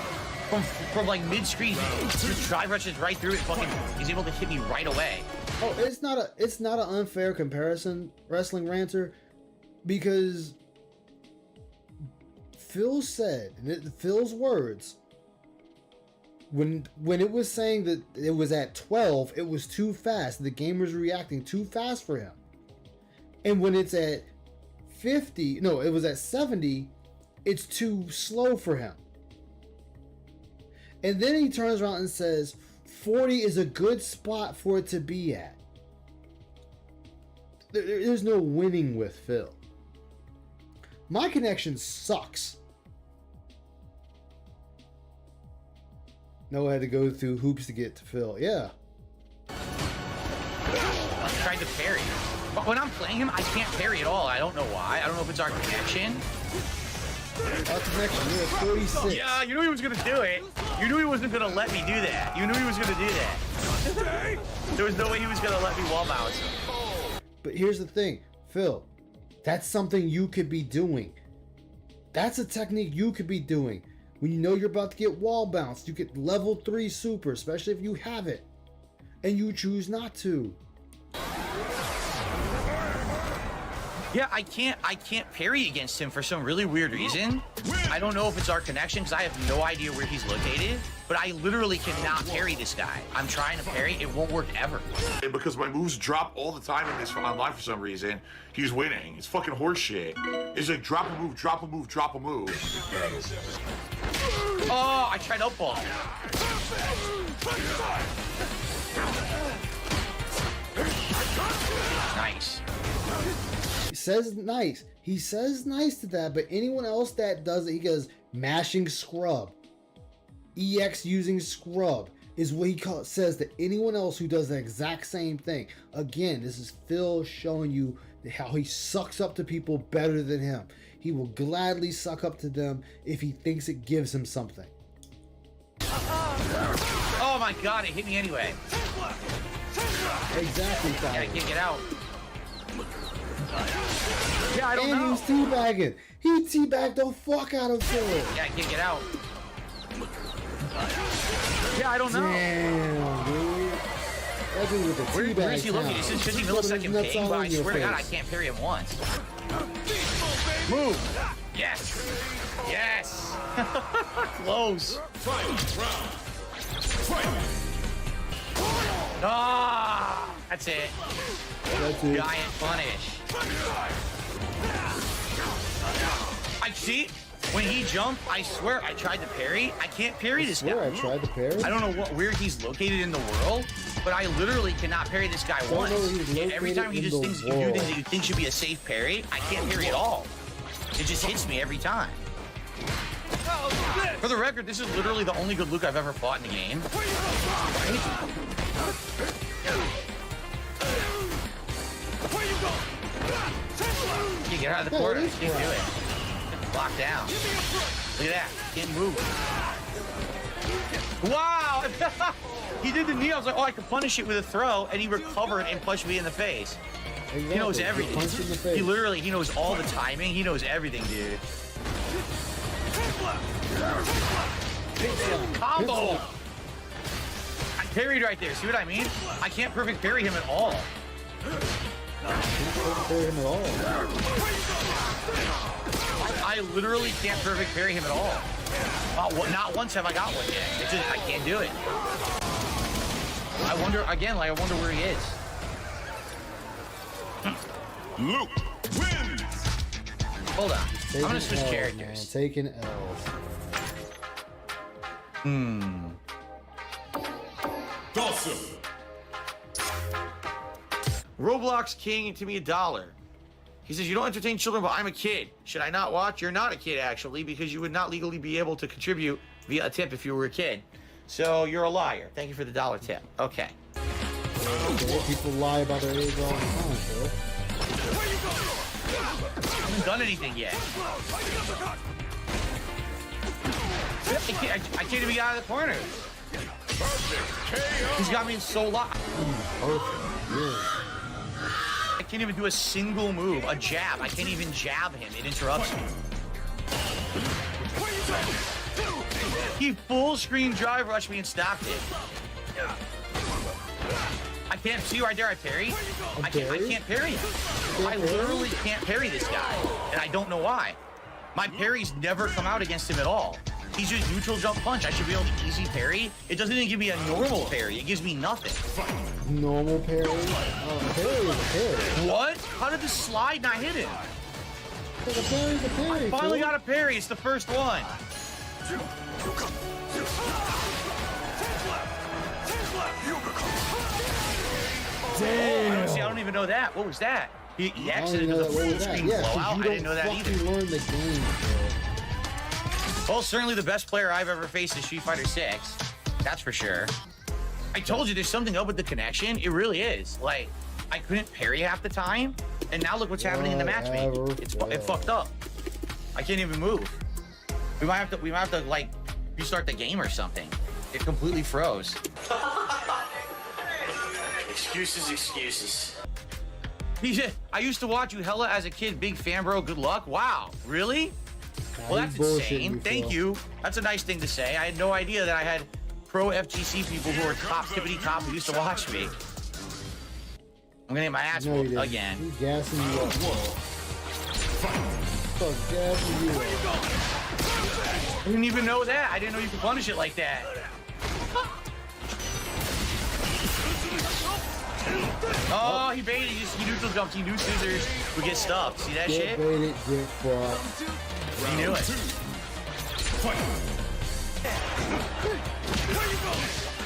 from like mid-screen. Just drive rushes right through it. Fucking, he's able to hit me right away. Oh, it's not an unfair comparison, Wrestling Ranter, because Phil said, and Phil's words, when it was saying that it was at 12, it was too fast. The game was reacting too fast for him. And when it's at 50, no, it was at 70, it's too slow for him. And then he turns around and says, 40 is a good spot for it to be at. There's no winning with Phil. My connection sucks. No, I had to go through hoops to get to Phil. Yeah. I tried to parry. But when I'm playing him, I can't parry at all. I don't know why. I don't know if it's our connection. Our connection, you're at 46. Yeah, you knew he was going to do it. You knew he wasn't going to let me do that. You knew he was going to do that. There was no way he was going to let me wall bounce him. But here's the thing, Phil. That's something you could be doing. That's a technique you could be doing. When you know you're about to get wall bounced, you get level 3 super, especially if you have it. And you choose not to. Yeah, I can't parry against him for some really weird reason. I don't know if it's our connection because I have no idea where he's located, but I literally cannot parry this guy. I'm trying to parry, it won't work ever. Because my moves drop all the time in this online for some reason. He's winning. It's fucking horseshit. It's like drop a move, drop a move, drop a move. Oh, I tried up ball. Nice. He says nice to that, but anyone else that does it, he goes mashing scrub. EX using scrub is what he says to anyone else who does the exact same thing. Again, this is Phil showing you how he sucks up to people better than him. He will gladly suck up to them if he thinks it gives him something. Oh my god, it hit me anyway. Exactly, Yeah, I can't get out. Yeah, I don't and know. he's teabagging. He teabagged the fuck out of Phil. Yeah, I can't get out. Yeah, I don't know. Damn, dude. That dude with the teabag. Where is he located? It's in 50 millisecond ping, but I swear to God, I can't parry him once. Move. Yes. Yes. Close. Ah, that's it. That's it. Giant punish. I see. When he jumped, I swear I tried to parry. I can't parry this guy. I tried to parry. I don't know where he's located in the world, but I literally cannot parry this guy once. And every time he just thinks you do things that you think should be a safe parry, I can't parry at all. It just hits me every time. For the record, this is literally the only good Luke I've ever fought in the game. You get out of the corner. You can't do it. Locked down. Look at that. Can't move. Wow! He did the knee. I was like, oh, I could punish it with a throw, and he recovered and punched me in the face. Exactly. He knows everything. Punch in the face. He knows all the timing. He knows everything, dude. Combo! I parried right there. See what I mean? I can't perfect parry him at all. Parry him at all. I literally can't perfect parry him at all. Not once have I got one yet. It's just, I can't do it. I wonder, again, like, I wonder where he is. Luke wins. Hold on. I'm gonna switch characters. Man. Taking L's. Dawson. Roblox King to me $1. He says, you don't entertain children, but I'm a kid. Should I not watch? You're not a kid, actually, because you would not legally be able to contribute via a tip if you were a kid. So you're a liar. Thank you for the $1 tip. Okay. Okay, people lie about their age all the time, Phil. I haven't done anything yet. I can't even get out of the corner. He's got me so locked. Perfect. Yeah. I can't even do a single move. A jab. I can't even jab him. It interrupts me. He full screen drive rushed me and stopped it. I can't see right there. I parry. I can't parry him. I literally can't parry this guy, and I don't know why. My parries never come out against him at all. He's just neutral jump punch. I should be able to easy parry. It doesn't even give me a normal parry. It gives me nothing. Normal parry? Parry is a parry. What? How did the slide not hit him? A parry's a parry. I finally got a parry. It's the first one. Damn. Oh, see, I don't even know that. What was that? He exited with a full screen blowout. I didn't know that either. Learn the game, well, certainly the best player I've ever faced is Street Fighter 6. That's for sure. I told you there's something up with the connection. It really is. Like, I couldn't parry half the time, and now look what's happening in the matchmaking. It fucked up. I can't even move. We might have to like restart the game or something. It completely froze. Excuses. I used to watch you hella as a kid. Big fan, bro. Good luck. Wow. Really? Well, that's insane. Thank you. That's a nice thing to say. I had no idea that I had pro FGC people who are top tippity top who used to watch me. I'm gonna get my ass whooped again. He's gassing you up. Fuck, gassing you up. I didn't even know that. I didn't know you could punish it like that. Oh, he baited. He neutral jumped. He knew scissors would get stuffed. See that shit? Baited, get fucked. He knew it.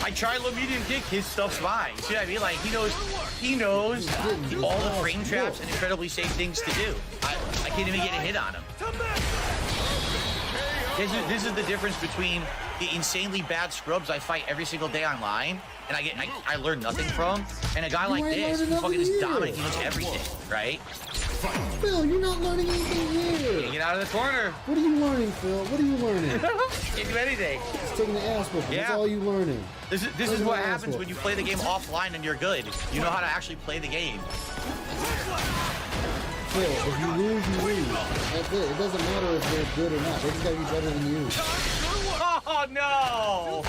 I tried low medium kick. His stuff's mine. See what I mean? Like he knows all the frame traps and incredibly safe things to do. I can't even get a hit on him. This is the difference between the insanely bad scrubs I fight every single day online, and I learn nothing from, and a guy like this who fucking is dominant. He knows everything, right? Phil, you're not learning anything here. Can't get out of the corner. What are you learning, Phil? What are you learning? Can't do anything. It's taking the ass whooping. Yeah. That's all you learning. This is what happens when you play the game offline and you're good. You know how to actually play the game. Phil, if you lose, you lose. That's it. It doesn't matter if they're good or not. They just gotta be better than you. Oh no!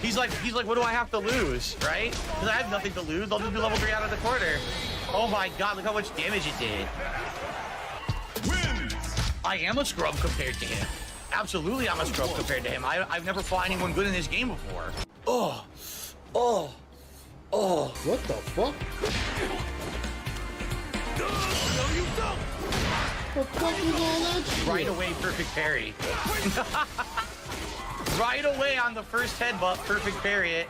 He's like, what do I have to lose, right? Because I have nothing to lose. I'll just do level 3 out of the corner. Oh my god, look how much damage it did. I am a scrub compared to him. Absolutely, I'm a scrub compared to him. I've never fought anyone good in this game before. Oh. What the fuck? What the fuck was all that shit? Right away, perfect parry. Right away on the first headbutt, perfect parry it.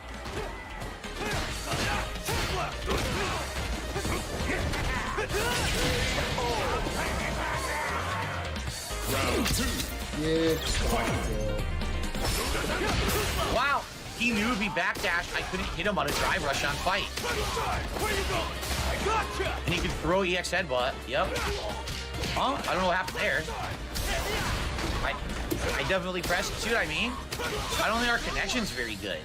Round 2. Yeah. Wow, he knew if he backdashed, I couldn't hit him on a drive rush on fight. And he could throw EX headbutt. Yep. Huh? I don't know what happened there. I definitely pressed it. See what I mean? I don't think our connection's very good.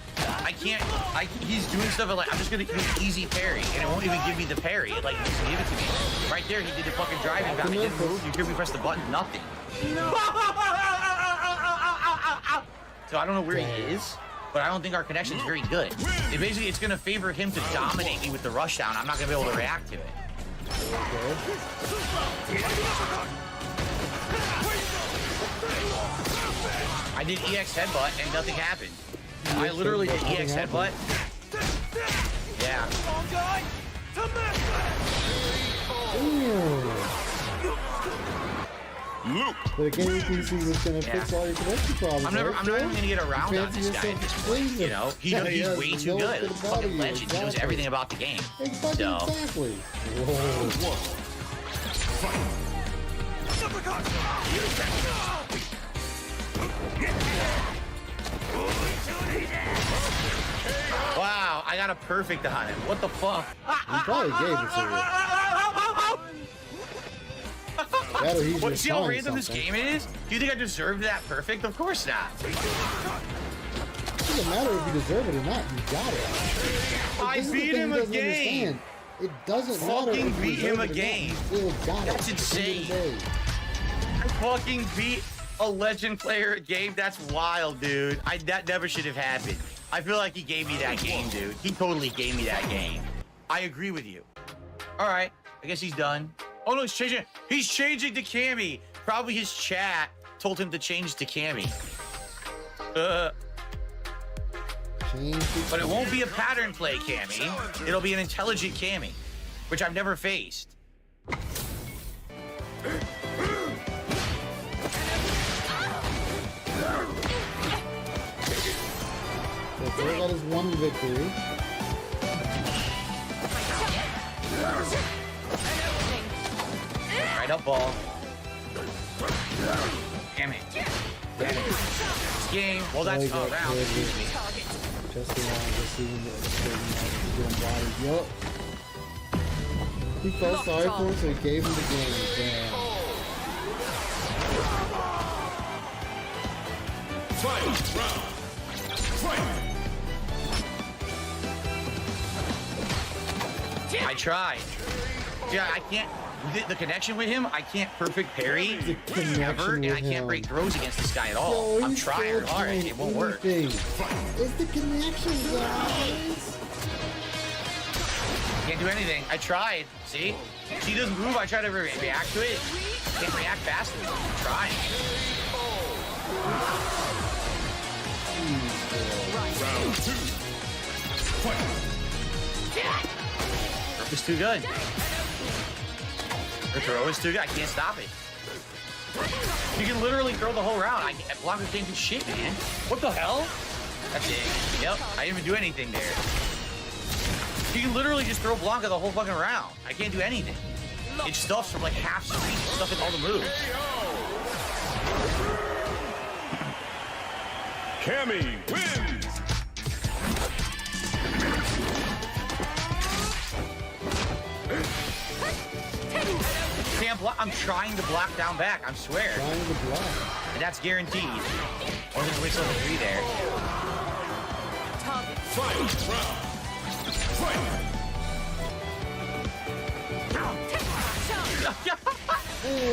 He's doing stuff like, I'm just gonna do an easy parry, and it won't even give me the parry. It like just give it to me. Right there, he did the fucking driving back. He didn't move. You hear me press the button, nothing. So I don't know where he is, but I don't think our connection's very good. It's gonna favor him to dominate me with the rush down. I'm not gonna be able to react to it. I did EX headbutt and nothing happened. I literally did EX headbutt. Yeah. Luke. But again, you think he was gonna fix all your connection problems. I'm not even gonna get around on this guy at this point. You know, he's way too good. He's a fucking legend. He knows everything about the game. Exactly. Whoa. Wow, I got a perfect on him. What the fuck? He probably gave it to you. What, see how random this game is? Do you think I deserved that perfect? Of course not. It doesn't matter if you deserve it or not. You got it. I beat him a game. It doesn't matter. Fucking beat him a game. That's insane. I fucking beat a legend player a game. That's wild, dude. That never should have happened. I feel like he gave me that game, dude. He totally gave me that game. I agree with you. All right, I guess he's done. Oh no, he's changing. He's changing to Cammy. Probably his chat told him to change to Cammy. But it won't be a pattern play Cammy. It'll be an intelligent Cammy, which I've never faced. So got his one victory. Right up ball. Damn it. Game. Well, that's a round. Excuse me. Just around to see when Yup. He felt sorry for him, so he gave him the game. Damn. Fight round. Fight. I tried. Yeah, I can't. The connection with him, I can't perfect parry ever, and I can't break throws against this guy at all. I'm trying hard. It won't work. It's the connection, guys. Can't do anything. I tried. See? She doesn't move. I try to react to it. Can't react fast enough. I'm trying. Round 2. Fight. It's too good. Her throw is too good. I can't stop it. You can literally throw the whole round. Blanca can't do shit, man. What the hell? That's it. Yep. I didn't even do anything there. You can literally just throw Blanca the whole fucking round. I can't do anything. It stuffs from like half speed. Stuff in all the moves. Cammy wins. Can't block. I'm trying to block down back. I swear. Trying to block. And that's guaranteed. Wasn't gonna waste level 3 there. Fight round. Fight.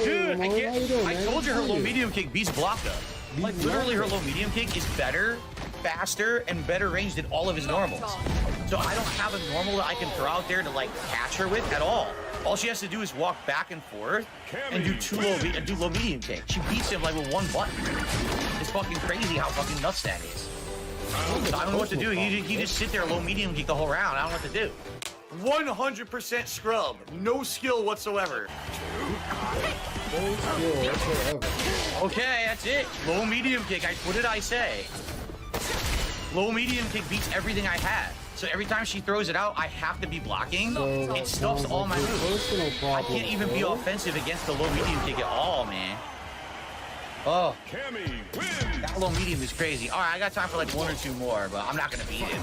Dude, I told you her low medium kick beats Blanca. Like literally her low medium kick is better, faster, and better range than all of his normals. So I don't have a normal that I can throw out there to like catch her with at all. All she has to do is walk back and forth and do low medium kick. She beats him like with one button. It's fucking crazy how fucking nuts that is. So I don't know what to do. He just sit there low medium kick the whole round. I don't know what to do. 100% scrub. No skill whatsoever. No skill whatsoever. Okay, that's it. Low medium kick. What did I say? Low medium kick beats everything I had. So every time she throws it out, I have to be blocking. So it stuffs all my moves. I can't even be offensive against the low medium kick at all, man. Oh, that low medium is crazy. All right, I got time for like 1 or 2 more, but I'm not gonna beat him.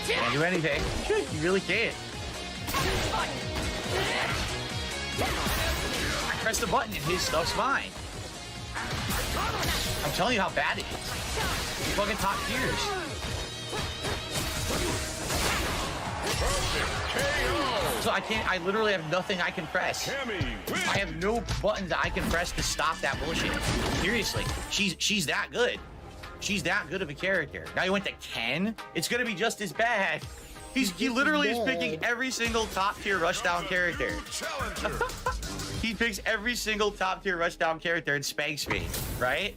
Can't do anything. You really can't. I press the button and his stuff's mine. I'm telling you how bad it is. It's fucking top tiers. So I literally have nothing I can press. I have no buttons that I can press to stop that bullshit. Seriously, she's that good. She's that good of a character. Now you went to Ken? It's gonna be just as bad. He literally is picking every single top tier rushdown character. He picks every single top tier rushdown character and spanks me, right?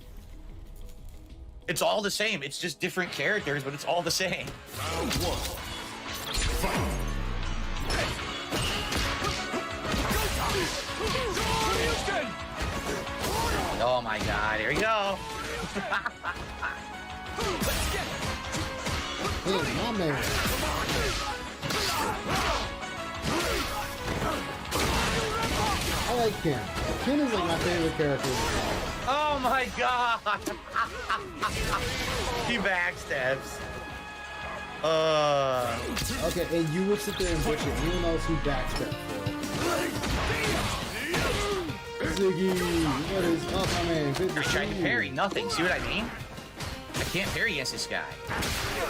It's all the same. It's just different characters, but it's all the same. Round 1. Fight. Oh my god, here we go. Hey, my man. I like Ken. Ken is like my favorite character. Oh my god. He backstabs. Okay, and you would sit there and push it. Anyone else who backstabs? Ziggy, what is up, my man? Good I tried to parry, nothing. See what I mean? I can't parry against this guy.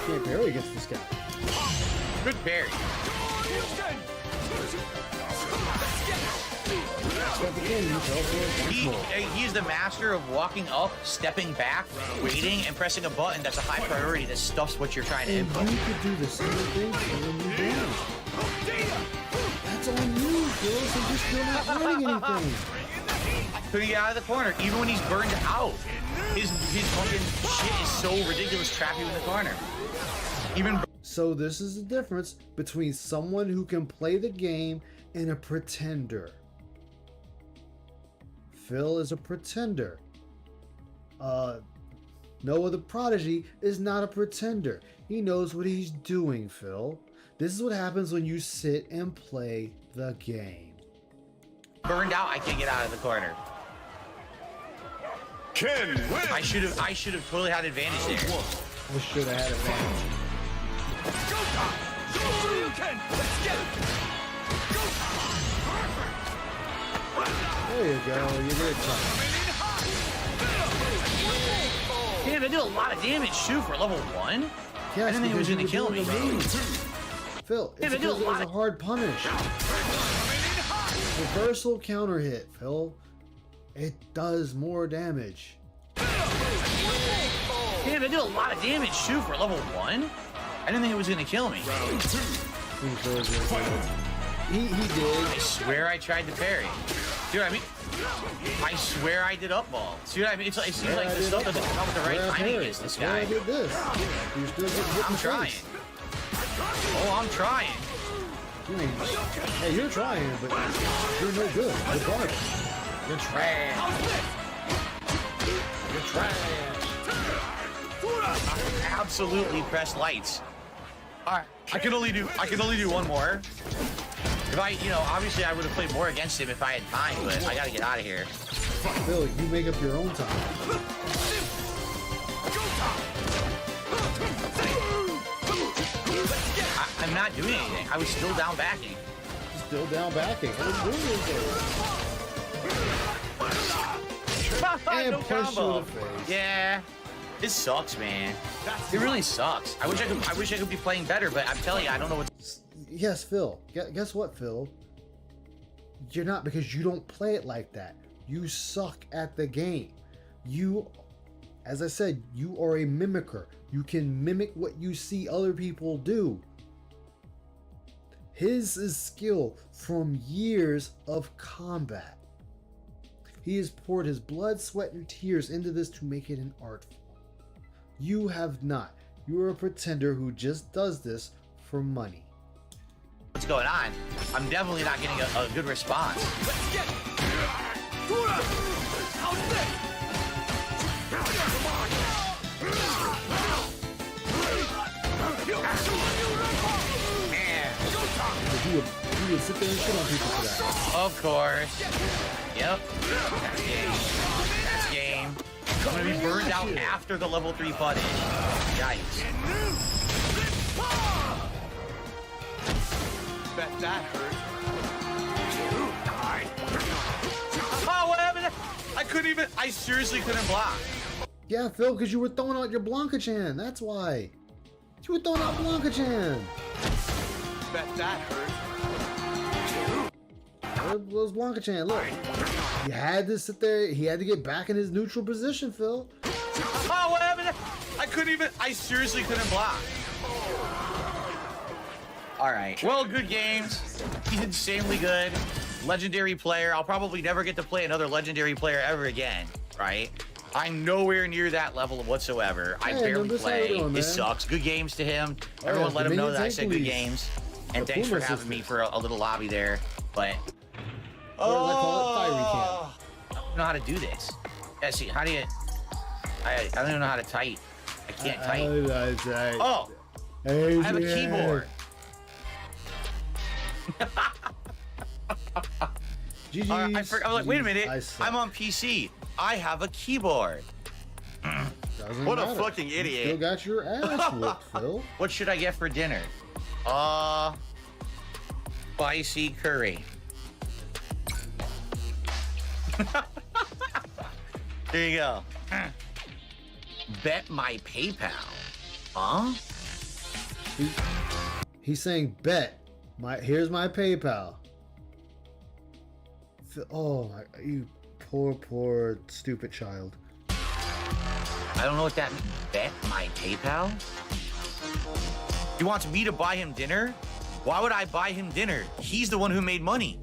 Can't parry against this guy. Good parry. He's the master of walking up, stepping back, waiting, and pressing a button that's a high priority that stuffs what you're trying to input. You could do the same thing when you down. That's on you, Phil, so you're still not running anything. Couldn't get out of the corner, even when he's burned out. His fucking shit is so ridiculous, trap you in the corner. So this is the difference between someone who can play the game and a pretender. Phil is a pretender. Noah the Prodigy is not a pretender. He knows what he's doing, Phil. This is what happens when you sit and play the game. Burned out, I can't get out of the corner. Ken wins. I should have totally had advantage there. I should have had advantage. There you go, you did something. Damn, they do a lot of damage too for level 1. Yes, I didn't think it was gonna kill me. Phil, it's because it was a hard punish. Reversal counter hit, Phil. It does more damage. Damn, they do a lot of damage too for level 1. I didn't think it was gonna kill me. He did. I swear I tried to parry. See what I mean? I swear I did up ball. See what I mean? It seems like the stuff doesn't come with the right timing against this guy. I did this. You're still getting hit. I'm trying. Oh, I'm trying. Hey, you're trying, but you're no good. You're garbage. You're trash. You're trash. Absolutely press lights. All right, I can only do one more. If I, obviously I would have played more against him if I had time, but I gotta get out of here. Phil, you make up your own time. I'm not doing anything. I was still down backing. Still down backing. I didn't do anything. And no punch you combo. in the face. Yeah. This sucks, man. It really sucks. I wish I could be playing better, but I'm telling you, I don't know what. Yes, Phil. Guess what, Phil? You're not, because you don't play it like that. You suck at the game. You, as I said, you are a mimicker. You can mimic what you see other people do. His is skill from years of combat. He has poured his blood, sweat, and tears into this to make it an art form. You have not. You are a pretender who just does this for money. What's going on? I'm definitely not getting a good response. Man. You would sit there and shit on people for that. Of course. Yep. That's game. That's game. I'm gonna be burned out after the level 3 footage. Yikes. Bet that hurt. Oh, what happened? I seriously couldn't block. Yeah, Phil, because you were throwing out your Blanca-chan. That's why. You were throwing out Blanca-chan. Bet that hurt. It was Blanca-chan. Look. You had to sit there. He had to get back in his neutral position, Phil. Oh, what happened? I seriously couldn't block. All right. Well, good games. He's insanely good. Legendary player. I'll probably never get to play another legendary player ever again, right? I'm nowhere near that level whatsoever. I barely play. This sucks. Good games to him. Everyone let him know that I said good games. And thanks for having me for a little lobby there. But I don't know how to do this. Yeah, see, how do you? I don't even know how to type. I can't type. Oh, I have a keyboard. I'm like, wait a minute. I'm on PC. I have a keyboard. What a fucking idiot. You still got your ass whooped, Phil. What should I get for dinner? Spicy curry. There you go. Bet my PayPal. Huh? He's saying bet. Here's my PayPal. Oh my, you poor stupid child. I don't know what that means. Bet my PayPal? He wants me to buy him dinner? Why would I buy him dinner? He's the one who made money.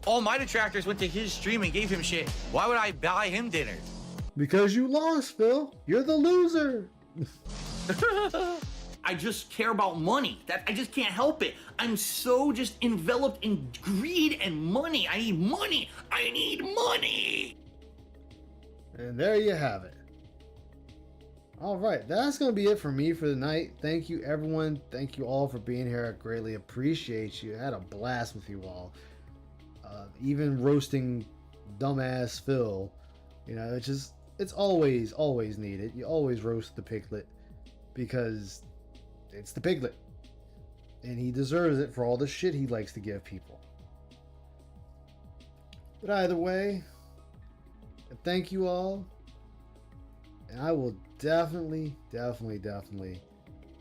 All my detractors went to his stream and gave him shit. Why would I buy him dinner? Because you lost, Phil. You're the loser. I just care about money. I just can't help it. I'm so just enveloped in greed and money. I need money. I need money. And there you have it. All right, that's going to be it for me for the night. Thank you, everyone. Thank you all for being here. I greatly appreciate you. I had a blast with you all. Even roasting dumbass Phil. You know, it's always needed. You always roast the piglet because it's the piglet. And he deserves it for all the shit he likes to give people. But either way, thank you all. And I will definitely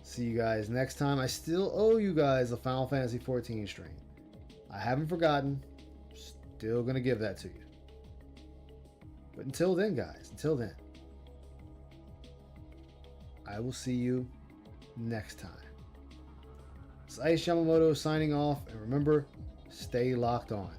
see you guys next time. I still owe you guys a Final Fantasy 14 stream. I haven't forgotten. Still gonna give that to you. But until then, guys, I will see you next time. It's Ice Yamamoto signing off, and remember, stay locked on.